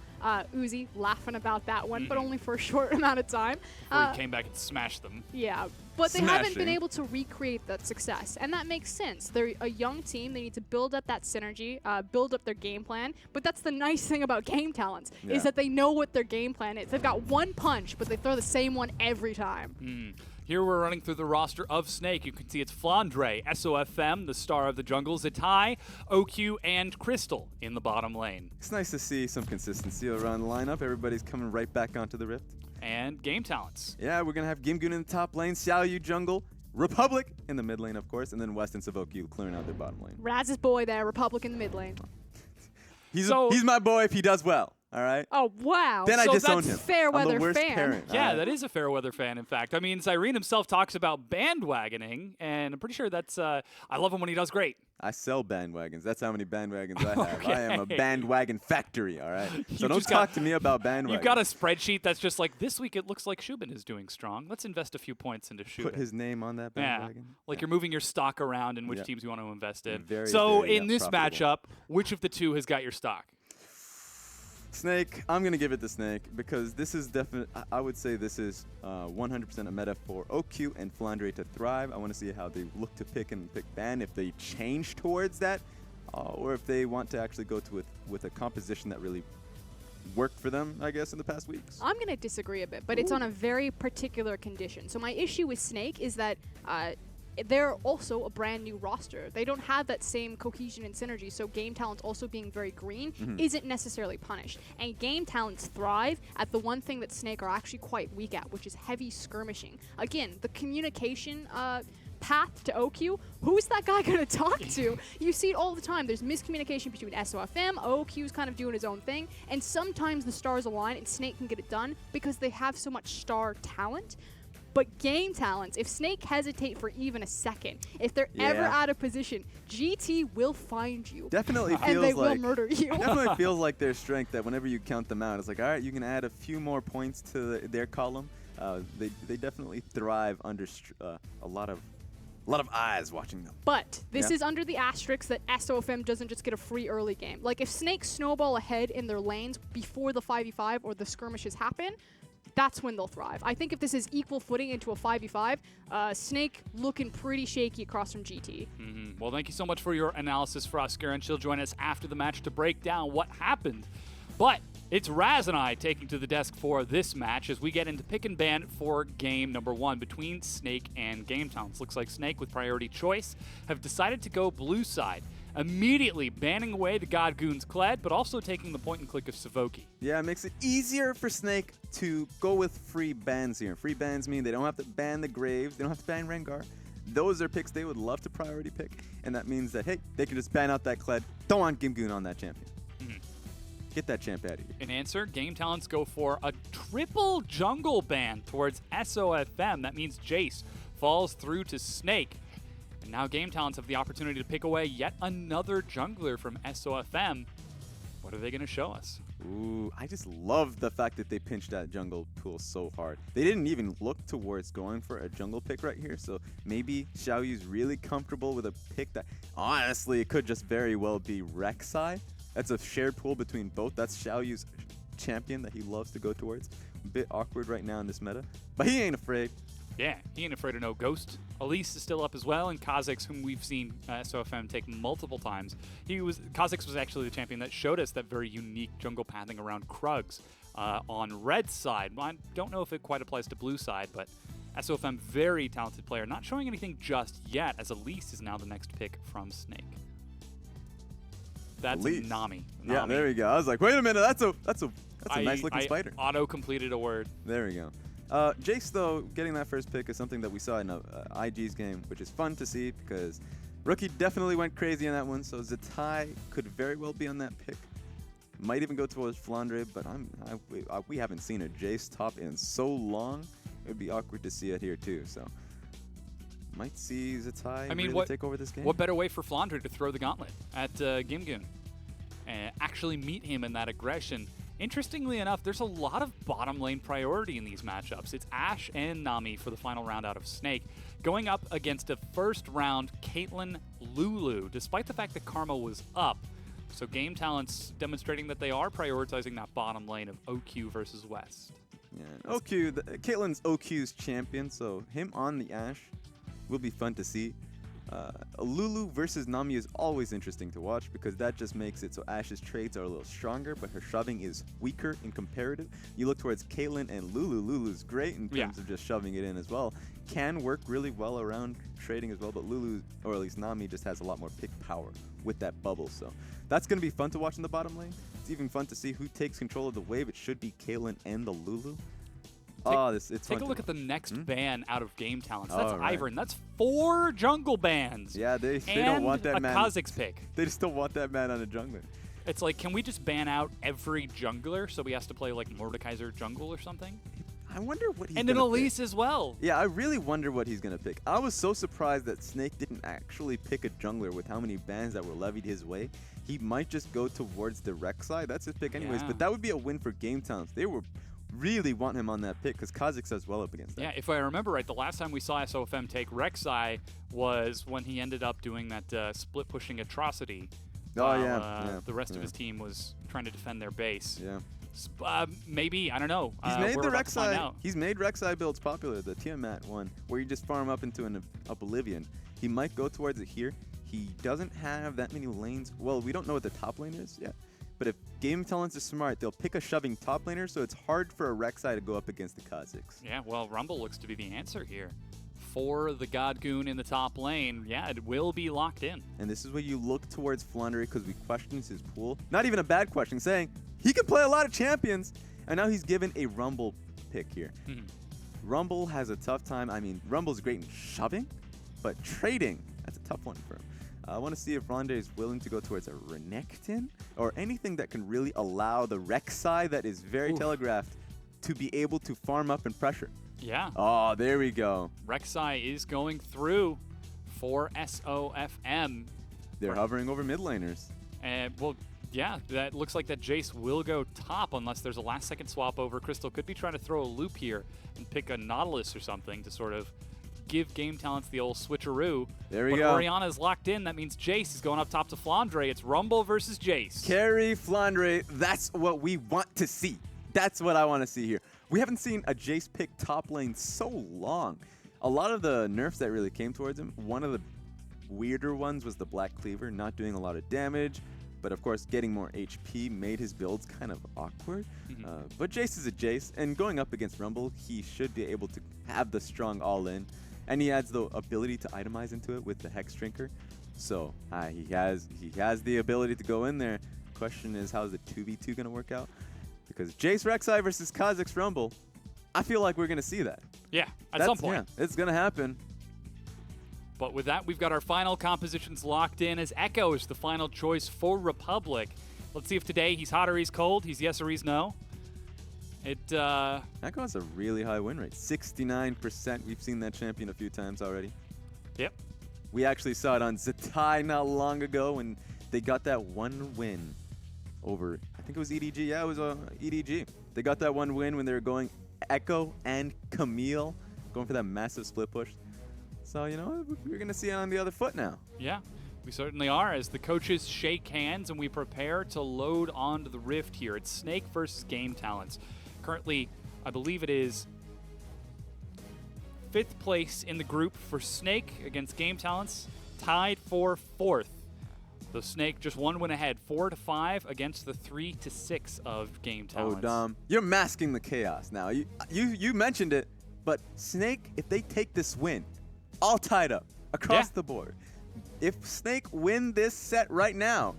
Uzi laughing about that one, but only for a short amount of time. Before he came back and smashed them. Yeah, but they haven't been Smashing. able to recreate that success, and that makes sense. They're a young team. They need to build up that synergy, build up their game plan. But that's the nice thing about Game Talents, Yeah. is that they know what their game plan is. They've got one punch, but they throw the same one every time. Here we're running through the roster of Snake. You can see it's Flandre, SOFM, the star of the jungle, Zatai, OQ, and Crystal in the bottom lane. It's nice to see some consistency around the lineup. Everybody's coming right back onto the Rift. And Game Talents. Yeah, we're going to have Gimgoon in the top lane, Xiao Yu jungle, Republic in the mid lane, of course, and then West and Savoku clearing out their bottom lane. Raz's boy there, Republic in the mid lane. He's So- my boy if he does well, all right? Oh, wow. Then I so disown that's him. fair I'm the weather worst fan. parent. Yeah, all right? that is a fair weather fan, in fact. I mean, Cyrene himself talks about bandwagoning, and I'm pretty sure that's, I love him when he does great. I sell bandwagons. That's how many bandwagons I have. I am a Okay. bandwagon factory, all right? So You don't just got- talk to me about bandwagons. You've got a spreadsheet that's just like, this week it looks like Shubin is doing strong. Let's invest a few points into Shubin. Put his name on that Yeah, bandwagon. like you're moving your stock around and which Yeah. teams you want to invest in. Very, So very, in this profitable. matchup, which of the two has got your stock? Snake, I'm going to give it to Snake because this is definitely, I would say this is 100% a meta for OQ and Flandre to thrive. I want to see how they look to pick ban, if they change towards that, or if they want to actually go to with a composition that really worked for them, I guess, in the past weeks. I'm going to disagree a bit, but it's on a very particular condition. So my issue with Snake is that they're also a brand new roster. They don't have that same cohesion and synergy, so Game Talents also being very green isn't necessarily punished. And Game Talents thrive at the one thing that Snake are actually quite weak at, which is heavy skirmishing. Again, the communication path to OQ, who's that guy going to talk to? You see it all the time. There's miscommunication between SOFM, OQ's kind of doing his own thing, and sometimes the stars align and Snake can get it done because they have so much star talent. But Game Talents, if Snake hesitate for even a second, if they're ever Yeah. out of position, GT will find you. Definitely and feels they will like murder you. definitely feels like their strength that whenever you count them out, it's like, all right, you can add a few more points to their column. They definitely thrive under a lot of A lot of eyes watching them. But this Yeah. is under the asterisk that SOFM doesn't just get a free early game. Like, if Snake snowball ahead in their lanes before the 5v5 or the skirmishes happen, that's when they'll thrive. I think if this is equal footing into a 5v5, Snake looking pretty shaky across from GT. Well, thank you so much for your analysis, Frosker, and she'll join us after the match to break down what happened. But it's Raz and I taking to the desk for this match as we get into pick and ban for game number 1 between Snake and Game Talents. Looks like Snake, with priority choice, have decided to go blue side, immediately banning away the God Goon's Kled, but also taking the point and click of Savoki. Yeah, it makes it easier for Snake to go with free bans here. Free bans mean they don't have to ban the Graves, they don't have to ban Rengar. Those are picks they would love to priority pick, and that means that, hey, they can just ban out that Kled. Don't want Gimgoon on that champion. Get that champ out of here. In answer, Game Talents go for a triple jungle ban towards SOFM. That means Jace falls through to Snake. And now Game Talents have the opportunity to pick away yet another jungler from SOFM. What are they going to show us? Ooh, I just love the fact that they pinched that jungle pool so hard. They didn't even look towards going for a jungle pick right here, so maybe Xiaoyu's really comfortable with a pick that, honestly, it could just very well be Rek'Sai. That's a shared pool between both. That's Xiaoyu's champion that he loves to go towards. A bit awkward right now in this meta, but he ain't afraid. Yeah, he ain't afraid of no ghost. Elise is still up as well, and Kha'Zix, whom we've seen SOFM take multiple times. Kha'Zix was actually the champion that showed us that very unique jungle pathing around Krugs on red side. I don't know if it quite applies to blue side, but SOFM, very talented player. Not showing anything just yet, as Elise is now the next pick from Snake. That's Elise. Nami. Yeah, there we go. I was like, wait a minute, that's a nice looking spider. Auto-completed a word. There we go. Jace, though, getting that first pick is something that we saw in IG's game, which is fun to see because Rookie definitely went crazy on that one, so Zatai could very well be on that pick. Might even go towards Flandre, but we haven't seen a Jace top in so long. It would be awkward to see it here, too, so might see Zatai really take over this game. What better way for Flandre to throw the gauntlet at Gimgoon and actually meet him in that aggression? Interestingly enough, there's a lot of bottom lane priority in these matchups. It's Ashe and Nami for the final round out of Snake, going up against a first round Caitlyn Lulu, despite the fact that Karma was up. So Game Talents demonstrating that they are prioritizing that bottom lane of OQ versus West. Yeah, OQ, Caitlyn's OQ's champion, so him on the Ashe will be fun to see. Lulu versus Nami is always interesting to watch because that just makes it so Ashe's trades are a little stronger, but her shoving is weaker in comparative. You look towards Caitlyn and Lulu. Lulu's great in terms of just shoving it in as well. Can work really well around trading as well, but Lulu, or at least Nami, just has a lot more pick power with that bubble. So that's going to be fun to watch in the bottom lane. It's even fun to see who takes control of the wave. It should be Caitlyn and the Lulu. Take a look at the next ban out of Game Talents. That's right. Ivern. That's 4 jungle bans. Yeah, they don't want that and man. a Kha'Zix pick. They just don't want that man on a jungler. It's like, can we just ban out every jungler so he has to play like Mordekaiser jungle or something? I wonder what he's And an gonna Elise pick. as well. Yeah, I really wonder what he's going to pick. I was so surprised that Snake didn't actually pick a jungler with how many bans that were levied his way. He might just go towards the Rek'Sai. That's his pick anyways, Yeah. but that would be a win for Game Talents. They were really want him on that pick because Kha'Zix does well up against that. Yeah, if I remember right, the last time we saw SOFM take Rek'Sai was when he ended up doing that split pushing atrocity. Oh, while, yeah. The rest of his team was trying to defend their base. Yeah. Maybe, I don't know. He's made we're the about to find Rek'Sai. out. He's made Rek'Sai builds popular. The Tiamat one, where you just farm up into an Oblivion. He might go towards it here. He doesn't have that many lanes. Well, we don't know what the top lane is yet. But if Game Talents is smart, they'll pick a shoving top laner, so it's hard for a Rek'Sai to go up against the Kha'Zix. Yeah, well, Rumble looks to be the answer here. For the God Goon in the top lane, yeah, it will be locked in. And this is where you look towards Flandre because we questioned his pool. Not even a bad question, saying he can play a lot of champions. And now he's given a Rumble pick here. Rumble has a tough time. I mean, Rumble's great in shoving, but trading, that's a tough one for him. I want to see if Flandre is willing to go towards a Renekton or anything that can really allow the Rek'Sai that is very telegraphed to be able to farm up and pressure. Yeah. Oh, there we go. Rek'Sai is going through for SOFM. They're hovering over mid laners. And, well, yeah, that looks like that Jace will go top unless there's a last-second swap over. Crystal could be trying to throw a loop here and pick a Nautilus or something to sort of give Game Talents the old switcheroo. There we but go. Oriana is locked in. That means Jace is going up top to Flandre. It's Rumble versus Jace. Carry Flandre, that's what we want to see. That's what I want to see here. We haven't seen a Jace pick top lane so long. A lot of the nerfs that really came towards him, one of the weirder ones was the Black Cleaver, not doing a lot of damage, but of course getting more HP made his builds kind of awkward. But Jace is a Jace, and going up against Rumble, he should be able to have the strong all-in, and he adds the ability to itemize into it with the Hex Drinker. So he has the ability to go in there. Question is, how's the 2v2 going to work out? Because Jace Rek'Sai versus Kha'Zix Rumble, I feel like we're going to see that. Yeah, at some point. Yeah, it's going to happen. But with that, we've got our final compositions locked in as Echo is the final choice for Republic. Let's see if today he's hot or he's cold. He's yes or he's no. Echo has a really high win rate, 69%. We've seen that champion a few times already. Yep. We actually saw it on Zatai not long ago when they got that one win over, I think it was EDG. Yeah, it was EDG. They got that one win when they were going Echo and Camille, going for that massive split push. So, you know, we're going to see it on the other foot now. Yeah, we certainly are as the coaches shake hands and we prepare to load onto the Rift here. It's Snake versus Game Talents. Currently, I believe it is 5th place in the group for Snake against Game Talents, tied for 4th. The Snake just one win ahead, 4-5 against the 3-6 of Game Talents. Oh, Dom, you're masking the chaos now. You mentioned it, but Snake, if they take this win, all tied up across the board. If Snake win this set right now,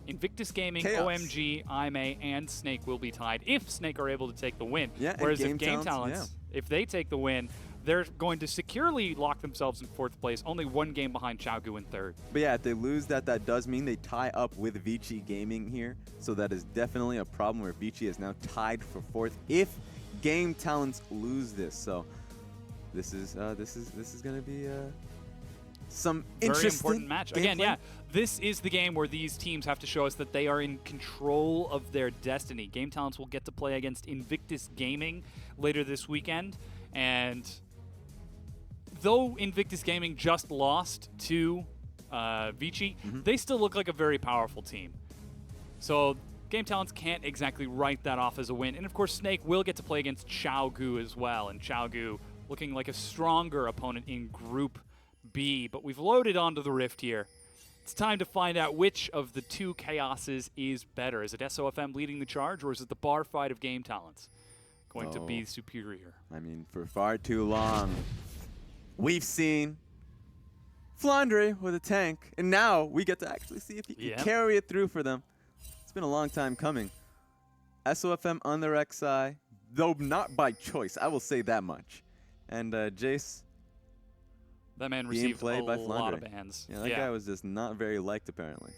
Invictus Gaming, chaos. OMG, IMA, and Snake will be tied if Snake are able to take the win. Yeah, and whereas if Game Game Talents, Talents, if they take the win, they're going to securely lock themselves in 4th place, only one game behind Xiaogu in 3rd. but yeah, if they lose that does mean they tie up with Vici Gaming here. So that is definitely a problem where Vici is now tied for 4th if Game Talents lose this. So this is going to be some Very interesting important match. Again, yeah, this is the game where these teams have to show us that they are in control of their destiny. Game Talents will get to play against Invictus Gaming later this weekend, and though Invictus Gaming just lost to Vici, they still look like a very powerful team. So Game Talents can't exactly write that off as a win. And of course, Snake will get to play against Xiaogu as well, and Xiaogu looking like a stronger opponent in Group B. But we've loaded onto the Rift here. It's time to find out which of the two chaoses is better. Is it SOFM leading the charge, or is it the bar fight of Game Talents going to be superior? I mean, for far too long, we've seen Flandre with a tank, and now we get to actually see if he can carry it through for them. It's been a long time coming. SOFM on the Rek'Sai, though not by choice, I will say that much. And Jace, that man being received played a by lot Flandre. of bans. Yeah, that guy was just not very liked, apparently.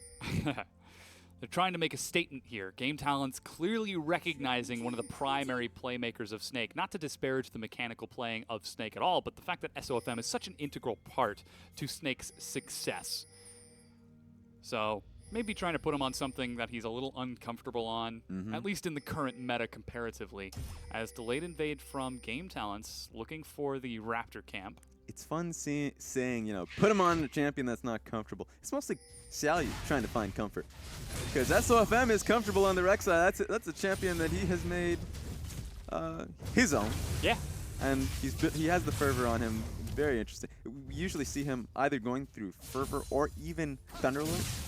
They're trying to make a statement here. Game Talents clearly recognizing one of the primary playmakers of Snake. Not to disparage the mechanical playing of Snake at all, but the fact that SOFM is such an integral part to Snake's success. So maybe trying to put him on something that he's a little uncomfortable on, at least in the current meta comparatively. As delayed invade from Game Talents, looking for the Raptor camp. It's fun saying, you know, put him on a champion that's not comfortable. It's mostly Xiaoyu trying to find comfort. Because SOFM is comfortable on the Rek'Sai. That's a champion that he has made his own. Yeah. And he has the fervor on him. Very interesting. We usually see him either going through fervor or even Thunderlord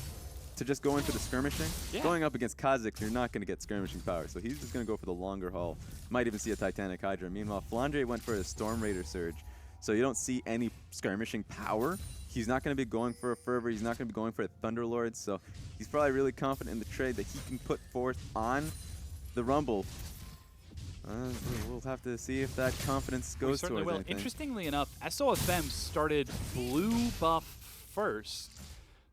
to just go in for the skirmishing. Yeah. Going up against Kha'Zix, you're not going to get skirmishing power. So he's just going to go for the longer haul. Might even see a Titanic Hydra. Meanwhile, Flandre went for a Storm Raider Surge. So you don't see any skirmishing power. He's not going to be going for a fervor. He's not going to be going for a Thunderlord. So he's probably really confident in the trade that he can put forth on the Rumble. We'll have to see if that confidence goes towards anything. Interestingly enough, SOFM started blue buff first,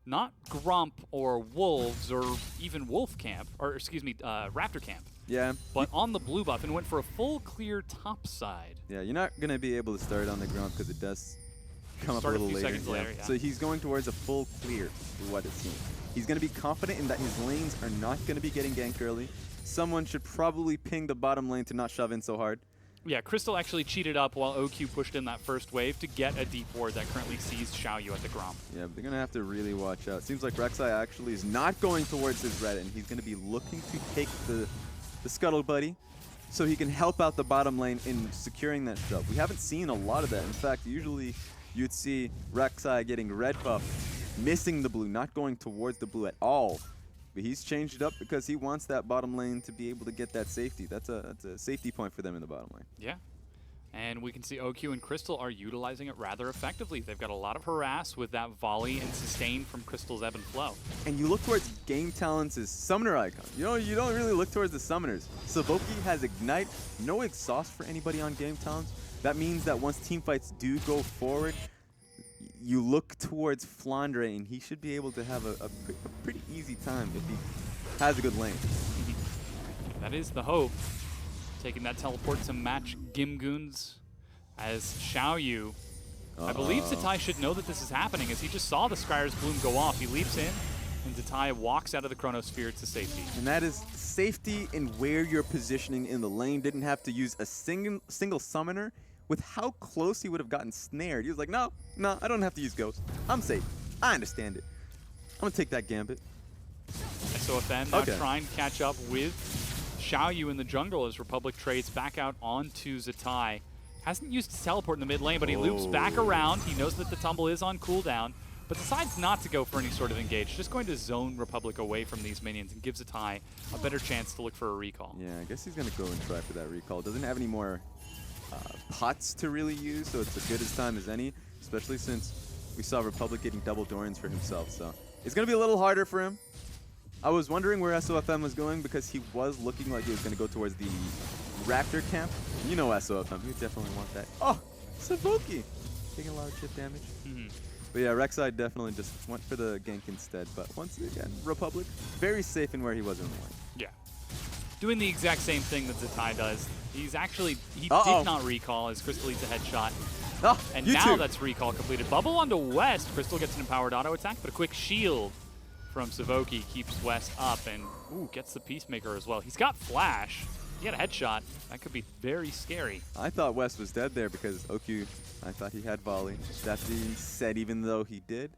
not Grump or Wolves or even Wolf Camp, or excuse me, Raptor Camp. Yeah. But on the blue buff and went for a full clear top side. Yeah, you're not going to be able to start on the Grump because it does come up a Start a little few later. seconds later, yeah. So he's going towards a full clear, is what it seems. He's going to be confident in that his lanes are not going to be getting ganked early. Someone should probably ping the bottom lane to not shove in so hard. Yeah, Crystal actually cheated up while OQ pushed in that first wave to get a deep ward that currently sees Xiaoyu at the Grom. Yeah, but they're going to have to really watch out. Seems like Rek'Sai actually is not going towards his red, and he's going to be looking to take the Scuttle Buddy so he can help out the bottom lane in securing that shove. We haven't seen a lot of that. In fact, usually you'd see Rek'Sai getting red buff, missing the blue, not going towards the blue at all. But he's changed it up because he wants that bottom lane to be able to get that safety. That's a safety point for them in the bottom lane. Yeah. And we can see OQ and Crystal are utilizing it rather effectively. They've got a lot of harass with that volley and sustain from Crystal's ebb and flow. And you look towards Game Talents' summoner icon. You don't really look towards the summoners. Savoki has Ignite, no exhaust for anybody on Game Talents. That means that once team fights do go forward, you look towards Flandre, and he should be able to have a pretty easy time if he has a good lane. That is the hope. Taking that teleport to match Gimgoons as Xiaoyu. I believe Zatai should know that this is happening as he just saw the Scryer's Bloom go off. He leaps in, and Zatai walks out of the Chronosphere to safety. And that is safety in where you're positioning in the lane. Didn't have to use a single summoner. With how close he would have gotten snared, he was like, no, I don't have to use Ghost. I'm safe. I understand it. I'm going to take that Gambit. SOFM now trying to catch up with Xiaoyu in the jungle as Republic trades back out onto Zatai. Hasn't used his teleport in the mid lane, but he loops back around. He knows that the tumble is on cooldown, but decides not to go for any sort of engage. Just going to zone Republic away from these minions and gives Zatai a better chance to look for a recall. Yeah, I guess he's going to go and try for that recall. Doesn't have any more pots to really use, so it's as good as time as any, especially since we saw Republic getting double Dorians for himself. So it's going to be a little harder for him. I was wondering where SOFM was going because he was looking like he was going to go towards the Raptor camp. You know SOFM, you definitely want that. Oh, Savoki! Taking a lot of chip damage. But yeah, Rek'Sai definitely just went for the gank instead. But once again, Republic, very safe in where he was in the lane. Yeah. Doing the exact same thing that Zatai does. He's actually, he Uh-oh. did not recall as Crystal eats a headshot. Oh, And you now too. that's recall completed. Bubble onto West. Crystal gets an empowered auto attack, but a quick shield from Savoki keeps West up and gets the Peacemaker as well. He's got Flash. He had a headshot. That could be very scary. I thought West was dead there because OQ, I thought he had volley. That being said, even though he did,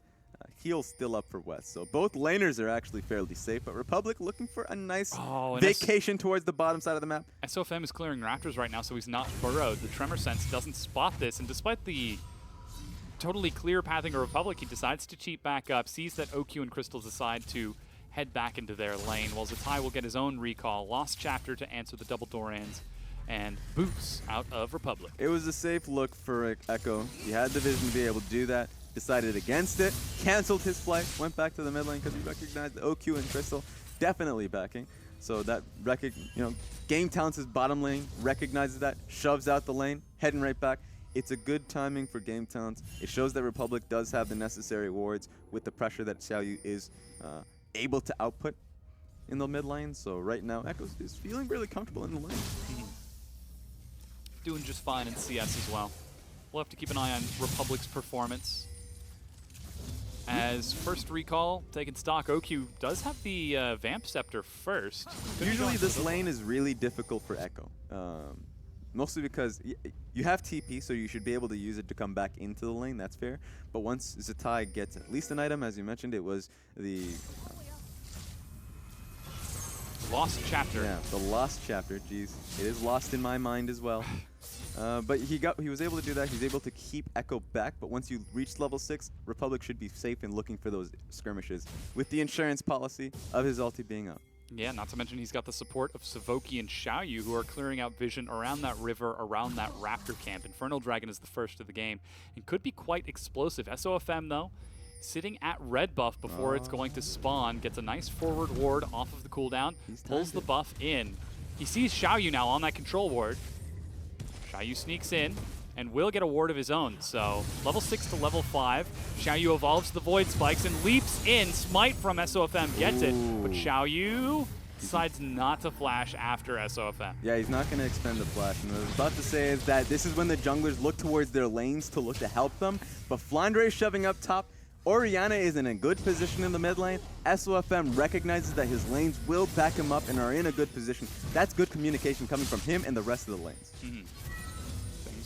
heal's still up for West. So both laners are actually fairly safe, but Republic looking for a nice and vacation towards the bottom side of the map. SOFM is clearing Raptors right now, so he's not burrowed. The Tremor Sense doesn't spot this, and despite the totally clear pathing of Republic, he decides to cheat back up, sees that OQ and Crystal decide to head back into their lane, while Zatai will get his own recall. Lost Chapter to answer the double Dorans, and boots out of Republic. It was a safe look for Echo. He had the vision to be able to do that. Decided against it, canceled his flight, went back to the mid lane because he recognized the OQ and Crystal definitely backing. So that Game Talents' bottom lane recognizes that, shoves out the lane, heading right back. It's a good timing for Game Talents. It shows that Republic does have the necessary wards with the pressure that Xiaoyu is able to output in the mid lane. So right now, Echo is feeling really comfortable in the lane. Doing just fine in CS as well. We'll have to keep an eye on Republic's performance. As first recall, taking stock, OQ does have the Vamp Scepter first. Usually this lane is really difficult for Echo. Mostly because you have TP, so you should be able to use it to come back into the lane, that's fair. But once Zatai gets at least an item, as you mentioned, it was the... Lost Chapter. Yeah, the Lost Chapter, jeez. It is lost in my mind as well. But he was able to do that. He's able to keep Echo back, but once you reach level 6, Republic should be safe in looking for those skirmishes with the insurance policy of his ulti being up. Yeah, not to mention he's got the support of Savoki and Xiaoyu, who are clearing out vision around that river, around that Raptor camp. Infernal Dragon is the first of the game and could be quite explosive. SOFM, though, sitting at red buff before it's going to spawn, gets a nice forward ward off of the cooldown, pulls the buff in. He sees Xiaoyu now on that control ward. Xiaoyu sneaks in and will get a ward of his own. So level 6 to level 5. Xiaoyu evolves the Void Spikes and leaps in. Smite from SOFM gets it, but Xiaoyu decides not to flash after SOFM. Yeah, he's not going to expend the flash. And what I was about to say is that this is when the junglers look towards their lanes to look to help them. But Flandre is shoving up top. Orianna is in a good position in the mid lane. SOFM recognizes that his lanes will back him up and are in a good position. That's good communication coming from him and the rest of the lanes.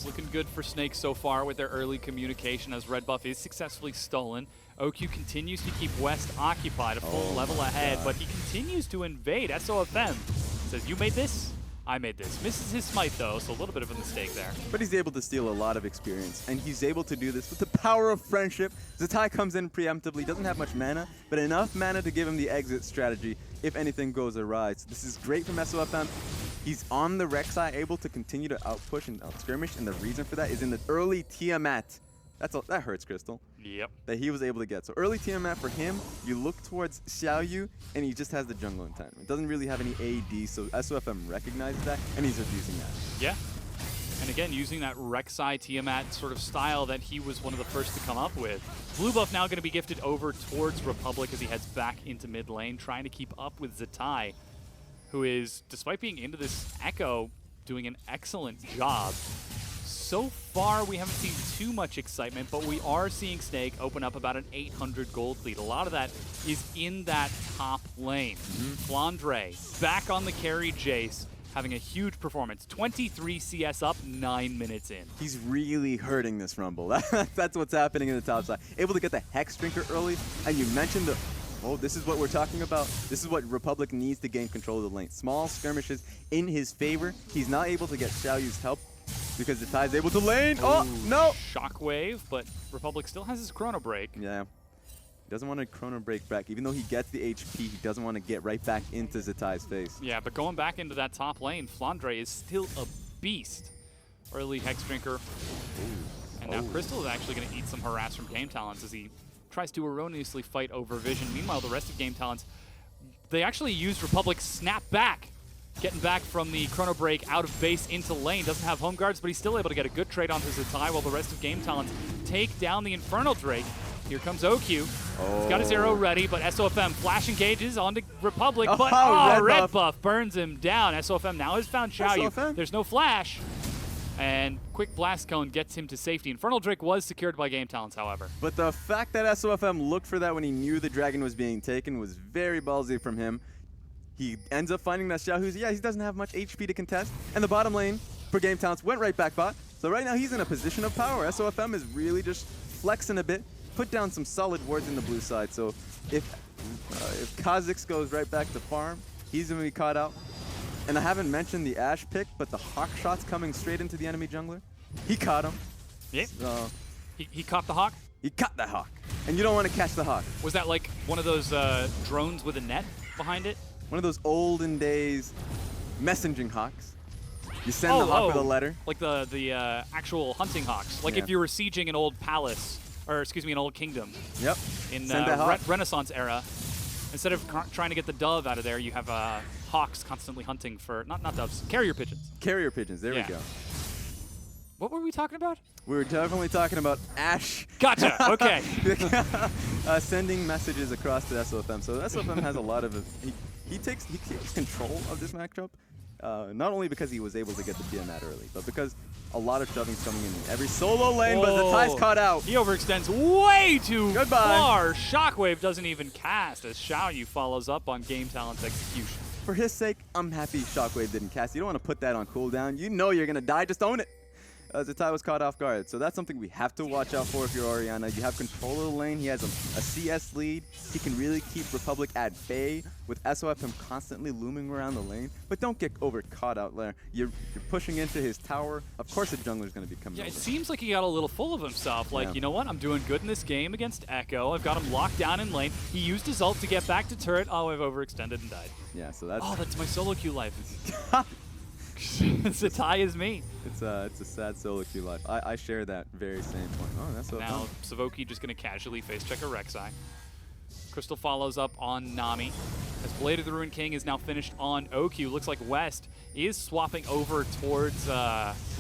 It's looking good for Snake so far with their early communication as red buff is successfully stolen. OQ continues to keep West occupied, a full level ahead, but he continues to invade. SOFM says, you made this? I made this. Misses his smite though, so a little bit of a mistake there. But he's able to steal a lot of experience, and he's able to do this with the power of friendship. Zatai comes in preemptively, doesn't have much mana, but enough mana to give him the exit strategy if anything goes awry. So this is great from SOFM. He's on the Rek'Sai, able to continue to outpush and outskirmish, and the reason for that is in the early Tiamat. That hurts, Crystal. Yep. That he was able to get. So early Tiamat for him, you look towards Xiaoyu, and he just has the jungle entitlement. Doesn't really have any AD, so SOFM recognizes that, and he's abusing that. Yeah. And again, using that Rek'Sai Tiamat sort of style that he was one of the first to come up with. Blue buff now going to be gifted over towards Republic as he heads back into mid lane, trying to keep up with Zatai, who is, despite being into this Echo, doing an excellent job. So far, we haven't seen too much excitement, but we are seeing Snake open up about an 800 gold lead. A lot of that is in that top lane. Flandre back on the carry Jace, having a huge performance. 23 CS up, 9 minutes in. He's really hurting this Rumble. That's what's happening in the top side. Able to get the Hex Drinker early, and you mentioned the... Oh, this is what we're talking about. This is what Republic needs to gain control of the lane. Small skirmishes in his favor. He's not able to get Xiaoyu's help because the Tai's able to lane. Oh, no! Shockwave, but Republic still has his Chrono Break. Yeah. He doesn't want to Chrono Break back. Even though he gets the HP, he doesn't want to get right back into Zatai's face. Yeah, but going back into that top lane, Flandre is still a beast. Early Hex Drinker. And now Crystal is actually going to eat some harass from Game Talents as he tries to erroneously fight over Vision. Meanwhile, the rest of Game Talents, they actually used Republic's Snap Back, getting back from the Chrono Break out of base into lane. Doesn't have home guards, but he's still able to get a good trade onto Zatai while the rest of Game Talents take down the Infernal Drake. Here comes OQ. He's got his arrow ready, but SOFM flash engages onto Republic, but red buff burns him down. SOFM now has found Xiaoyu. There's no flash. And quick blast cone gets him to safety. Infernal Drake was secured by Game Talents, however. But the fact that SOFM looked for that when he knew the dragon was being taken was very ballsy from him. He ends up finding that Xiaohu's, he doesn't have much HP to contest. And the bottom lane for Game Talents went right back bot. So right now he's in a position of power. SOFM is really just flexing a bit, put down some solid wards in the blue side. So if Kha'Zix goes right back to farm, he's going to be caught out. And I haven't mentioned the Ashe pick, but the Hawk shots coming straight into the enemy jungler. He caught him. Yeah. So He caught the Hawk? he caught the Hawk. And you don't want to catch the Hawk. Was that like one of those drones with a net behind it? One of those olden days messaging hawks. You send the hawk with a letter. Like the actual hunting hawks. Like Yeah. if you were sieging an old palace, or excuse me, an old kingdom. Yep. In Send that hawk. Renaissance era. Instead of trying to get the dove out of there, you have hawks constantly hunting for, not doves, carrier pigeons. Carrier pigeons, there Yeah. we go. What were we talking about? We were definitely talking about Ashe. Gotcha, okay. Sending messages across to SOFM. So SOFM has a lot of, he takes control of this matchup. Not only because he was able to get the Tiamat early, but because a lot of shoving's coming in every solo lane, but the Tai's caught out. He overextends way too Goodbye. far. Shockwave doesn't even cast as Xiaoyu follows up on Game Talent's execution. For his sake, I'm happy Shockwave didn't cast. You don't want to put that on cooldown. You know you're going to die, just own it. Zatai was caught off guard. So that's something we have to watch out for if you're Orianna. You have control of the lane. He has a CS lead. He can really keep Republic at bay with SOFM constantly looming around the lane. But don't get over caught out there. You're pushing into his tower. Of course the jungler's going to be coming Yeah, over. it seems like he got a little full of himself. Like, Yeah. you know what? I'm doing good in this game against Echo. I've got him locked down in lane. He used his ult to get back to turret. Oh, I've overextended and died. Yeah, so that's... Oh, that's my solo queue life. Zatai is me. It's a sad solo queue life. I share that very same point. Oh, that's so Now, fun. Savoki just going to casually face check a Rek'Sai. Crystal follows up on Nami. As Blade of the Ruined King is now finished on OQ. Looks like West is swapping over towards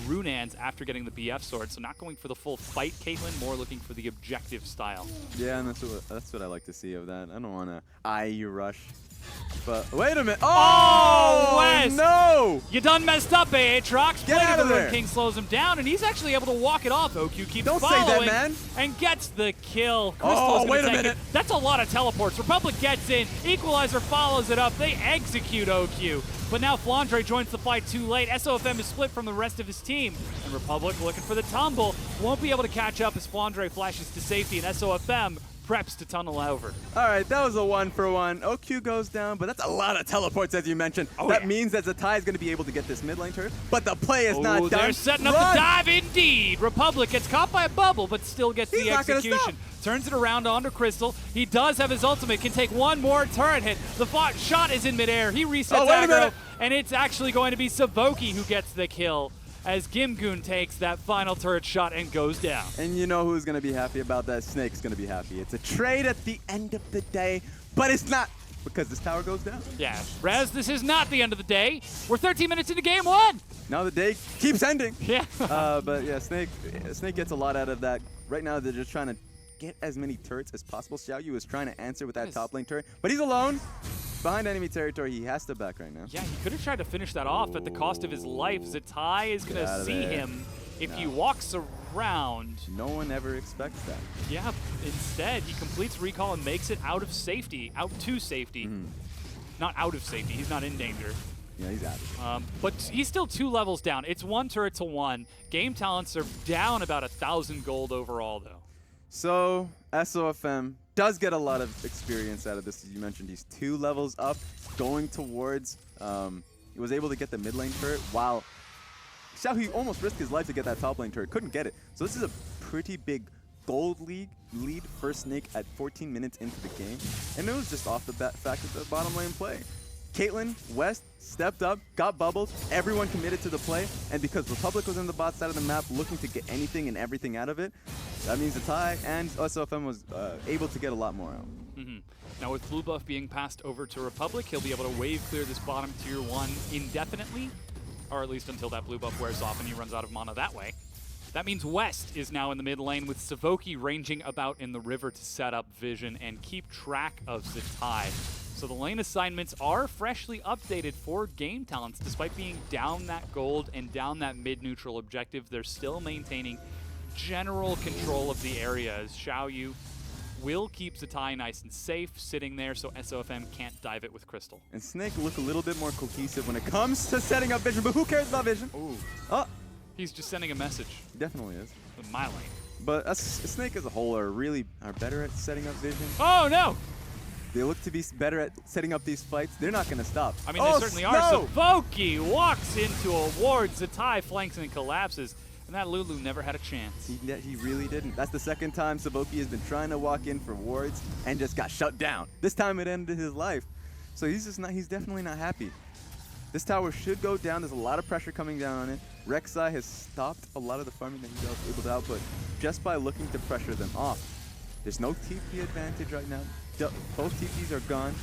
Runans after getting the BF sword. So not going for the full fight, Caitlyn, more looking for the objective style. Yeah, and that's what I like to see of that. I don't want to IU rush. But wait a minute. Oh, West! no! You done messed up, Aatrox. Get Blade out of of the Ruined there. King slows him down, and he's actually able to walk it off. OQ keeps Don't say that, following man. and gets the kill. Crystal's Oh, gonna wait a tank minute. That's a lot of teleports. Republic gets in. Equalizer follows it up. They execute OQ. But now Flandre joins the fight too late. SOFM is split from the rest of his team. And Republic looking for the tumble. Won't be able to catch up as Flandre flashes to safety and SOFM preps to tunnel over. All right, that was a 1-for-1. OQ goes down, but that's a lot of teleports, as you mentioned. Oh, that yeah. means that Zatai is going to be able to get this mid lane turret, but the play is not done. They're setting up Run! the dive indeed. Republic gets caught by a bubble, but still gets He's the not gonna execution. Turns it around onto Crystal. He does have his ultimate, can take one more turret hit. The shot is in midair. He resets Oh, wait a aggro, minute. and it's actually going to be Savoki who gets the kill as Gimgoon takes that final turret shot and goes down. And you know who's going to be happy about that? Snake's going to be happy. It's a trade at the end of the day, but it's not because this tower goes down. Yeah, Rez, this is not the end of the day. We're 13 minutes into game 1. Now the day keeps ending. Yeah. But yeah, Snake gets a lot out of that. Right now they're just trying to get as many turrets as possible. Xiaoyu is trying to answer with that Yes. top lane turret, but he's alone. Behind enemy territory, he has to back right now. Yeah, he could have tried to finish that off at the cost of his life. Zatai is going Get out to of see there. him if he No. walks around. No one ever expects that. Yeah, instead, he completes recall and makes it out of safety, out to safety. Not out of safety, he's not in danger. Yeah, he's out of it. But he's still 2 levels down. It's 1 turret to 1. Game talents are down about 1,000 gold overall, though. So SOFM does get a lot of experience out of this. As you mentioned, he's 2 levels up, going towards. He was able to get the mid lane turret while Xiaoyu almost risked his life to get that top lane turret. Couldn't get it. So this is a pretty big gold lead for Snake at 14 minutes into the game, and it was just off the fact of the bottom lane play. Caitlyn, West stepped up, got bubbled, everyone committed to the play, and because Republic was on the bot side of the map looking to get anything and everything out of it, that means the tie and SOFM was able to get a lot more out. Now with blue buff being passed over to Republic, he'll be able to wave clear this bottom tier 1 indefinitely, or at least until that blue buff wears off and he runs out of mana that way. That means West is now in the mid lane with Savoki ranging about in the river to set up vision and keep track of Zatai. So the lane assignments are freshly updated for game talents. Despite being down that gold and down that mid-neutral objective, they're still maintaining general control of the area as Xiaoyu will keep Zatai nice and safe, sitting there so SOFM can't dive it with Crystal. And Snake look a little bit more cohesive when it comes to setting up vision, but who cares about vision? Ooh. Oh, He's just sending a message definitely is. with my lane. But Snake as a whole are better at setting up vision. Oh no! They look to be better at setting up these fights. They're not going to stop. I mean, oh, they certainly are. no! Savoki walks into a ward. Zatai flanks and collapses. And that Lulu never had a chance. He really didn't. That's the second time Savoki has been trying to walk in for wards and just got shut down. This time it ended his life. So he's definitely not happy. This tower should go down. There's a lot of pressure coming down on it. Rek'Sai has stopped a lot of the farming that he was able to output just by looking to pressure them off. There's no TP advantage right now. Both TPs are gone.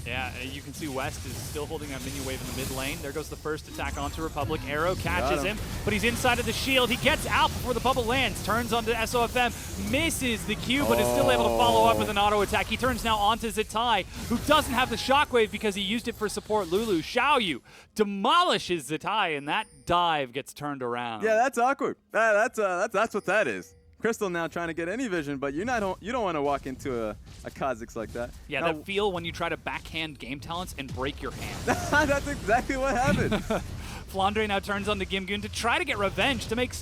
Yeah, you can see West is still holding that minion wave in the mid lane. There goes the first attack onto Republic. Arrow catches him, but he's inside of the shield. He gets out before the bubble lands, turns onto SOFM, misses the Q, but is still able to follow up with an auto attack. He turns now onto Zatai, who doesn't have the shockwave because he used it for support Lulu. Xiaoyu demolishes Zatai, and that dive gets turned around. Yeah, that's awkward. That's what that is. Crystal now trying to get any vision, but you don't want to walk into a Kha'Zix like that. Yeah, now, that feel when you try to backhand game talents and break your hand. that's exactly what happened. Flandre now turns on to Gimgoon to try to get revenge, to make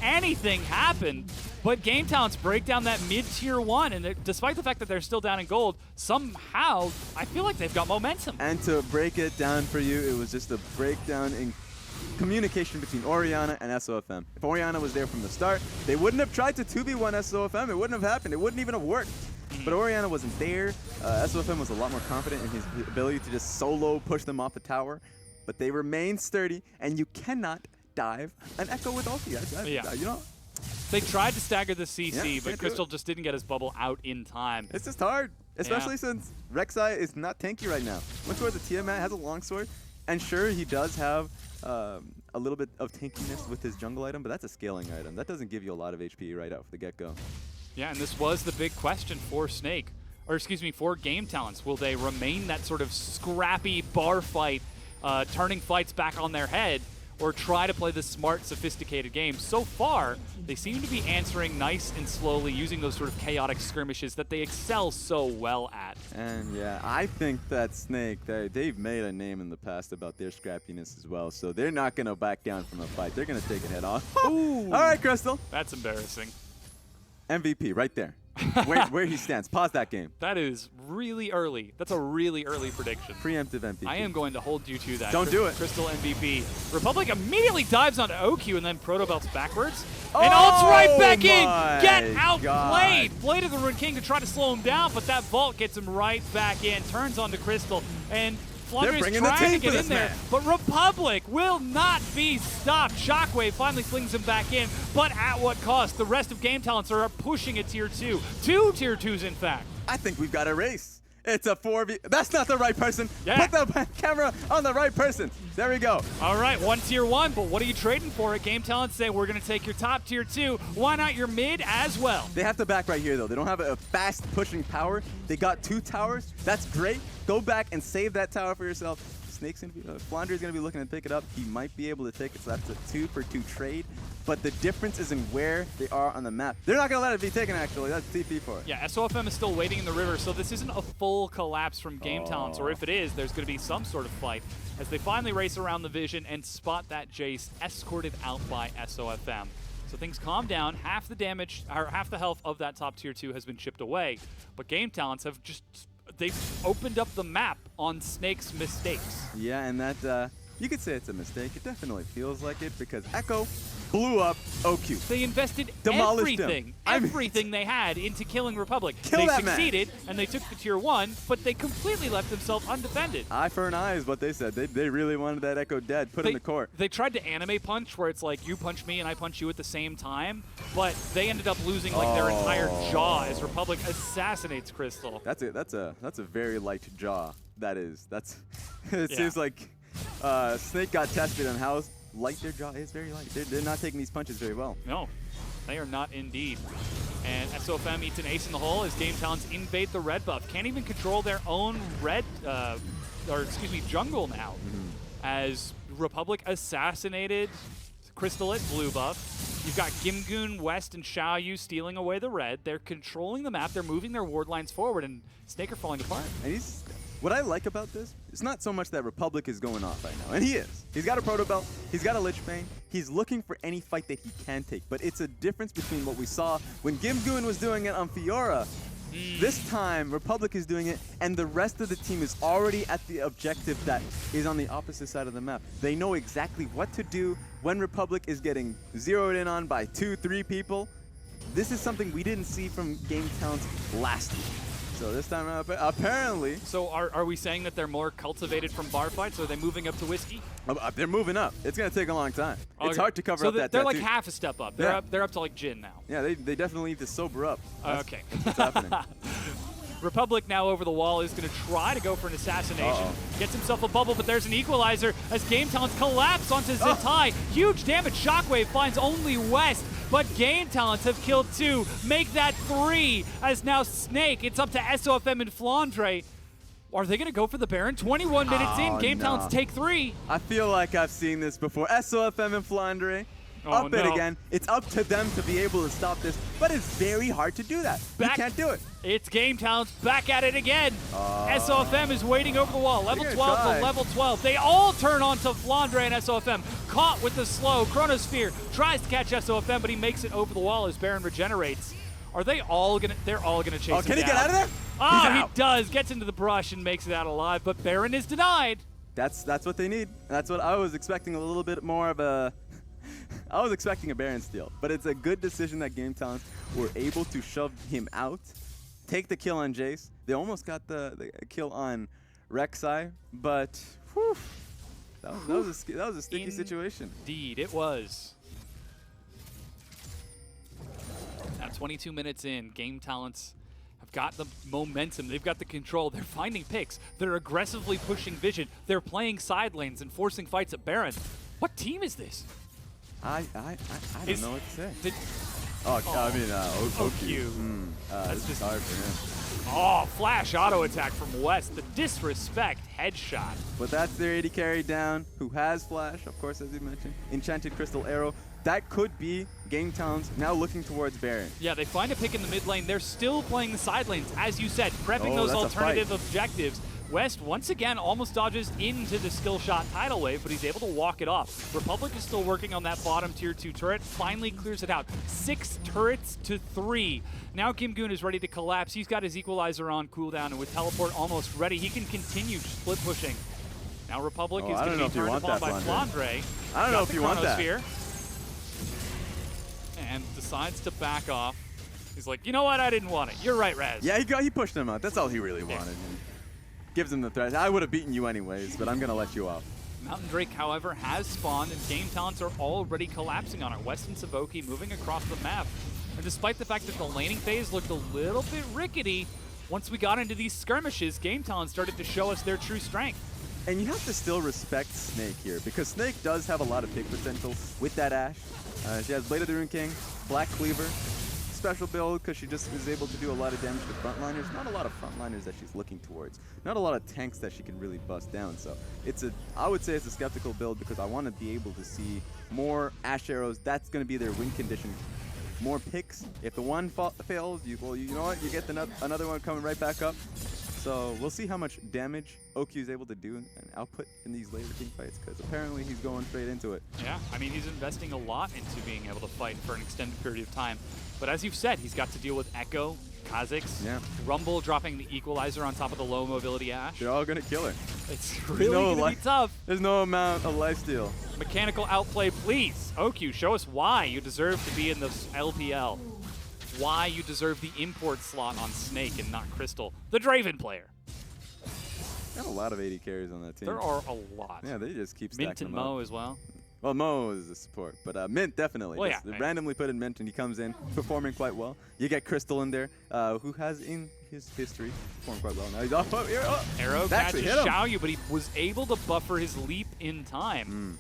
anything happen. But game talents break down that mid-tier 1, and despite the fact that they're still down in gold, somehow I feel like they've got momentum. And to break it down for you, it was just a breakdown in communication between Orianna and SOFM. If Orianna was there from the start, they wouldn't have tried to 2v1 SOFM. It wouldn't have happened. It wouldn't even have worked. But Orianna wasn't there. SOFM was a lot more confident in his ability to just solo push them off the tower. But they remain sturdy, and you cannot dive an Echo with ulti. Yeah. You know, They tried to stagger the CC, Yeah, but can't do Crystal it. just didn't get his bubble out in time. it's just hard, especially since Rek'Sai is not tanky right now. Went towards the Tiamat, has a longsword, and sure, he does have a little bit of tankiness with his jungle item, but that's a scaling item. That doesn't give you a lot of HP right out for the get-go. Yeah, and this was the big question for Snake, or excuse me, for game talents. Will they remain that sort of scrappy bar fight, turning fights back on their head, or try to play the smart, sophisticated game. So far, they seem to be answering nice and slowly, using those sort of chaotic skirmishes that they excel so well at. And yeah, I think that Snake, they've made a name in the past about their scrappiness as well, so they're not going to back down from a fight. They're going to take it head on. Ooh. All right, Crystal. That's embarrassing. MVP right there. where he stands. Pause that game. That is really early. That's a really early prediction. Preemptive MVP. I am going to hold you to that. Don't do it. Crystal MVP. Republic immediately dives onto OQ and then proto belts backwards. And Oh ults right back in. my Get outplayed. God. Blade of the Rune King to try to slow him down, but that vault gets him right back in. Turns onto Crystal. And Flandre is bringing the trying to team get for in this there, man. but Republic will not be stopped. Shockwave finally flings him back in, but at what cost? The rest of Game Talents are pushing a tier 2. 2 tier 2s, in fact. I think we've got a race. It's a 4v. That's not the right person. Yeah. Put the camera on the right person. There we go. All right, 1 tier 1, but what are you trading for it? Game Talents say we're going to take your top tier 2. Why not your mid as well? They have to back right here, though. They don't have a fast pushing power. They got 2 towers. That's great. Go back and save that tower for yourself. Snake's gonna be, Flandre is going to be looking to pick it up. He might be able to take it, so that's a 2-for-2 trade. But the difference is in where they are on the map. They're not going to let it be taken, actually. That's TP for it. Yeah, SOFM is still waiting in the river, so this isn't a full collapse from Game Talents, or if it is, there's going to be some sort of fight as they finally race around the vision and spot that Jace escorted out by SOFM. So things calm down. Half the damage, or half the health of that top tier 2 has been chipped away, but Game Talents have just, they've opened up the map on Snake's mistakes. Yeah, and that, you could say it's a mistake. It definitely feels like it because Echo blew up OQ. They invested Demolished everything, him. everything they had into killing Republic. Kill They that man. succeeded, and they took the tier 1, but they completely left themselves undefended. Eye for an eye is what they said. They really wanted that Echo dead, put in the court. They tried to anime punch, where it's like you punch me and I punch you at the same time, but they ended up losing like their entire jaw as Republic assassinates Crystal. That's a very light jaw. That is. That's. It Yeah. seems like Snake got tested on how light their jaw is. Very light. They're not taking these punches very well. No, they are not indeed. And SOFM eats an ace in the hole as Game Talents invade the red buff. Can't even control their own red, jungle now. As Republic assassinated Crystal at blue buff. You've got Gimgoon, West, and Xiaoyu stealing away the red. They're controlling the map. They're moving their ward lines forward, and Snake are falling apart. And what I like about this, it's not so much that Republic is going off right now, and he is. He's got a Proto Belt, he's got a Lich Bane, he's looking for any fight that he can take, but it's a difference between what we saw when Gimgoon was doing it on Fiora. This time, Republic is doing it, and the rest of the team is already at the objective that is on the opposite side of the map. They know exactly what to do when Republic is getting zeroed in on by 2-3 people. This is something we didn't see from Game Talents last week. So this time around, apparently... So are we saying that they're more cultivated from bar fights, or are they moving up to whiskey? They're moving up. It's going to take a long time. It's hard to cover so up that they're like tattoo. half a step up. They're Yeah. up. They're up to like Jin now. Yeah, they definitely need to sober up. Okay. That's what's happening. Republic now over the wall is going to try to go for an assassination. Gets himself a bubble, but there's an equalizer as Game Talents collapse onto Zentai. Huge damage. Shockwave finds only West, but Game Talents have killed 2. Make that 3 as now Snake. It's up to SOFM and Flandre. Are they going to go for the Baron? 21 minutes in. Game Talents take 3. I feel like I've seen this before. SOFM and Flandre. Oh, Up it no. again. It's up to them to be able to stop this, but it's very hard to do that. You can't do it. It's Game Talents back at it again. SOFM is waiting over the wall. Level They're 12 gonna to try. level 12. They all turn onto Flandre and SOFM. Caught with the slow. Chronosphere tries to catch SOFM, but he makes it over the wall as Baron regenerates. Are they all gonna? They're all gonna chase him Can he down. get out of there? Oh, He's he out. does. Gets into the brush and makes it out alive, but Baron is denied. That's what they need. That's what I was expecting, a little bit more of a... I was expecting a Baron steal, but it's a good decision that Game Talents were able to shove him out, take the kill on Jace. They almost got the kill on Rek'Sai, but whew, that was a sticky situation. Indeed, it was. Now 22 minutes in, Game Talents have got the momentum. They've got the control. They're finding picks. They're aggressively pushing vision. They're playing side lanes and forcing fights at Baron. What team is this? I don't know what to say. Oh, I mean, OQ. That's That's just- just hard for him. Oh, flash auto attack from West. The disrespect headshot. But that's their AD carry down, who has flash, of course, as you mentioned. Enchanted Crystal Arrow. That could be Game Talents now looking towards Baron. Yeah, they find a pick in the mid lane. They're still playing the side lanes, as you said, prepping Oh, those that's a alternative fight. objectives. West, once again, almost dodges into the skill shot tidal wave, but he's able to walk it off. Republic is still working on that bottom tier 2 turret, finally clears it out. 6 turrets to 3. Now Gimgoon is ready to collapse. He's got his equalizer on cooldown, and with teleport almost ready, he can continue split pushing. Now Republic Oh, is I going don't to know be if you turned want upon by that, Flandre. I don't know Got if the you want that. Chronosphere, and decides to back off. He's like, you know what? I didn't want it. You're right, Raz. Yeah, he pushed him out. That's all he really wanted. And gives him the threat. I would have beaten you anyways, but I'm going to let you off. Mountain Drake, however, has spawned, and Game Talents are already collapsing on it. West and Savoki moving across the map. And despite the fact that the laning phase looked a little bit rickety, once we got into these skirmishes, Game Talents started to show us their true strength. And you have to still respect Snake here, because Snake does have a lot of pick potential with that Ashe. She has Blade of the Rune King, Black Cleaver, special build because she just is able to do a lot of damage to frontliners. Not a lot of frontliners that she's looking towards. Not a lot of tanks that she can really bust down. So I would say it's a skeptical build because I want to be able to see more Ashe arrows. That's going to be their win condition. More picks. If the one fails, you know what? You get another one coming right back up. So we'll see how much damage OQ is able to do and output in these later team fights, because apparently he's going straight into it. Yeah, I mean, he's investing a lot into being able to fight for an extended period of time. But as you've said, he's got to deal with Echo, Kha'Zix, Yeah. Rumble dropping the equalizer on top of the low mobility Ashe. They're all going to kill her. It's really going to be tough. There's no amount of lifesteal. Mechanical outplay, please. OQ, show us why you deserve to be in this LPL. Why you deserve the import slot on Snake and not Crystal, the Draven player. Got a lot of 80 carries on that team. There are a lot. Yeah, they just keep stacking Mint and them up. Mo as well. Well, Mo is a support, but Mint definitely. Well, Just yeah. randomly put in Mint and he comes in performing quite well. You get Crystal in there, who has in his history performed quite well. Now he's off. Arrow That actually catches hit him. Xiaoyu, but he was able to buffer his leap in time.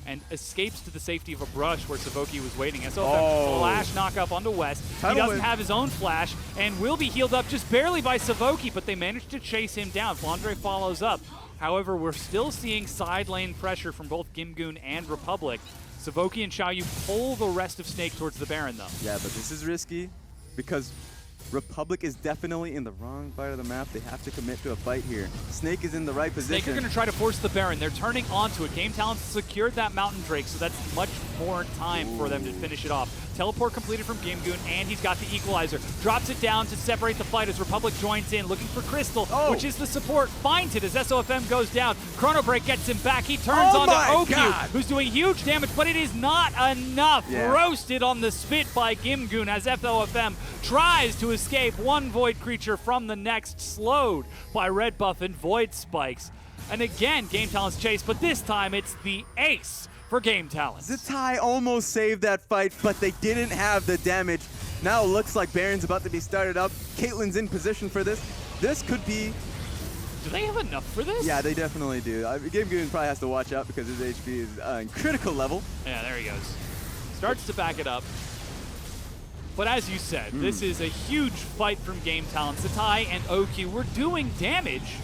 And escapes to the safety of a brush where Savoki was waiting. SOFM Oh. flash knock up onto West. He Tidal doesn't wave. have his own flash and will be healed up just barely by Savoki, but they managed to chase him down. Flandre follows up. However, we're still seeing side lane pressure from both Gimgoon and Republic. Savoki and Xiaoyu pull the rest of Snake towards the Baron, though. Yeah, but this is risky because Republic is definitely in the wrong part of the map. They have to commit to a fight here. Snake is in the right position. Snake are going to try to force the Baron. They're turning onto it. Game Talents secured that Mountain Drake, so that's much more time for them to finish it off. Teleport completed from Gimgoon, and he's got the Equalizer. Drops it down to separate the fight as Republic joins in, looking for Crystal, which is the support. Finds it as SOFM goes down. Chrono Break gets him back. He turns Oh onto my OQ, God. who's doing huge damage, but it is not enough. Yeah. Roasted on the spit by Gimgoon as FOFM tries to escape one Void creature from the next, slowed by Red Buff and Void Spikes. And again, Game Talents chase, but this time it's the ace for Game Talents. Zatai almost saved that fight, but they didn't have the damage. Now it looks like Baron's about to be started up. Caitlyn's in position for this. This could be... Do they have enough for this? Yeah, they definitely do. Gimgoon probably has to watch out because his HP is in critical level. Yeah, there he goes. Starts to back it up. But as you said, this is a huge fight from Game Talents. Zatai and OQ were doing damage.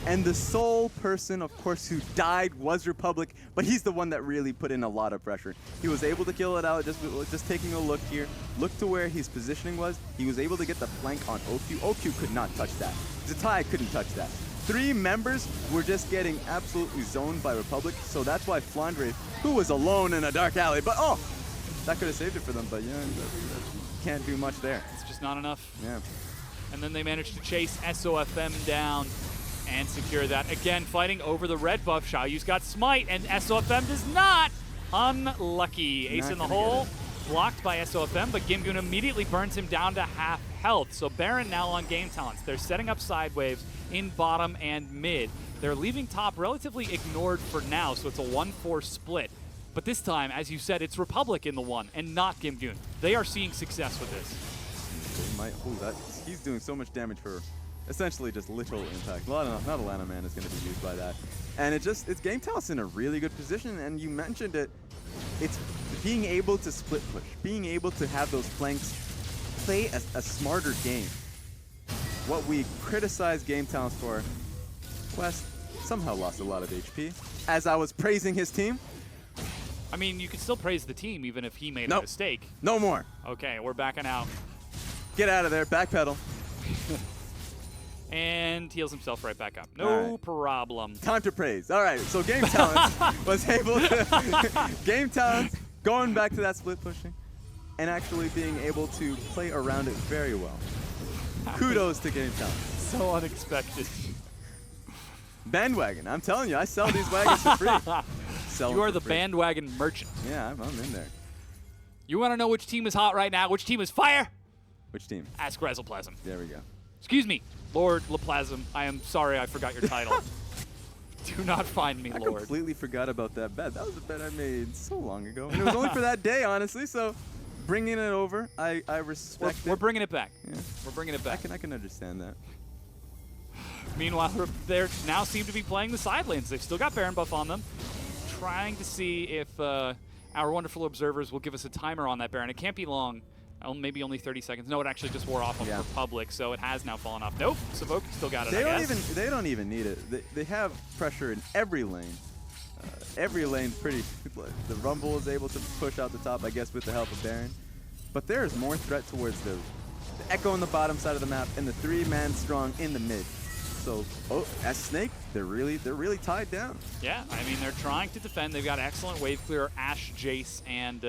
And the sole person, of course, who died was Republic, but he's the one that really put in a lot of pressure. He was able to kill it out, just taking a look here. Look to where his positioning was. He was able to get the flank on OQ. OQ could not touch that. Zatai couldn't touch that. 3 members were just getting absolutely zoned by Republic, so that's why Flandre, who was alone in a dark alley, but that could have saved it for them, but yeah, can't do much there. It's just not enough. Yeah. And then they managed to chase SOFM down and secure that. Again, fighting over the red buff. Xiaoyu's got Smite, and SOFM does not. Unlucky. Ace Not in the gonna hole. get Blocked by SOFM, but Gimgoon immediately burns him down to half health. So Baron now on Game Talents. They're setting up side waves in bottom and mid. They're leaving top relatively ignored for now, so it's a 1-4 split. But this time, as you said, it's Republic in the one and not Gimgoon. They are seeing success with this. He's doing so much damage for essentially just little impact. Not a Lana Man is going to be used by that. And it's Game Talents in a really good position, and you mentioned it. It's being able to split push, being able to have those flanks play a smarter game. What we criticize Game Talents for, Quest somehow lost a lot of HP. As I was praising his team. I mean, you could still praise the team even if he made a Nope. mistake. No more. Okay, we're backing out. Get out of there. Backpedal. And heals himself right back up. No All right. problem. Time to praise. All right, so Game Talents was able to Game Talents going back to that split pushing and actually being able to play around it very well. Kudos to Game Talents. So unexpected. Bandwagon. I'm telling you, I sell these wagons for free. Sell You them are for the free. bandwagon merchant. Yeah, I'm in there. You want to know which team is hot right now? Which team is fire? Which team? Ask Razzleplasm. There we go. Excuse me, Lord Laplasm. I am sorry I forgot your title. Do not find me, I Lord. completely forgot about that bet. That was a bet I made so long ago. And it was only for that day, honestly, so bringing it over, I respect We're it. bringing it back. Yeah. We're bringing it back. I can understand that. Meanwhile, they now seem to be playing the side lanes. They've still got Baron buff on them. Trying to see if our wonderful observers will give us a timer on that Baron. It can't be long. Maybe only 30 seconds. No, it actually just wore off on Yeah. Republic, so it has now fallen off. Nope, Savoke still got it, They I don't guess. they don't even need it. They have pressure in every lane. Every lane pretty. The Rumble is able to push out the top, I guess, with the help of Baron. But there is more threat towards the Echo on the bottom side of the map and the 3-man strong in the mid. So, as Snake, they're really tied down. Yeah, I mean, they're trying to defend. They've got excellent wave clear, Ashe, Jace, and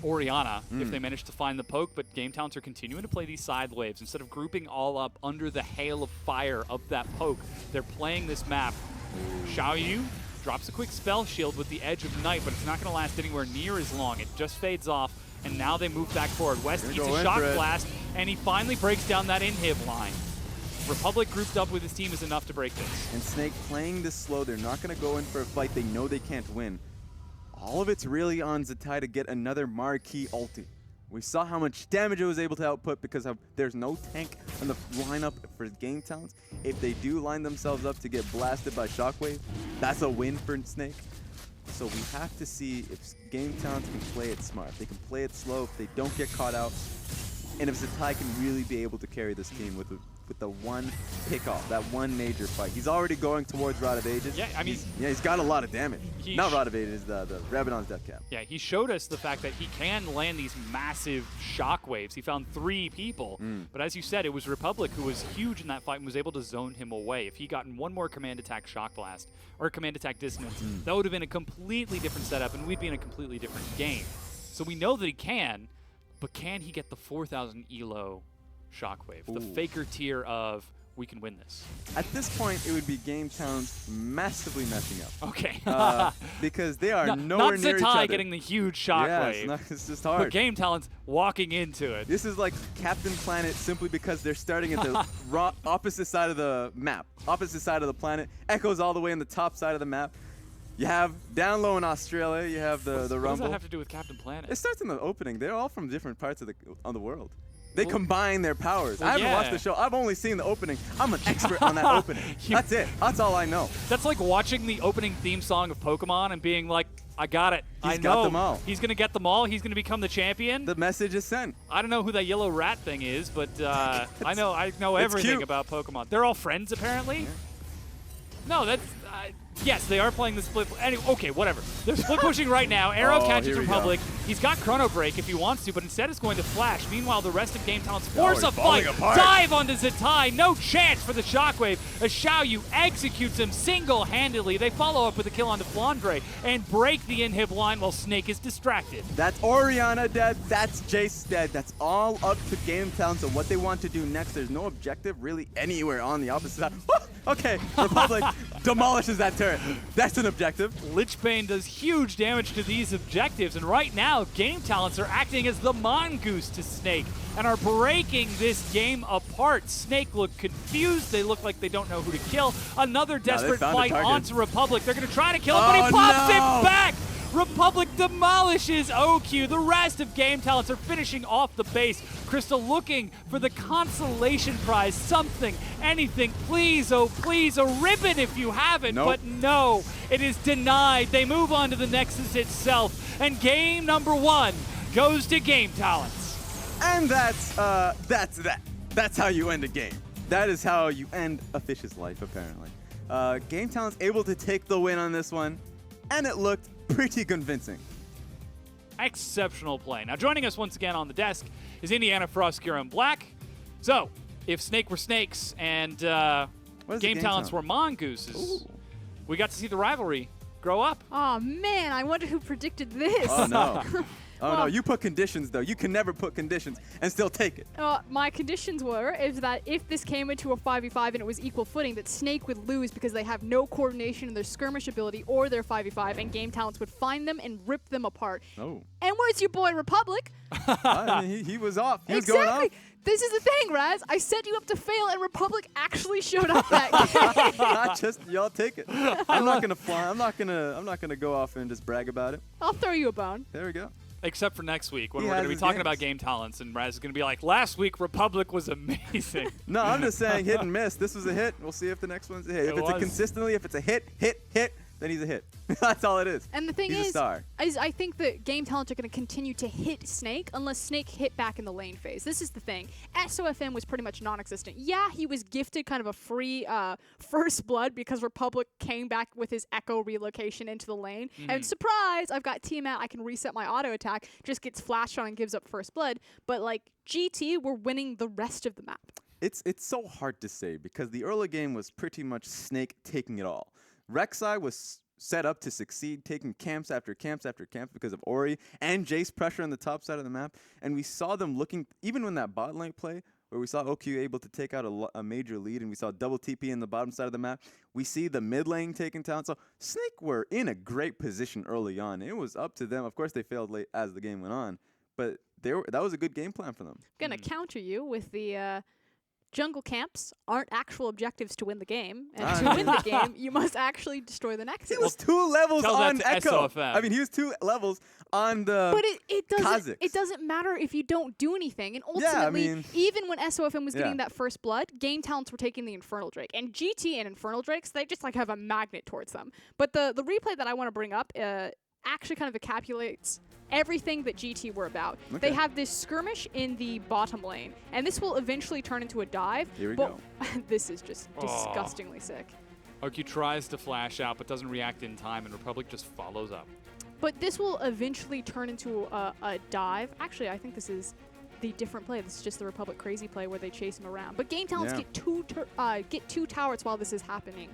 Orianna, if they manage to find the poke, but Game Talents are continuing to play these side waves. Instead of grouping all up under the hail of fire of that poke, they're playing this map. Xiaoyu drops a quick spell shield with the Edge of Night, but it's not going to last anywhere near as long. It just fades off, and now they move back forward. West Gonna eats go a in shock for it. blast, and he finally breaks down that inhib line. Republic grouped up with his team is enough to break this. And Snake playing this slow, they're not going to go in for a fight they know they can't win. All of it's really on Zatai to get another marquee ulti. We saw how much damage it was able to output because there's no tank in the lineup for Game Talents. If they do line themselves up to get blasted by Shockwave, that's a win for Snake. So we have to see if Game Talents can play it smart. If they can play it slow, if they don't get caught out, and if Zatai can really be able to carry this team with the one pick-off, that one major fight. He's already going towards Rod of Ages. Yeah, I mean... He's got a lot of damage. He Not Rod of Ages, the Rabadon's Death Cap. Yeah, he showed us the fact that he can land these massive shockwaves. He found 3 people, but as you said, it was Republic who was huge in that fight and was able to zone him away. If he gotten one more command attack shock blast or command attack dissonance, that would have been a completely different setup and we'd be in a completely different game. So we know that he can, but can he get the 4,000 elo shockwave? The faker tier of we can win this. At this point, it would be Game Talents massively messing up. Okay. Because they are not nowhere near each Zatai other. getting the huge Yeah, shockwave, it's just but hard. Game Talents walking into it. This is like Captain Planet simply because they're starting at the opposite side of the map, opposite side of the planet. Echo's all the way on the top side of the map. You have down low in Australia, you have the What does Rumble. that have to do with Captain Planet? It starts in the opening. They're all from different parts of the world. They combine their powers. well, I haven't watched yeah. the show. I've only seen the opening. I'm an expert on that opening. That's it. That's all I know. That's like watching the opening theme song of Pokemon and being like, I got it. I He's know. got them all. He's going to get them all. He's going to become the champion. The message is sent. I don't know who that yellow rat thing is, but I know everything cute. about Pokemon. They're all friends, apparently? No, that's... yes, they are playing the split... Anyway, okay, whatever. They're split pushing right now. Arrow Oh, catches here we Republic. He's got Chrono Break if he wants to, but instead it's going to Flash. Meanwhile, the rest of Game Talents force a falling fight. apart. Dive onto Zatai. No chance for the Shockwave. As Xiaoyu executes him single-handedly. They follow up with a kill onto Flandre and break the inhib line while Snake is distracted. That's Orianna dead. That's Jace dead. That's all up to Game Talents and what they want to do next. There's no objective really anywhere on the opposite side. Okay, Republic demolishes that turret. That's an objective. Lichbane does huge damage to these objectives, and right now, Game Talents are acting as the mongoose to Snake and are breaking this game apart. Snake look confused. They look like they don't know who to kill. Another desperate found a fight target. onto Republic. They're going to try to kill him, but he pops it back! Republic demolishes OQ. The rest of Game Talents are finishing off the base. Crystal looking for the consolation prize, something, anything. Please, oh please, a ribbon if you have it. Nope. But no, it is denied. They move on to the Nexus itself. And game number 1 goes to Game Talents. And that's that. That's how you end a game. That is how you end a fish's life, apparently. Game Talent's able to take the win on this one, and it looked pretty convincing. Exceptional play. Now joining us once again on the desk is Indiana Frostgear in black. So, if Snake were snakes and What is Game the Talents were talent? mongooses, Ooh. we got to see the rivalry grow up. Oh man, I wonder who predicted this. Oh no. Oh no, Well- you put conditions though. You can never put conditions and still take it. My conditions is that if this came into a 5v5 and it was equal footing, that Snake would lose because they have no coordination in their skirmish ability or their 5v5, and Game Talents would find them and rip them apart. Oh. And where's your boy Republic? I mean, he was off. He was going Exactly. off. This is the thing, Raz. I set you up to fail, and Republic actually showed up that game. Not just y'all take it. I'm not gonna fly. I'm not gonna go off and just brag about it. I'll throw you a bone. There we go. Except for next week when He we're going has to be his talking games. about Game Talents, and Raz is going to be like, last week Republic was amazing. No, I'm just saying hit and miss. This was a hit. We'll see if the next one's a hit. It If it's a was. consistently, if it's a hit, then he's a hit. That's all it is. And the thing He's a is, star. I think that Game Talents are going to continue to hit Snake unless Snake hit back in the lane phase. This is the thing. SOFM was pretty much non-existent. Yeah, he was gifted kind of a free first blood because Republic came back with his Echo relocation into the lane. And surprise, I've got T-Mat, I can reset my auto attack, just gets flashed on and gives up first blood. But like GT were winning the rest of the map. It's so hard to say because the early game was pretty much Snake taking it all. Rek'Sai was set up to succeed, taking camps after camps after camps because of Ori and Jace pressure on the top side of the map. And we saw them looking, even when that bot lane play, where we saw OQ able to take out a major lead, and we saw double TP in the bottom side of the map. We see the mid lane taking down. So Snake were in a great position early on. It was up to them. Of course, they failed late as the game went on, but that was a good game plan for them. Gonna counter you with the jungle camps aren't actual objectives to win the game, and to win the game, you must actually destroy the Nexus. He was 2 levels tell that on to Echo. SOFM. I mean, he was 2 levels on the. But it doesn't Kazakhs. it doesn't matter if you don't do anything. And Yeah, I ultimately, mean- even when SOFM was Yeah. getting that first blood, Game Talents were taking the Infernal Drake. And GT and Infernal Drakes, they just like have a magnet towards them. But the replay that I want to bring up actually kind of encapsulates everything that GT were about. They Okay. have this skirmish in the bottom lane, and this will eventually turn into a dive. Here we but go. This is just disgustingly sick. OQ tries to flash out but doesn't react in time, and Republic just follows up. But this will eventually turn into a dive. Actually, I think this is the different play. This is just the Republic crazy play where they chase him around. But Game Talents Yeah. get two towers while this is happening.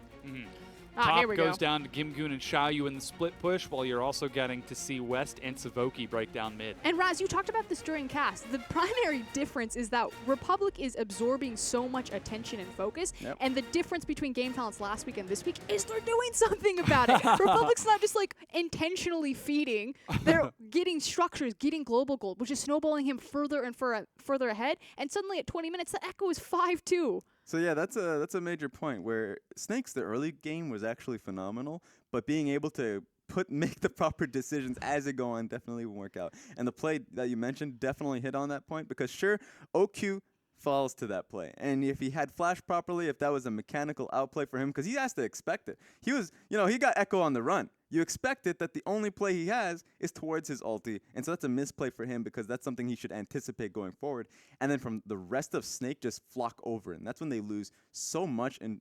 Top here we goes go. down to Gimgoon and Xiaoyu in the split push, while you're also getting to see West and Savoki break down mid. And Raz, you talked about this during cast. The primary difference is that Republic is absorbing so much attention and focus, Yep. and the difference between Game Talents last week and this week is they're doing something about it. Republic's not just like intentionally feeding; they're getting structures, getting global gold, which is snowballing him further and further ahead. And suddenly, at 20 minutes, the Echo is 5-2. So yeah, that's a major point where Snake's the early game was actually phenomenal, but being able to make the proper decisions as it go on definitely won't work out. And the play that you mentioned definitely hit on that point because sure, OQ falls to that play. And if he had flashed properly, if that was a mechanical outplay for him, because he has to expect it. He was, he got Echo on the run. You expect it that the only play he has is towards his ulti. And so that's a misplay for him because that's something he should anticipate going forward. And then from the rest of Snake just flock over. And that's when they lose so much in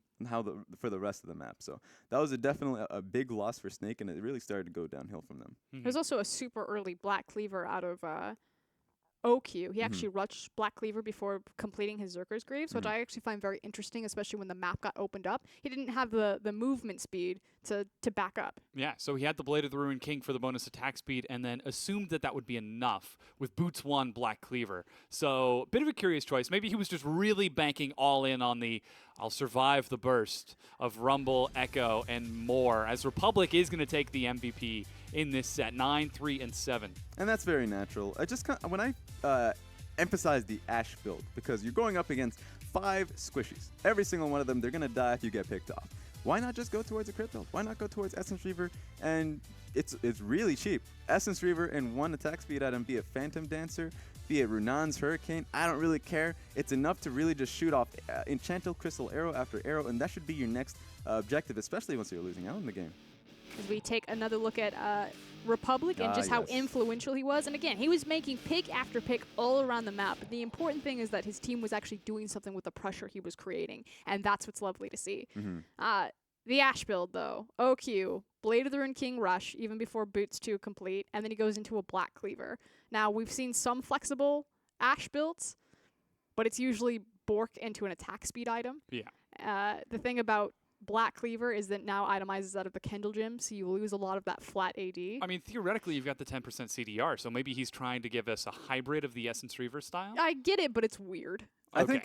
for the rest of the map. So that was definitely a big loss for Snake, and it really started to go downhill from them. There's also a super early Black Cleaver out of OQ. He actually rushed Black Cleaver before completing his Zerker's Greaves, which I actually find very interesting, especially when the map got opened up. He didn't have the movement speed to back up. Yeah, so he had the Blade of the Ruin King for the bonus attack speed and then assumed that would be enough with Boots 1 Black Cleaver. So, bit of a curious choice. Maybe he was just really banking all in on the I'll survive the burst of Rumble, Echo, and more, as Republic is going to take the MVP in this set, 9, 3, and 7. And that's very natural. When I emphasize the Ashe build, because you're going up against 5 squishies. Every single one of them, they're going to die if you get picked off. why not just go towards a crit build? Why not go towards Essence Reaver? And it's really cheap. Essence Reaver and 1 attack speed item, be it Phantom Dancer, be it Runan's Hurricane, I don't really care. It's enough to really just shoot off Enchanted Crystal arrow after arrow, and that should be your next objective, especially once you're losing out in the game. As we take another look at Republic and just how Yes. influential he was. And again, he was making pick after pick all around the map. But the important thing is that his team was actually doing something with the pressure he was creating. And that's what's lovely to see. The Ashe build, though. OQ, Blade of the Rune King Rush, even before Boots 2 complete. And then he goes into a Black Cleaver. Now, we've seen some flexible Ashe builds, but it's usually Bork into an attack speed item. Yeah. The thing about Black Cleaver is that now itemizes out of the Kendall Gem, so you lose a lot of that flat AD. I mean, theoretically, you've got the 10% CDR, so maybe he's trying to give us a hybrid of the Essence Reaver style. I get it, but it's weird. I Okay.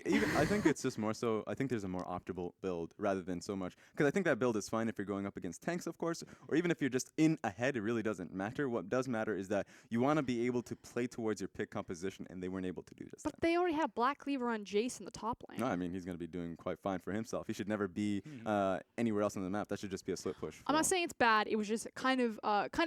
think it's just more so. I think there's a more optimal build rather than so much, because I think that build is fine if you're going up against tanks, of course, or even if you're just in ahead. It really doesn't matter. What does matter is that you want to be able to play towards your pick composition, and they weren't able to do just But that. they already have Black Cleaver on Jace in the top lane. No, I mean he's going to be doing quite fine for himself. He should never be anywhere else on the map. That should just be a slip push. I'm not saying it's bad. It was just kind of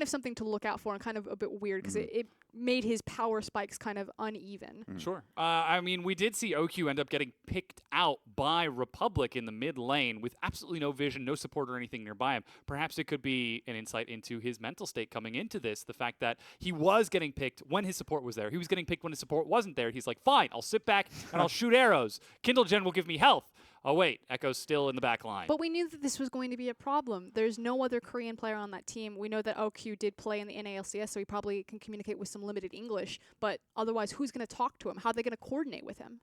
something to look out for and kind of a bit weird because it made his power spikes kind of uneven. Sure. I mean, we did see OQ end up getting picked out by Republic in the mid lane with absolutely no vision, no support or anything nearby him. Perhaps it could be an insight into his mental state coming into this. The fact that he was getting picked when his support was there. He was getting picked when his support wasn't there. He's like, fine, I'll sit back and I'll shoot arrows. Kindle Gen will give me health. Oh, wait, Echo's still in the back line. But we knew that this was going to be a problem. There's no other Korean player on that team. We know that OQ did play in the NALCS, so he probably can communicate with some limited English. But otherwise, who's going to talk to him? How are they going to coordinate with him?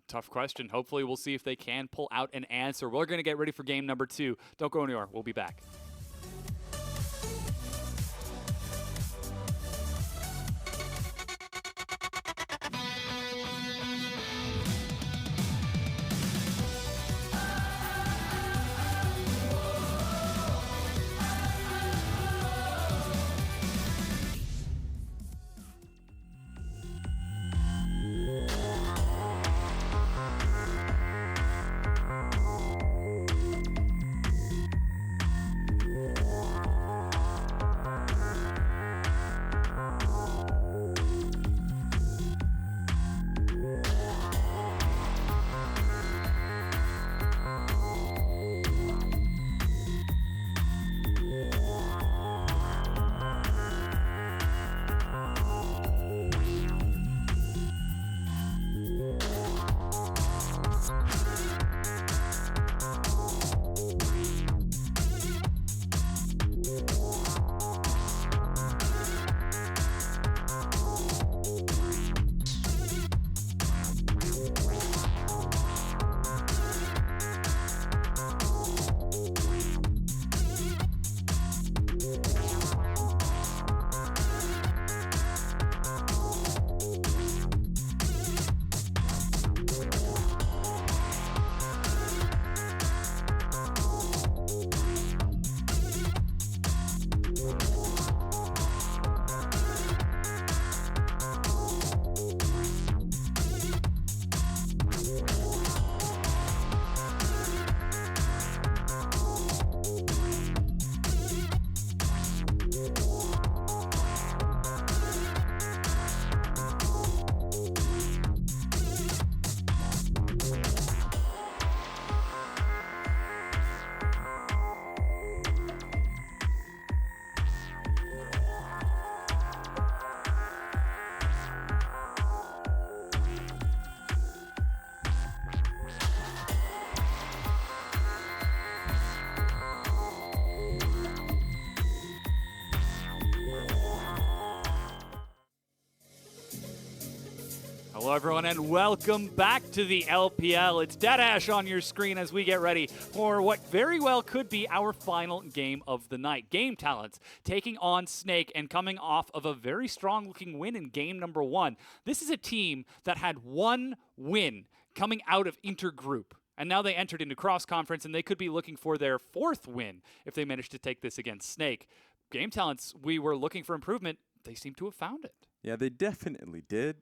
Tough question. Hopefully, we'll see if they can pull out an answer. We're going to get ready for game number 2. Don't go anywhere. We'll be back. Hello, everyone, and welcome back to the LPL. It's Deadash on your screen as we get ready for what very well could be our final game of the night. Game Talents taking on Snake and coming off of a very strong-looking win in game number 1. This is a team that had one win coming out of intergroup. And now they entered into cross-conference, and they could be looking for their 4th win if they manage to take this against Snake. Game Talents, we were looking for improvement. They seem to have found it. Yeah, they definitely did.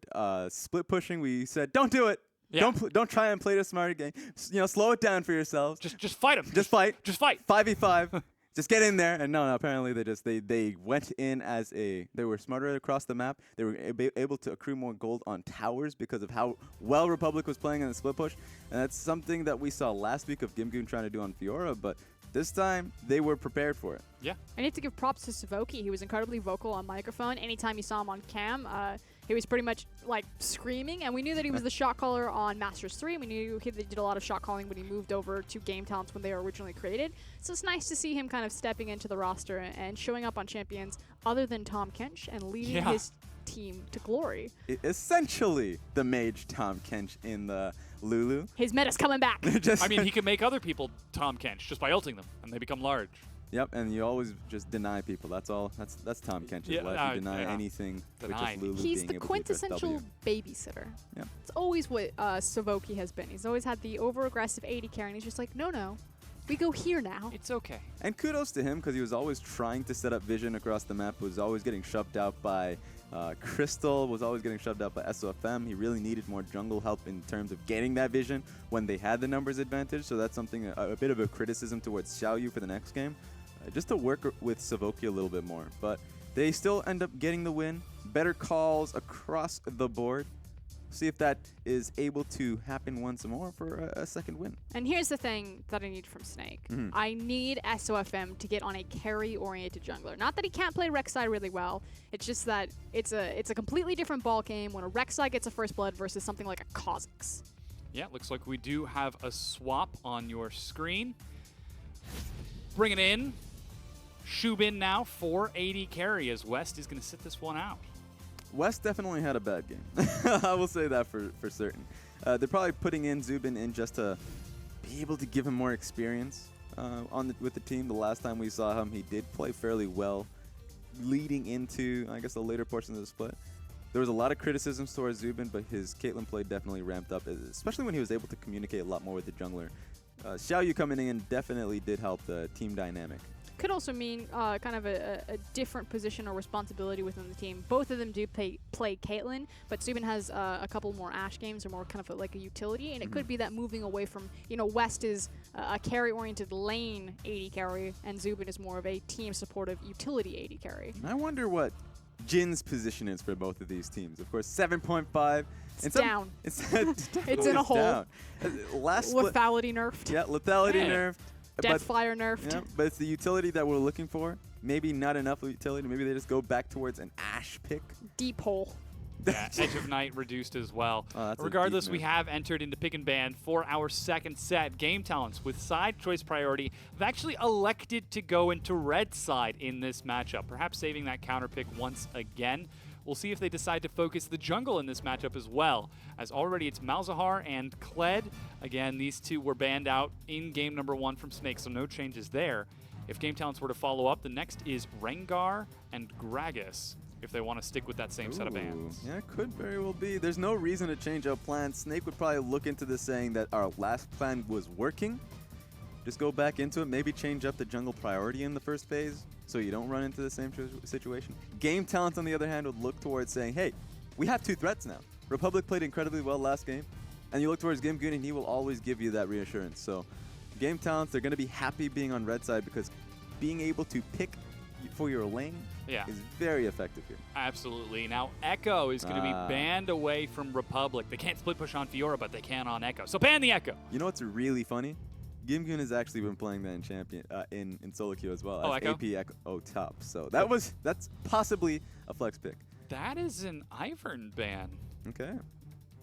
Split pushing, we said, don't do it. Yeah. Don't try and play the smarter game. Slow it down for yourselves. Just fight him. Just fight. Just fight. 5v5. Just get in there. And no, apparently they went in they were smarter across the map. They were able to accrue more gold on towers because of how well Republic was playing in the split push. And that's something that we saw last week of Gimgoon trying to do on Fiora, but this time they were prepared for it. Yeah. I need to give props to Savoki. He was incredibly vocal on microphone. Anytime you saw him on cam, he was pretty much like screaming, and we knew that he was the shot caller on Masters 3. We knew he did a lot of shot calling when he moved over to Game Talents when they were originally created. So it's nice to see him kind of stepping into the roster and showing up on champions other than Tom Kench and leading his team to glory. Essentially the mage Tom Kench in the Lulu. His meta's coming back. I mean, he can make other people Tom Kench just by ulting them, and they become large. Yep, and you always just deny people. That's all. That's Tom Kench's life. You deny anything. With just Lulu He's being the able to quintessential press babysitter. Yep. It's always what Savoki has been. He's always had the over-aggressive AD carry, and he's just like, no, we go here now. It's okay. And kudos to him because he was always trying to set up vision across the map. Was always getting shoved out by Crystal. Was always getting shoved out by SOFM. He really needed more jungle help in terms of getting that vision when they had the numbers advantage. So that's something a bit of a criticism towards Xiaoyu for the next game. Just to work with Savoki a little bit more. But they still end up getting the win. Better calls across the board. See if that is able to happen once more for a second win. And here's the thing that I need from Snake. I need SOFM to get on a carry-oriented jungler. Not that he can't play Rek'Sai really well. It's just that it's a completely different ball game when a Rek'Sai gets a first blood versus something like a Kha'Zix. Yeah, looks like we do have a swap on your screen. Bring it in. Shubin now for AD carry as West is going to sit this one out. West definitely had a bad game. I will say that for certain. They're probably putting in Zubin in just to be able to give him more experience with the team. The last time we saw him, he did play fairly well leading into, I guess, the later portion of the split. There was a lot of criticisms towards Zubin, but his Caitlyn play definitely ramped up, especially when he was able to communicate a lot more with the jungler. Xiaoyu coming in definitely did help the team dynamic. Could also mean kind of a different position or responsibility within the team. Both of them do play Caitlyn, but Zubin has a couple more Ashe games or more kind of like a utility, and it could be that moving away from, West is a carry-oriented lane AD carry, and Zubin is more of a team-supportive utility AD carry. I wonder what Jin's position is for both of these teams. Of course, 7.5. It's down. It's in a hole. down. Last split. Lethality nerfed. Yeah, lethality nerfed. Deathfire nerfed. Yeah, but it's the utility that we're looking for. Maybe not enough utility. Maybe they just go back towards an Ashe pick. Deep hole. Yeah, Edge of Night reduced as well. That's a Regardless, deep we move. have entered into pick and ban for our second set. Game Talents with side choice priority have actually elected to go into red side in this matchup, perhaps saving that counter pick once again. We'll see if they decide to focus the jungle in this matchup as well, as already it's Malzahar and Kled. Again, these two were banned out in game number 1 from Snake, so no changes there. If Game Talents were to follow up, the next is Rengar and Gragas, if they want to stick with that same set of bans. Yeah, it could very well be. There's no reason to change our plan. Snake would probably look into this saying that our last plan was working. Just go back into it, maybe change up the jungle priority in the first phase so you don't run into the same situation. Game Talent, on the other hand, would look towards saying, hey, we have 2 threats now. Republic played incredibly well last game, and you look towards Gimgoon, and he will always give you that reassurance. So Game Talents, they're going to be happy being on red side because being able to pick for your lane is very effective here. Absolutely. Now, Echo is going to be banned away from Republic. They can't split push on Fiora, but they can on Echo. So ban the Echo. You know what's really funny? Gimgoon has actually been playing that in champion in solo queue as well as Echo? AP Echo top. So that's possibly a flex pick. That is an Ivern ban. Okay.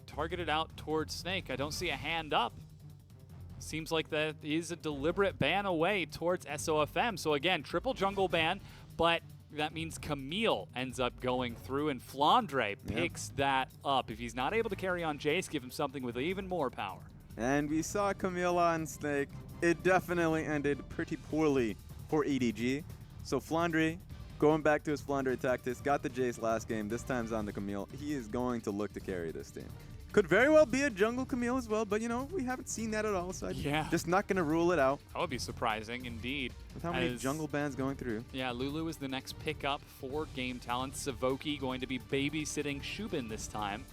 Targeted out towards Snake. I don't see a hand up. Seems like that is a deliberate ban away towards SOFM. So again, triple jungle ban, but that means Camille ends up going through, and Flandre picks that up. If he's not able to carry on Jace, give him something with even more power. And we saw Camille on Snake. It definitely ended pretty poorly for EDG. So Flandre, going back to his Flandre tactics, got the Jace last game. This time's on the Camille. He is going to look to carry this team. Could very well be a jungle Camille as well, but we haven't seen that at all. So just not going to rule it out. That would be surprising indeed. With how many jungle bans going through. Yeah, Lulu is the next pickup for Game Talent. Savoki going to be babysitting Shubin this time.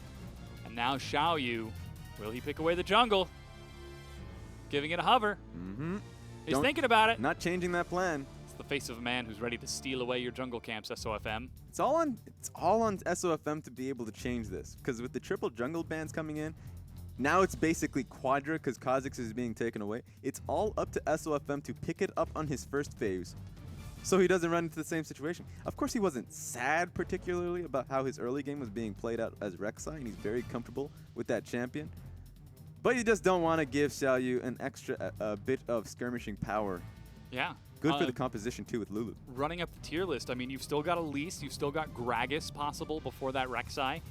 And now Xiaoyu Will he pick away the jungle? Giving it a hover. Mm-hmm. He's thinking about it. Not changing that plan. It's the face of a man who's ready to steal away your jungle camps, SOFM. It's all on SOFM to be able to change this, because with the triple jungle bans coming in, now it's basically Quadra because Kha'Zix is being taken away. It's all up to SOFM to pick it up on his first phase so he doesn't run into the same situation. Of course, he wasn't sad particularly about how his early game was being played out as Rek'Sai, and he's very comfortable with that champion. But you just don't want to give Xiaoyu an extra bit of skirmishing power. Yeah. Good for the composition, too, with Lulu. Running up the tier list, I mean, you've still got Elise, you've still got Gragas possible before that Rek'Sai.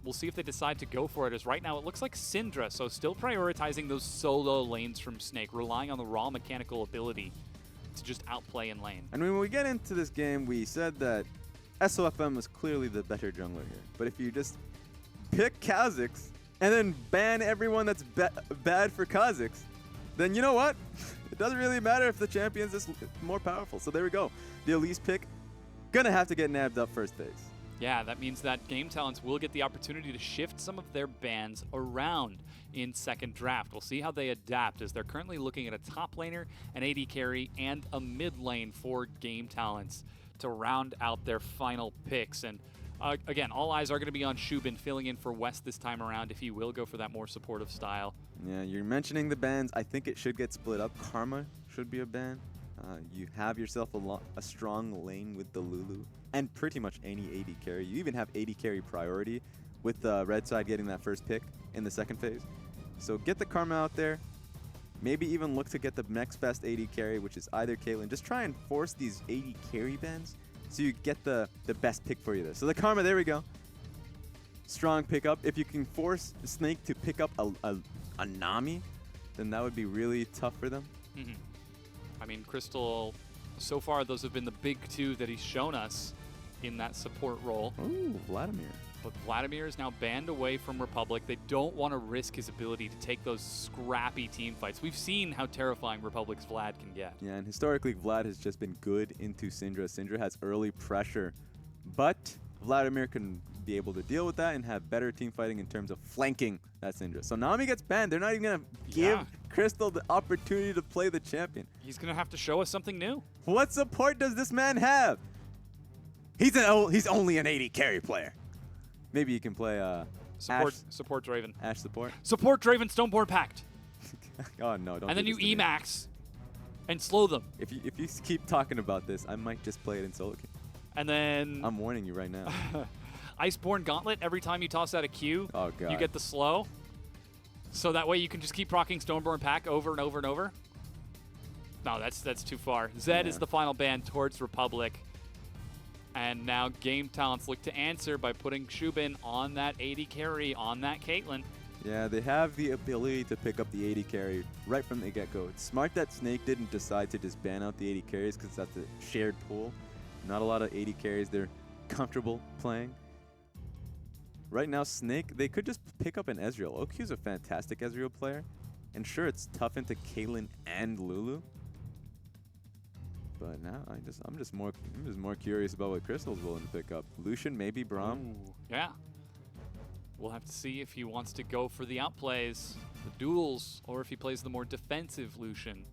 We'll see if they decide to go for it, as right now it looks like Syndra, so still prioritizing those solo lanes from Snake, relying on the raw mechanical ability to just outplay in lane. And when we get into this game, we said that SOFM was clearly the better jungler here. But if you just pick Kha'Zix and then ban everyone that's bad for Kha'Zix, then you know what? It doesn't really matter if the champion's just more powerful. So there we go. The Elise pick, gonna have to get nabbed up first phase. Yeah, that means that Game Talents will get the opportunity to shift some of their bans around in second draft. We'll see how they adapt, as they're currently looking at a top laner, an AD carry, and a mid lane for Game Talents to round out their final picks. And again, all eyes are going to be on Shubin filling in for West this time around if he will go for that more supportive style. Yeah, you're mentioning the bans. I think it should get split up. Karma should be a ban. You have yourself a strong lane with the Lulu and pretty much any AD carry. You even have AD carry priority with the red side getting that first pick in the second phase. So get the Karma out there. Maybe even look to get the next best AD carry, which is either Caitlyn. Just try and force these AD carry bans so you get the best pick for you there. So the Karma, there we go. Strong pickup. If you can force Snake to pick up a Nami, then that would be really tough for them. Mm-hmm. I mean, Crystal, so far those have been the big two that he's shown us in that support role. Ooh, Vladimir. But Vladimir is now banned away from Republic. They don't want to risk his ability to take those scrappy team fights. We've seen how terrifying Republic's Vlad can get. Yeah, and historically, Vlad has just been good into Syndra. Syndra has early pressure, but Vladimir can be able to deal with that and have better team fighting in terms of flanking that Syndra. So Nami gets banned. They're not even going to give Crystal the opportunity to play the champion. He's going to have to show us something new. What support does this man have? He's only an AD carry player. Maybe you can play Support Draven. Ashe support. Support Draven Stoneborn Pact. Oh no! Don't. And then do you this to me. Emax and slow them. If you keep talking about this, I might just play it in solo queue. And then I'm warning you right now. Iceborne Gauntlet, every time you toss out a Q, Oh god. you get the slow. So that way you can just keep procking Stoneborn Pack over and over and over. No, that's too far. Zed is Yeah. the final ban towards Republic. And now Game Talents look to answer by putting Shubin on that AD carry, on that Caitlyn. Yeah, they have the ability to pick up the AD carry right from the get-go. It's smart that Snake didn't decide to just ban out the AD carries because that's a shared pool. Not a lot of AD carries they're comfortable playing. Right now, Snake, they could just pick up an Ezreal. OQ's a fantastic Ezreal player. And sure, it's tough into Caitlyn and Lulu. But now I'm just more curious about what Crystal's willing to pick up. Lucian, maybe Braum. Ooh, yeah. We'll have to see if he wants to go for the outplays, the duels, or if he plays the more defensive Lucian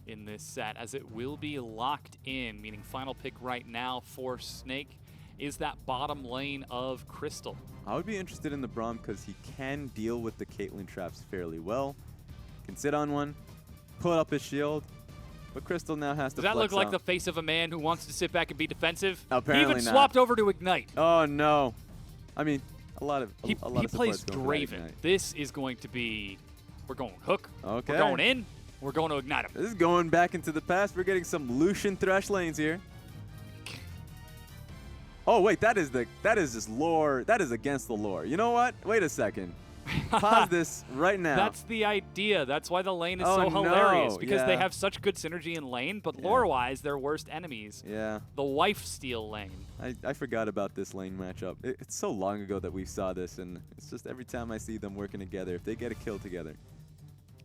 in this set, as it will be locked in, meaning final pick right now for Snake is that bottom lane of Crystal. I would be interested in the Braum because he can deal with the Caitlyn traps fairly well. Can sit on one, put up his shield, but Crystal now has to Does that look flex like out. the face of a man who wants to sit back and be defensive? Apparently he even not. swapped over to Ignite. Oh no! I mean, a lot of He supports plays go for that Draven. Ignite. This is going to be, we're going hook, Okay. we're going in, we're going to Ignite him. This is going back into the past. We're getting some Lucian Thresh lanes here. Oh wait, that is just lore. That is against the lore. You know what? Wait a second. Pause this right now. That's the idea. That's why the lane is Oh, so hilarious, no. because they Yeah. have such good synergy in lane, but Yeah. lore-wise, they're worst enemies. Yeah, The wife steal lane. I forgot about this lane matchup. It's so long ago that we saw this, and it's just every time I see them working together, if they get a kill together,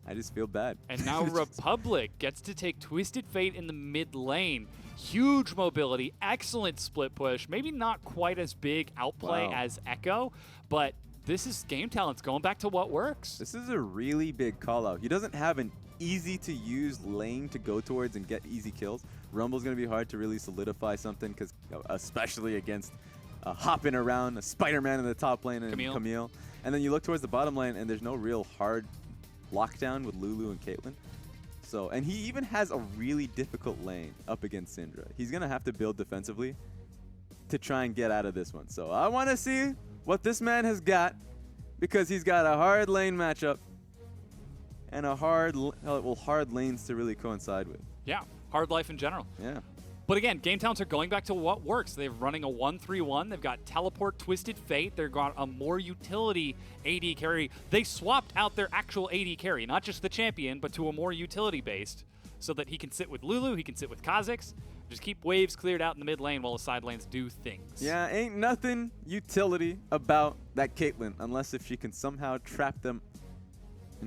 I just feel bad. And now Republic gets to take Twisted Fate in the mid lane. Huge mobility, excellent split push. Maybe not quite as big outplay Wow. as Echo, but this is Game Talents going back to what works. This is a really big call out. He doesn't have an easy to use lane to go towards and get easy kills. Rumble's going to be hard to really solidify something because especially against hopping around a Spider-Man in the top lane and Camille. And then you look towards the bottom lane and there's no real hard lockdown with Lulu and Caitlyn. So, and he even has a really difficult lane up against Syndra. He's going to have to build defensively to try and get out of this one. So I want to see what this man has got because he's got a hard lane matchup and a hard lanes to really coincide with. Yeah, hard life in general. Yeah. But again, Game Talents are going back to what works. They're running a 1-3-1. They've got Teleport, Twisted Fate. They've got a more utility AD carry. They swapped out their actual AD carry, not just the champion, but to a more utility-based so that he can sit with Lulu, he can sit with Kha'Zix. Just keep waves cleared out in the mid lane while the side lanes do things. Yeah, ain't nothing utility about that Caitlyn unless if she can somehow trap them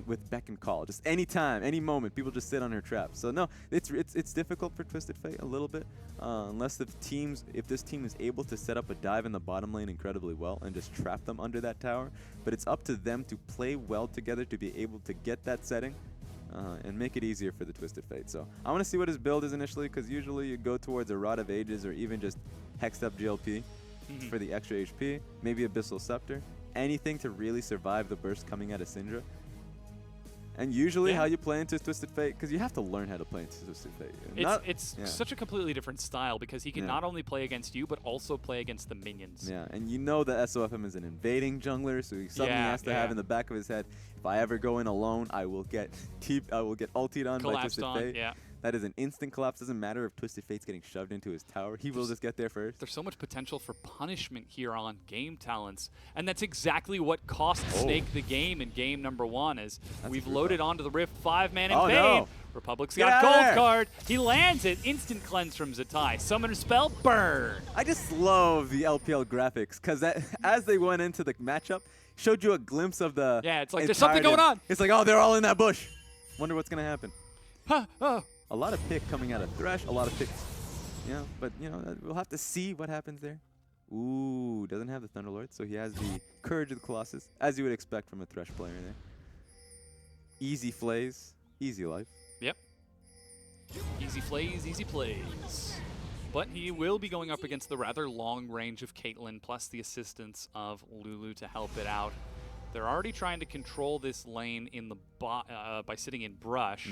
with beck and call. Just any time, any moment, people just sit on her trap. So no, it's difficult for Twisted Fate a little bit unless if this team is able to set up a dive in the bottom lane incredibly well and just trap them under that tower. But it's up to them to play well together to be able to get that setting. And make it easier for the Twisted Fate. So I want to see what his build is initially, because usually you go towards a Rod of Ages or even just hexed up GLP for the extra HP, maybe Abyssal Scepter, anything to really survive the burst coming out of Syndra. And usually how you play into Twisted Fate, because you have to learn how to play into Twisted Fate. It's such a completely different style because he can not only play against you, but also play against the minions. Yeah, and you know that SOFM is an invading jungler, so he suddenly has to have in the back of his head, if I ever go in alone, I will get ultied on by Twisted Fate. Yeah. That is an instant collapse. Doesn't matter if Twisted Fate's getting shoved into his tower. He will just get there first. There's so much potential for punishment here on Game Talents. And that's exactly what cost Snake the game in game number 1 is we've loaded onto the Rift 5-man invade. No. Republic's got gold card. He lands it. Instant cleanse from Zatai. Summoner spell, burn. I just love the LPL graphics because as they went into the matchup, showed you a glimpse of the it's like there's something going on. It's like, oh, they're all in that bush. Wonder what's going to happen. Oh. A lot of pick coming out of Thresh, a lot of picks. Yeah, but, we'll have to see what happens there. Ooh, doesn't have the Thunderlord, so he has the Courage of the Colossus, as you would expect from a Thresh player there. Easy flays, easy life. Yep. Easy flays, easy plays. But he will be going up against the rather long range of Caitlyn, plus the assistance of Lulu to help it out. They're already trying to control this lane in the by sitting in brush.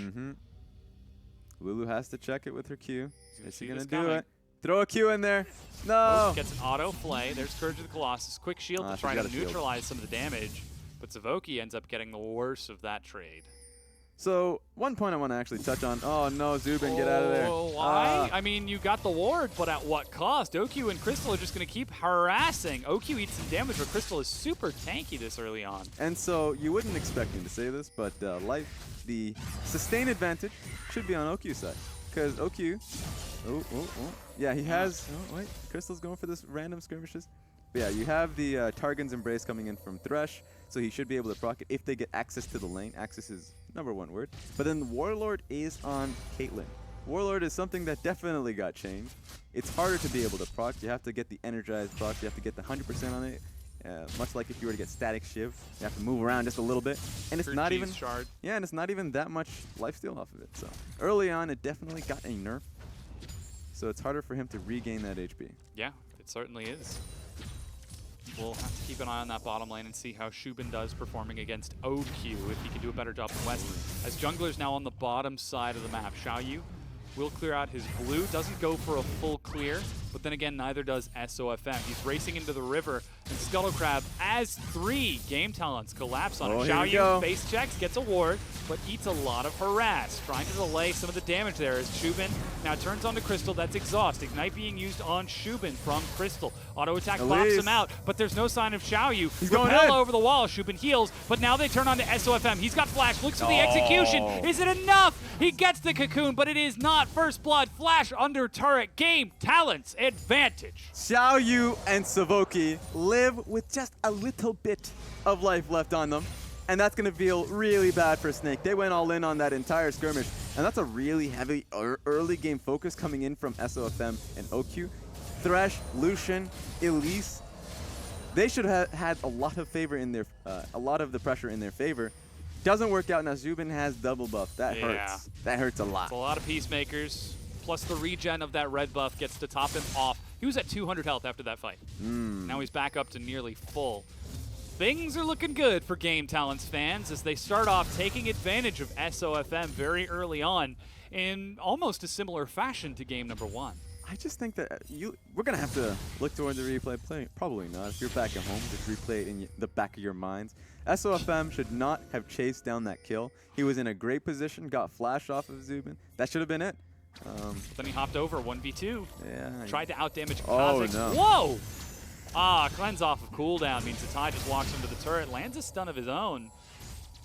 Lulu has to check it with her Q. Is she going to do coming. it? Throw a Q in there. No. Gets an auto play. There's Courage of the Colossus. Quick shield to try to neutralize some of the damage. But Zavoki ends up getting the worst of that trade. So, one point I want to actually touch on. Oh, no, Zubin, get out of there. Why? I mean, you got the ward, but at what cost? OQ and Crystal are just going to keep harassing. OQ eats some damage, but Crystal is super tanky this early on. And so, you wouldn't expect me to say this, but the sustain advantage should be on OQ's side. Because OQ, yeah, he has, wait, Crystal's going for this random skirmishes. But yeah, you have the Targon's Embrace coming in from Thresh, so he should be able to proc it if they get access to the lane. Access is #1 word. But then Warlord is on Caitlyn. Warlord is something that definitely got changed. It's harder to be able to proc. You have to get the energized proc. You have to get the 100% on it. Much like if you were to get Static Shiv, you have to move around just a little bit, and it's not even shard. Yeah, and it's not even that much lifesteal off of it. So early on, it definitely got a nerf. So it's harder for him to regain that HP. Yeah, it certainly is. We'll have to keep an eye on that bottom lane and see how Shubin does performing against OQ, if he can do a better job than West. As jungler's now on the bottom side of the map, Xiaoyu will clear out his blue, doesn't go for a full clear, but then again, neither does SOFM. He's racing into the river, and Scuttlecrab, as 3 Game Talents collapse on him. Xiaoyu face checks, gets a ward, but eats a lot of harass, trying to delay some of the damage there as Shubin now turns onto Crystal. That's Exhaust. Ignite being used on Shubin from Crystal. Auto attack pops him out, but there's no sign of Xiaoyu. He's going in. Repel over the wall. Shubin heals, but now they turn on to SOFM. He's got Flash, looks for the execution. Is it enough? He gets the cocoon, but it is not. First blood, Flash under turret. Game Talents advantage. Xiaoyu and Savoki live with just a little bit of life left on them, and that's going to feel really bad for Snake. They went all in on that entire skirmish, and that's a really heavy early game focus coming in from SOFM and OQ. Thresh, Lucian, Elise, They should have had a lot of favor in their, a lot of the pressure in their favor. Doesn't work out now. Zubin has double buff. That hurts. That hurts a lot. It's a lot of peacemakers. Plus the regen of that red buff gets to top him off. He was at 200 health after that fight. Now he's back up to nearly full. Things are looking good for Game Talents fans as they start off taking advantage of SOFM very early on in almost a similar fashion to game number 1. I just think that we're going to have to look toward the replay. Probably not. If you're back at home, just replay it in the back of your minds. SOFM should not have chased down that kill. He was in a great position, got flash off of Zubin. That should have been it. But then he hopped over 1v2. Yeah. Tried to outdamage Oh, Kha'Zix. no. Whoa! Cleanse off of cooldown means Zatai just walks into the turret, lands a stun of his own.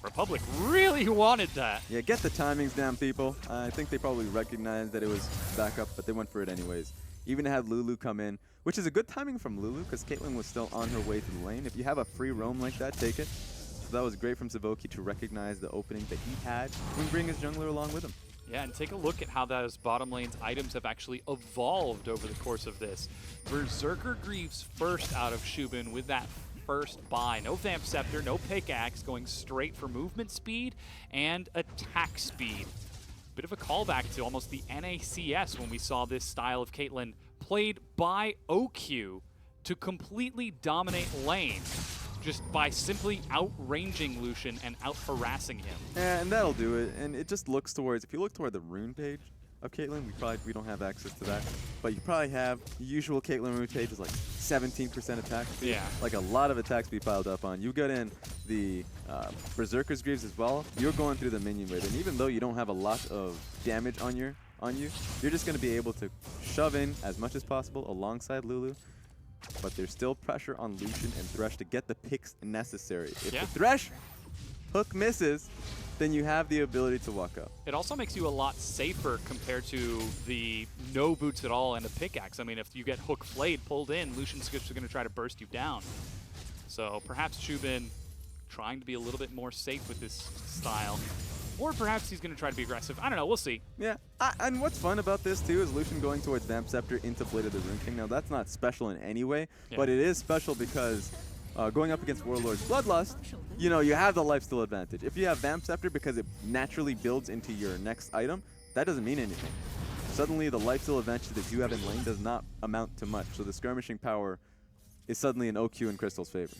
Republic really wanted that. Yeah, get the timings down, people. I think they probably recognized that it was back up, but they went for it anyways. Even had Lulu come in, which is a good timing from Lulu because Caitlyn was still on her way to the lane. If you have a free roam like that, take it. So that was great from Savoki to recognize the opening that he had and bring his jungler along with him. Yeah, and take a look at how those bottom lane's items have actually evolved over the course of this. Berserker Greaves first out of Shubin with that first buy. No Vamp Scepter, no pickaxe, going straight for movement speed and attack speed. Bit of a callback to almost the NACS when we saw this style of Caitlyn played by OQ to completely dominate lane just by simply outranging Lucian and out-harassing him. Yeah, and that'll do it. And it just looks towards, if you look toward the rune page of Caitlyn, we don't have access to that. But you probably have the usual Caitlyn rune page is like 17% attack speed. Yeah. Like a lot of attack speed piled up on. You get in the Berserker's Greaves as well, you're going through the minion wave. And even though you don't have a lot of damage on you, you're just going to be able to shove in as much as possible alongside Lulu. But there's still pressure on Lucian and Thresh to get the picks necessary. If the Thresh hook misses, then you have the ability to walk up. It also makes you a lot safer compared to the no boots at all and a pickaxe. I mean, if you get hook flayed pulled in, Lucian's just going to try to burst you down. So perhaps Shubin trying to be a little bit more safe with this style. Or perhaps he's going to try to be aggressive. I don't know. We'll see. Yeah. And what's fun about this, too, is Lucian going towards Vamp Scepter into Blade of the Rune King. Now, that's not special in any way, but it is special because going up against Warlord's Bloodlust, you know, you have the lifesteal advantage. If you have Vamp Scepter because it naturally builds into your next item, that doesn't mean anything. Suddenly, the lifesteal advantage that you have in lane does not amount to much. So the skirmishing power is suddenly in OQ and Crystal's favor.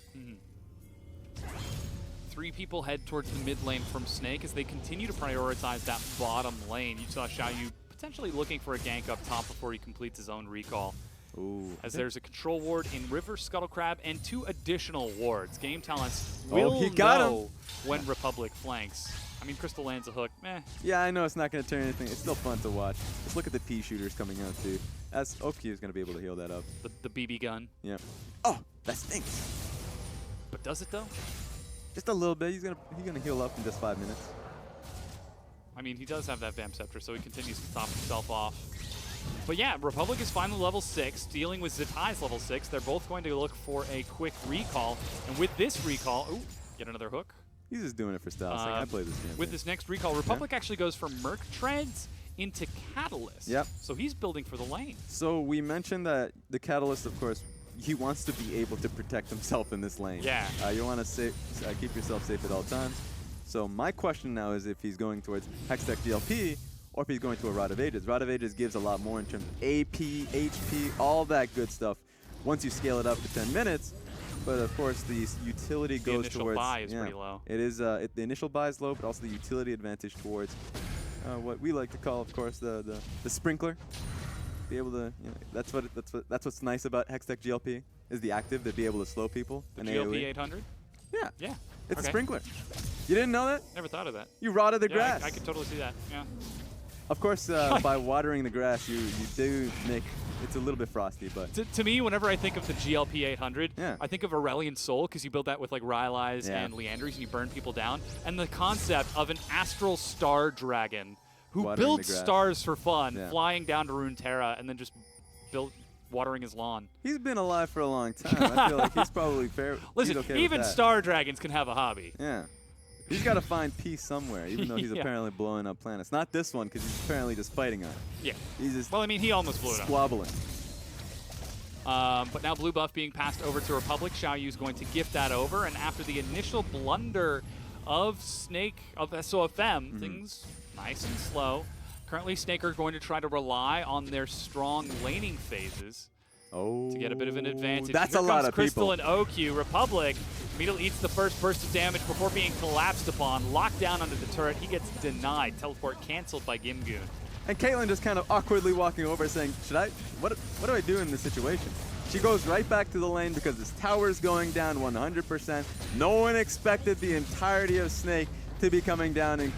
3 people head towards the mid lane from Snake as they continue to prioritize that bottom lane. You saw Xiaoyu potentially looking for a gank up top before he completes his own recall. Ooh. As there's a control ward in River, Scuttlecrab, and 2 additional wards. Game Talents will know when Republic flanks. I mean, Crystal lands a hook. Meh. Yeah, I know it's not going to turn anything. It's still fun to watch. Just look at the P shooters coming out, too. As OQ is going to be able to heal that up. The BB gun. Yeah. Oh, that stinks. But does it, though? Just a little bit. He's gonna heal up in just 5 minutes. I mean, he does have that Vamp Scepter, so he continues to top himself off. But yeah, Republic is finally level 6, dealing with Zatai's level 6. They're both going to look for a quick recall. And with this recall, ooh, get another hook. He's just doing it for style. I play this game. With this next recall, Republic actually goes from Merc Treads into Catalyst. Yep. So he's building for the lane. So we mentioned that the Catalyst, of course, he wants to be able to protect himself in this lane. Yeah. You want to keep yourself safe at all times. So my question now is if he's going towards Hextech DLP or if he's going to a Rod of Ages. Rod of Ages gives a lot more in terms of AP, HP, all that good stuff once you scale it up to 10 minutes. But of course, the utility goes towards... The initial buy is pretty low. It is. The initial buy is low, but also the utility advantage towards what we like to call, of course, the sprinkler. Be able to, you know, that's what's nice about Hextech GLP is the active to be able to slow people. The GLP 800? Yeah. Yeah. It's a sprinkler. You didn't know that? Never thought of that. You rotted the grass. I could totally see that. Yeah. Of course, by watering the grass, you do make it's a little bit frosty, but to me, whenever I think of the GLP 800, Yeah. I think of Aurelion Soul because you build that with like Rylai's and Leandries and you burn people down, and the concept of an astral star dragon who Watering builds the grass. stars for fun, Yeah. flying down to Runeterra and then just watering his lawn. he's been alive for a long time. I feel like he's probably fair. Listen, he's okay even with that. star dragons can have a hobby. Yeah. He's got to find peace somewhere, even though he's Yeah. apparently blowing up planets. Not this one, because he's apparently just fighting on it. Yeah. He's just Well, I mean, he almost blew it up. squabbling. But now blue buff being passed over to Republic. Xiaoyu is going to gift that over, and after the initial blunder of Snake, of SOFM, things nice and slow. Currently, Snake are going to try to rely on their strong laning phases Oh, to get a bit of an advantage. That's Here a lot comes of Crystal people. and OQ. Republic immediately eats the first burst of damage before being collapsed upon. Locked down under the turret. He gets denied. Teleport canceled by Gimgoon. And Caitlyn just kind of awkwardly walking over saying, what do I do in this situation? She goes right back to the lane because this tower is going down 100%. No one expected the entirety of Snake to be coming down and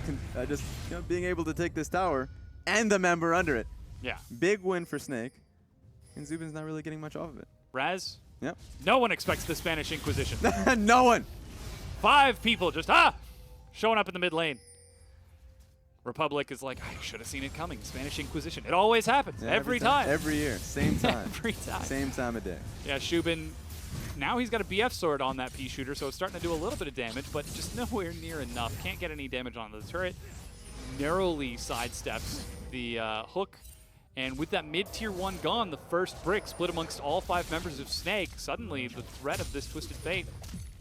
just being able to take this tower and the member under it. Yeah. Big win for Snake. And Zubin's not really getting much off of it. Raz, Yep. no one expects the Spanish Inquisition. No one. 5 people just, showing up in the mid lane. Republic is like, I should have seen it coming. Spanish Inquisition. It always happens. Yeah, every time. Every year. Same time. Every time. Same time of day. Yeah, Shubin, now he's got a BF sword on that P shooter, so it's starting to do a little bit of damage, but just nowhere near enough. Can't get any damage on the turret. Narrowly sidesteps the hook. And with that mid-tier 1 gone, the first brick split amongst all 5 members of Snake, suddenly the threat of this Twisted Fate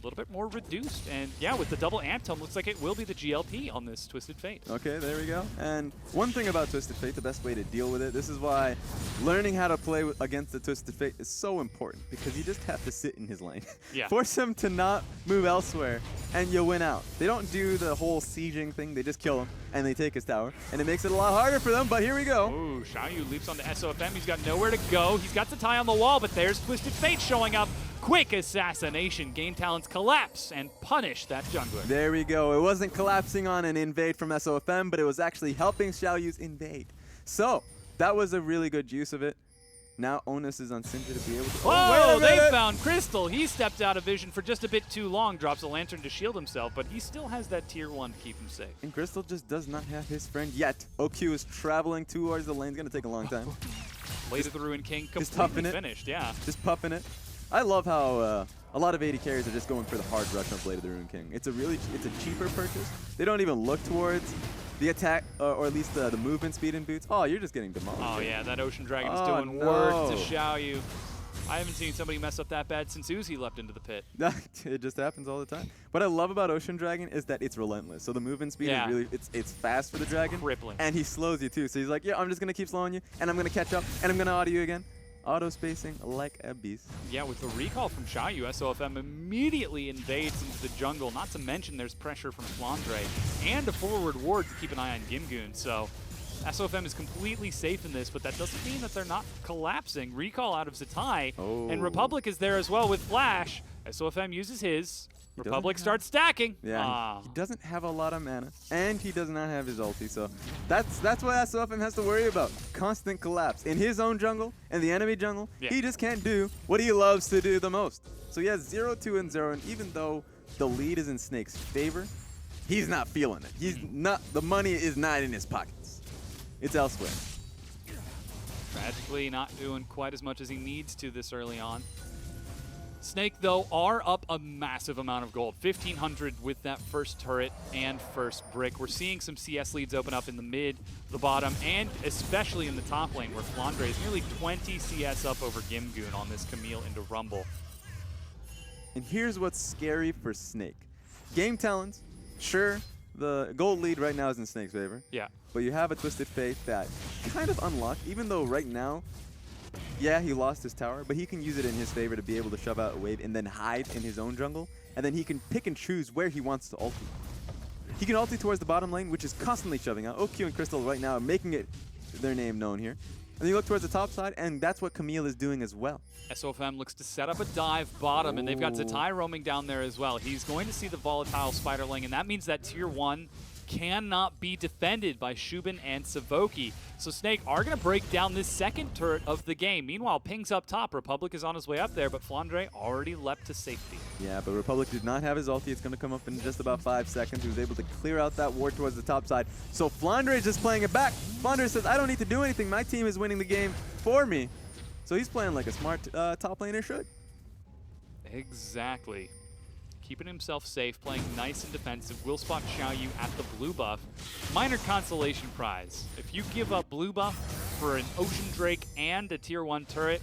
a little bit more reduced. And yeah, with the double Amptome, looks like it will be the GLP on this Twisted Fate. Okay, there we go. And one thing about Twisted Fate, the best way to deal with it, this is why learning how to play against the Twisted Fate is so important, because you just have to sit in his lane. Yeah. Force him to not move elsewhere, and you'll win out. They don't do the whole sieging thing. They just kill him, and they take his tower. And it makes it a lot harder for them, but here we go. Ooh, Xiaoyu leaps onto SOFM. He's got nowhere to go. He's got the tie on the wall, but there's Twisted Fate showing up. Quick assassination. Game talents collapse and punish that jungler. There we go. It wasn't collapsing on an invade from SOFM, but it was actually helping Xiaoyu's invade. So, that was a really good use of it. Now onus is on Sinja to be able to... Oh, wait a they minute! found Crystal. He stepped out of vision for just a bit too long. Drops a lantern to shield himself, but he still has that tier 1 to keep him safe. And Crystal just does not have his friend yet. OQ is traveling towards the lane. It's going to take a long time. Blade of the Ruined King just toughing completely it. finished, yeah. Just puffing it. I love how a lot of AD carries are just going for the hard rush on Blade of the Ruined King. It's a cheaper purchase. They don't even look towards the attack, or at least the movement speed in boots. Oh, you're just getting demolished. Oh, yeah, that Ocean Dragon is Oh, doing no. work to Xiaoyu. I haven't seen somebody mess up that bad since Uzi leapt into the pit. It just happens all the time. What I love about Ocean Dragon is that it's relentless. So the movement speed Yeah. is really, it's fast for the dragon. Crippling. And he slows you too. So he's like, yeah, I'm just going to keep slowing you, and I'm going to catch up, and I'm going to auto you again. Auto spacing like a beast. Yeah, with the recall from Xiaoyu, SOFM immediately invades into the jungle. Not to mention there's pressure from Flandre and a forward ward to keep an eye on Gimgoon. So SOFM is completely safe in this, but that doesn't mean that they're not collapsing. Recall out of Zatai, and Oh. Republic is there as well with Flash. SOFM uses his. doesn't Republic have- starts stacking. Yeah, Ah. he doesn't have a lot of mana, and he does not have his ulti, so that's what SOFM has to worry about. Constant collapse. In his own jungle, and the enemy jungle, Yeah. he just can't do what he loves to do the most. So he has 0, 2, and 0, and even though the lead is in Snake's favor, he's not feeling it. He's not, the money is not in his pockets. It's elsewhere. Tragically not doing quite as much as he needs to this early on. Snake, though, are up a massive amount of gold. 1,500 with that first turret and first brick. We're seeing some CS leads open up in the mid, the bottom, and especially in the top lane, where Flandre is nearly 20 CS up over Gimgoon on this Camille into Rumble. And here's what's scary for Snake. Game talents, sure, the gold lead right now is in Snake's favor. Yeah. But you have a Twisted Fate that kind of unlocked, even though right now, yeah, he lost his tower, but he can use it in his favor to be able to shove out a wave and then hide in his own jungle, and then he can pick and choose where he wants to ulti. He can ulti towards the bottom lane, which is constantly shoving out. OQ and Crystal right now are making it their name known here. And then you look towards the top side, and that's what Camille is doing as well. SOFM looks to set up a dive bottom, and they've got Ooh. Zatai roaming down there as well. He's going to see the volatile Spiderling, and that means that tier 1 cannot be defended by Shubin and Savoki. So Snake are going to break down this second turret of the game. Meanwhile, Ping's up top. Republic is on his way up there, but Flandre already leapt to safety. Yeah, but Republic did not have his ulti. It's going to come up in just about 5 seconds. He was able to clear out that ward towards the top side. So Flandre is just playing it back. Flandre says, I don't need to do anything. My team is winning the game for me. So he's playing like a smart top laner should. Exactly. Keeping himself safe, playing nice and defensive. Will spot Xiaoyu at the blue buff. Minor consolation prize. If you give up blue buff for an Ocean Drake and a tier 1 turret,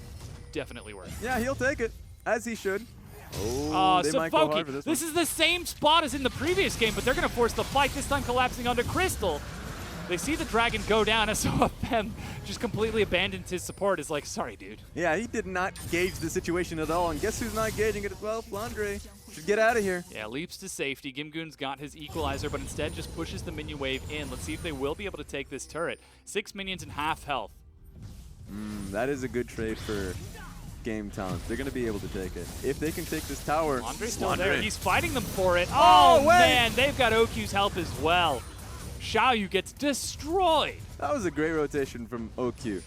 definitely worth. Yeah, he'll take it, as he should. Oh, they might go hard for This is the same spot as in the previous game, but they're going to force the fight, this time collapsing onto Crystal. They see the dragon go down, SOFM just completely abandons his support. Is like, sorry, dude. Yeah, he did not gauge the situation at all, and guess who's not gauging it as well? Flandre should get out of here. Yeah, leaps to safety. Gimgoon's got his equalizer, but instead just pushes the minion wave in. Let's see if they will be able to take this turret. 6 minions and half health. That is a good trade for Game Talents. They're going to be able to take it. If they can take this tower. Andre's still there. He's fighting them for it. Oh, wait. man, they've got OQ's help as well. Xiaoyu gets destroyed. That was a great rotation from OQ.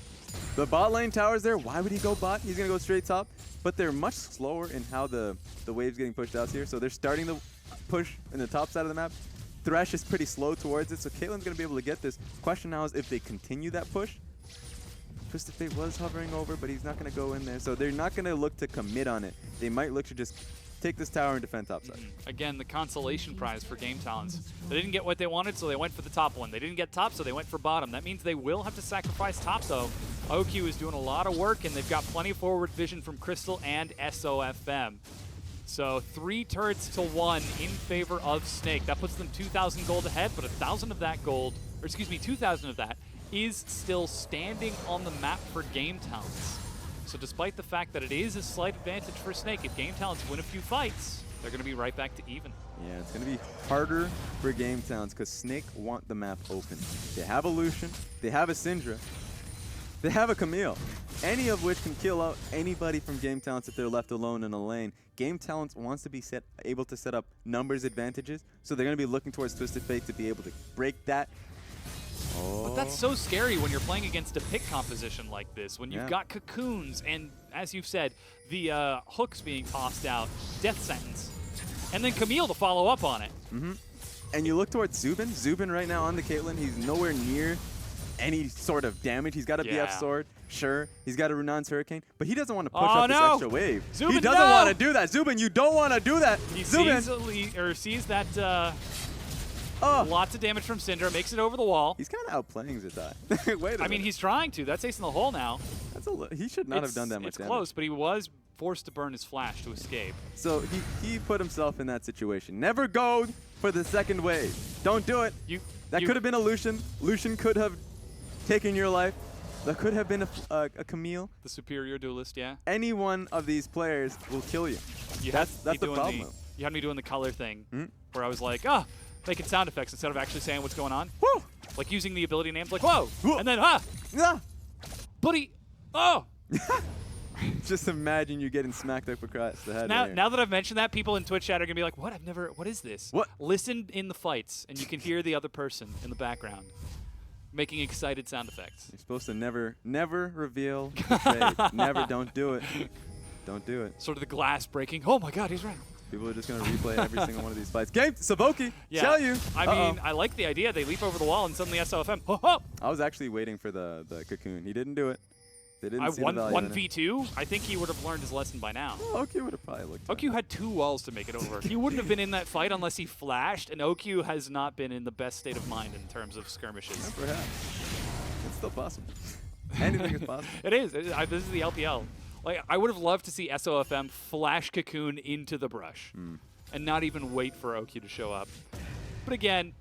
The bot lane tower's there. Why would he go bot? He's going to go straight top. But they're much slower in how the wave's getting pushed out here. So they're starting the push in the top side of the map. Thresh is pretty slow towards it, so Caitlyn's going to be able to get this. Question now is if they continue that push. Twisted Fate was hovering over, but he's not going to go in there. So they're not going to look to commit on it. They might look to just take this tower and defend topside. Again, the consolation prize for Game Talents. They didn't get what they wanted, so they went for the top one. They didn't get top, so they went for bottom. That means they will have to sacrifice top, though. OQ is doing a lot of work, and they've got plenty of forward vision from Crystal and SOFM. So 3 turrets to 1 in favor of Snake. That puts them 2,000 gold ahead, but 1,000 of that gold, or excuse me, 2,000 of that is still standing on the map for Game Talents. So despite the fact that it is a slight advantage for Snake, if Game Talents win a few fights, they're going to be right back to even. Yeah, it's going to be harder for Game Talents because Snake want the map open. They have a Lucian, they have a Syndra, they have a Camille, any of which can kill out anybody from Game Talents if they're left alone in a lane. Game Talents wants to be able to set up numbers advantages, so they're going to be looking towards Twisted Fate to be able to break that. But that's so scary when you're playing against a pick composition like this, when you've got cocoons and, as you've said, the hooks being tossed out, death sentence, and then Camille to follow up on it. And you look towards Zubin. Zubin right now on the Caitlyn, he's nowhere near any sort of damage. He's got a BF sword, sure. He's got a Runan's Hurricane, but he doesn't want to push up this extra wave. Zubin, he doesn't want to do that. Zubin, you don't want to do that. He Zubin. sees that lots of damage from Syndra, makes it over the wall. He's kind of outplaying Zidai. Wait a minute. I mean, he's trying to. That's ace in the hole now. That's he should not have done that much damage. It's close, but he was forced to burn his flash to escape. So he put himself in that situation. Never go for the second wave. Don't do it. That could have been a Lucian. Lucian could have taken your life. That could have been a Camille. The superior duelist, yeah. Any one of these players will kill you. That's the problem. You had me doing the color thing where I was like, making sound effects instead of actually saying what's going on. Woo! Like using the ability names like, whoa! And then, Yeah. buddy, oh! Just imagine you getting smacked up across the head. Now that I've mentioned that, people in Twitch chat are going to be like, what is this? What? Listen in the fights, and you can hear the other person in the background making excited sound effects. You're supposed to never reveal the trade. Never, don't do it. Don't do it. Sort of the glass breaking. Oh my god, he's right. People are just going to replay every single one of these fights. Game, Savoki, yeah. tell you. I mean, I like the idea. They leap over the wall and suddenly SOFM. Ho, ho. I was actually waiting for the cocoon. He didn't do it. They didn't see won the value in it. 1v2. I think he would have learned his lesson by now. Oh, OQ would have probably looked. OQ had 2 walls to make it over. He wouldn't have been in that fight unless he flashed, and OQ has not been in the best state of mind in terms of skirmishes. Yeah, perhaps. It's still possible. Anything is possible. It is. This is the LPL. Like, I would have loved to see SOFM flash cocoon into the brush and not even wait for OQ to show up. But again,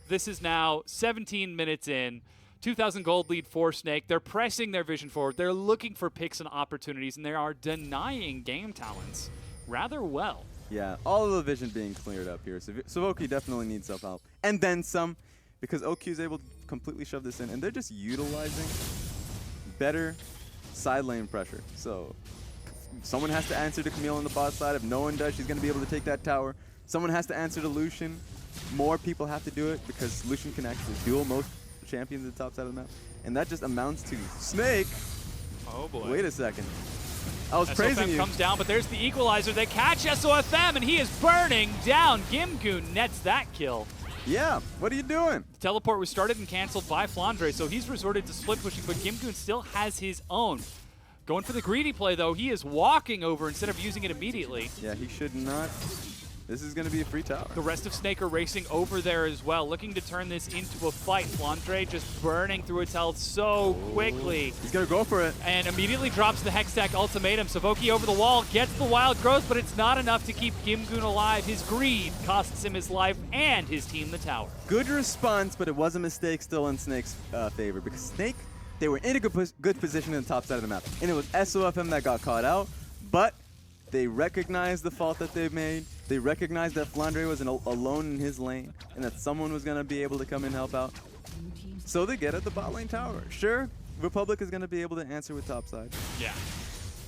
this is now 17 minutes in. 2,000 gold lead for Snake. They're pressing their vision forward. They're looking for picks and opportunities, and they are denying Game Talents rather well. Yeah, all of the vision being cleared up here. So Savoki definitely needs some help. And then some, because OQ is able to completely shove this in, and they're just utilizing better side lane pressure. So someone has to answer to Camille on the bot side. If no one does, she's going to be able to take that tower. Someone has to answer to Lucian. More people have to do it because Lucian can actually duel most champions at the top side of the map. And that just amounts to Snake. Oh boy. Wait a second. I was praising you. comes down, but there's the equalizer. They catch SOFM, and he is burning down. Gimgoon nets that kill. Yeah, what are you doing? The teleport was started and canceled by Flandre, so he's resorted to split pushing, but Gimgoon still has his own. Going for the greedy play, though. He is walking over instead of using it immediately. Yeah, he should not This is going to be a free tower. The rest of Snake are racing over there as well, looking to turn this into a fight. Flandre just burning through its health so quickly. He's going to go for it. And immediately drops the Hextech ultimatum. Savoki over the wall, gets the wild growth, but it's not enough to keep Gimgoon alive. His greed costs him his life and his team the tower. Good response, but it was a mistake still in Snake's favor, because Snake, they were in a good position in the top side of the map. And it was SOFM that got caught out, but they recognized the fault that they made. They recognized that Flandre was alone in his lane and that someone was going to be able to come and help out. So they get at the bot lane tower. Sure, Republic is going to be able to answer with topside. Yeah.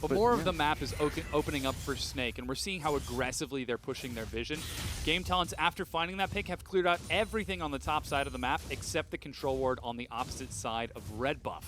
But more of the map is opening up for Snake, and we're seeing how aggressively they're pushing their vision. Game Talents, after finding that pick, have cleared out everything on the top side of the map except the control ward on the opposite side of red buff.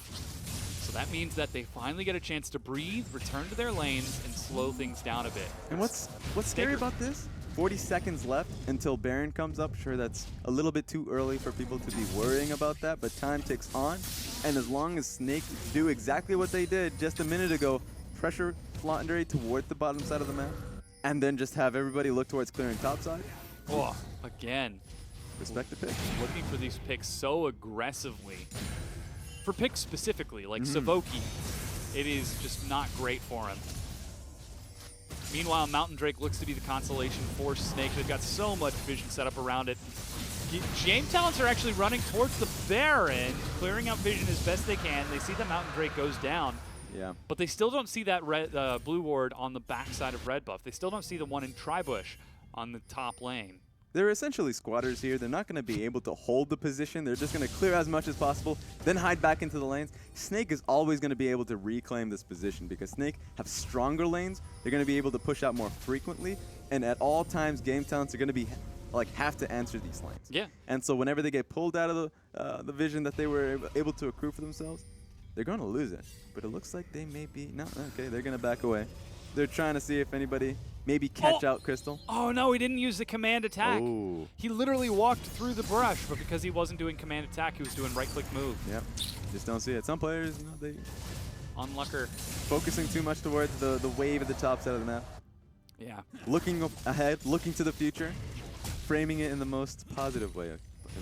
So that means that they finally get a chance to breathe, return to their lanes, and slow things down a bit. And what's scary about this? 40 seconds left until Baron comes up. Sure, that's a little bit too early for people to be worrying about that, but time ticks on. And as long as Snake do exactly what they did just a minute ago, pressure Flandre toward the bottom side of the map, and then just have everybody look towards clearing top side. Oh, again. Respect the pick. Looking for these picks so aggressively. For picks specifically, like Savoki, it is just not great for him. Meanwhile, Mountain Drake looks to be the consolation for Snake. They've got so much vision set up around it. Game Talents are actually running towards the Baron, clearing out vision as best they can. They see the Mountain Drake goes down. Yeah. But they still don't see that blue ward on the backside of red buff. They still don't see the one in Tribush on the top lane. They're essentially squatters here. They're not going to be able to hold the position. They're just going to clear as much as possible, then hide back into the lanes. Snake is always going to be able to reclaim this position because Snake have stronger lanes. They're going to be able to push out more frequently, and at all times, Game Talents are going to be have to answer these lanes. Yeah. And so whenever they get pulled out of the vision that they were able to accrue for themselves, they're going to lose it. But it looks like they may be okay. They're going to back away. They're trying to see if anybody maybe catch out Crystal. Oh no, he didn't use the command attack. Oh. He literally walked through the brush, but because he wasn't doing command attack, he was doing right-click move. Yep. Just don't see it. Some players, they Unlucker. focusing too much towards the wave at the top side of the map. Yeah. Looking ahead, looking to the future, framing it in the most positive way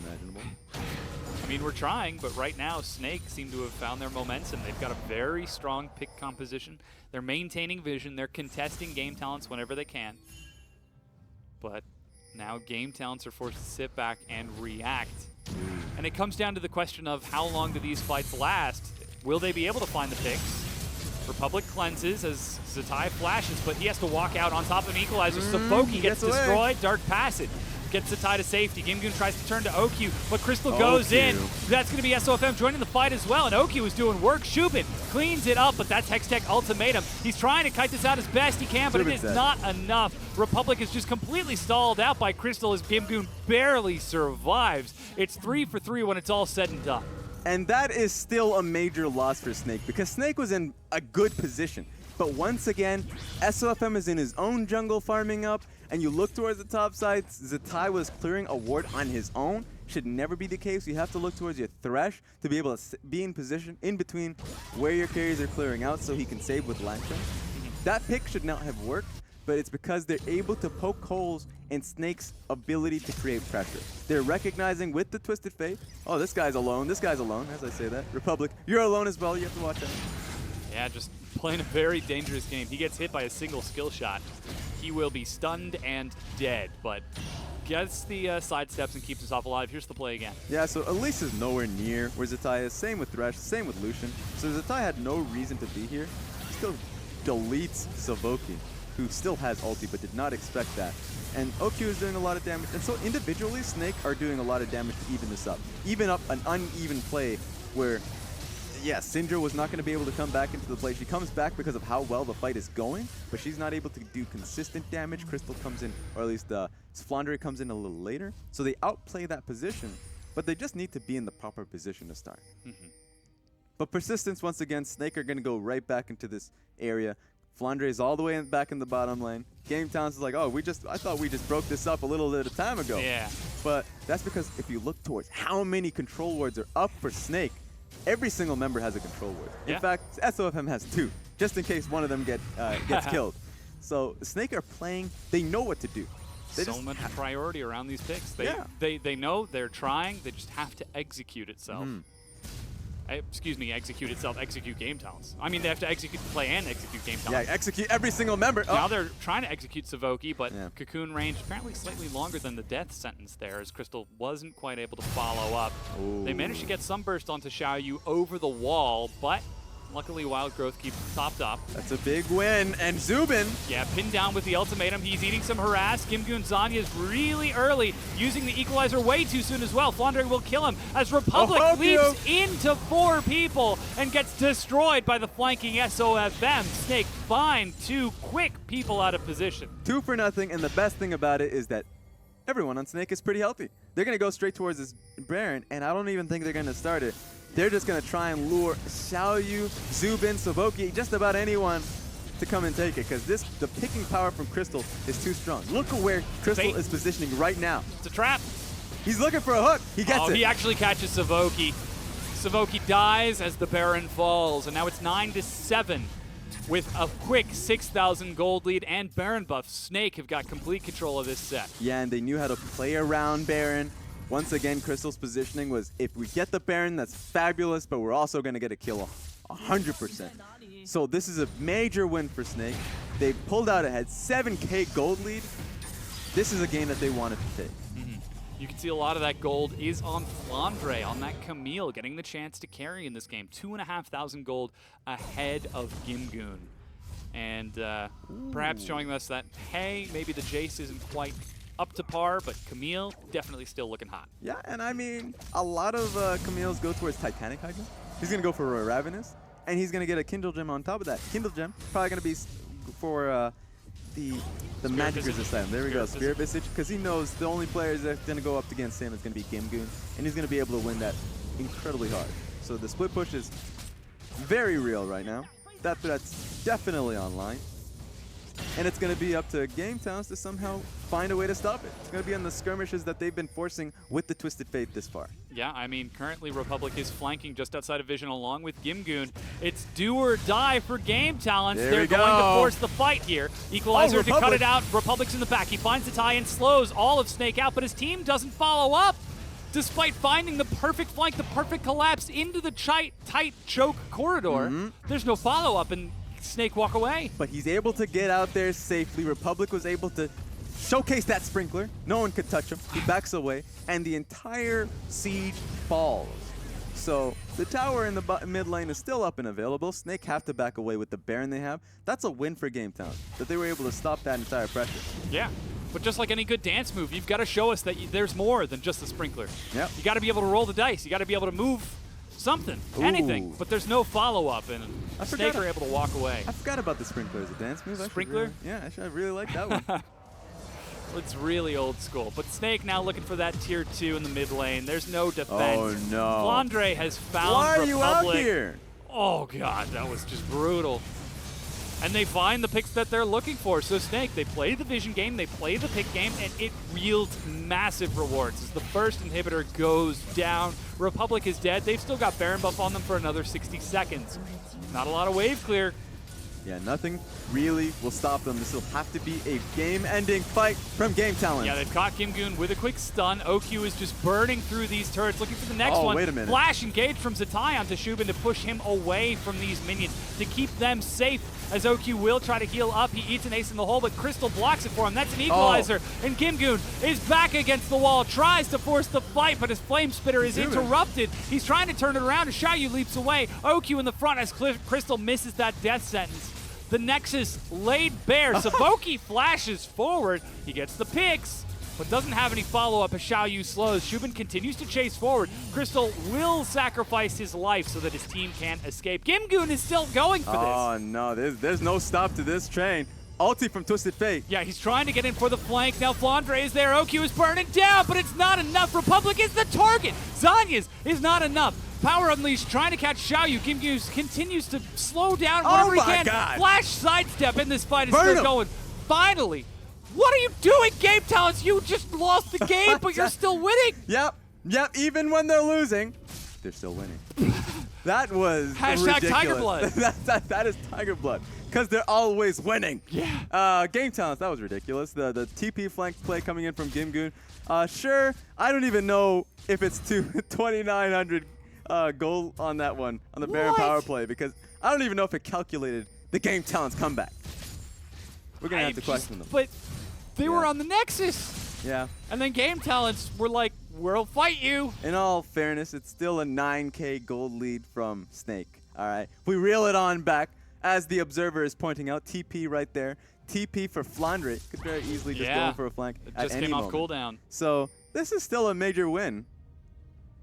imaginable. I mean, we're trying, but right now, Snake seem to have found their momentum. They've got a very strong pick composition. They're maintaining vision. They're contesting Game Talents whenever they can. But now Game Talents are forced to sit back and react. And it comes down to the question of how long do these fights last? Will they be able to find the picks? Republic cleanses as Zatai flashes, but he has to walk out on top of an equalizer. Savoki gets destroyed. Dark Passage gets Zatai to safety. Gimgoon tries to turn to OQ, but Crystal goes in. That's going to be SOFM joining the fight as well, and OQ is doing work. Shubin cleans it up, but that's Hextech ultimatum. He's trying to kite this out as best he can, but it is not enough. Republic is just completely stalled out by Crystal as Gimgoon barely survives. It's 3 for 3 when it's all said and done. And that is still a major loss for Snake because Snake was in a good position. But once again, SOFM is in his own jungle farming up, and you look towards the top side, Zatai was clearing a ward on his own. Should never be the case. You have to look towards your Thresh to be able to be in position in between where your carries are clearing out so he can save with Lantern. That pick should not have worked, but it's because they're able to poke holes in Snake's ability to create pressure. They're recognizing with the Twisted Fate, oh, this guy's alone, as I say that. Republic, you're alone as well, you have to watch out. Yeah, just playing a very dangerous game. He gets hit by a single skill shot. He will be stunned and dead, but gets the side steps and keeps himself alive. Here's the play again. Yeah, so Elise is nowhere near where Zatai is. Same with Thresh, same with Lucian. So Zatai had no reason to be here. Still deletes Savoki, who still has ulti but did not expect that. And OQ is doing a lot of damage. And so individually, Snake are doing a lot of damage to even this up. Even up an uneven play where, yeah, Syndra was not going to be able to come back into the play. She comes back because of how well the fight is going, but she's not able to do consistent damage. Crystal comes in, or at least Flandre comes in a little later. So they outplay that position, but they just need to be in the proper position to start. But persistence, once again, Snake are going to go right back into this area. Flandre is all the way back in the bottom lane. Game Talents is like, oh, I thought we just broke this up a little bit of time ago. Yeah. But that's because if you look towards how many control wards are up for Snake, every single member has a control ward. Yeah. In fact, SOFM has 2, just in case one of them gets killed. So Snake are playing, they know what to do. So much priority around these picks. Yeah. They know they're trying. They just have to execute itself. Execute game talents. I mean, they have to execute the play and execute game Yeah, talents. execute every single member. Now they're trying to execute Savoki, but Yeah. Cocoon range apparently slightly longer than the death sentence there, as Crystal wasn't quite able to follow up. They managed to get some burst onto Xiaoyu over the wall, but luckily Wild Growth keeps topped up. That's a big win. And Zubin, Yeah, pinned down with the ultimatum. He's eating some harass. Gimgoon Zanya's really early, using the equalizer way too soon as well. Flandre will kill him as Republic Oh, leaps into 4 people and gets destroyed by the flanking SOFM. Snake find 2 quick people out of position. 2 for nothing. And the best thing about it is that everyone on Snake is pretty healthy. They're going to go straight towards this Baron, and I don't even think they're going to start it. They're just going to try and lure Xiaoyu, Zubin, Savoki, just about anyone to come and take it, because the picking power from Crystal is too strong. Look at where Crystal Bait. is positioning right now. It's a trap. He's looking for a hook. He gets it. He actually catches Savoki. Savoki dies as the Baron falls, and now it's 9-7 with a quick 6,000 gold lead, and Baron buff. Snake have got complete control of this set. Yeah, and they knew how to play around Baron. Once again, Crystal's positioning was, if we get the Baron, that's fabulous, but we're also going to get a kill 100%. So this is a major win for Snake. They pulled out ahead, 7K gold lead. This is a game that they wanted to take. You can see a lot of that gold is on Flandre, on that Camille, getting the chance to carry in this game. 2,500 gold ahead of Gimgoon. And perhaps showing us that, hey, maybe the Jace isn't quite up to par, but Camille definitely still looking hot. Yeah, and I mean, a lot of Camille's go towards Titanic Hydra. He's going to go for a Ravenous, and he's going to get a Kindle Gem on top of that. Kindle Gem probably going to be for the Magic Resist item. There we go, Spirit Visage, because he knows the only players that's going to go up against him is going to be Gimgoon, and he's going to be able to win that incredibly hard. So the split push is very real right now. That threat's definitely online. And it's going to be up to Game Towns to somehow find a way to stop it. It's going to be on the skirmishes that they've been forcing with the Twisted Fate this far. Yeah, I mean, currently Republic is flanking just outside of Vision along with Gimgoon. It's do or die for Game Talents. There They're we going to go. force the fight here. Equalizer to cut Republic. it out. Republic's in the back. He finds the tie and slows all of Snake out, but his team doesn't follow up. Despite finding the perfect flank, the perfect collapse into the tight choke corridor, there's no follow-up, and Snake walk away. But he's able to get out there safely. Republic was able to showcase that sprinkler. No one could touch him. He backs away, and the entire siege falls. So the tower in the mid lane is still up and available. Snake have to back away with the Baron they have. That's a win for Game Town, that they were able to stop that entire pressure. Yeah, but just like any good dance move, you've got to show us that there's more than just the sprinkler. Yep. You got to be able to roll the dice. You got to be able to move something, anything. Ooh. But there's no follow-up, and Snake forgot- are able to walk away. I forgot about the sprinkler as a dance move. Sprinkler? I really like that one. It's really old school. But Snake now looking for that tier 2 in the mid lane. There's no defense. Oh, no. Flandre has found Why are you out Republic. here? Oh, God, that was just brutal. And they find the picks that they're looking for. So Snake, they play the vision game, they play the pick game, and it yields massive rewards as the first inhibitor goes down. Republic is dead. They've still got Baron buff on them for another 60 seconds. Not a lot of wave clear. Yeah, nothing really will stop them. This will have to be a game-ending fight from Game Talent. Yeah, they've caught Gimgoon with a quick stun. OQ is just burning through these turrets, looking for the next one. Wait a minute. Flash engaged from Zatai onto Shubin to push him away from these minions, to keep them safe, as OQ will try to heal up. He eats an ace in the hole, but Crystal blocks it for him. That's an equalizer, and Gimgoon is back against the wall, tries to force the fight, but his Flame Spitter is interrupted. He's trying to turn it around, and Xiaoyu leaps away. OQ in the front as Crystal misses that death sentence. The Nexus laid bare. Savoki flashes forward. He gets the picks, but doesn't have any follow-up as Xiaoyu slows. Shubin continues to chase forward. Crystal will sacrifice his life so that his team can't escape. Gimgoon is still going for this. Oh, no. There's no stop to this train. Ulti from Twisted Fate. Yeah, he's trying to get in for the flank. Now Flandre is there. OQ is burning down, but it's not enough. Republic is the target. Zanya's is not enough. Power Unleashed trying to catch Xiaoyu. Gimgoon continues to slow down wherever he can. God. Flash sidestep in this fight is Burn still him. going. Finally. What are you doing, Game Talents? You just lost the game, but you're still winning. Yep. Even when they're losing, they're still winning. That was Hashtag ridiculous. Tiger Blood. that is Tiger Blood. Because they're always winning. Yeah. Game talents, that was ridiculous. The TP flank play coming in from Gimgoon. Sure, I don't even know if it's 2,900 goal on that one, on the Baron power play, because I don't even know if it calculated the game talents comeback. We're going to have to question them. But they were Yeah. on the Nexus. Yeah. And then game talents were like, we'll fight you. In all fairness, it's still a 9K gold lead from Snake. All right. We reel it on back. As the observer is pointing out, TP right there. TP for Flandre. Could very easily just go in for a flank It at just any came off moment. cooldown. So this is still a major win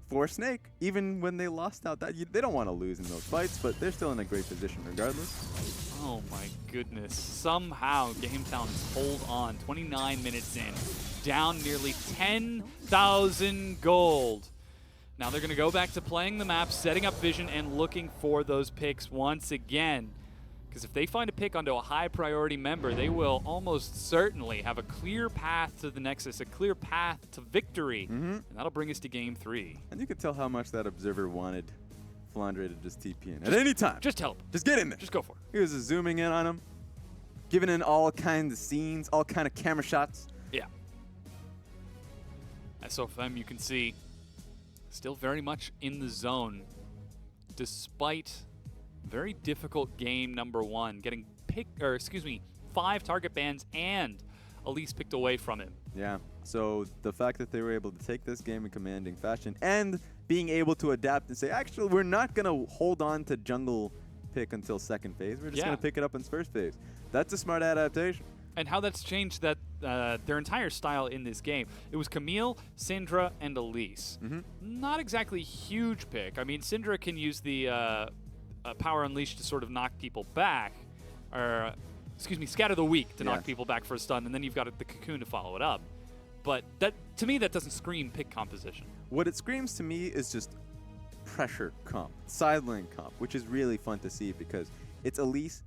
for Snake, even when they lost out. They don't want to lose in those fights, but they're still in a great position regardless. Oh my goodness. Somehow Game Talents hold on. 29 minutes in. Down nearly 10,000 gold. Now they're going to go back to playing the map, setting up vision, and looking for those picks once again. Because if they find a pick onto a high priority member, they will almost certainly have a clear path to the Nexus, a clear path to victory. And that'll bring us to game 3. And you could tell how much that observer wanted Flandre to just TP in at any time. Just help. Just get in there. Just go for it. He was just zooming in on him, giving in all kinds of scenes, all kind of camera shots. Yeah. SOFM, you can see, still very much in the zone, despite very difficult game number 1, getting 5 target bans and Elise picked away from him. Yeah. So the fact that they were able to take this game in commanding fashion and being able to adapt and say, actually, we're not going to hold on to jungle pick until second phase. We're just going to pick it up in first phase. That's a smart adaptation. And how that's changed that their entire style in this game. It was Camille, Syndra, and Elise. Not exactly huge pick. I mean, Syndra can use the Power Unleash to sort of knock people back, or Scatter the Weak to knock people back for a stun, and then you've got the Cocoon to follow it up. But that, to me, that doesn't scream pick composition. What it screams to me is just pressure comp, side lane comp, which is really fun to see because it's Elise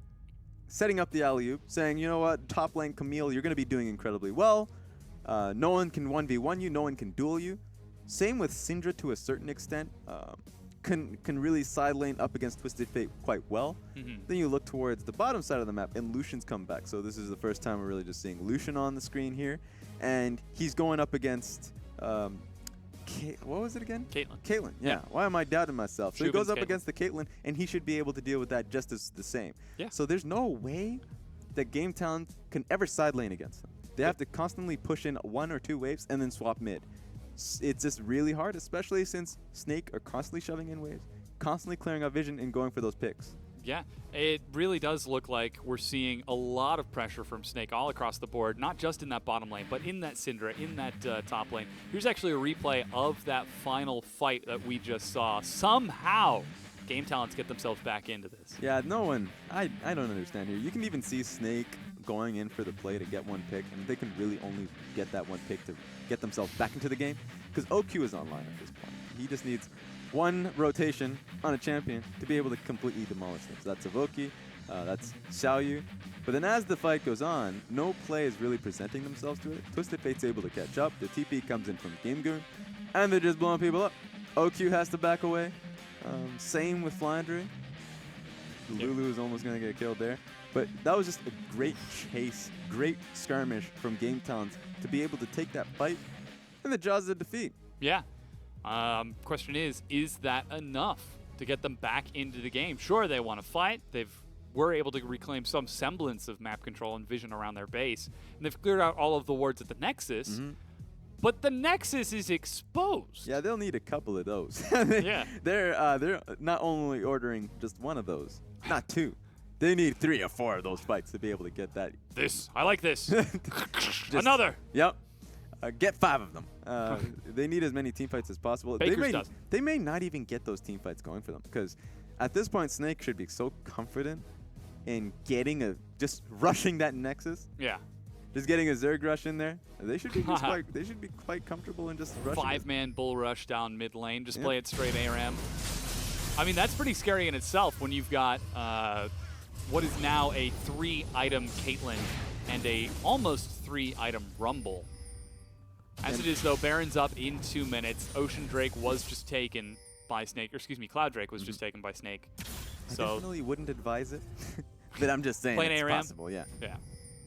setting up the alley-oop, saying, you know what, top lane Camille, you're going to be doing incredibly well. No one can 1v1 you, no one can duel you. Same with Syndra to a certain extent. Can really side lane up against Twisted Fate quite well. Then you look towards the bottom side of the map, and Lucian's come back. So this is the first time we're really just seeing Lucian on the screen here. And he's going up against, what was it again? Caitlyn. Yeah. Why am I doubting myself? So he Shubin's goes up Caitlyn. against the Caitlyn, and he should be able to deal with that just as the same. Yeah. So there's no way that Game Talent can ever side lane against him. They have to constantly push in 1 or 2 waves and then swap mid. It's just really hard, especially since Snake are constantly shoving in waves, constantly clearing out vision and going for those picks. Yeah, it really does look like we're seeing a lot of pressure from Snake all across the board, not just in that bottom lane, but in that Syndra, in that top lane. Here's actually a replay of that final fight that we just saw. Somehow, Game Talents get themselves back into this. Yeah, no one, I don't understand here. You can even see Snake going in for the play to get 1 pick, and they can really only get that 1 pick to get themselves back into the game, because OQ is online at this point. He just needs 1 rotation on a champion to be able to completely demolish them. So that's Evoki, that's Xiaoyu. But then as the fight goes on, no play is really presenting themselves to it. Twisted Fate's able to catch up. The TP comes in from Gamegoon, and they're just blowing people up. OQ has to back away. Same with Flandre. Lulu is almost going to get killed there. But that was just a great chase, great skirmish from Game Talents to be able to take that fight in the jaws of defeat. Yeah. Question is that enough to get them back into the game? Sure, they want to fight. Were able to reclaim some semblance of map control and vision around their base. And they've cleared out all of the wards at the Nexus. But the Nexus is exposed. Yeah, they'll need a couple of those. Yeah. They're not only ordering just 1 of those, not 2. They need 3 or 4 of those fights to be able to get that. I like this. Another. Yep. Get 5 of them. They need as many team fights as possible. They may not even get those team fights going for them because at this point, Snake should be so confident in just rushing that Nexus. Yeah. Just getting a Zerg rush in there. They should be quite comfortable in just rushing. 5-man bull rush down mid lane. Just play it straight ARAM. I mean, that's pretty scary in itself when you've got what is now a 3-item Caitlyn and a almost 3-item Rumble. As it is, though, Baron's up in 2 minutes. Ocean Drake was just taken. by Snake, or excuse me, Cloud Drake was just taken by Snake. I So definitely wouldn't advise it. But I'm just saying Playing it's ARAM? possible, yeah. yeah.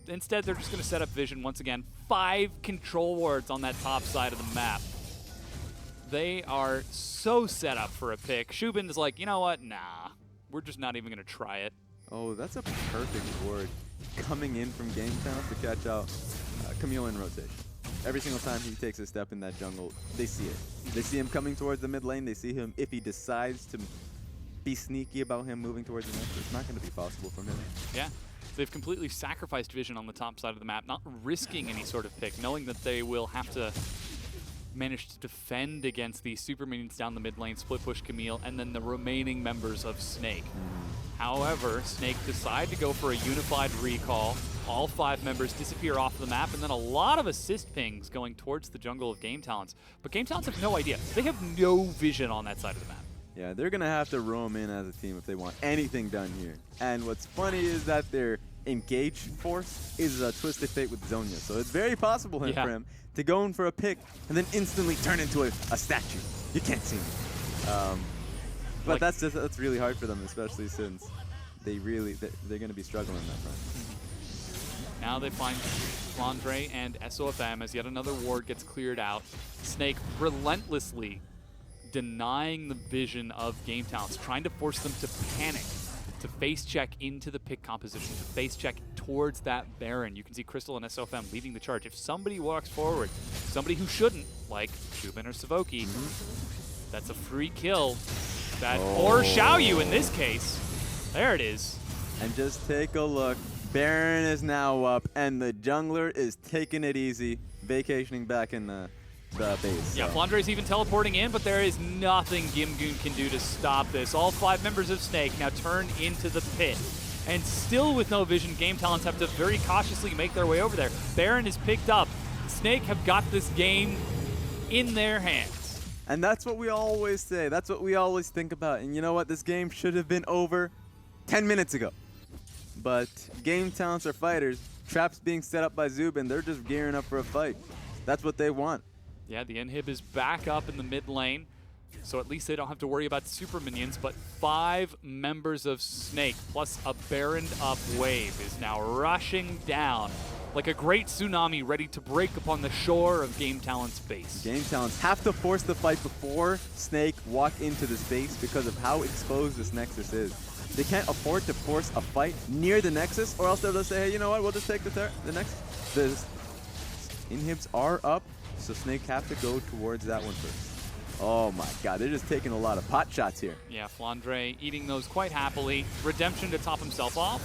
Instead, they're just going to set up Vision once again. 5 control wards on that top side of the map. They are so set up for a pick. Shubin is like, you know what? Nah, we're just not even going to try it. Oh, that's a perfect ward coming in from Game Town to catch out Camille in rotation. Every single time he takes a step in that jungle, they see it. They see him coming towards the mid lane. They see him if he decides to be sneaky about him moving towards the next. It's not going to be possible from him. Yeah. They've completely sacrificed Vision on the top side of the map, not risking any sort of pick, knowing that they will have to manage to defend against the super minions down the mid lane, split push Camille, and then the remaining members of Snake. However, Snake decide to go for a unified recall. All 5 members disappear off the map, and then a lot of assist pings going towards the jungle of Game Talents. But Game Talents have no idea. They have no vision on that side of the map. Yeah, they're going to have to roam in as a team if they want anything done here. And what's funny is that their engage force is a Twisted Fate with Zonia. So it's very possible for him to go in for a pick and then instantly turn into a statue. You can't see him. But Like- that's really hard for them, especially since they're going to be struggling on that front. Now they find Flandre and SOFM as yet another ward gets cleared out. Snake relentlessly denying the vision of Game Talents, trying to force them to panic, to face check into the pick composition, to face check towards that Baron. You can see Crystal and SOFM leading the charge. If somebody walks forward, somebody who shouldn't, like Shubin or Savoki, that's a free kill. Or Xiaoyu in this case. There it is. And just take a look. Baron is now up, and the jungler is taking it easy, vacationing back in the base. Yeah, so. Flandre's even teleporting in, but there is nothing Gimgoon can do to stop this. All 5 members of Snake now turn into the pit. And still with no vision, Game Talents have to very cautiously make their way over there. Baron is picked up. Snake have got this game in their hands. And that's what we always say. That's what we always think about. And you know what? This game should have been over 10 minutes ago. But Game Talents are fighters. Traps being set up by Zubin. They're just gearing up for a fight. That's what they want. Yeah, the inhib is back up in the mid lane, so at least they don't have to worry about super minions, but 5 members of Snake plus a Baroned up wave is now rushing down like a great tsunami ready to break upon the shore of Game Talents' base. Game Talents have to force the fight before Snake walk into the space because of how exposed this Nexus is. They can't afford to force a fight near the Nexus, or else they'll just say, hey, you know what, we'll just take the Nexus. The inhibs are up, so Snake have to go towards that one first. Oh my god, they're just taking a lot of pot shots here. Yeah, Flandre eating those quite happily. Redemption to top himself off.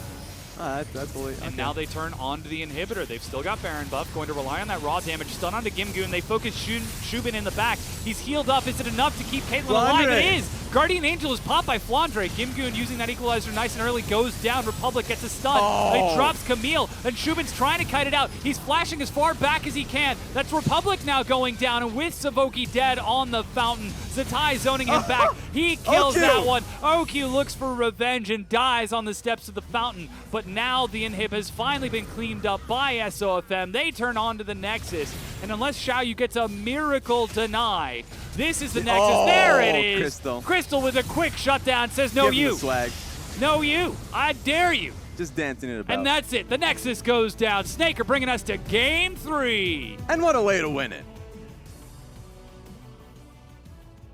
That's fully, And now they turn onto the inhibitor. They've still got Baron buff, going to rely on that raw damage. Stun onto Gimgoon. They focus Shubin in the back. He's healed up. Is it enough to keep Caitlyn alive? Flandre. It is. Guardian Angel is popped by Flandre. Gimgoon using that equalizer nice and early goes down. Republic gets a stun. It drops Camille, and Shubin's trying to kite it out. He's flashing as far back as he can. That's Republic now going down, and with Savoki dead on the fountain, Zatai zoning him back. He kills OQ. that one. OQ looks for revenge and dies on the steps of the fountain, but now the inhib has finally been cleaned up by SOFM. They turn on to the Nexus, and unless Xiaoyu gets a miracle deny, this is the Nexus. Oh, There it is. Crystal. Crystal with a quick shutdown says, no Give him you. the swag. No you. I dare you. Just dancing it about. And that's it. The Nexus goes down. Snake are bringing us to Game 3. And what a way to win it.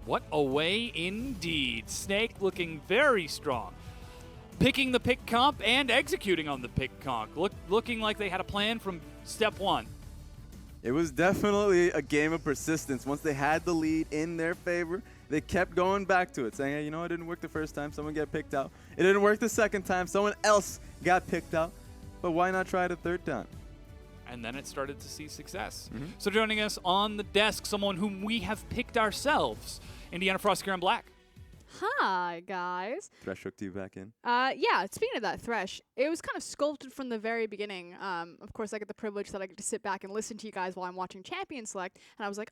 What a way indeed. Snake looking very strong. Picking the pick comp and executing on the pick comp. Looking like they had a plan from step 1. It was definitely a game of persistence. Once they had the lead in their favor, they kept going back to it, saying, hey, you know, it didn't work the first time. Someone got picked out. It didn't work the second time. Someone else got picked out. But why not try it a third time? And then it started to see success. So joining us on the desk, someone whom we have picked ourselves, Indiana Frost here in Black. Hi, guys. Thresh hooked you back in. Yeah, speaking of that Thresh, it was kind of sculpted from the very beginning. Of course, I get the privilege that I get to sit back and listen to you guys while I'm watching Champion Select, and I was like,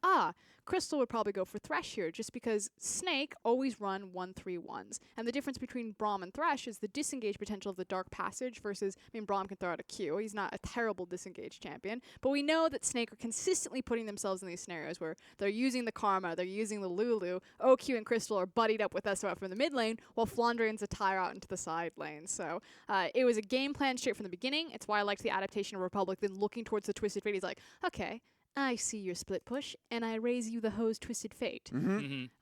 Crystal would probably go for Thresh here, just because Snake always run 1-3-1s. And the difference between Braum and Thresh is the disengage potential of the Dark Passage versus, Braum can throw out a Q. He's not a terrible disengage champion, but we know that Snake are consistently putting themselves in these scenarios where they're using the Karma, they're using the Lulu, OQ and Crystal are buddied up with SOF from the mid lane, while Flandre and Zatai are out into the side lane. So it was a game plan straight from the beginning. It's why I liked the adaptation of Republic, then looking towards the Twisted Fate, he's like, okay, I see your split push, and I raise you the hose Twisted Fate.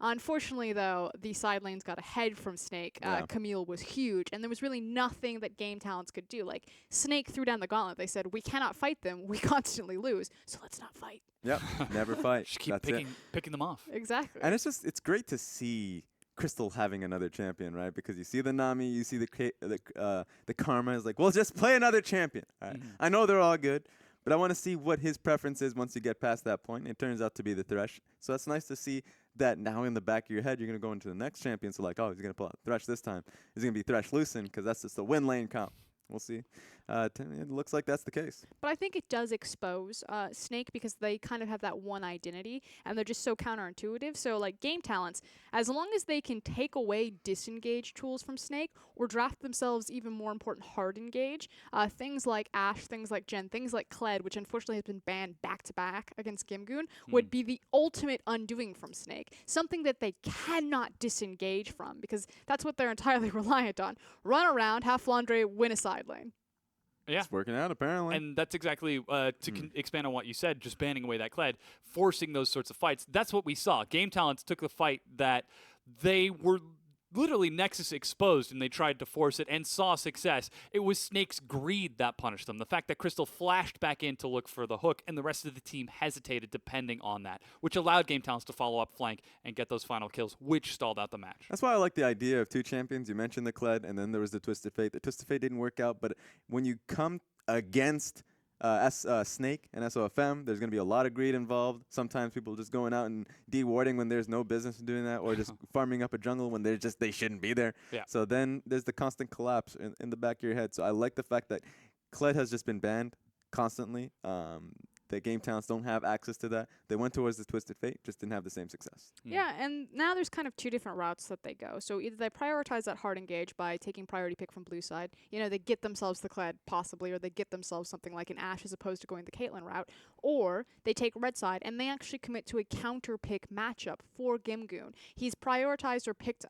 Unfortunately, though, the side lanes got ahead from Snake. Camille was huge, and there was really nothing that Game Talents could do. Like, Snake threw down the gauntlet. They said, we cannot fight them. We constantly lose, so let's not fight. Yep, never fight. Just keep That's it. picking them off. Exactly. And it's great to see Crystal having another champion, right? Because you see the Nami, you see the Karma is like, well, just play another champion. All right? I know they're all good, but I want to see what his preference is once you get past that point. It turns out to be the Thresh. So it's nice to see that now in the back of your head, you're going to go into the next champion. So like, oh, he's going to pull out Thresh this time. He's going to be Thresh Lucen because that's just a win lane comp. We'll see. It looks like that's the case. But I think it does expose Snake because they kind of have that one identity and they're just so counterintuitive. So, like, Game Talents, as long as they can take away disengage tools from Snake or draft themselves even more important hard engage, things like Ashe, things like Jen, things like Kled, which unfortunately has been banned back-to-back against Gimgoon, would be the ultimate undoing from Snake. Something that they cannot disengage from because that's what they're entirely reliant on. Run around, have Flandre win a side lane. Yeah. It's working out, apparently. And that's exactly, expand on what you said, just banning away that Kled, forcing those sorts of fights. That's what we saw. Game Talents took the fight that they were literally Nexus exposed and they tried to force it and saw success. It was Snake's greed that punished them. The fact that Crystal flashed back in to look for the hook and the rest of the team hesitated depending on that, which allowed Game Talents to follow up flank and get those final kills, which stalled out the match. That's why I like the idea of two champions. You mentioned the Kled, and then there was the Twisted Fate. The Twisted Fate didn't work out, but when you come against Snake and SOFM, there's going to be a lot of greed involved. Sometimes people just going out and de-warding when there's no business doing that, or just farming up a jungle when they shouldn't be there. Yeah. So then there's the constant collapse in the back of your head. So I like the fact that Kled has just been banned constantly. The Game Talents don't have access to that. They went towards the Twisted Fate, just didn't have the same success. Yeah, and now there's kind of two different routes that they go. So either they prioritize that hard engage by taking priority pick from blue side. You know, they get themselves the Kled, possibly, or they get themselves something like an Ashe as opposed to going the Caitlyn route. Or they take red side, and they actually commit to a counter pick matchup for Gimgoon. He's prioritized or picked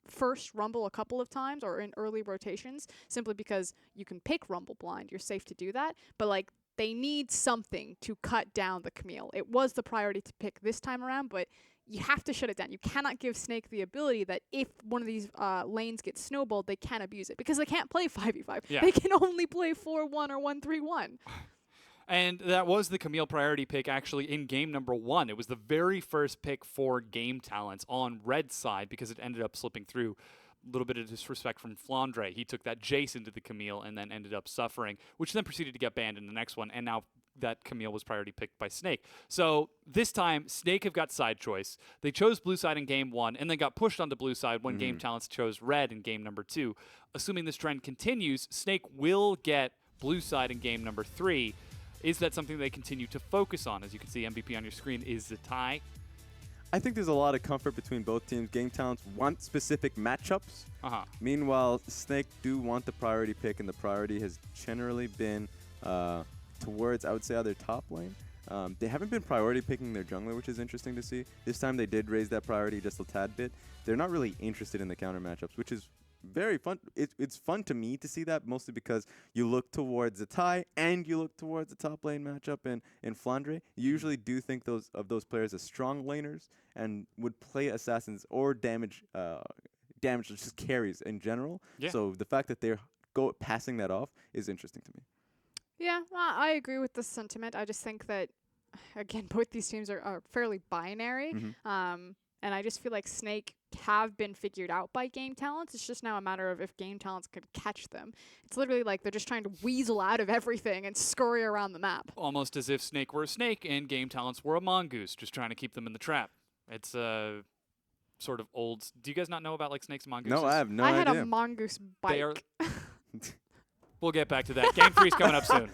first Rumble a couple of times or in early rotations, simply because you can pick Rumble blind. You're safe to do that. But, like, they need something to cut down the Camille. It was the priority to pick this time around, but you have to shut it down. You cannot give Snake the ability that if one of these lanes gets snowballed, they can abuse it because they can't play 5v5. Yeah. They can only play 4-1 or 1-3-1. And that was the Camille priority pick actually in game number 1. It was the very first pick for Game Talents on red side because it ended up slipping through. A little bit of disrespect from Flandre. He took that Jace into the Camille and then ended up suffering, which then proceeded to get banned in the next one, and now that Camille was priority picked by Snake. So this time, Snake have got side choice. They chose blue side in game 1, and then got pushed onto blue side when Game Talents chose red in game number 2. Assuming this trend continues, Snake will get blue side in game number 3. Is that something they continue to focus on? As you can see, MVP on your screen is Zatai. I think there's a lot of comfort between both teams. Game Talents want specific matchups. Meanwhile, Snake do want the priority pick, and the priority has generally been towards, I would say, either top lane. They haven't been priority picking their jungler, which is interesting to see. This time they did raise that priority just a tad bit. They're not really interested in the counter matchups, which is very fun. It's fun to me to see that, mostly because you look towards Zatai and you look towards the top lane matchup in Flandre. You usually do think of those players as strong laners and would play assassins or damage just carries in general. Yeah. So the fact that they're passing that off is interesting to me. Yeah, I agree with the sentiment. I just think that, again, both these teams are fairly binary. And I just feel like Snake have been figured out by Game Talents. It's just now a matter of if Game Talents could catch them. It's literally like they're just trying to weasel out of everything and scurry around the map. Almost as if Snake were a snake and Game Talents were a mongoose, just trying to keep them in the trap. It's sort of old. Do you guys not know about like snakes and mongooses? No, I have no I had idea. a mongoose They are- bike. We'll get back to that. Game 3 is coming up soon.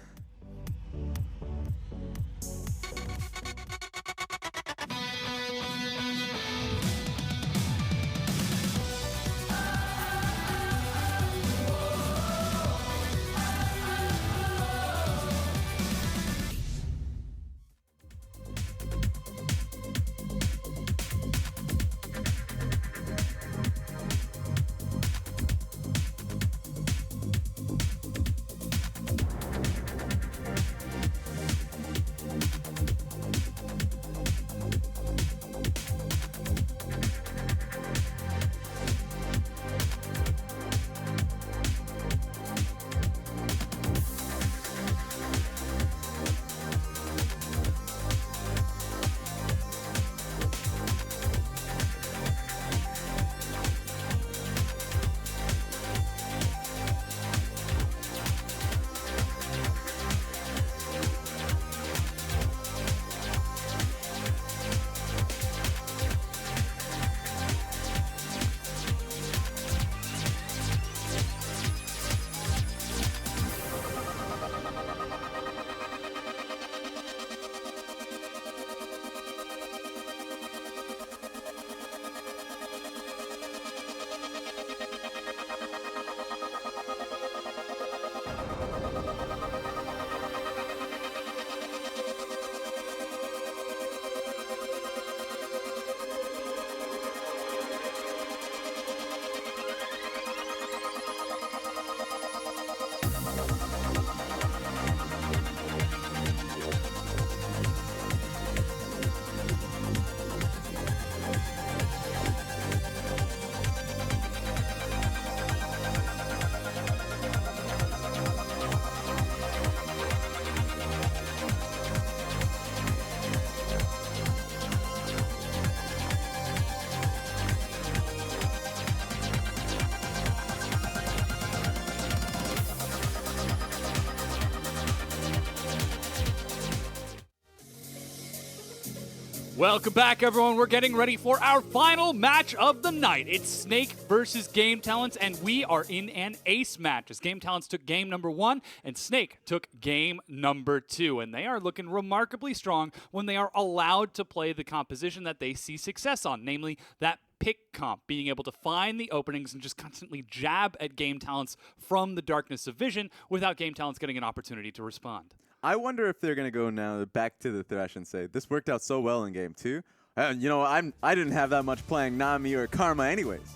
Welcome back, everyone. We're getting ready for our final match of the night. It's Snake versus Game Talents, and we are in an ace match as Game Talents took game number 1 and Snake took game number 2. And they are looking remarkably strong when they are allowed to play the composition that they see success on, namely that pick comp, being able to find the openings and just constantly jab at Game Talents from the darkness of vision without Game Talents getting an opportunity to respond. I wonder if they're going to go now back to the Thresh and say, this worked out so well in game 2. And, I didn't have that much playing Nami or Karma anyways.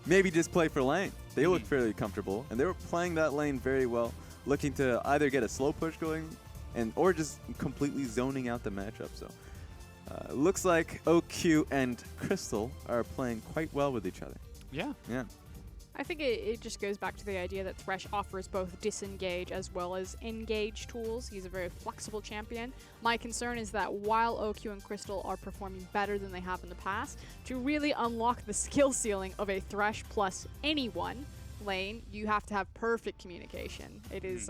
Maybe just play for lane. They looked fairly comfortable, and they were playing that lane very well, looking to either get a slow push going or just completely zoning out the matchup. So looks like OQ and Crystal are playing quite well with each other. Yeah. Yeah. I think it just goes back to the idea that Thresh offers both disengage as well as engage tools. He's a very flexible champion. My concern is that while OQ and Crystal are performing better than they have in the past, to really unlock the skill ceiling of a Thresh plus anyone lane, you have to have perfect communication. It is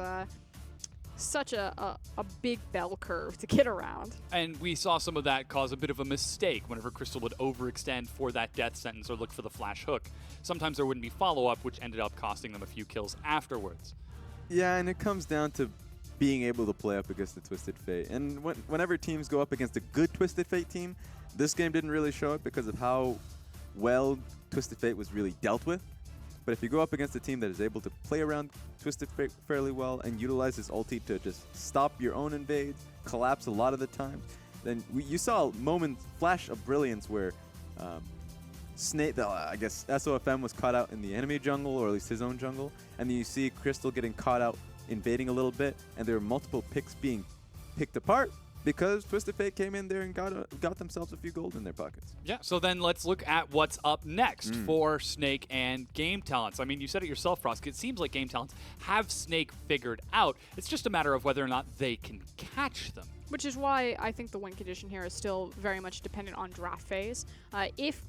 such a big bell curve to get around. And we saw some of that cause a bit of a mistake whenever Crystal would overextend for that death sentence or look for the flash hook. Sometimes there wouldn't be follow-up, which ended up costing them a few kills afterwards. Yeah, and it comes down to being able to play up against the Twisted Fate. And whenever teams go up against a good Twisted Fate team, this game didn't really show it because of how well Twisted Fate was really dealt with. But if you go up against a team that is able to play around Twisted Fate fairly well and utilize his ulti to just stop your own invades, collapse a lot of the time, then you saw a moment, flash of brilliance where Snake, I guess SOFM was caught out in the enemy jungle, or at least his own jungle, and then you see Crystal getting caught out invading a little bit, and there were multiple picks being picked apart because Twisted Fate came in there and got themselves a few gold in their pockets. Yeah, so then let's look at what's up next for Snake and Game Talents. I mean, you said it yourself, Frost. It seems like Game Talents have Snake figured out. It's just a matter of whether or not they can catch them. Which is why I think the win condition here is still very much dependent on draft phase. If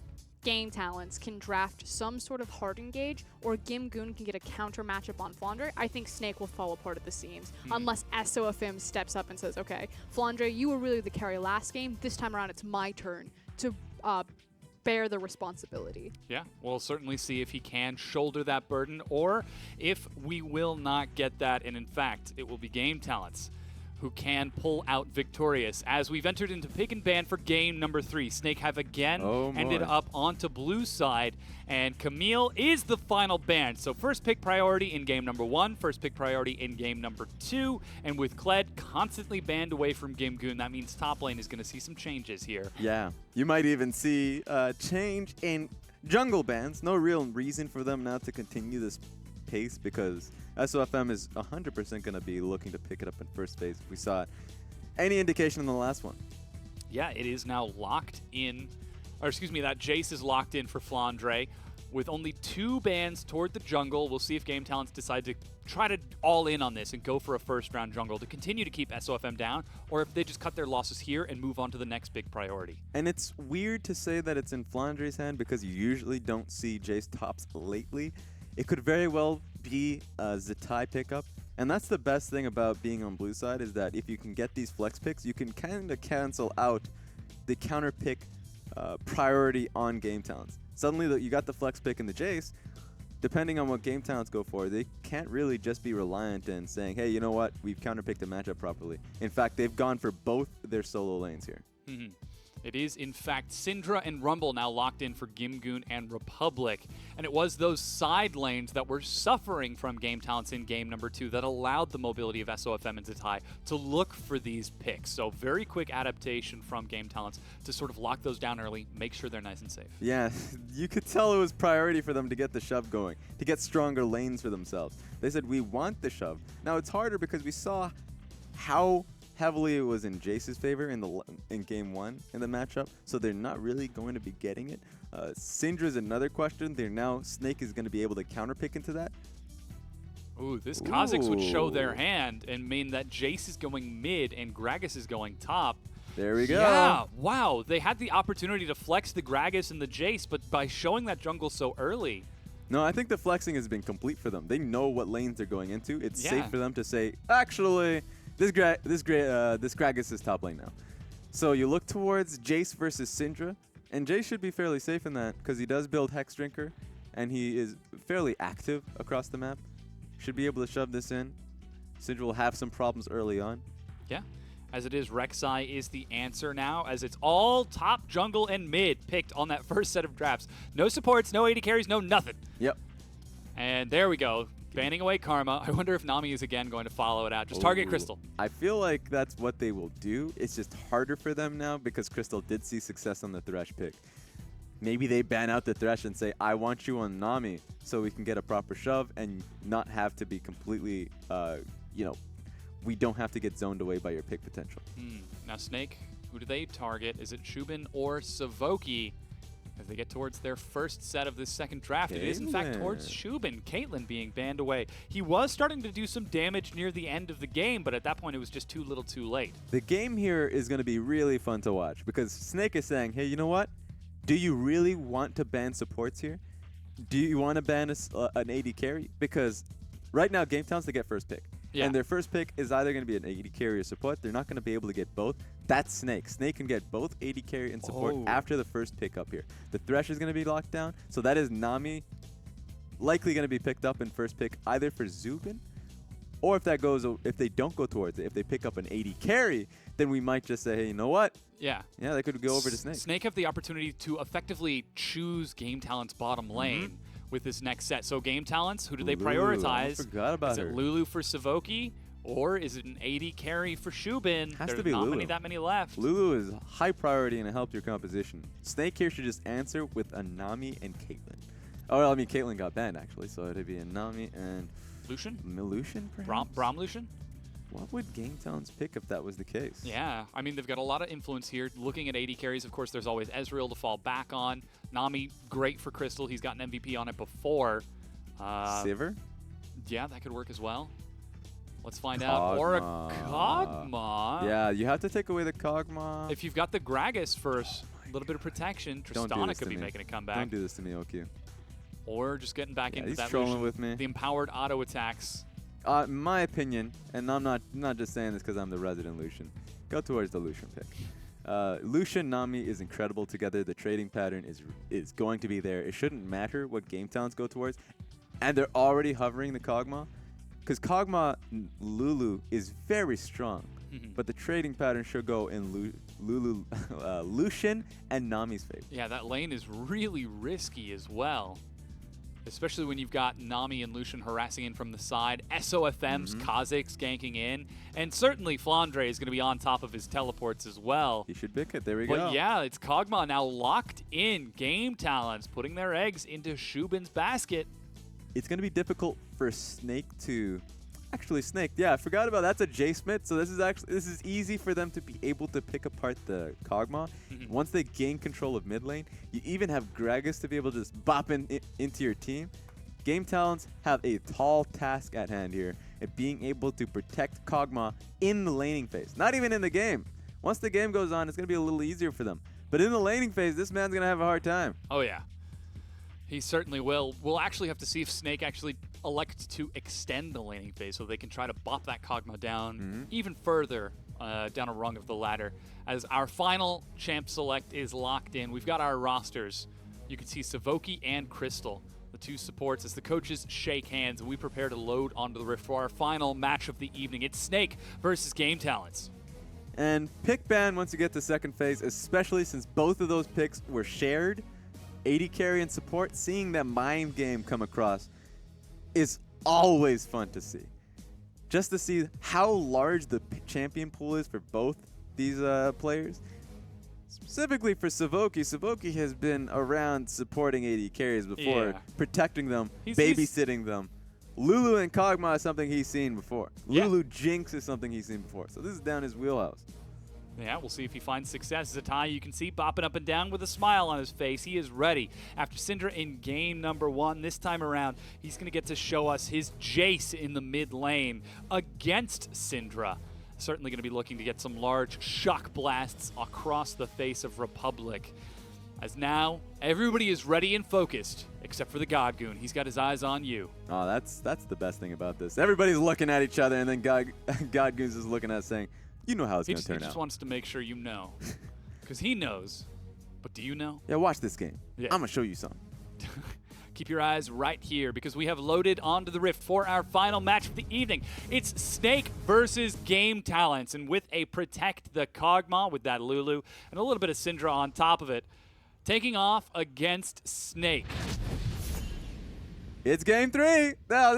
Game Talents can draft some sort of hard engage, or Gimgoon can get a counter matchup on Flandre, I think Snake will fall apart at the seams. Unless SOFM steps up and says, okay, Flandre, you were really the carry last game. This time around, it's my turn to bear the responsibility. Yeah, we'll certainly see if he can shoulder that burden or if we will not get that. And in fact, it will be Game Talents who can pull out victorious. As we've entered into pick and ban for game number 3, Snake have again ended up onto blue side, and Camille is the final ban. So first pick priority in game number 1, first pick priority in game number 2, and with Kled constantly banned away from Gimgoon, that means top lane is going to see some changes here. Yeah, you might even see a change in jungle bans. No real reason for them now to continue this pace because SOFM is 100% going to be looking to pick it up in first phase if we saw it. Any indication in the last one? Yeah, it is now locked in, or excuse me, that Jace is locked in for Flandre with only 2 bans toward the jungle. We'll see if Game Talents decide to try to all in on this and go for a first round jungle to continue to keep SOFM down, or if they just cut their losses here and move on to the next big priority. And it's weird to say that it's in Flandre's hand because you usually don't see Jace tops lately. It could very well be a Zatai pickup. And that's the best thing about being on blue side is that if you can get these flex picks, you can kind of cancel out the counter pick priority on Game Talents. Suddenly you got the flex pick in the Jace. Depending on what Game Talents go for, they can't really just be reliant in saying, hey, you know what, we've counterpicked the matchup properly. In fact, they've gone for both their solo lanes here. Mm-hmm. It is, in fact, Syndra and Rumble now locked in for Gimgoon and Republic. And it was those side lanes that were suffering from Game Talents in game number 2 that allowed the mobility of SOFM and Zatai to look for these picks. So very quick adaptation from Game Talents to sort of lock those down early, make sure they're nice and safe. Yeah, you could tell it was priority for them to get the shove going, to get stronger lanes for themselves. They said, we want the shove. Now, it's harder because we saw how heavily it was in Jace's favor in game 1 in the matchup, so they're not really going to be getting it. Syndra's another question. Snake is going to be able to counterpick into that. Ooh, this Kha'Zix would show their hand and mean that Jace is going mid and Gragas is going top. There we go. Yeah, wow. They had the opportunity to flex the Gragas and the Jace, but by showing that jungle so early. No, I think the flexing has been complete for them. They know what lanes they're going into. It's safe for them to say, actually, this Gragas is top lane now. So you look towards Jace versus Syndra, and Jace should be fairly safe in that because he does build Hex Drinker, and he is fairly active across the map. Should be able to shove this in. Syndra will have some problems early on. Yeah, as it is, Rek'Sai is the answer now, as it's all top jungle and mid picked on that first set of drafts. No supports, no AD carries, no nothing. Yep. And there we go. Banning away Karma. I wonder if Nami is again going to follow it out. Just target Crystal. I feel like that's what they will do. It's just harder for them now because Crystal did see success on the Thresh pick. Maybe they ban out the Thresh and say, I want you on Nami so we can get a proper shove and not have to be completely, we don't have to get zoned away by your pick potential. Now Snake, who do they target? Is it Shubin or Savoki? As they get towards their first set of this second draft, it is in fact towards Shubin. Caitlyn being banned away. He was starting to do some damage near the end of the game, but at that point it was just too little too late. The game here is going to be really fun to watch because Snake is saying, hey, you know what? Do you really want to ban supports here? Do you want to ban an AD carry? Because right now, Game Talents, they get first pick. Yeah. And their first pick is either going to be an AD carry or support. They're not going to be able to get both. That's Snake. Snake can get both AD carry and support after the first pick up here. The Thresh is going to be locked down. So that is Nami likely going to be picked up in first pick either for Zubin, or if they don't go towards it, if they pick up an AD carry, then we might just say, hey, you know what? Yeah. Yeah, they could go over to Snake. Snake have the opportunity to effectively choose Game Talents bottom lane with this next set. So Game Talents, who do they prioritize? I forgot about is her. it Lulu for Savoki, or is it an AD carry for Shubin? Has There's to be not Lulu. that many left. Lulu is high priority and it helps your composition. Snake here should just answer with a Nami and Caitlyn. Oh, well, I mean, Caitlyn got banned, actually, so it'd be a Nami and Lucian? Lucian, perhaps? Braum Lucian? What would Game Talents pick if that was the case? Yeah, I mean, they've got a lot of influence here. Looking at AD carries, of course, there's always Ezreal to fall back on. Nami, great for Crystal. He's gotten MVP on it before. Sivir? Yeah, that could work as well. Let's find out. Or a Kog'Maw. Yeah, you have to take away the Kog'Maw. If you've got the Gragas for a little bit of protection, Tristana could be making a comeback. Don't do this to me, OQ. Or just getting back into he's that trolling Lucian, with me. the empowered auto attacks. In my opinion, and I'm not just saying this because I'm the resident Lucian, go towards the Lucian pick. Lucian, Nami is incredible together. The trading pattern is going to be there. It shouldn't matter what game talents go towards. And they're already hovering the Kog'Maw. Because Kog'Maw Lulu is very strong. But the trading pattern should go in Lucian and Nami's favor. Yeah, that lane is really risky as well. Especially when you've got Nami and Lucian harassing in from the side, SOFM's Kha'Zix ganking in, and certainly Flandre is going to be on top of his teleports as well. He should pick it. There we But go. yeah, it's Kog'Maw now locked in. Game Talents putting their eggs into Shubin's basket. It's going to be difficult for Snake to... Actually, Snake, yeah, I forgot about that's a J-Smith, so this is easy for them to be able to pick apart the Kog'Maw. Once they gain control of mid lane, you even have Gragas to be able to just bop into your team. Game Talents have a tall task at hand here at being able to protect Kog'Maw in the laning phase. Not even in the game. Once the game goes on, it's going to be a little easier for them. But in the laning phase, this man's going to have a hard time. Oh, yeah. He certainly will. We'll actually have to see if Snake actually elects to extend the laning phase so they can try to bop that Kog'Maw down even further down a rung of the ladder. As our final champ select is locked in, we've got our rosters. You can see Savoki and Crystal, the two supports, as the coaches shake hands and we prepare to load onto the Rift for our final match of the evening. It's Snake versus Game Talents. And pick ban once you get to second phase, especially since both of those picks were shared. AD carry and support, seeing that mind game come across is always fun to see. Just to see how large the champion pool is for both these players. Specifically for Savoki, Savoki has been around supporting AD carries before, protecting them, babysitting them. Lulu and Kog'Maw is something he's seen before. Lulu Jinx is something he's seen before. So this is down his wheelhouse. Yeah, we'll see if he finds success. Zatai, you can see, bopping up and down with a smile on his face. He is ready. After Syndra in game number 1, this time around, he's going to get to show us his Jace in the mid lane against Syndra. Certainly going to be looking to get some large shock blasts across the face of Republic. As now, everybody is ready and focused, except for the God Goon. He's got his eyes on you. Oh, that's the best thing about this. Everybody's looking at each other, and then God Goon's just looking at us saying, you know how it's going to turn out. He just wants to make sure you know. Because he knows. But do you know? Yeah, watch this game. Yeah. I'm going to show you something. Keep your eyes right here because we have loaded onto the Rift for our final match of the evening. It's Snake versus Game Talents. And with a Protect the Kog'Maw with that Lulu and a little bit of Syndra on top of it, taking off against Snake. It's game 3. Now,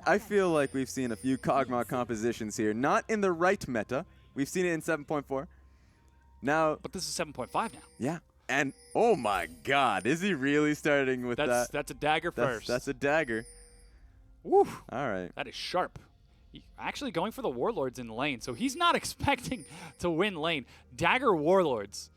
I feel like we've seen a few Kog'Maw compositions here. Not in the right meta. We've seen it in 7.4. Now, But this is 7.5 now. yeah. And, oh my God, is he really starting with that? That's a dagger first. That's a dagger. Woo. All right. That is sharp. Actually going for the Warlords in lane, so he's not expecting to win lane. Dagger Warlords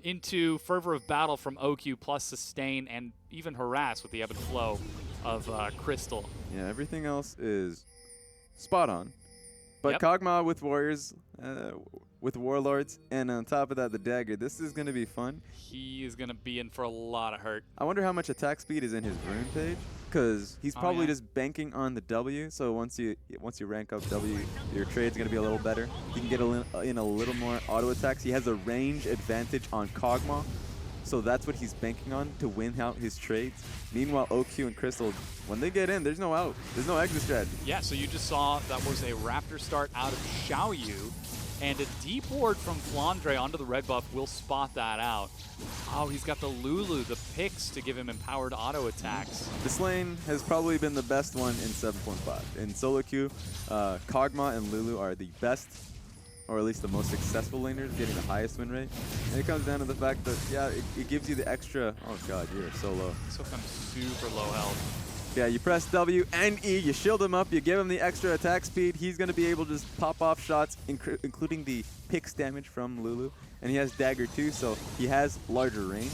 into Fervor of Battle from OQ plus Sustain and even Harass with the ebb and flow of Crystal. Yeah, everything else is spot on. But Yep. Kog'Maw with Warriors, with Warlords, and on top of that, the dagger. This is going to be fun. He is going to be in for a lot of hurt. I wonder how much attack speed is in his rune page, because he's probably yeah. just banking on the W. So once you rank up W, your trade's going to be a little better. He can get in a little more auto attacks. He has a range advantage on Kog'Maw, so that's what he's banking on to win out his trades. Meanwhile, OQ and Crystal, when they get in, there's no out. There's no exit strategy. Yeah, so you just saw that was a Raptor start out of Xiaoyu, and a deep ward from Flandre onto the red buff will spot that out. Oh, he's got the Lulu, the picks to give him empowered auto attacks. This lane has probably been the best one in 7.5. In solo queue, Kog'Maw and Lulu are the best, or at least the most successful laners, getting the highest win rate. And it comes down to the fact that, yeah, it gives you the extra... Oh, God, you're so low. So I'm super low health. Yeah, you press W and E, you shield him up, you give him the extra attack speed. He's going to be able to just pop off shots, including the picks damage from Lulu. And he has dagger too, so he has larger range.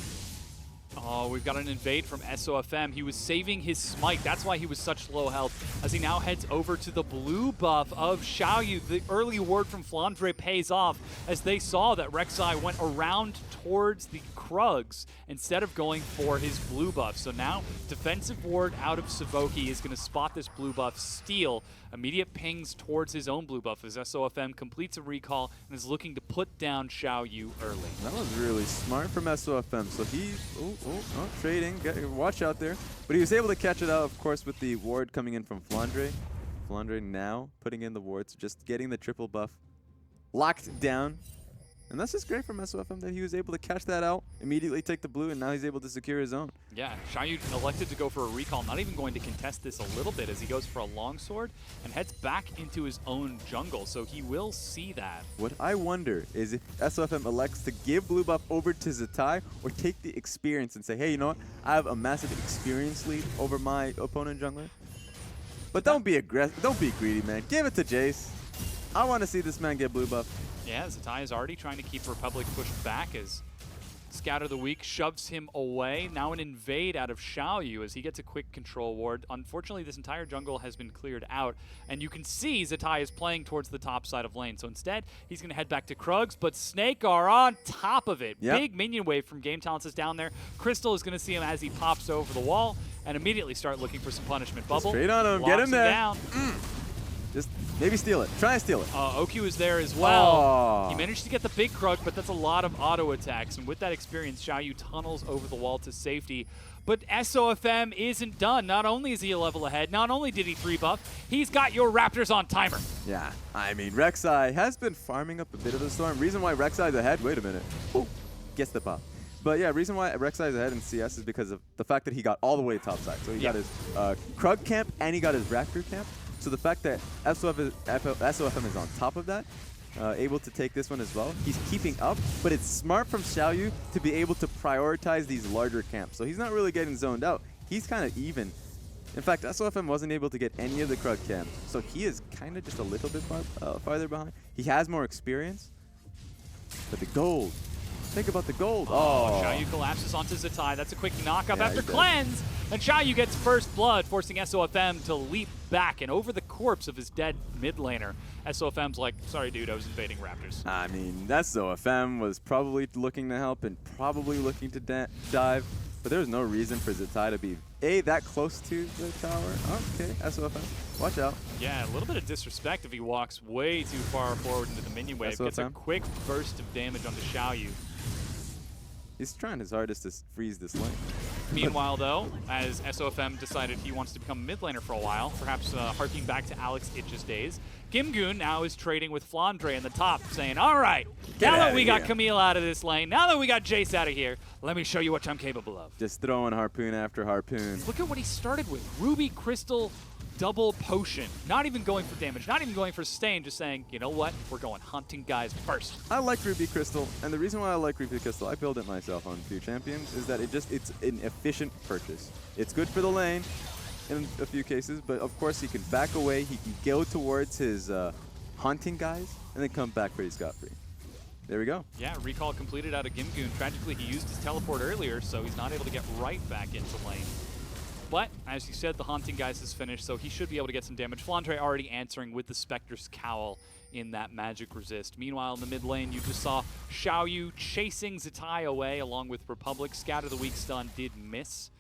Oh, we've got an invade from SOFM. He was saving his smite. That's why he was such low health. As he now heads over to the blue buff of Xiaoyu. The early ward from Flandre pays off as they saw that Rek'Sai went around towards the Krugs instead of going for his blue buff. So now defensive ward out of Savoki is going to spot this blue buff steal. Immediate pings towards his own blue buff as SOFM completes a recall and is looking to put down Xiaoyu early. That was really smart from SOFM. So he, trading, watch out there. But he was able to catch it out, of course, with the ward coming in from Flandre. Flandre now putting in the wards, just getting the triple buff locked down. And that's just great from SOFM that he was able to catch that out, immediately take the blue, and now he's able to secure his own. Yeah, Xiaoyu elected to go for a recall, not even going to contest this a little bit as he goes for a longsword and heads back into his own jungle, so he will see that. What I wonder is if SOFM elects to give blue buff over to Zatai or take the experience and say, hey, you know what? I have a massive experience lead over my opponent jungler. But don't be aggressive. Don't be greedy, man. Give it to Jace. I want to see this man get blue buff. Yeah, Zatai is already trying to keep Republic pushed back as Scout of the Week shoves him away. Now an invade out of Xiaoyu as he gets a quick control ward. Unfortunately, this entire jungle has been cleared out, and you can see Zatai is playing towards the top side of lane. So instead, he's going to head back to Krugs, but Snake are on top of it. Yep. Big minion wave from Game Talents is down there. Crystal is going to see him as he pops over the wall and immediately start looking for some punishment. Bubble. Straight on him. Locks Get him there. Down. Just maybe steal it. Try and steal it. Oki is there as well. Oh. He managed to get the big Krug, but that's a lot of auto attacks. And with that experience, Xiaoyu tunnels over the wall to safety. But SOFM isn't done. Not only is he a level ahead, not only did he 3-buff, he's got your Raptors on timer. Yeah, I mean, Rek'Sai has been farming up a bit of the storm. Reason why Rek'Sai's ahead, wait a minute. Ooh, gets the pop. But yeah, reason why Rek'Sai's ahead in CS is because of the fact that he got all the way top side. So he got his Krug camp and he got his Raptor camp. So the fact that SOFM is on top of that, able to take this one as well. He's keeping up, but it's smart from Xiaoyu to be able to prioritize these larger camps. So he's not really getting zoned out. He's kind of even. In fact, SOFM wasn't able to get any of the Krug camps, so he is kind of just a little bit farther behind. He has more experience, but the gold. Think about the gold. Oh, Xiaoyu collapses onto Zatai. That's a quick knock-up Yeah, after he did. cleanse. And Xiaoyu gets first blood, forcing SOFM to leap back and over the corpse of his dead mid laner. SOFM's like, sorry, dude, I was invading Raptors. I mean, that SOFM was probably looking to help and probably looking to dive, but there's no reason for Zatai to be that close to the tower. Okay, SOFM, watch out. Yeah, a little bit of disrespect if he walks way too far forward into the minion wave. Gets a SOFM? quick burst of damage onto Xiaoyu. He's trying his hardest to freeze this lane. Meanwhile, though, as SOFM decided he wants to become a mid laner for a while, perhaps harking back to Alex Itch's days, Gimgoon now is trading with Flandre in the top, saying, all right, Get now that outta we got here." Camille out of this lane, now that we got Jace out of here, let me show you what I'm capable of. Just throwing harpoon after harpoon. Look at what he started with. Ruby, Crystal, double potion. Not even going for damage, not even going for sustain, just saying, you know what, we're going hunting guys first. I like Ruby Crystal, and the reason why I like Ruby Crystal, I build it myself on few champions, is that it's an efficient purchase. It's good for the lane in a few cases, but of course he can back away, he can go towards his hunting guys, and then come back pretty scot-free. There we go. Yeah, recall completed out of Gimgoon. Tragically, he used his teleport earlier, so he's not able to get right back into lane. But, as you said, the Haunting Guys is finished, so he should be able to get some damage. Flandre already answering with the Spectre's Cowl in that magic resist. Meanwhile, in the mid lane, you just saw Xiaoyu chasing Zatai away along with Republic. Scout of the Week stun did miss,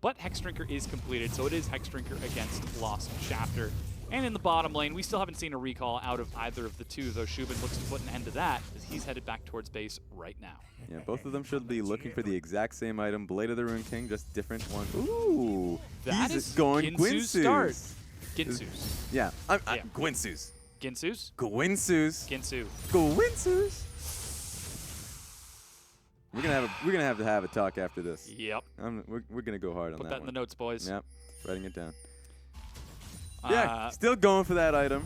but Hexdrinker is completed, so it is Hexdrinker against Lost Chapter. And in the bottom lane, we still haven't seen a recall out of either of the two, though Shubin looks to put an end to that as he's headed back towards base right now. Yeah, both of them should be looking for the exact same item. Blade of the Rune King, just different one. Ooh, That he's is going Ginsu's start. Gwynsu's. Ginsu's. Yeah, Yeah. Gwynsu's. Ginsu's? Gwynsu's. Ginsu. Gwynsu's. We're gonna have to have a talk after this. Yep. We're gonna go hard on Put that that in one. the notes, boys. Yep, writing it down. Yeah, still going for that item.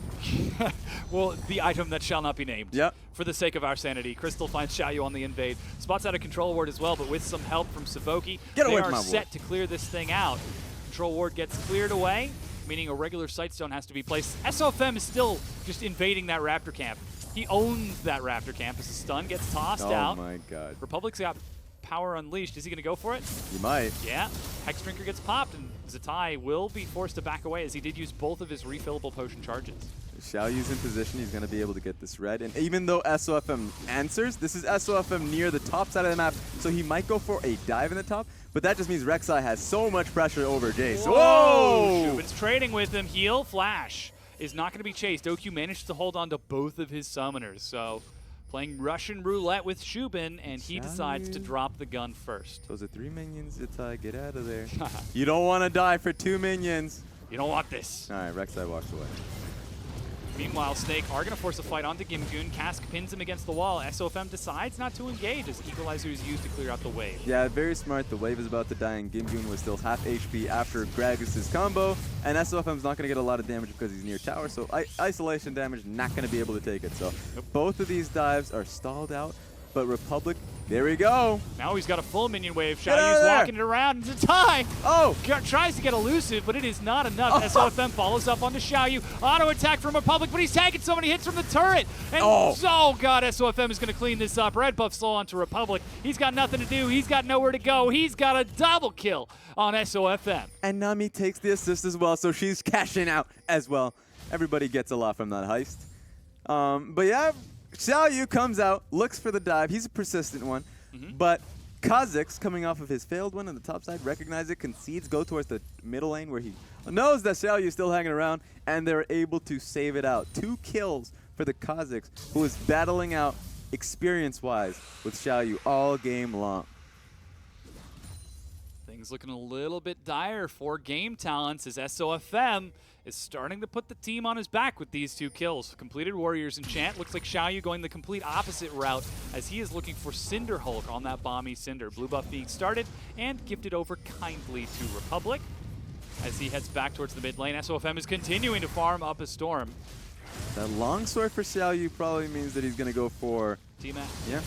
Well, the item that shall not be named. Yep. For the sake of our sanity, Crystal finds Xiaoyu on the invade. Spots out a control ward as well, but with some help from Savoki, Get away they from are my set ward. to clear this thing out. Control ward gets cleared away, meaning a regular sightstone has to be placed. SOFM is still just invading that Raptor camp. He owns that Raptor camp as the stun gets tossed Oh out. my god. Republic's got Power Unleashed. Is he going to go for it? You might. Yeah. Hex Drinker gets popped, and Zatai will be forced to back away as he did use both of his refillable potion charges. Xiaoyu's in position. He's going to be able to get this red. And even though SOFM answers, this is SOFM near the top side of the map, so he might go for a dive in the top. But that just means Rek'Sai has so much pressure over Jace. Whoa! Shubin's trading with him. Heal Flash is not going to be chased. OQ managed to hold on to both of his summoners. So playing Russian roulette with Shubin, and he decides to drop the gun first. Those are 3 minions, Zatai. Get out of there. You don't want to die for 2 minions. You don't want this. All right, Rek'Sai walks away. Meanwhile, Snake are going to force a fight onto Gimgoon. Cask pins him against the wall. SOFM decides not to engage as Equalizer is used to clear out the wave. Yeah, very smart. The wave is about to die, and Gimgoon was still half HP after Gragas' combo. And SOFM's not going to get a lot of damage because he's near tower, so isolation damage, not going to be able to take it. So both of these dives are stalled out, but Republic, there we go. Now he's got a full minion wave. Get out of Xiaoyu's there. walking it around. It's a tie. Oh! Tries to get elusive, but it is not enough. SOFM follows up onto Xiaoyu. Auto attack from Republic, but he's taking so many hits from the turret. And God, SOFM is going to clean this up. Red buff slow onto Republic. He's got nothing to do. He's got nowhere to go. He's got a double kill on SOFM. And Nami takes the assist as well, so she's cashing out as well. Everybody gets a lot from that heist. But yeah, Xiaoyu comes out, looks for the dive. He's a persistent one. But Kha'Zix, coming off of his failed one on the top side, recognizes it, concedes, go towards the middle lane where he knows that Xiaoyu is still hanging around, and they're able to save it out. 2 kills for the Kha'Zix, who is battling out experience-wise with Xiaoyu all game long. Things looking a little bit dire for Game Talents as SOFM is starting to put the team on his back with these 2 kills. Completed Warriors Enchant. Looks like Xiaoyu going the complete opposite route as he is looking for Cinder Hulk on that Bomby Cinder. Blue buff being started and gifted over kindly to Republic as he heads back towards the mid lane. SOFM is continuing to farm up a Storm. That longsword for Xiaoyu probably means that he's going to go for... T-Mac. Yeah.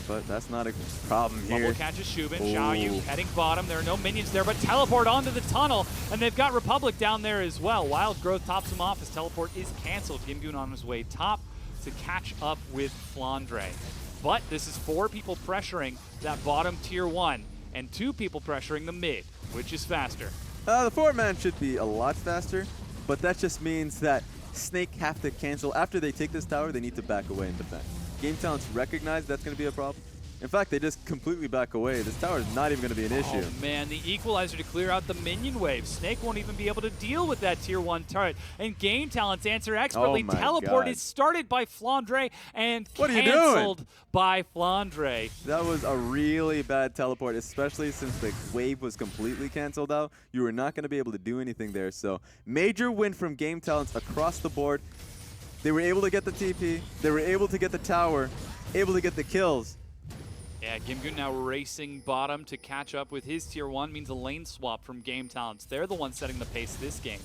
But that's not a problem here. Bubble catches Shubin. Xiaoyu heading bottom. There are no minions there, but teleport onto the tunnel, and they've got Republic down there as well. Wild Growth tops him off as teleport is canceled. Gimgoon on his way top to catch up with Flandre. But this is 4 people pressuring that bottom tier 1 and 2 people pressuring the mid. Which is faster? The 4-man should be a lot faster, but that just means that Snake have to cancel. After they take this tower, they need to back away and defend. Game Talents recognize that's going to be a problem. In fact, they just completely back away. This tower is not even going to be an issue. Oh man, the Equalizer to clear out the minion wave. Snake won't even be able to deal with that tier 1 turret. And Game Talents answer expertly. Oh my Teleport God. is started by Flandre and What are you canceled by Flandre. That was a really bad teleport, especially since the wave was completely canceled out. You were not going to be able to do anything there. So major win from Game Talents across the board. They were able to get the TP. They were able to get the tower, able to get the kills. Yeah, Gimgoon now racing bottom to catch up with his tier 1 means a lane swap from Game Talents. They're the ones setting the pace this game.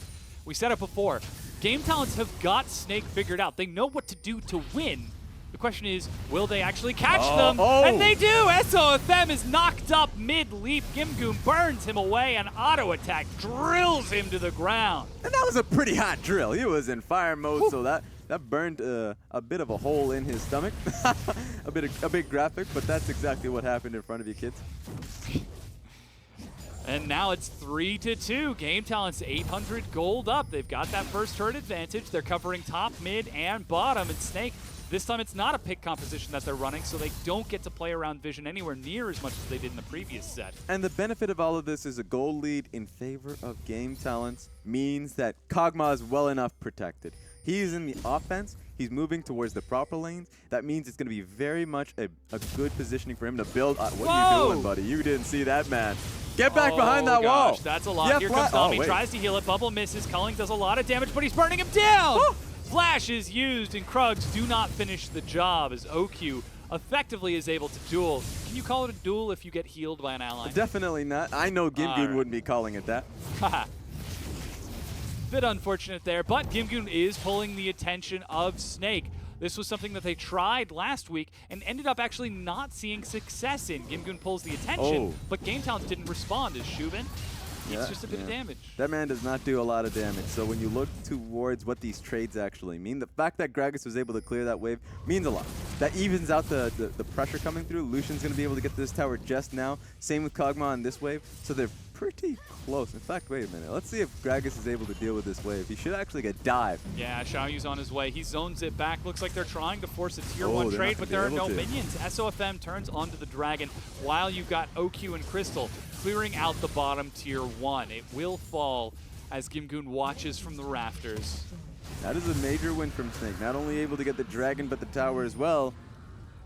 We said it before. Game Talents have got Snake figured out. They know what to do to win. The question is, will they actually catch them? And they do! SOFM is knocked up mid-leap. Gimgoon burns him away and auto attack drills him to the ground. And that was a pretty hot drill. He was in fire mode, so that burned a bit of a hole in his stomach. a big graphic, but that's exactly what happened in front of you, kids. And now it's 3-2. Game Talents 800 gold up. They've got that first turret advantage. They're covering top, mid, and bottom. And Snake, this time it's not a pick composition that they're running, so they don't get to play around vision anywhere near as much as they did in the previous set. And the benefit of all of this is a goal lead in favor of Game Talents means that Kog'Maw is well enough protected. He's in the offense. He's moving towards the proper lanes. That means it's going to be very much a good positioning for him to build. What are you doing, buddy? You didn't see that, man. Get back behind that wall. That's a lot. Yeah, Here comes Nami. Tries to heal it. Bubble misses. Culling does a lot of damage, but he's burning him down. Flash is used, and Krugs do not finish the job as OQ effectively is able to duel. Can you call it a duel if you get healed by an ally? Definitely not. I know Gimgoon wouldn't be calling it that. Bit unfortunate there, but Gimgoon is pulling the attention of Snake. This was something that they tried last week and ended up actually not seeing success in. Gimgoon pulls the attention, but Game Talents didn't respond as Shubin. It's just a bit of damage. That man does not do a lot of damage. So when you look towards what these trades actually mean, the fact that Gragas was able to clear that wave means a lot. that evens out the pressure coming through. Lucian's going to be able to get this tower just now. Same with Kog'Maw on this wave. So they're pretty close. In fact, wait a minute. Let's see if Gragas is able to deal with this wave. He should actually get dived. Yeah, Xiaoyu's on his way. He zones it back. Looks like they're trying to force a tier Oh, 1 they're trade, not but gonna there be are no able to. minions. SOFM turns onto the Dragon while you've got OQ and Crystal clearing out the bottom tier 1. It will fall as Gimgoon watches from the rafters. That is a major win from Snake. Not only able to get the Dragon, but the tower as well.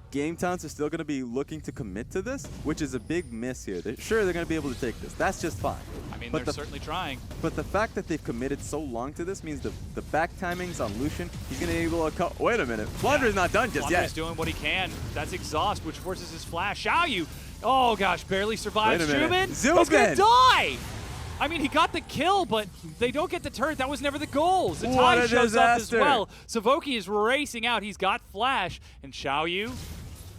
Game Towns are still going to be looking to commit to this, which is a big miss here. Sure, they're going to be able to take this. That's just fine. I mean, But they're certainly trying. But the fact that they've committed so long to this means the back timings on Lucian, he's going to be able to wait a minute. Flandre's not done just Flandre's yet. doing what he can. That's Exhaust, which forces his flash. Xiaoyu, oh gosh, barely survives. Wait a minute. Zubin, he's going Zubin! to die! I mean, he got the kill, but they don't get the turret. That was never the goal. What Zatai a shows up as disaster. well. Savoki is racing out. He's got flash, and Xiaoyu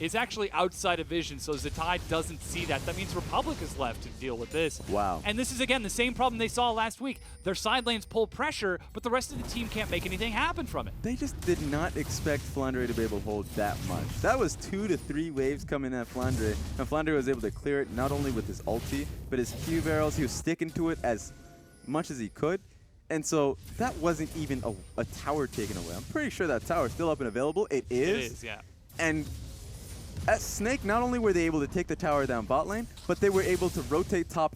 is actually outside of vision, so Zatai doesn't see that. That means Republic is left to deal with this. Wow. And this is, again, the same problem they saw last week. Their side lanes pull pressure, but the rest of the team can't make anything happen from it. They just did not expect Flandre to be able to hold that much. That was 2 to 3 waves coming at Flandre, and Flandre was able to clear it not only with his ulti, but his Q barrels. He was sticking to it as much as he could. And so that wasn't even a tower taken away. I'm pretty sure that tower is still up and available. It is. It is, yeah. And at Snake, not only were they able to take the tower down bot lane, but they were able to rotate top,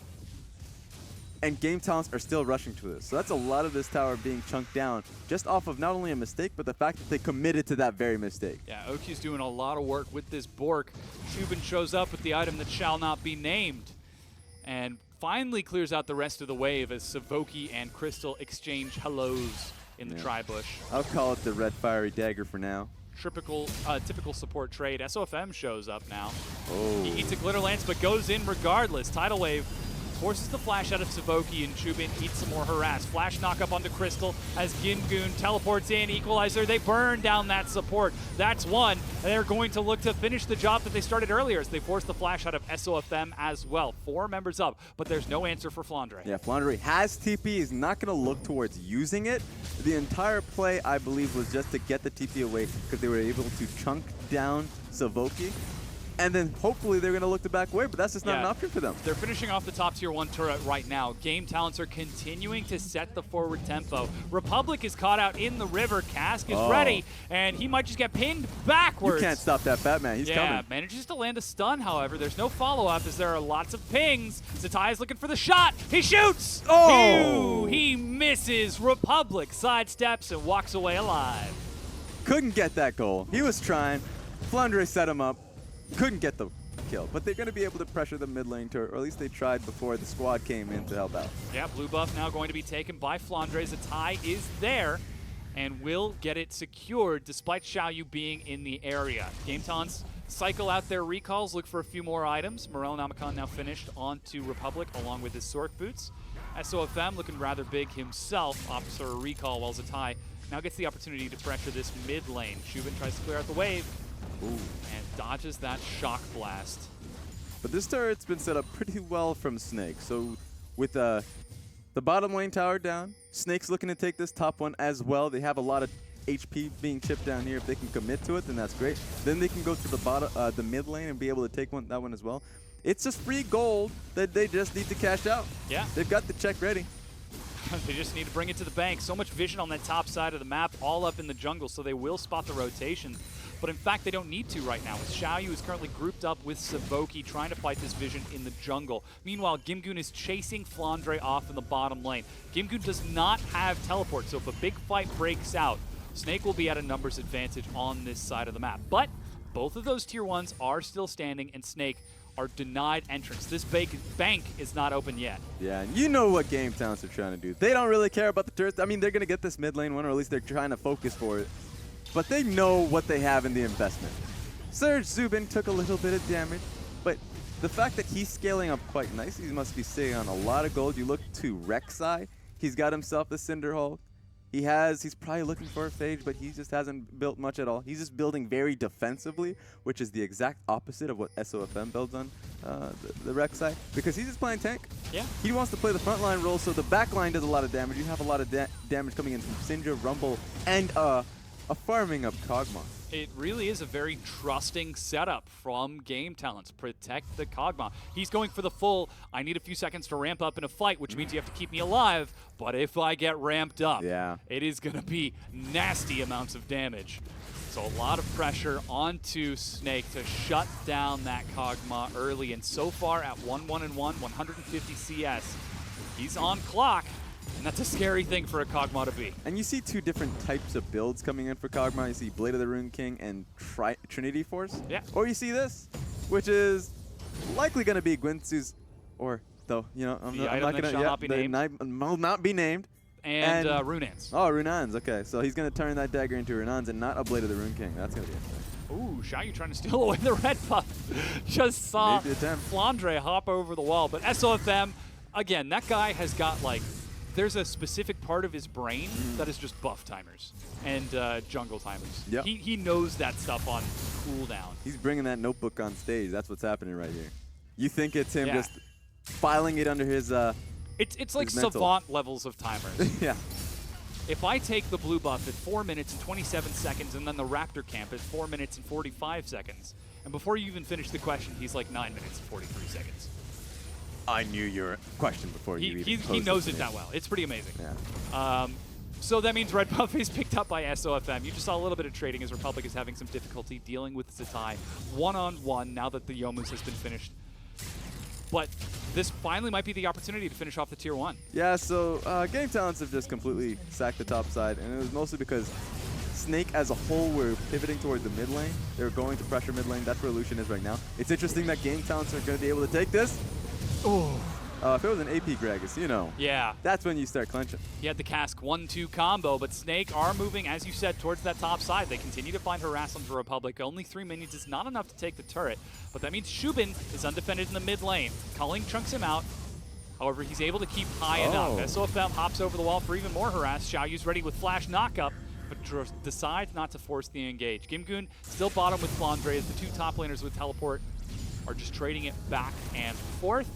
and Game Talents are still rushing to this. So that's a lot of this tower being chunked down just off of not only a mistake, but the fact that they committed to that very mistake. Yeah, Oki's doing a lot of work with this Bork. Shubin shows up with the item that shall not be named, and finally clears out the rest of the wave as Savoki and Crystal exchange hellos in the tri-bush. I'll call it the red fiery dagger for now. Typical support trade. SOFM shows up now. Oh. He eats a Glitter Lance, but goes in regardless. Tidal Wave forces the flash out of Savoki, and Chubin eats some more harass. Flash knock up onto Crystal as Gingoon teleports in. Equalizer, they burn down that support. That's one, and they're going to look to finish the job that they started earlier as they force the flash out of SOFM as well. 4 members up, but there's no answer for Flandre. Yeah, Flandre has TP. He's not going to look towards using it. The entire play, I believe, was just to get the TP away because they were able to chunk down Savoki. And then hopefully they're going to look to back away, but that's just not an option for them. They're finishing off the top tier 1 turret right now. Game Talents are continuing to set the forward tempo. Republic is caught out in the river. Cask is ready, and he might just get pinned backwards. You can't stop that Batman. He's coming. Manages to land a stun, however. There's no follow-up as there are lots of pings. Zatai is looking for the shot. He shoots! Oh! Ew, he misses. Republic sidesteps and walks away alive. Couldn't get that goal. He was trying. Flandre set him up. Couldn't get the kill, but they're going to be able to pressure the mid lane turret, or at least they tried before the squad came in to help out. Yeah, blue buff now going to be taken by Flandre. Zatai is there and will get it secured despite Xiaoyu being in the area. Game Talents cycle out their recalls, look for a few more items. Morel Namakan now finished onto Republic along with his Sork boots. SOFM looking rather big himself, opts for a recall while Zatai now gets the opportunity to pressure this mid lane. Shubin tries to clear out the wave. Ooh. And dodges that shock blast. But this turret's been set up pretty well from Snake. So with the bottom lane tower down, Snake's looking to take this top one as well. They have a lot of HP being chipped down here. If they can commit to it, then that's great. Then they can go to the bottom, the mid lane and be able to take that one as well. It's just free gold that they just need to cash out. Yeah. They've got the check ready. They just need to bring it to the bank. So much vision on that top side of the map, all up in the jungle, so they will spot the rotation. But in fact, they don't need to right now, as Xiaoyu is currently grouped up with Savoki trying to fight this vision in the jungle. Meanwhile, Gimgoon is chasing Flandre off in the bottom lane. Gimgoon does not have teleport, so if a big fight breaks out, Snake will be at a numbers advantage on this side of the map. But both of those tier 1s are still standing, and Snake are denied entrance. This bank is not open yet. Yeah, and you know what Game Talents are trying to do. They don't really care about the turrets. I mean, they're going to get this mid lane one, or at least they're trying to focus for it. But they know what they have in the investment. Serge Zubin took a little bit of damage, but the fact that he's scaling up quite nice, he must be sitting on a lot of gold. You look to Rek'Sai, he's got himself the Cinderhulk. He's probably looking for a phage, but he just hasn't built much at all. He's just building very defensively, which is the exact opposite of what SOFM builds on the Rek'Sai, because he's just playing tank. Yeah. He wants to play the frontline role, so the backline does a lot of damage. You have a lot of damage coming in from Syndra, Rumble, and farming up Kog'Maw. It really is a very trusting setup from Game Talents. Protect the Kog'Maw. He's going for the full, I need a few seconds to ramp up in a fight, which means you have to keep me alive, but if I get ramped up, Yeah. it is going to be nasty amounts of damage. So a lot of pressure onto Snake to shut down that Kog'Maw early, and so far at 1-1-1, 150 CS, he's on clock. And that's a scary thing for a Kog'Maw to be. And you see two different types of builds coming in for Kog'Maw. You see Blade of the Rune King and Trinity Force. Yeah. Or you see this, which is likely going to be Gwynsu's, or though, you know, I'm The not item that going shall not be named. Will not be named. And Runaan's. Oh, Runaan's. Okay, so he's going to turn that dagger into Runaan's and not a Blade of the Rune King. That's going to be interesting. Ooh, Xiaoyu trying to steal away the red buff. Just saw Made the attempt. Flandre hop over the wall. But SOFM, again, that guy has got like, there's a specific part of his brain that is just buff timers and jungle timers. Yep. He knows that stuff on cooldown. He's bringing that notebook on stage. That's what's happening right here. You think it's him Yeah. just filing it under his It's like his mental. savant levels of timers. yeah. If I take the blue buff at 4 minutes and 27 seconds and then the Raptor camp at 4 minutes and 45 seconds, and before you even finish the question, he's like 9 minutes and 43 seconds. I knew your question before you even He posed knows to it me. that well. It's pretty amazing. Yeah. So that means red buff is picked up by SOFM. You just saw a little bit of trading as Republic is having some difficulty dealing with Zatai one-on-one now that the Youmu's has been finished. But this finally might be the opportunity to finish off the Tier 1. Yeah, so Game Talents have just completely sacked the top side, and it was mostly because Snake as a whole were pivoting towards the mid lane. They were going to pressure mid lane. That's where Lucian is right now. It's interesting that Game Talents are going to be able to take this. Oh. If it was an AP Gragas, you know, Yeah. that's when you start clenching. He had the cask 1-2 combo, but Snake are moving, as you said, towards that top side. They continue to find harass on the Republic. Only 3 minions is not enough to take the turret, but that means Shubin is undefended in the mid lane. Culling chunks him out. However, he's able to keep high enough. SOFM hops over the wall for even more harass. Xiaoyu's ready with flash knockup, but decides not to force the engage. Gimgoon still bottom with Flandre as the two top laners with teleport are just trading it back and forth.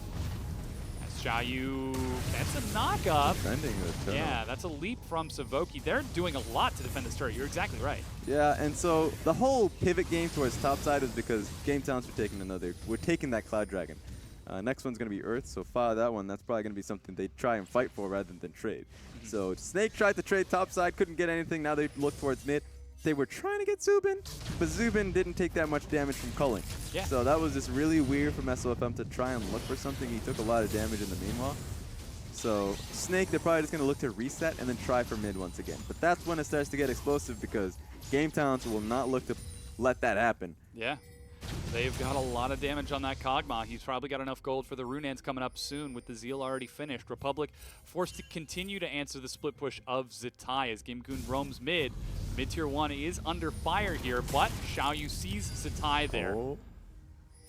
Xiaoyu gets a knockup. Defending the turret. Yeah, that's a leap from Savoki. They're doing a lot to defend this turret. You're exactly right. Yeah, and so the whole pivot game towards top side is because Game Talents we're taking that Cloud Dragon. Next one's going to be Earth, so far that one, that's probably going to be something they try and fight for rather than trade. So Snake tried to trade top side, couldn't get anything, now they look towards mid. They were trying to get Zubin, but Zubin didn't take that much damage from culling. Yeah. So that was just really weird from SOFM to try and look for something. He took a lot of damage in the meanwhile. So Snake, they're probably just going to look to reset and then try for mid once again. But that's when it starts to get explosive because Game Talents will not look to let that happen. Yeah. They've got a lot of damage on that Kog'Maw. He's probably got enough gold for the Runaan's coming up soon with the Zeal already finished. Republic forced to continue to answer the split push of Zatai as Gimgoon roams mid. Mid-tier 1 is under fire here, but Xiaoyu sees Zatai there. Oh.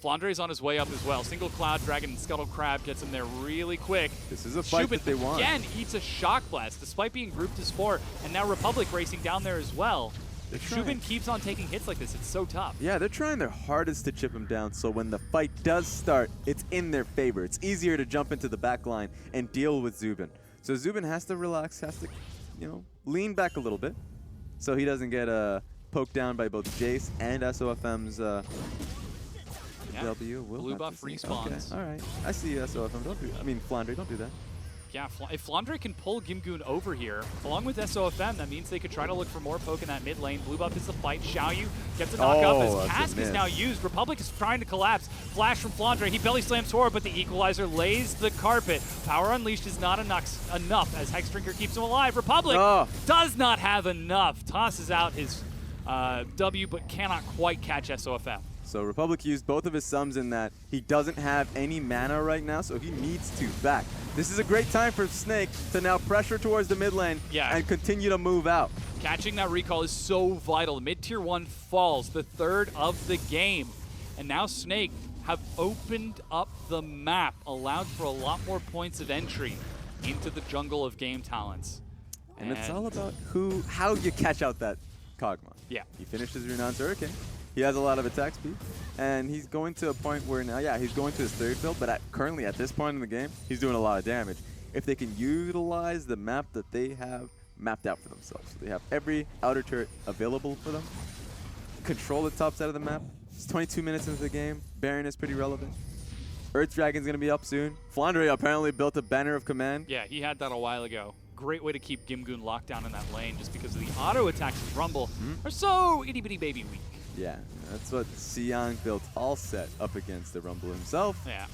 Flandre's on his way up as well. Single Cloud Dragon and Scuttle Crab gets him there really quick. This is a fight that they want. Again eats a Shock Blast despite being grouped as 4, and now Republic racing down there as well. They're If trying. Shubin keeps on taking hits like this, it's so tough. Yeah, they're trying their hardest to chip him down, so when the fight does start, it's in their favor. It's easier to jump into the back line and deal with Zubin. So Zubin has to relax, has to, lean back a little bit so he doesn't get poked down by both Jace and SOFM's Yeah. W. We'll Blue have to buff see. respawns. Okay, all right. I see you, SOFM. Flandre, don't do that. Yeah, if Flandre can pull Gimgoon over here, along with SOFM, that means they could try to look for more poke in that mid lane. Blue buff is the fight. Xiaoyu gets a knock up Oh, as that's a Cask is miss. now used. Republic is trying to collapse. Flash from Flandre. He belly slams forward, but the Equalizer lays the carpet. Power Unleashed is not enough as Hex Drinker keeps him alive. Republic Oh. does not have enough. Tosses out his W, but cannot quite catch SOFM. So Republic used both of his sums in that he doesn't have any mana right now, so he needs to back. This is a great time for Snake to now pressure towards the mid lane and continue to move out. Catching that recall is so vital. Mid-tier 1 falls, the third of the game. And now Snake have opened up the map, allowed for a lot more points of entry into the jungle of Game Talents. And it's all about how you catch out that Kog'Maw. Yeah. He finished his Runaan's Hurricane. He has a lot of attack speed, and he's going to a point where now, he's going to his third build, but currently at this point in the game, he's doing a lot of damage. If they can utilize the map that they have mapped out for themselves. They have every outer turret available for them. Control the top side of the map. It's 22 minutes into the game. Baron is pretty relevant. Earth Dragon's going to be up soon. Flandre apparently built a banner of command. Yeah, he had that a while ago. Great way to keep Gimgoon locked down in that lane just because of the auto attacks of Rumble are so itty-bitty baby weak. Yeah, that's what Siang built all set up against the Rumble himself. Yeah.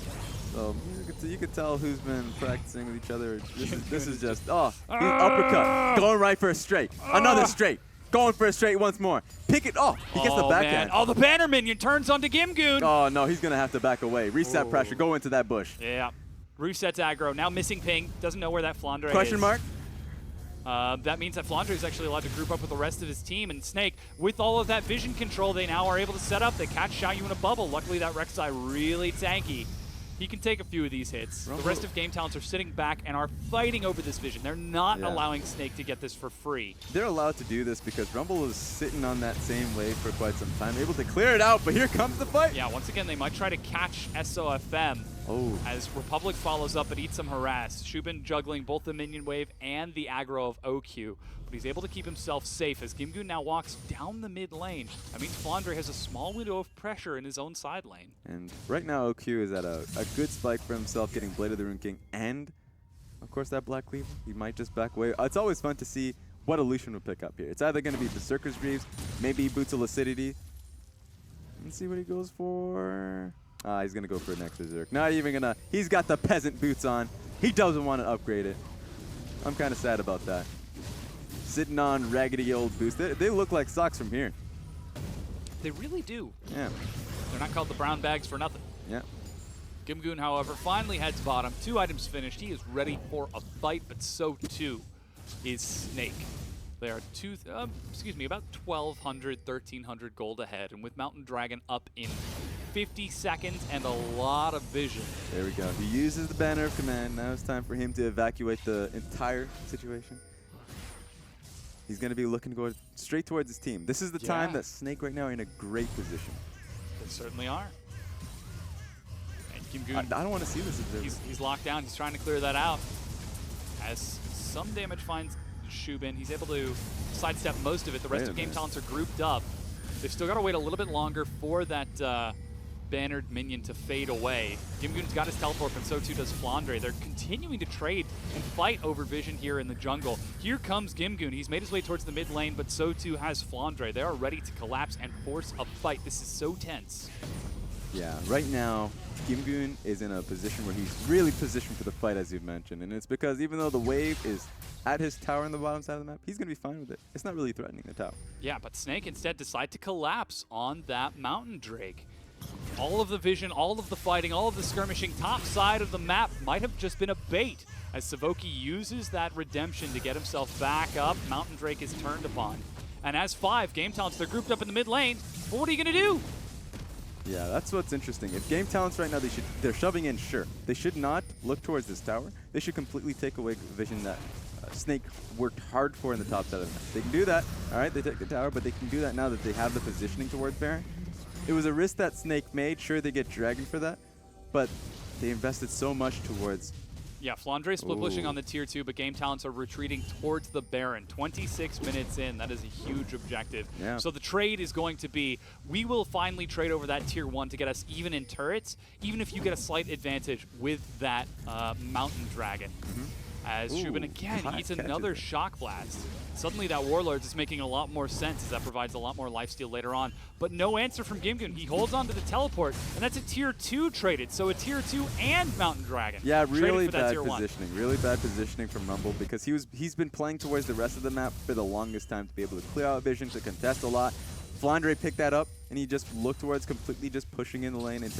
So you could tell who's been practicing with each other. This is just, oh, he's uppercut. Going right for a straight. Another straight. Going for a straight once more. Pick it. Oh, he gets the backhand. Oh, the banner minion turns onto Gimgoon. Oh, no, he's going to have to back away. Reset pressure. Go into that bush. Yeah. Resets aggro. Now missing ping. Doesn't know where that Flandre is. Question mark? That means that Flandre is actually allowed to group up with the rest of his team. And Snake, with all of that vision control, they now are able to set up. They catch Xiaoyu in a bubble. Luckily, that Rek'Sai really tanky. He can take a few of these hits. Rumble. The rest of Game Talents are sitting back and are fighting over this vision. They're not allowing Snake to get this for free. They're allowed to do this because Rumble is sitting on that same wave for quite some time, able to clear it out, but here comes the fight. Yeah, once again, they might try to catch SOFM. Oh. As Republic follows up but eats some harass. Shubin juggling both the minion wave and the aggro of OQ. But he's able to keep himself safe as Gimgoon now walks down the mid lane. That means Flandre has a small window of pressure in his own side lane. And right now OQ is at a good spike for himself, getting Blade of the Rune King and, of course, that Black Cleaver. He might just back away. It's always fun to see what Illusion will pick up here. It's either going to be Berserker's Greaves, maybe Boots of Lucidity. Let's see what he goes for. He's going to go for an next Berserk. Not even going to. He's got the peasant boots on. He doesn't want to upgrade it. I'm kind of sad about that. Sitting on raggedy old boots. They look like socks from here. They really do. Yeah. They're not called the brown bags for nothing. Yeah. Gimgoon, however, finally heads bottom. 2 items finished. He is ready for a fight, but so too is Snake. They are about 1,200, 1,300 gold ahead, and with Mountain Dragon up in 50 seconds and a lot of vision. There we go. He uses the banner of command. Now it's time for him to evacuate the entire situation. He's going to be looking to go straight towards his team. This is the time that Snake right now are in a great position. They certainly are. And Gimgoon, I don't want to see this. he's locked down. He's trying to clear that out. As some damage finds Shubin, he's able to sidestep most of it. The rest of Game Talents are grouped up. They've still got to wait a little bit longer for that bannered minion to fade away. Gimgoon's got his teleport, and so too does Flandre. They're continuing to trade and fight over vision here in the jungle. Here comes Gimgoon. He's made his way towards the mid lane, but so too has Flandre. They are ready to collapse and force a fight. This is so tense. Yeah, right now, Gimgoon is in a position where he's really positioned for the fight, as you've mentioned. And it's because even though the wave is at his tower on the bottom side of the map, he's going to be fine with it. It's not really threatening the tower. Yeah, but Snake instead decide to collapse on that Mountain Drake. All of the vision, all of the fighting, all of the skirmishing, top side of the map might have just been a bait. As Savoki uses that redemption to get himself back up, Mountain Drake is turned upon. And as 5 Game Talents, they're grouped up in the mid lane. But what are you going to do? Yeah, that's what's interesting. If Game Talents right now, they're shoving in, sure. They should not look towards this tower. They should completely take away vision that Snake worked hard for in the top side of the map. They can do that. All right, they take the tower, but they can do that now that they have the positioning towards Baron. It was a risk that Snake made. Sure, they get Dragon for that, but they invested so much towards... Yeah, Flandre split pushing on the tier 2, but Game Talents are retreating towards the Baron. 26 minutes in, that is a huge objective. Yeah. So the trade is going to be, we will finally trade over that tier 1 to get us even in turrets, even if you get a slight advantage with that Mountain Dragon. As Shubin again eats another Shock Blast. Suddenly that Warlords is making a lot more sense as that provides a lot more lifesteal later on. But no answer from Gimgoon. He holds on to the teleport, and that's a tier 2 traded. So a tier 2 and Mountain Dragon. Yeah, really for that bad tier 1. positioning. Really bad positioning from Rumble because he's been playing towards the rest of the map for the longest time to be able to clear out vision, to contest a lot. Flandre picked that up, and he just looked towards completely just pushing in the lane and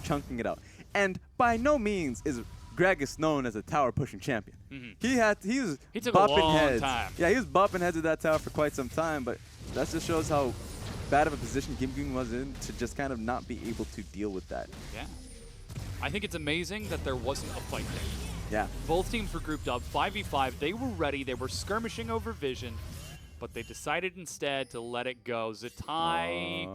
chunking it out. And by no means is Greg is known as a tower pushing champion. He was took bopping a long heads. time. Yeah, he was bopping heads at that tower for quite some time, but that just shows how bad of a position Gimgoon was in to just kind of not be able to deal with that. Yeah. I think it's amazing that there wasn't a fight there. Yeah. Both teams were grouped up, 5v5. They were ready. They were skirmishing over vision, but they decided instead to let it go. Zatai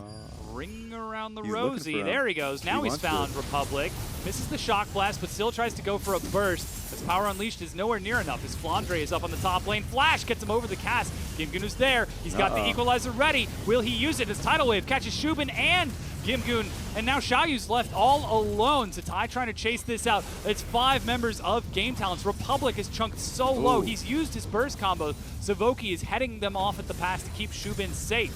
ring around the He's rosy. looking for There him. he goes. Now He he's wants found to. Republic. Misses the shock blast, but still tries to go for a burst. As Power Unleashed is nowhere near enough as Flandre is up on the top lane. Flash gets him over the cast. Gimgoon is there. He's got the equalizer ready. Will he use it as Tidal Wave catches Shubin and Gimgoon, and now Xiaoyu's left all alone. Zatai trying to chase this out. It's 5 members of Game Talents. Republic is chunked so low. He's used his burst combo. Savoki is heading them off at the pass to keep Shubin safe.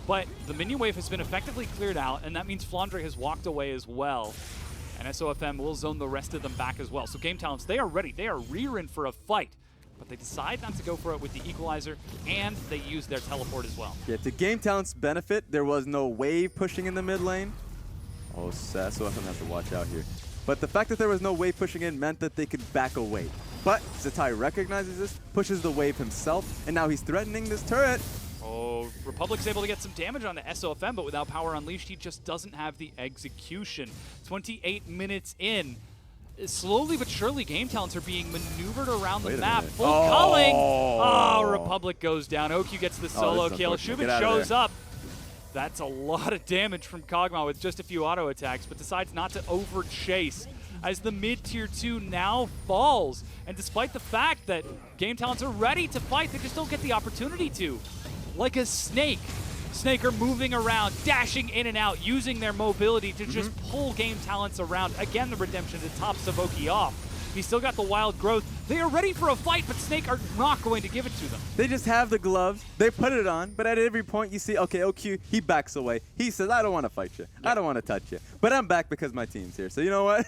But the minion wave has been effectively cleared out, and that means Flandre has walked away as well. And SOFM will zone the rest of them back as well. So Game Talents, they are ready. They are rearing for a fight. But they decide not to go for it with the equalizer, and they use their teleport as well. Yeah, to Game Talent's benefit, there was no wave pushing in the mid lane. Oh, SOFM has to watch out here. But the fact that there was no wave pushing in meant that they could back away. But Zatai recognizes this, pushes the wave himself, and now he's threatening this turret. Oh, Republic's able to get some damage on the SOFM, but without Power Unleashed, he just doesn't have the execution. 28 minutes in. Slowly but surely, Game Talents are being maneuvered around the map. Full culling! Oh, Republic goes down. OQ gets the solo kill. Shubin shows up. That's a lot of damage from Kog'Maw with just a few auto attacks, but decides not to over-chase as the mid-tier 2 now falls. And despite the fact that Game Talents are ready to fight, they just don't get the opportunity to. Like a snake. Snake are moving around, dashing in and out, using their mobility to just pull Game Talents around. Again, the redemption to top Savoki off. He's still got the wild growth. They are ready for a fight, but Snake are not going to give it to them. They just have the gloves. They put it on, but at every point you see, okay, OQ, he backs away. He says, I don't want to fight you. I don't want to touch you. But I'm back because my team's here. So you know what?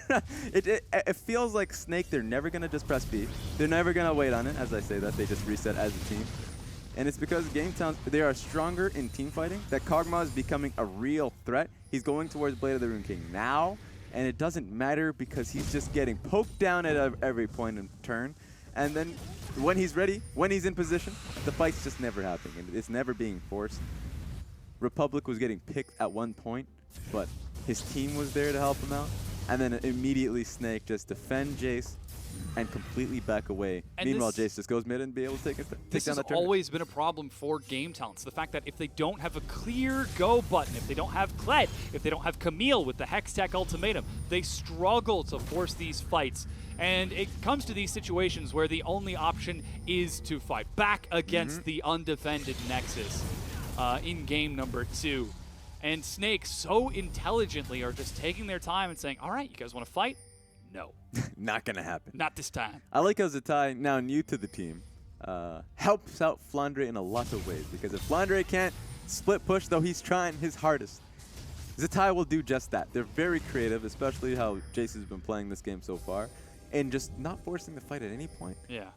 it feels like Snake, they're never going to just press B. They're never going to wait on it. As I say that, they just reset as a team. And it's because Game Talents, they are stronger in team fighting, that Kog'Maw is becoming a real threat. He's going towards Blade of the Rune King now, and it doesn't matter because he's just getting poked down at every point in turn. And then when he's ready, when he's in position, the fight's just never happening. And it's never being forced. Republic was getting picked at one point, but his team was there to help him out. And then immediately Snake just defend Jace and completely back away. And meanwhile, Jace just goes mid and be able to take down This has that turret. always been a problem for Game Talents. The fact that if they don't have a clear go button, if they don't have Kled, if they don't have Camille with the Hextech ultimatum, they struggle to force these fights. And it comes to these situations where the only option is to fight back against the undefended Nexus in game number 2. And Snake so intelligently are just taking their time and saying, all right, you guys want to fight? No. Not going to happen. Not this time. I like how Zatai, now new to the team, helps out Flandre in a lot of ways. Because if Flandre can't split push, though he's trying his hardest, Zatai will do just that. They're very creative, especially how Jace has been playing this game so far, and just not forcing the fight at any point. Yeah.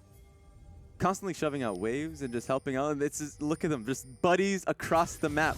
Constantly shoving out waves and just helping out. And it's just, look at them, just buddies across the map.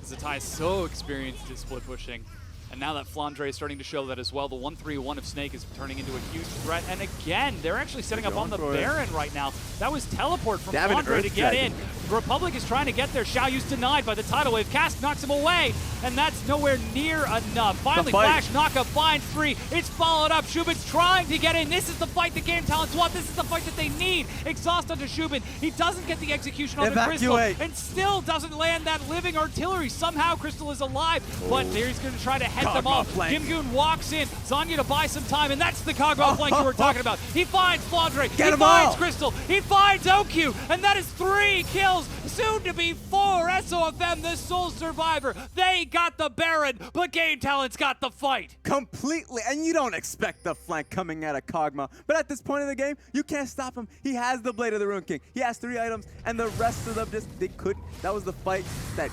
Zatai is so experienced at split pushing. And now that Flandre is starting to show that as well, the 1-3-1 of Snake is turning into a huge threat. And again, they're actually setting up on the Baron right now. That was teleport from Flandre to get in. Republic is trying to get there. Xiaoyu's denied by the tidal wave. Cast knocks him away, and that's nowhere near enough. Finally, Flash knockup finds 3. It's followed up. Shubin's trying to get in. This is the fight the Game Talents want. This is the fight that they need. Exhaust onto Shubin. He doesn't get the execution on the Crystal, and still doesn't land that living artillery. Somehow Crystal is alive, but there he's going to try to head them off. Gimgoon walks in. Zanya to buy some time, and that's the Kog'Maw flank you were talking about. He finds Flandre. He finds Crystal. He finds OQ, and that is 3 kills. Soon to be 4. SOFM, the sole survivor. They got the Baron, but Game Talents got the fight. Completely. And you don't expect the flank coming out of Kog'Maw. But at this point in the game, you can't stop him. He has the Blade of the Rune King. He has 3 items, and the rest of them just, they couldn't. That was the fight that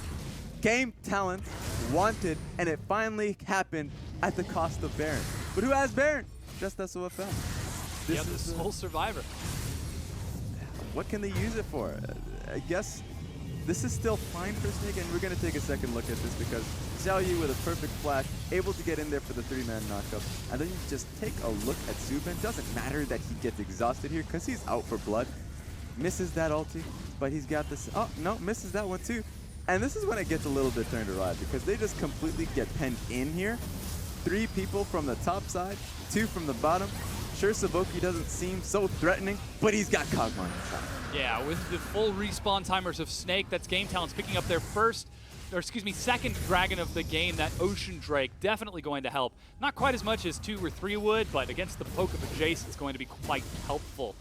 Game Talents wanted, and it finally happened at the cost of Baron. But who has Baron? Just SOFM. This is the sole survivor. What can they use it for? I guess this is still fine for Snake, and we're going to take a second look at this because Xiaoyu with a perfect flash, able to get in there for the 3-man knockup. And then you just take a look at Zubin. Doesn't matter that he gets exhausted here because he's out for blood. Misses that ulti, but he's got this. Oh, no, misses that one too. And this is when it gets a little bit turned around because they just completely get penned in here. 3 people from the top side, 2 from the bottom. Sure, Savoki doesn't seem so threatening, but he's got Kog'Maw on his side. Yeah, with the full respawn timers of Snake, that's Game Talents picking up their first second dragon of the game, that Ocean Drake, definitely going to help. Not quite as much as 2 or 3 would, but against the poke of a Jace, it's going to be quite helpful.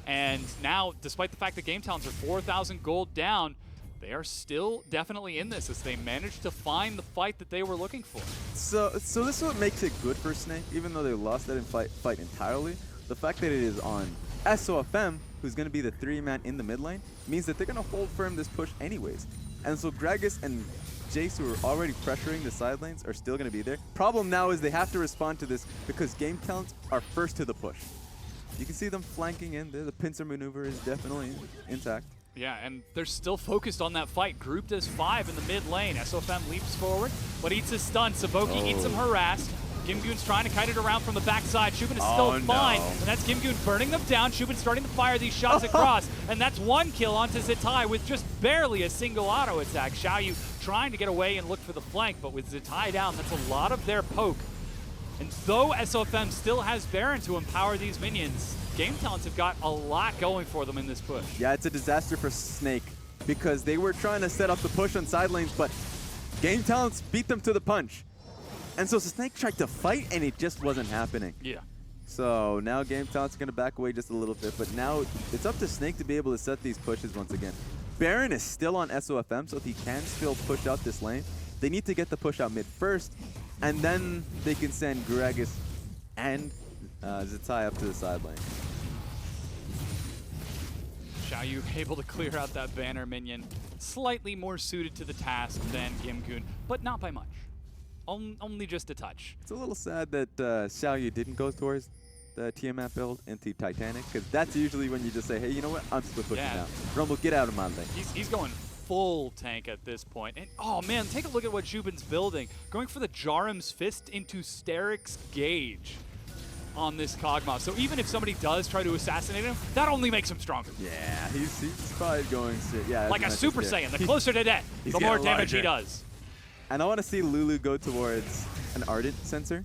And now, despite the fact that Game Talents are 4,000 gold down, they are still definitely in this as they managed to find the fight that they were looking for. So this is what makes it good for Snake, even though they lost that fight entirely. The fact that it is on SOFM, who's going to be the 3-man in the mid lane, means that they're going to hold firm this push anyways. And so Gragas and Jace, who are already pressuring the side lanes, are still going to be there. Problem now is they have to respond to this because Game Talents are first to the push. You can see them flanking in there. The pincer maneuver is definitely intact. Yeah, and they're still focused on that fight. Grouped as 5 in the mid lane. SOFM leaps forward, but eats a stun. Saboki eats him harassed. Gimgoon's trying to kite it around from the backside. Shubin is still fine, and that's Gimgoon burning them down. Shubin starting to fire these shots across, and that's 1 kill onto Zitai with just barely a single auto attack. Xiaoyu trying to get away and look for the flank, but with Zitai down, that's a lot of their poke. And though SOFM still has Baron to empower these minions, Game Talents have got a lot going for them in this push. Yeah, it's a disaster for Snake because they were trying to set up the push on side lanes, but Game Talents beat them to the punch. And so Snake tried to fight, and it just wasn't happening. Yeah. So now Game Talents are going to back away just a little bit, but now it's up to Snake to be able to set these pushes once again. Baron is still on SOFM, so if he can still push out this lane, they need to get the push out mid first, and then they can send Gragas and Zitai up to the side lane. Xiaoyu able to clear out that banner minion. Slightly more suited to the task than Gimgoon, but not by much. Only just a touch. It's a little sad that Xiaoyu didn't go towards the Tiamat build into Titanic, because that's usually when you just say, hey, you know what, I'm split pushing now. Rumble, get out of my lane. He's going full tank at this point. And oh man, take a look at what Shubin's building. Going for the Jarim's Fist into Steric's Gauge on this Kog'Maw. So even if somebody does try to assassinate him, that only makes him stronger. Yeah, he's probably going to, yeah. Like a Super Saiyan. The closer to death, the more damage he does. And I want to see Lulu go towards an Ardent sensor.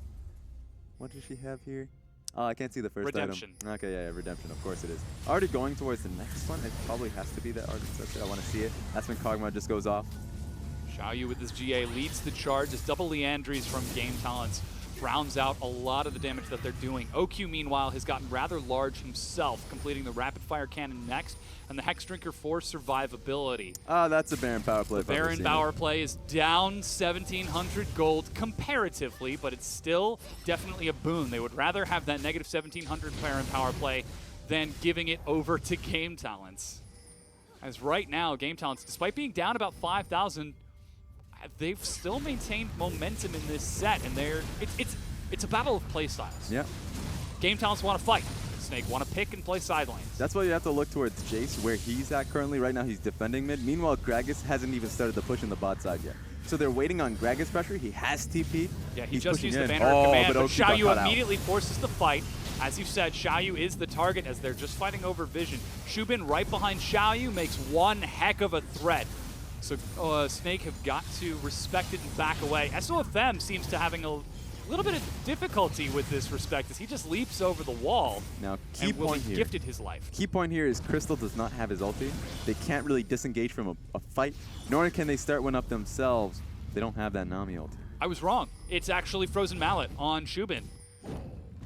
What does she have here? Oh, I can't see the first Redemption. item. Okay, yeah, Redemption. Of course it is. Already going towards the next one. It probably has to be that Ardent sensor. I want to see it. That's when Kog'Maw just goes off. Xiaoyu with his GA leads the charge as double Leandries from Game Talents rounds out a lot of the damage that they're doing. OQ, meanwhile, has gotten rather large himself, completing the Rapid Fire Cannon next, and the Hex Drinker for survivability. Oh, that's a Baron power play. Baron power play is down 1,700 gold comparatively, but it's still definitely a boon. They would rather have that negative 1,700 Baron power play than giving it over to Game Talents. As right now, Game Talents, despite being down about 5,000, they've still maintained momentum in this set, and it's a battle of play styles. Yeah. Game Talents want to fight. Snake want to pick and play side lanes. That's why you have to look towards Jace, where he's at currently. Right now, he's defending mid. Meanwhile, Gragas hasn't even started the push in the bot side yet. So they're waiting on Gragas pressure. He has TP. Yeah, he he's just pushing used the in. banner of command, but Oki got Xiaoyu caught out. immediately forces the fight. As you said, Xiaoyu is the target as they're just fighting over vision. Shubin right behind Xiaoyu makes one heck of a threat. So Snake have got to respect it and back away. SOFM seems to having a little bit of difficulty with this respect as he just leaps over the wall. Now, key and will point be here. gifted his life. Key point here is Crystal does not have his ulti. They can't really disengage from a fight, nor can they start one up themselves. They don't have that Nami ulti. I was wrong. It's actually Frozen Mallet on Shubin.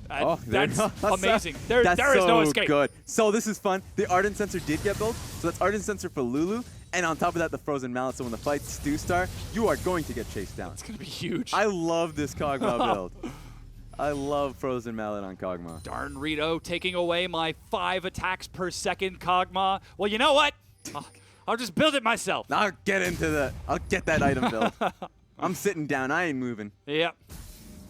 Oh, that's amazing. That's there is so no escape. good. So this is fun. The Ardent Sensor did get built, so that's Ardent Sensor for Lulu, and on top of that, the Frozen Mallet. So when the fights do start, you are going to get chased down. It's going to be huge. I love this Kog'Maw build. I love Frozen Mallet on Kog'Maw. Darn Rito taking away my 5 attacks per second Kog'Maw. Well, you know what? I'll just build it myself. I'll get that item build. I'm sitting down. I ain't moving. Yep.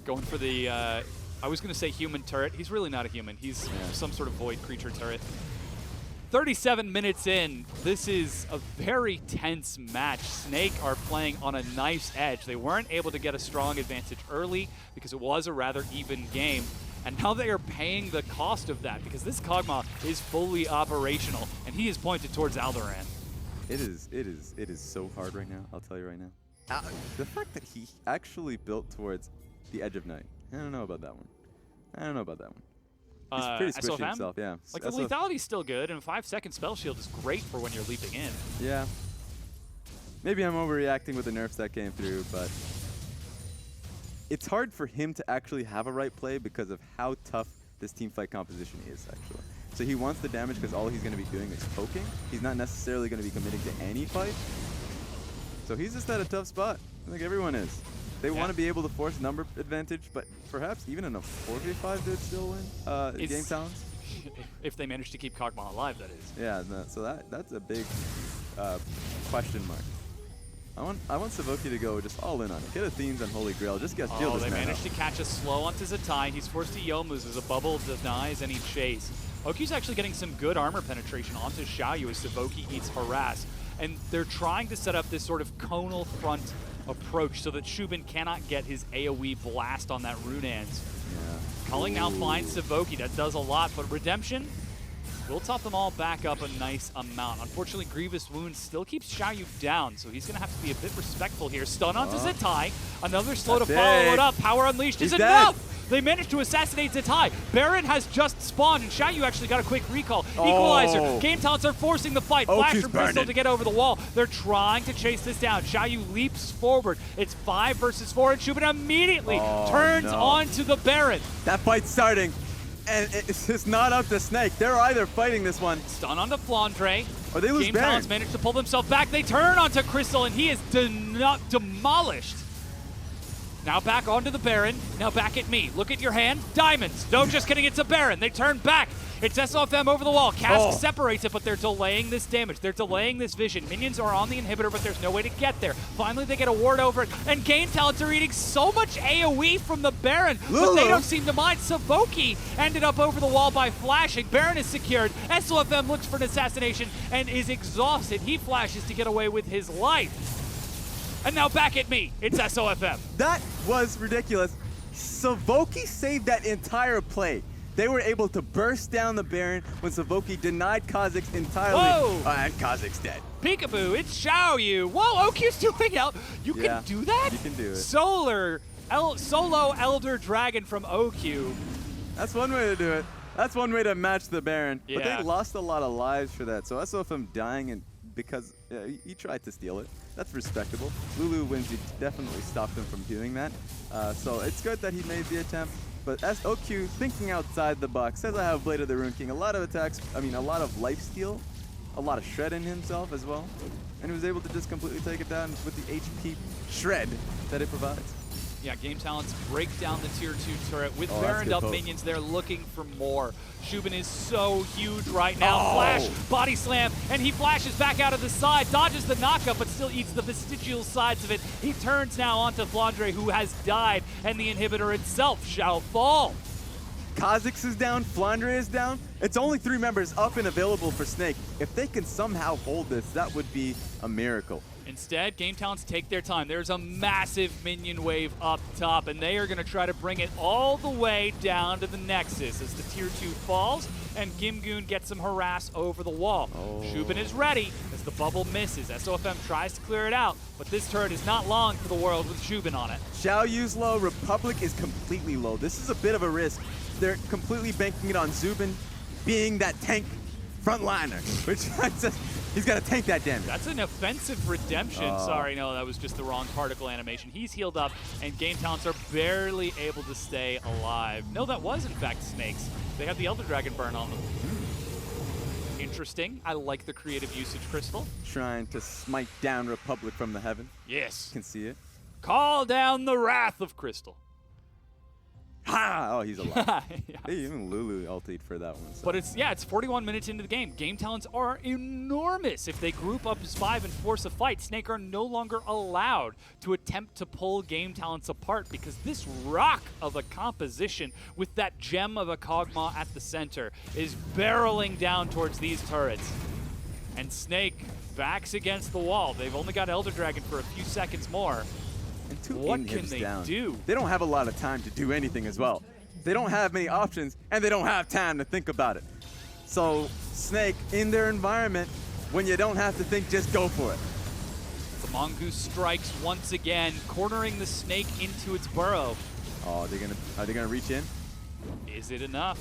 Going for the, I was going to say human turret. He's really not a human. He's some sort of void creature turret. 37 minutes in, this is a very tense match. Snake are playing on a nice edge. They weren't able to get a strong advantage early because it was a rather even game. And now they are paying the cost of that because this Kog'Maw is fully operational, and he is pointed towards Alderaan. It is so hard right now. I'll tell you right now. The fact that he actually built towards the Edge of Night. I don't know about that one. He's pretty squishy SOFM? himself, yeah. Like, the lethality's still good, and a 5-second spell shield is great for when you're leaping in. Yeah. maybe I'm overreacting with the nerfs that came through, but it's hard for him to actually have a right play because of how tough this team fight composition is, actually. So he wants the damage because all he's going to be doing is poking. He's not necessarily going to be committing to any fight. So he's just at a tough spot. I think everyone is. They want to be able to force number advantage, but perhaps even in a 4v5 they'd still win game talents. If they manage to keep Kog'Maw alive, that is. Yeah, so that's a big question mark. I want Savoki to go just all in on it. Get Athene's on Holy Grail. Just get steal Oh, this they man managed up. to catch a slow onto Zatai. He's forced to Youmu's as a bubble denies any chase. Okyu's actually getting some good armor penetration onto Xiaoyu as Savoki eats harass. And they're trying to set up this sort of conal front approach so that Shubin cannot get his AoE blast on that Runans. Yeah. Culling now finds Savoki. That does a lot, but Redemption will top them all back up a nice amount. Unfortunately, Grievous Wound still keeps Xiaoyu down, so he's going to have to be a bit respectful here. Stun onto Zatai. Another slow to follow it up. Power Unleashed is enough! They managed to assassinate Zatai. Baron has just spawned, and Xiaoyu actually got a quick recall. Equalizer. Game talents are forcing the fight. Flash from Crystal to get over the wall. They're trying to chase this down. Xiaoyu leaps forward. It's 5 versus 4, and Shubin immediately turns onto the Baron. That fight's starting, and it's just not up to Snake. They're either fighting this one. Stun onto Flandre. Or they lose Game Baron. Talents managed to pull themselves back. They turn onto Crystal, and he is demolished. Now back onto the Baron. Now back at me. Look at your hand. Diamonds. No, just kidding. It's a Baron. They turn back. It's SOFM over the wall. Cask separates it, but they're delaying this damage. They're delaying this vision. Minions are on the inhibitor, but there's no way to get there. Finally, they get a ward over it, and Game Talents are eating so much AoE from the Baron, but they don't seem to mind. Savoki ended up over the wall by flashing. Baron is secured. SOFM looks for an assassination and is exhausted. He flashes to get away with his life. And now back at me. It's SOFM. That was ridiculous. Savoki saved that entire play. They were able to burst down the Baron when Savoki denied Kha'Zix entirely. Whoa! And Kha'Zix dead. Peekaboo, it's Xiaoyu. Whoa, Okyu's doing out. You can do that? You can do it. Solo Elder Dragon from Okyu. That's one way to do it. That's one way to match the Baron. But Yeah. they lost a lot of lives for that. So SOFM dying and because he tried to steal it. That's respectable. Lulu wins. He definitely stopped him from doing that. So it's good that he made the attempt. But as OQ thinking outside the box, says I have Blade of the Rune King. A lot of attacks, I mean a lot of life steal, a lot of shred in himself as well. And he was able to just completely take it down with the HP shred that it provides. Yeah, Game Talents break down the tier 2 turret. With Oh, Baroned that's up good minions, they're looking for more. Shubin is so huge right now. Flash, body slam, and he flashes back out of the side, dodges the knockup, but still eats the vestigial sides of it. He turns now onto Flandre, who has died, and the inhibitor itself shall fall. Kha'Zix is down, Flandre is down. It's only 3 members up and available for Snake. If they can somehow hold this, that would be a miracle. Instead, Game Talents take their time. There's a massive minion wave up top, and they are going to try to bring it all the way down to the Nexus as the tier 2 falls, and Gimgoon gets some harass over the wall. Shubin is ready as the bubble misses. SOFM tries to clear it out, but this turret is not long for the world with Shubin on it. Xiaoyu's low, Republic is completely low. This is a bit of a risk. They're completely banking it on Zubin being that tank frontliner, which he's got to tank that damage. That's an offensive redemption. Sorry, no, that was just the wrong particle animation. He's healed up, and Game Talents are barely able to stay alive. No, that was, in fact, Snakes. They have the Elder Dragon burn on them. Interesting. I like the creative usage, Crystal. Trying to smite down Republic from the heaven. Yes. Can see it. Call down the wrath of Crystal. Ha! Oh, he's alive. Yeah. Hey, even Lulu ultied for that one. So. But it's 41 minutes into the game. Game Talents are enormous. If they group up as 5 and force a fight, Snake are no longer allowed to attempt to pull Game Talents apart because this rock of a composition with that gem of a Kog'Maw at the center is barreling down towards these turrets. And Snake backs against the wall. They've only got Elder Dragon for a few seconds more. And 2 What can inhibs they down. do? They don't have a lot of time to do anything as well. They don't have many options, and they don't have time to think about it. So Snake, in their environment, when you don't have to think, just go for it. The Mongoose strikes once again, cornering the Snake into its burrow. Oh, are they gonna reach in? Is it enough?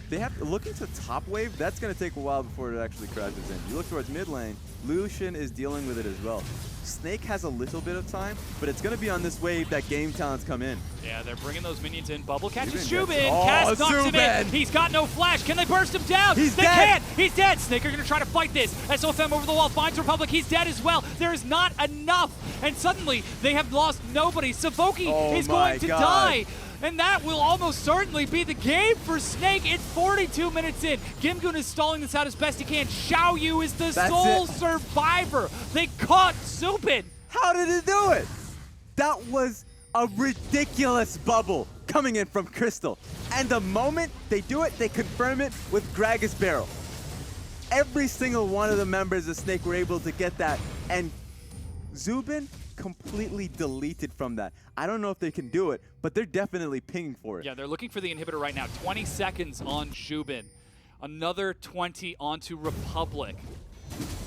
They have to look into top wave. That's going to take a while before it actually crashes in. You look towards mid lane. Lucian is dealing with it as well. Snake has a little bit of time, but it's going to be on this wave that game talents come in. Yeah, they're bringing those minions in. Bubble catches Zubin Zubin. gets- Oh, Cast knocks him in. Zubin! He's got no flash. Can they burst him down? He's they dead. can't. He's dead. Snake are going to try to fight this. SOFM over the wall finds Republic. He's dead as well. There is not enough. And suddenly, they have lost nobody. Savoki Oh is my going to God. die. And that will almost certainly be the game for Snake. It's 42 minutes in. Gimgoon is stalling this out as best he can. Xiaoyu is the That's sole it. survivor. They caught Zubin. How did it do it? That was a ridiculous bubble coming in from Crystal. And the moment they do it, they confirm it with Gragas Barrel. Every single one of the members of Snake were able to get that. And Zubin completely deleted from that. I don't know if they can do it, but they're definitely pinging for it. Yeah, they're looking for the inhibitor right now. 20 seconds on Zubin. Another 20 onto Republic.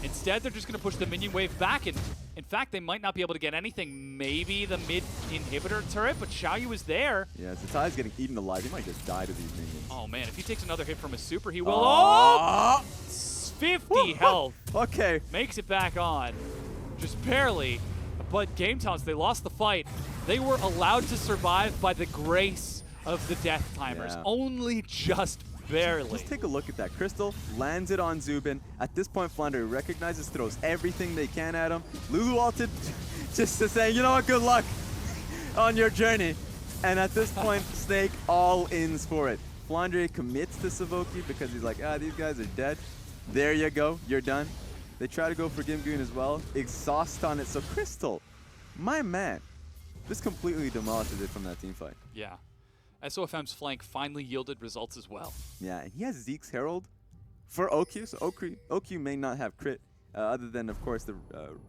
Instead, they're just going to push the minion wave back, and in fact, they might not be able to get anything. Maybe the mid inhibitor turret, but Xiaoyu is there. Yeah, Zatai's getting eaten alive. He might just die to these minions. Oh man, if he takes another hit from a super, he will. Oh! 50 health. Okay. Makes it back on. Just barely. But Game Talents, they lost the fight. They were allowed to survive by the grace of the death timers. Yeah. Only just barely. Just take a look at that. Crystal lands it on Zubin. At this point, Flounder recognizes, throws everything they can at him. Lulu ulted just to say, you know what, good luck on your journey. And at this point, Snake all-ins for it. Flounder commits to Savoki because he's like, these guys are dead. There you go, you're done. They try to go for Gimgoon as well. Exhaust on it. So Crystal, my man, just completely demolishes it from that team fight. Yeah. SOFM's flank finally yielded results as well. Yeah, and he has Zeke's Herald for OQ. So OQ may not have crit, other than, of course, the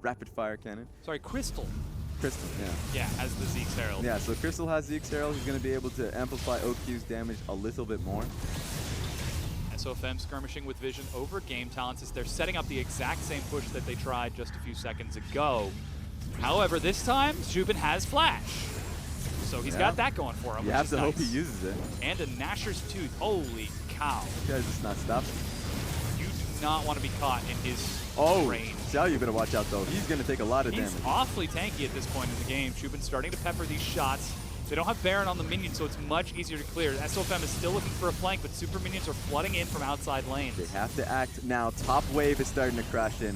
rapid fire cannon. Sorry, Crystal. Crystal, yeah. Yeah, has the Zeke's Herald. Yeah, so Crystal has Zeke's Herald. He's going to be able to amplify OQ's damage a little bit more. SOFM skirmishing with Vision over Game Talents as they're setting up the exact same push that they tried just a few seconds ago. However, this time, Zubin has Flash. So he's got that going for him. You which have is to nice. hope he uses it. And a Gnasher's Tooth. Holy cow. This guy's just not stopping. You do not want to be caught in his range. Xiao, you better watch out, though. He's going to take a lot of He's damage. awfully tanky at this point in the game. Zubin's starting to pepper these shots. They don't have Baron on the minion, so it's much easier to clear. SOFM is still looking for a flank, but super minions are flooding in from outside lanes. They have to act now. Top wave is starting to crash in.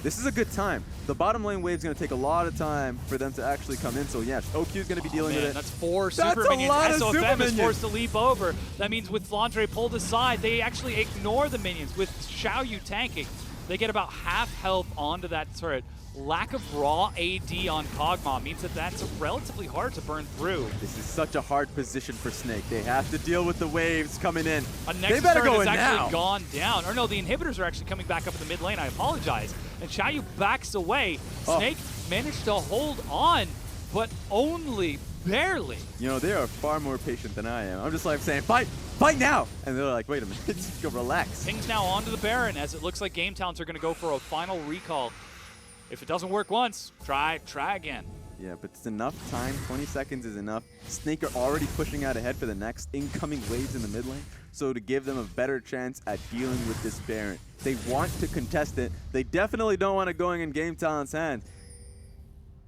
This is a good time. The bottom lane wave is going to take a lot of time for them to actually come in. So, yes, OQ is going to be dealing with it. That's 4 That's super a minions. lot of SOFM super is minions. forced to leap over. That means with Flandre pulled aside, they actually ignore the minions. With Xiaoyu tanking, they get about half health onto that turret. Lack of raw AD on Kog'Maw means that that's relatively hard to burn through. This is such a hard position for Snake. They have to deal with the waves coming in. A They Nexus better turret go has in actually now. gone down. Or no, the inhibitors are actually coming back up in the mid lane. I apologize. And Xiaoyu backs away. Snake managed to hold on, but only barely. You know, they are far more patient than I am. I'm just like saying, fight now. And they're like, wait a minute, just go relax. Pings now onto the Baron as it looks like Game Talents are going to go for a final recall. If it doesn't work once, try again. Yeah, but it's enough time. 20 seconds is enough. Snake are already pushing out ahead for the next incoming waves in the mid lane. So to give them a better chance at dealing with this Baron. They want to contest it. They definitely don't want it going in Game Talent's hands.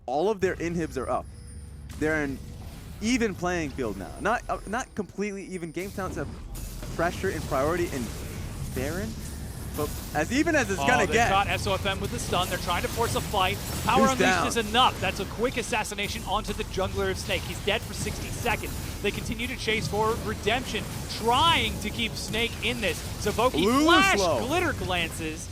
All of their inhibs are up. They're in even playing field now. Not completely even. Game Talents have pressure and priority in Baron. But as even as it's gonna they get. caught SOFM with the stun. They're trying to force a fight. Power Who's Unleashed down? is enough. That's a quick assassination onto the jungler of Snake. He's dead for 60 seconds. They continue to chase forward. Redemption trying to keep Snake in this. Savoki Lulu's flash low. glitter glances.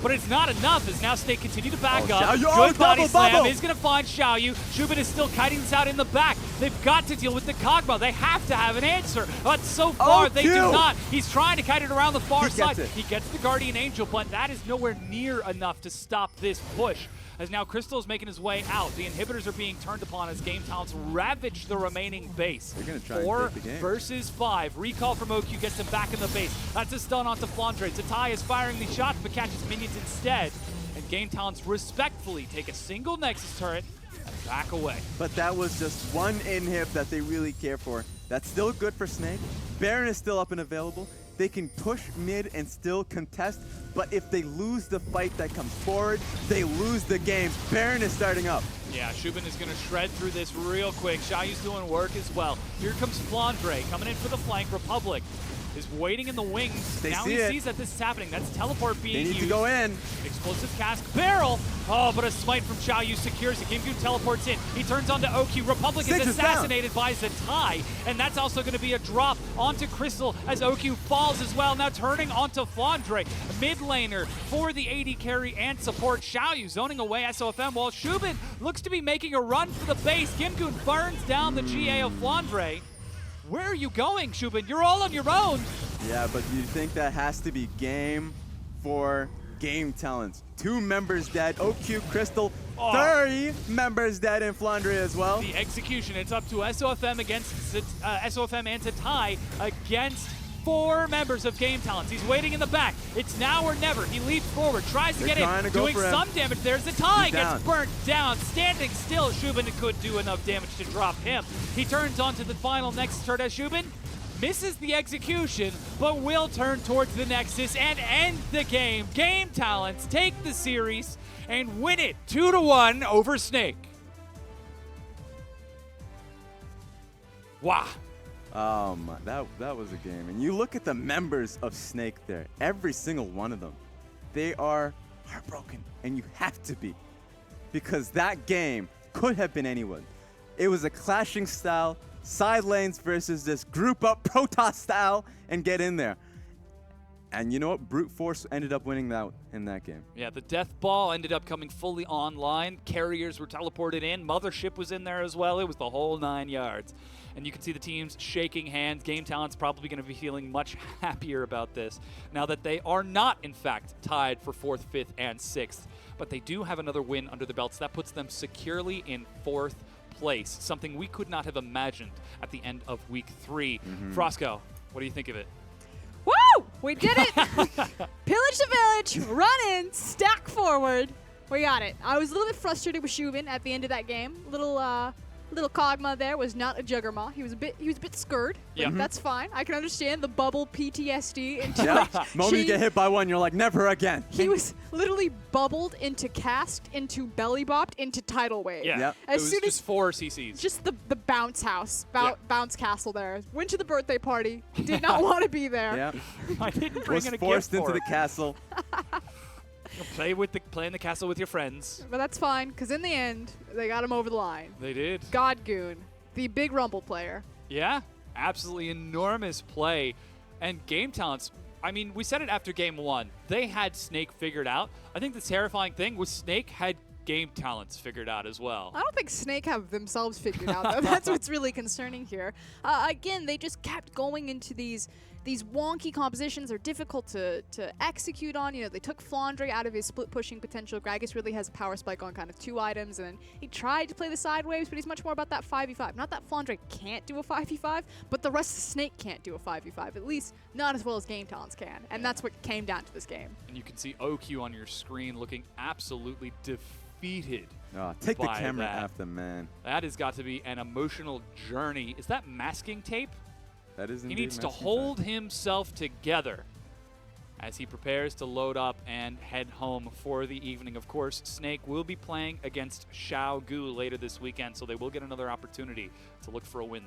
But it's not enough as now Snake continue to back Oh, up. Xiaoyu. Oh, Good body double slam bubble. is going to find Xiaoyu. Zubin is still kiting this out in the back. They've got to deal with the Kog'Maw. They have to have an answer. But so far, they do Q. not. He's trying to kite it around the far He side. gets it. He gets the Guardian Angel, but that is nowhere near enough to stop this push. As now Crystal is making his way out. The inhibitors are being turned upon as Game Talents ravage the remaining base. They're gonna try and 4 take the game. versus 5. Recall from OQ gets him back in the base. That's a stun onto Flandre. Tatai is firing these shots, but catches minions instead. And Game Talents respectfully take a single Nexus turret and back away. But that was just one inhib that they really care for. That's still good for Snake. Baron is still up and available. they can push mid and still contest, but if they lose the fight that comes forward, they lose the game. Baron is starting up. Yeah, Shubin is going to shred through this real quick. Xiaoyu's doing work as well. Here comes Flandre coming in for the flank. Republic is waiting in the wings. They now see he it. sees that this is happening. That's teleport being They need used. to go in. Explosive cask barrel. Oh, but a smite from Xiaoyu secures it. Gimgu teleports in. He turns onto Oki. Republic Six is is down. assassinated by Zatai, and that's also going to be a drop onto Crystal as Oki falls as well. Now turning onto Flandre, mid laner for the AD carry and support. Xiaoyu zoning away SOFM while Shubin looks to be making a run for the base. Gimgu burns down the GA of Flandre. Where are you going, Shubin? You're all on your own. Yeah, but you think that has to be game for Game Talents. 2 members dead. OQ Crystal, Oh. 30 members dead in Flandre as well. The execution, it's up to SOFM against SOFM and Zatai against 4 members of Game Talents. He's waiting in the back. It's now or never. He leaps forward, tries to They're get trying in, to go doing for him. some damage. There's Zatai, He's gets down. burnt down. Standing still, Shubin could do enough damage to drop him. He turns onto the final Nexus turret as Shubin misses the execution, but will turn towards the Nexus and end the game. Game Talents take the series and win it 2-1 over Snake. Wow. That was a game. And you look at the members of Snake there, every single one of them, they are heartbroken, and you have to be, because that game could have been anyone. It was a clashing style, side lanes versus this group up Protoss style, and get in there. And you know what? Brute Force ended up winning that in that game. Yeah, the Death Ball ended up coming fully online. Carriers were teleported in. Mothership was in there as well. It was the whole 9 yards. And you can see the teams shaking hands. Game Talent's probably going to be feeling much happier about this now that they are not, in fact, tied for 4th, 5th, and 6th. But they do have another win under the belts. That puts them securely in 4th place, something we could not have imagined at the end of week 3. Frosco, what do you think of it? Woo! We did it! Pillage the village, run in, stack forward. We got it. I was a little bit frustrated with Shubin at the end of that game. Little Kog'Maw there was not a Juggernaut. He was a bit scared. Yeah. That's fine. I can understand the bubble PTSD into Yeah. like, Moment you get hit by one, you're like, never again. He was literally bubbled into cast, into belly bopped, into tidal wave. Yeah, Yep. it was just 4 CCs. Just the bounce house, Yeah. bounce castle there. Went to the birthday party. Did not want to be there. Yeah. I didn't bring Was in a forced gift into for the it. castle. Play in the castle with your friends. But that's fine, because in the end, they got him over the line. They did. Godgoon, the big Rumble player. Yeah, absolutely enormous play. And Game Talents, I mean, we said it after game 1. They had Snake figured out. I think the terrifying thing was Snake had Game Talents figured out as well. I don't think Snake have themselves figured out, though. That's what's really concerning here. Again, they just kept going into these wonky compositions. Are difficult to execute on. You know, they took Flandre out of his split pushing potential. Gragas really has a power spike on kind of 2 items, and then he tried to play the sideways, but he's much more about that 5v5. Not that Flandre can't do a 5v5, but the rest of Snake can't do a 5v5, at least not as well as Game Talents can. And that's what came down to this game. And you can see OQ on your screen looking absolutely defeated. Oh, take the by camera that. after, man. That has got to be an emotional journey. Is that masking tape? That is He indeed needs to masking hold himself together as he prepares to load up and head home for the evening. Of course, Snake will be playing against Xiao Gu later this weekend, so they will get another opportunity to look for a win.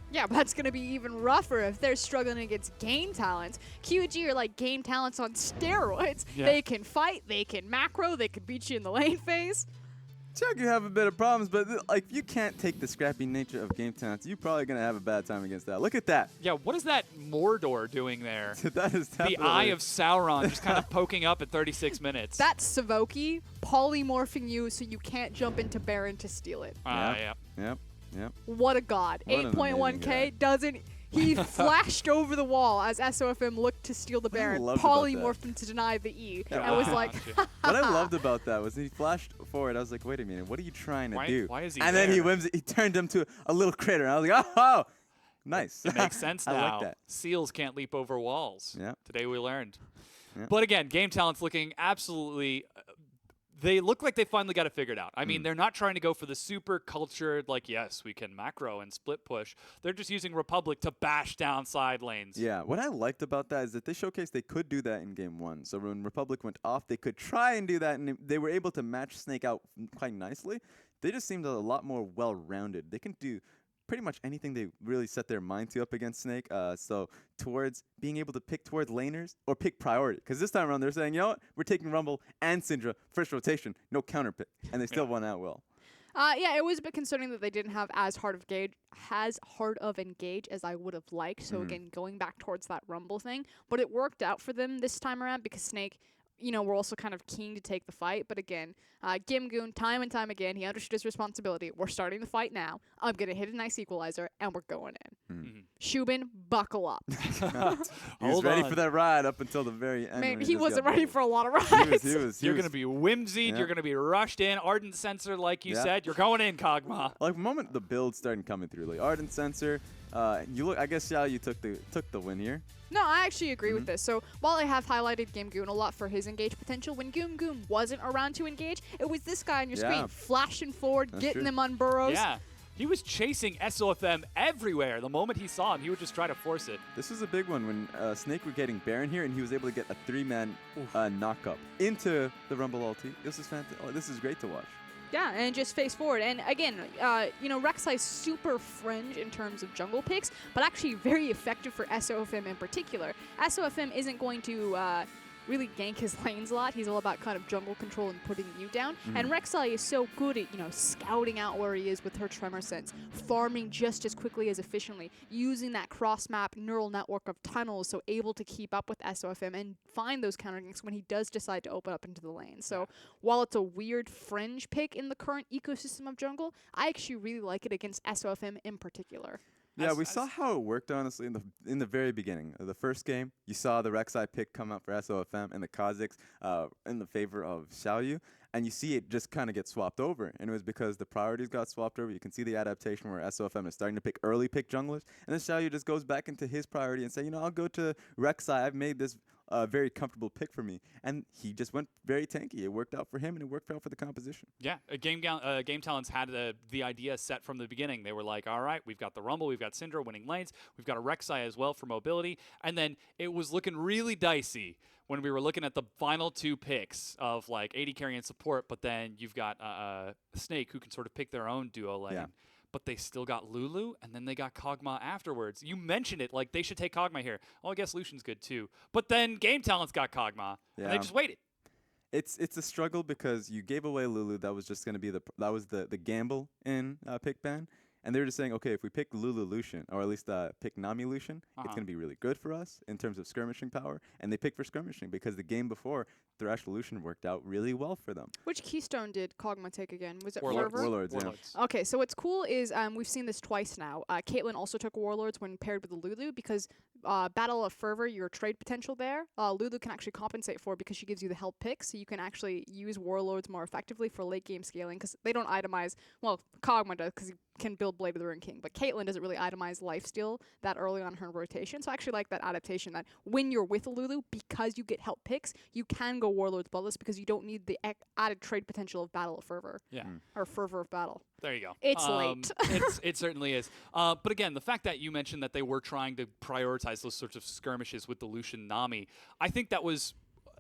Yeah, but that's going to be even rougher if they're struggling against Game Talents. QG are like Game Talents on steroids. Yeah. They can fight, they can macro, they can beat you in the lane phase. Chuck, you have a bit of problems, but like you can't take the scrappy nature of Game Talents. You're probably gonna have a bad time against that. Look at that. Yeah, what is that Mordor doing there? That is The definitely Eye of Sauron just kind of poking up at 36 minutes. That's Savoki polymorphing you so you can't jump into Baron to steal it. Yeah. Yep. What a god. What an 8.1k amazing doesn't... He flashed over the wall as SOFM looked to steal the Baron, loved about that. polymorphed him to deny the E. Yeah, I was like, Gotcha. What I loved about that was he flashed forward. I was like, wait a minute, what are you trying to do? why is he And then he there? he turned him to a little critter. I was like, oh, nice. It makes sense now. I like that. Seals can't leap over walls. Yeah. Today we learned. Yeah. But again, Game Talent's looking absolutely they look like they finally got it figured out. I mean, they're not trying to go for the super cultured, like, yes, we can macro and split push. They're just using Republic to bash down side lanes. Yeah, what I liked about that is that they showcased they could do that in game 1. So when Republic went off, they could try and do that, and they were able to match Snake out quite nicely. They just seemed a lot more well-rounded. They can do pretty much anything they really set their mind to up against Snake. So towards being able to pick towards laners or pick priority. Because this time around they're saying, you know what, we're taking Rumble and Syndra first rotation, no counter pick. And they still won out well. Yeah, it was a bit concerning that they didn't have as hard of engage as I would have liked. So again, going back towards that Rumble thing. But it worked out for them this time around because Snake, you know, we're also kind of keen to take the fight. But again, Gimgoon, time and time again, he understood his responsibility. We're starting the fight now. I'm going to hit a nice equalizer, and we're going in. Shubin, buckle up. He was Hold ready on. for that ride up until the very end. Man, when he just wasn't got ready bubbled. for a lot of rides. You're going to be whimsied. Yeah. You're going to be rushed in. Ardent Sensor, like you Yeah. said. You're going in, Kog'Maw. Like the moment the build started coming through, like Ardent Sensor, you look. I guess Xiao, you took the win here. No, I actually agree with this. So while I have highlighted Gimgoon a lot for his engage potential, when Gimgoon wasn't around to engage, it was this guy on your Yeah. screen, flashing forward, That's getting true. them on burrows. Yeah. He was chasing SOFM everywhere. The moment he saw him, he would just try to force it. This was a big one when Snake were getting Baron here, and he was able to get a 3-man knock-up into the Rumble ulti. This is fantastic. Oh, this is great to watch. Yeah, and just face forward. And again, you know, Rek'Sai's super fringe in terms of jungle picks, but actually very effective for SOFM in particular. SOFM isn't going to really gank his lanes a lot. He's all about kind of jungle control and putting you down. And Rek'Sai is so good at, you know, scouting out where he is with her Tremor Sense, farming just as quickly as efficiently, using that cross-map neural network of tunnels, so able to keep up with SOFM and find those counter ganks when he does decide to open up into the lane. So while it's a weird fringe pick in the current ecosystem of jungle, I actually really like it against SOFM in particular. Yeah, As- we saw how it worked, honestly, in the very beginning. The first game, you saw the Rek'Sai pick come out for SOFM and the Kha'Zix in the favor of Xiaoyu, and you see it just kind of get swapped over. And it was because the priorities got swapped over. You can see the adaptation where SOFM is starting to pick early pick junglers, and then Xiaoyu just goes back into his priority and say, you know, I'll go to Rek'Sai. I've made this very comfortable pick for me. And he just went very tanky. It worked out for him, and it worked out for the composition. Yeah, Game Talents had the idea set from the beginning. They were like, all right, we've got the Rumble, we've got Syndra winning lanes, we've got a Rek'Sai as well for mobility. And then it was looking really dicey when we were looking at the final two picks of like AD carry and support, but then you've got Snake who can sort of pick their own duo lane. Yeah. But they still got Lulu, and then they got Kog'Maw afterwards. You mentioned it, like they should take Kog'Maw here. Oh, I guess Lucian's good too. But then Game Talents got Kog'Maw, and they Yeah. just waited. It's a struggle because you gave away Lulu. That was just going to be the gamble in pick ban. And they were just saying, okay, if we pick Lulu Lucian, or at least pick Nami Lucian, it's going to be really good for us in terms of skirmishing power. And they picked for skirmishing because the game before, Thresh Lucian worked out really well for them. Which keystone did Kog'Maw take again? Was it Warlords. Fervor? Warlords, yeah. Warlords. Okay, so what's cool is we've seen this twice now. Caitlyn also took Warlords when paired with Lulu because Battle of Fervor, your trade potential there, Lulu can actually compensate for because she gives you the help pick, so you can actually use Warlords more effectively for late game scaling because they don't itemize. Well, Kog'Maw does because he can build Blade of the Ruined King, but Caitlyn doesn't really itemize lifesteal that early on her rotation. So I actually like that adaptation that when you're with Lulu, because you get help picks, you can go Warlords Bloodless because you don't need the added trade potential of Battle of Fervor. Yeah. Or Fervor of Battle. There you go. It's late. It certainly is. But again, the fact that you mentioned that they were trying to prioritize those sorts of skirmishes with the Lucian Nami, I think that was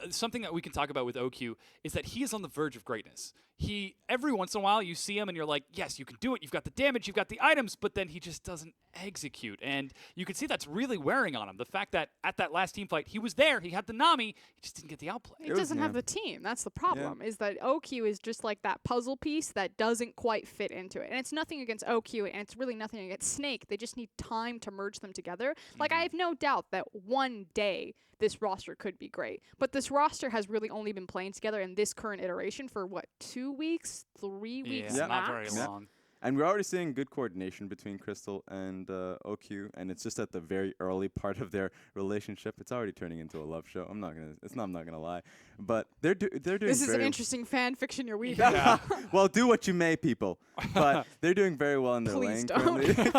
something that we can talk about with OQ is that he is on the verge of greatness. He, every once in a while, you see him and you're like, yes, you can do it. You've got the damage, you've got the items, but then he just doesn't execute. And you can see that's really wearing on him. The fact that at that last team fight, he was there, he had the Nami, he just didn't get the outplay. It was- doesn't have yeah. the team. That's the problem, is that OQ is just like that puzzle piece that doesn't quite fit into it. And it's nothing against OQ, and it's really nothing against Snake. They just need time to merge them together. Like, I have no doubt that one day this roster could be great. But this roster has really only been playing together in this current iteration for, 2 weeks? 3 weeks Yeah, Yeah. not very max? Yeah. long. And we're already seeing good coordination between Crystal and OQ, and it's just at the very early part of their relationship. It's already turning into a love show. I'm not gonna lie, but they're doing. This is an very interesting fan fiction you're weaving. Yeah. Well, do what you may, people. But they're doing very well in their Please lane don't. currently.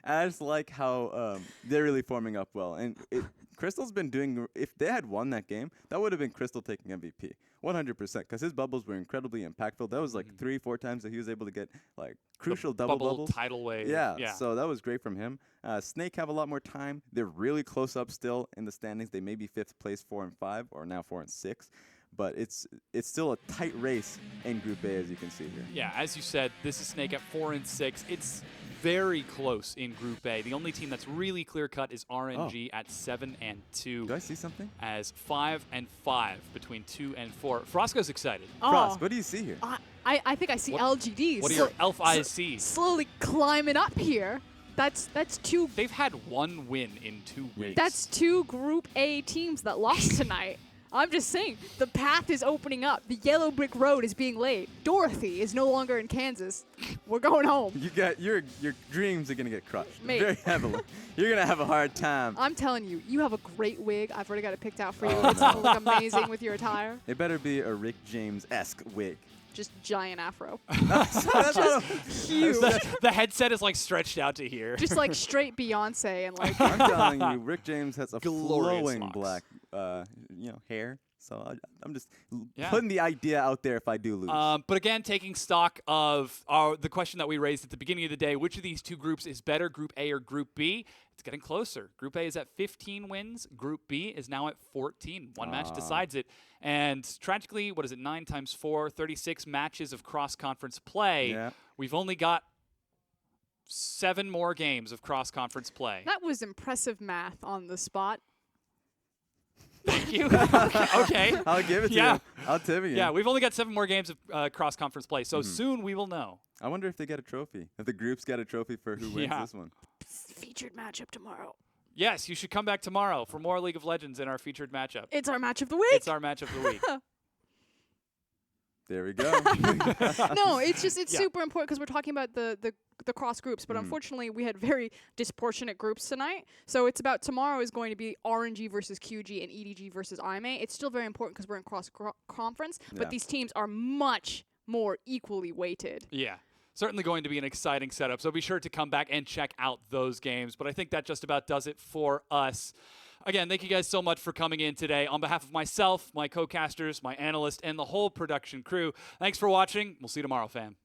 I just like how they're really forming up well, and Crystal's been doing. If they had won that game, that would have been Crystal taking MVP, 100%. Because his bubbles were incredibly impactful. That was like 3-4 times that he was able to get like crucial double bubbles. tidal wave. Yeah, so that was great from him. Snake have a lot more time. They're really close up still in the standings. They may be 5th place, 4 and 5, or now 4 and 6. But it's still a tight race in Group A, as you can see here. Yeah, as you said, this is Snake at 4 and 6. It's very close in Group A. The only team that's really clear-cut is RNG at 7 and 2. Do I see something? As 5 and 5 between 2 and 4. Frosco's excited. Frost, what do you see here? I think I see LGDs. What do your elf eyes see? Slowly climbing up here. That's two. They've had 1 win in 2 weeks. That's 2 Group A teams that lost tonight. I'm just saying, the path is opening up. The yellow brick road is being laid. Dorothy is no longer in Kansas. We're going home. You got your dreams are gonna get crushed Mate. very heavily. You're gonna have a hard time. I'm telling you, you have a great wig. I've already got it picked out for you. It's gonna look amazing with your attire. It better be a Rick James-esque wig. Just giant afro. Huge. The headset is like stretched out to here. Just like straight Beyonce and like. I'm telling you, Rick James has a Glorious flowing locks. black, hair. So I'm just Yeah. putting the idea out there if I do lose. But again, taking stock of the question that we raised at the beginning of the day, which of these 2 groups is better, Group A or Group B? It's getting closer. Group A is at 15 wins. Group B is now at 14. One match decides it. And tragically, what is it, 9 times 4, 36 matches of cross-conference play. Yeah. We've only got 7 more games of cross-conference play. That was impressive math on the spot. Thank you. Okay. I'll give it to Yeah. you. I'll tip you. Yeah, we've only got 7 more games of cross-conference play, so soon we will know. I wonder if they get a trophy. If the groups get a trophy for who wins Yeah. this one. Featured matchup tomorrow. Yes, you should come back tomorrow for more League of Legends in our featured matchup. It's our match of the week. It's our match of the week. There we go. No, it's Yeah. super important because we're talking about the cross groups, but unfortunately we had very disproportionate groups tonight. So it's about tomorrow is going to be RNG versus QG and EDG versus IMA. It's still very important because we're in cross conference, Yeah. but these teams are much more equally weighted. Yeah. Certainly going to be an exciting setup, so be sure to come back and check out those games. But I think that just about does it for us. Again, thank you guys so much for coming in today. On behalf of myself, my co-casters, my analyst, and the whole production crew, thanks for watching. We'll see you tomorrow, fam.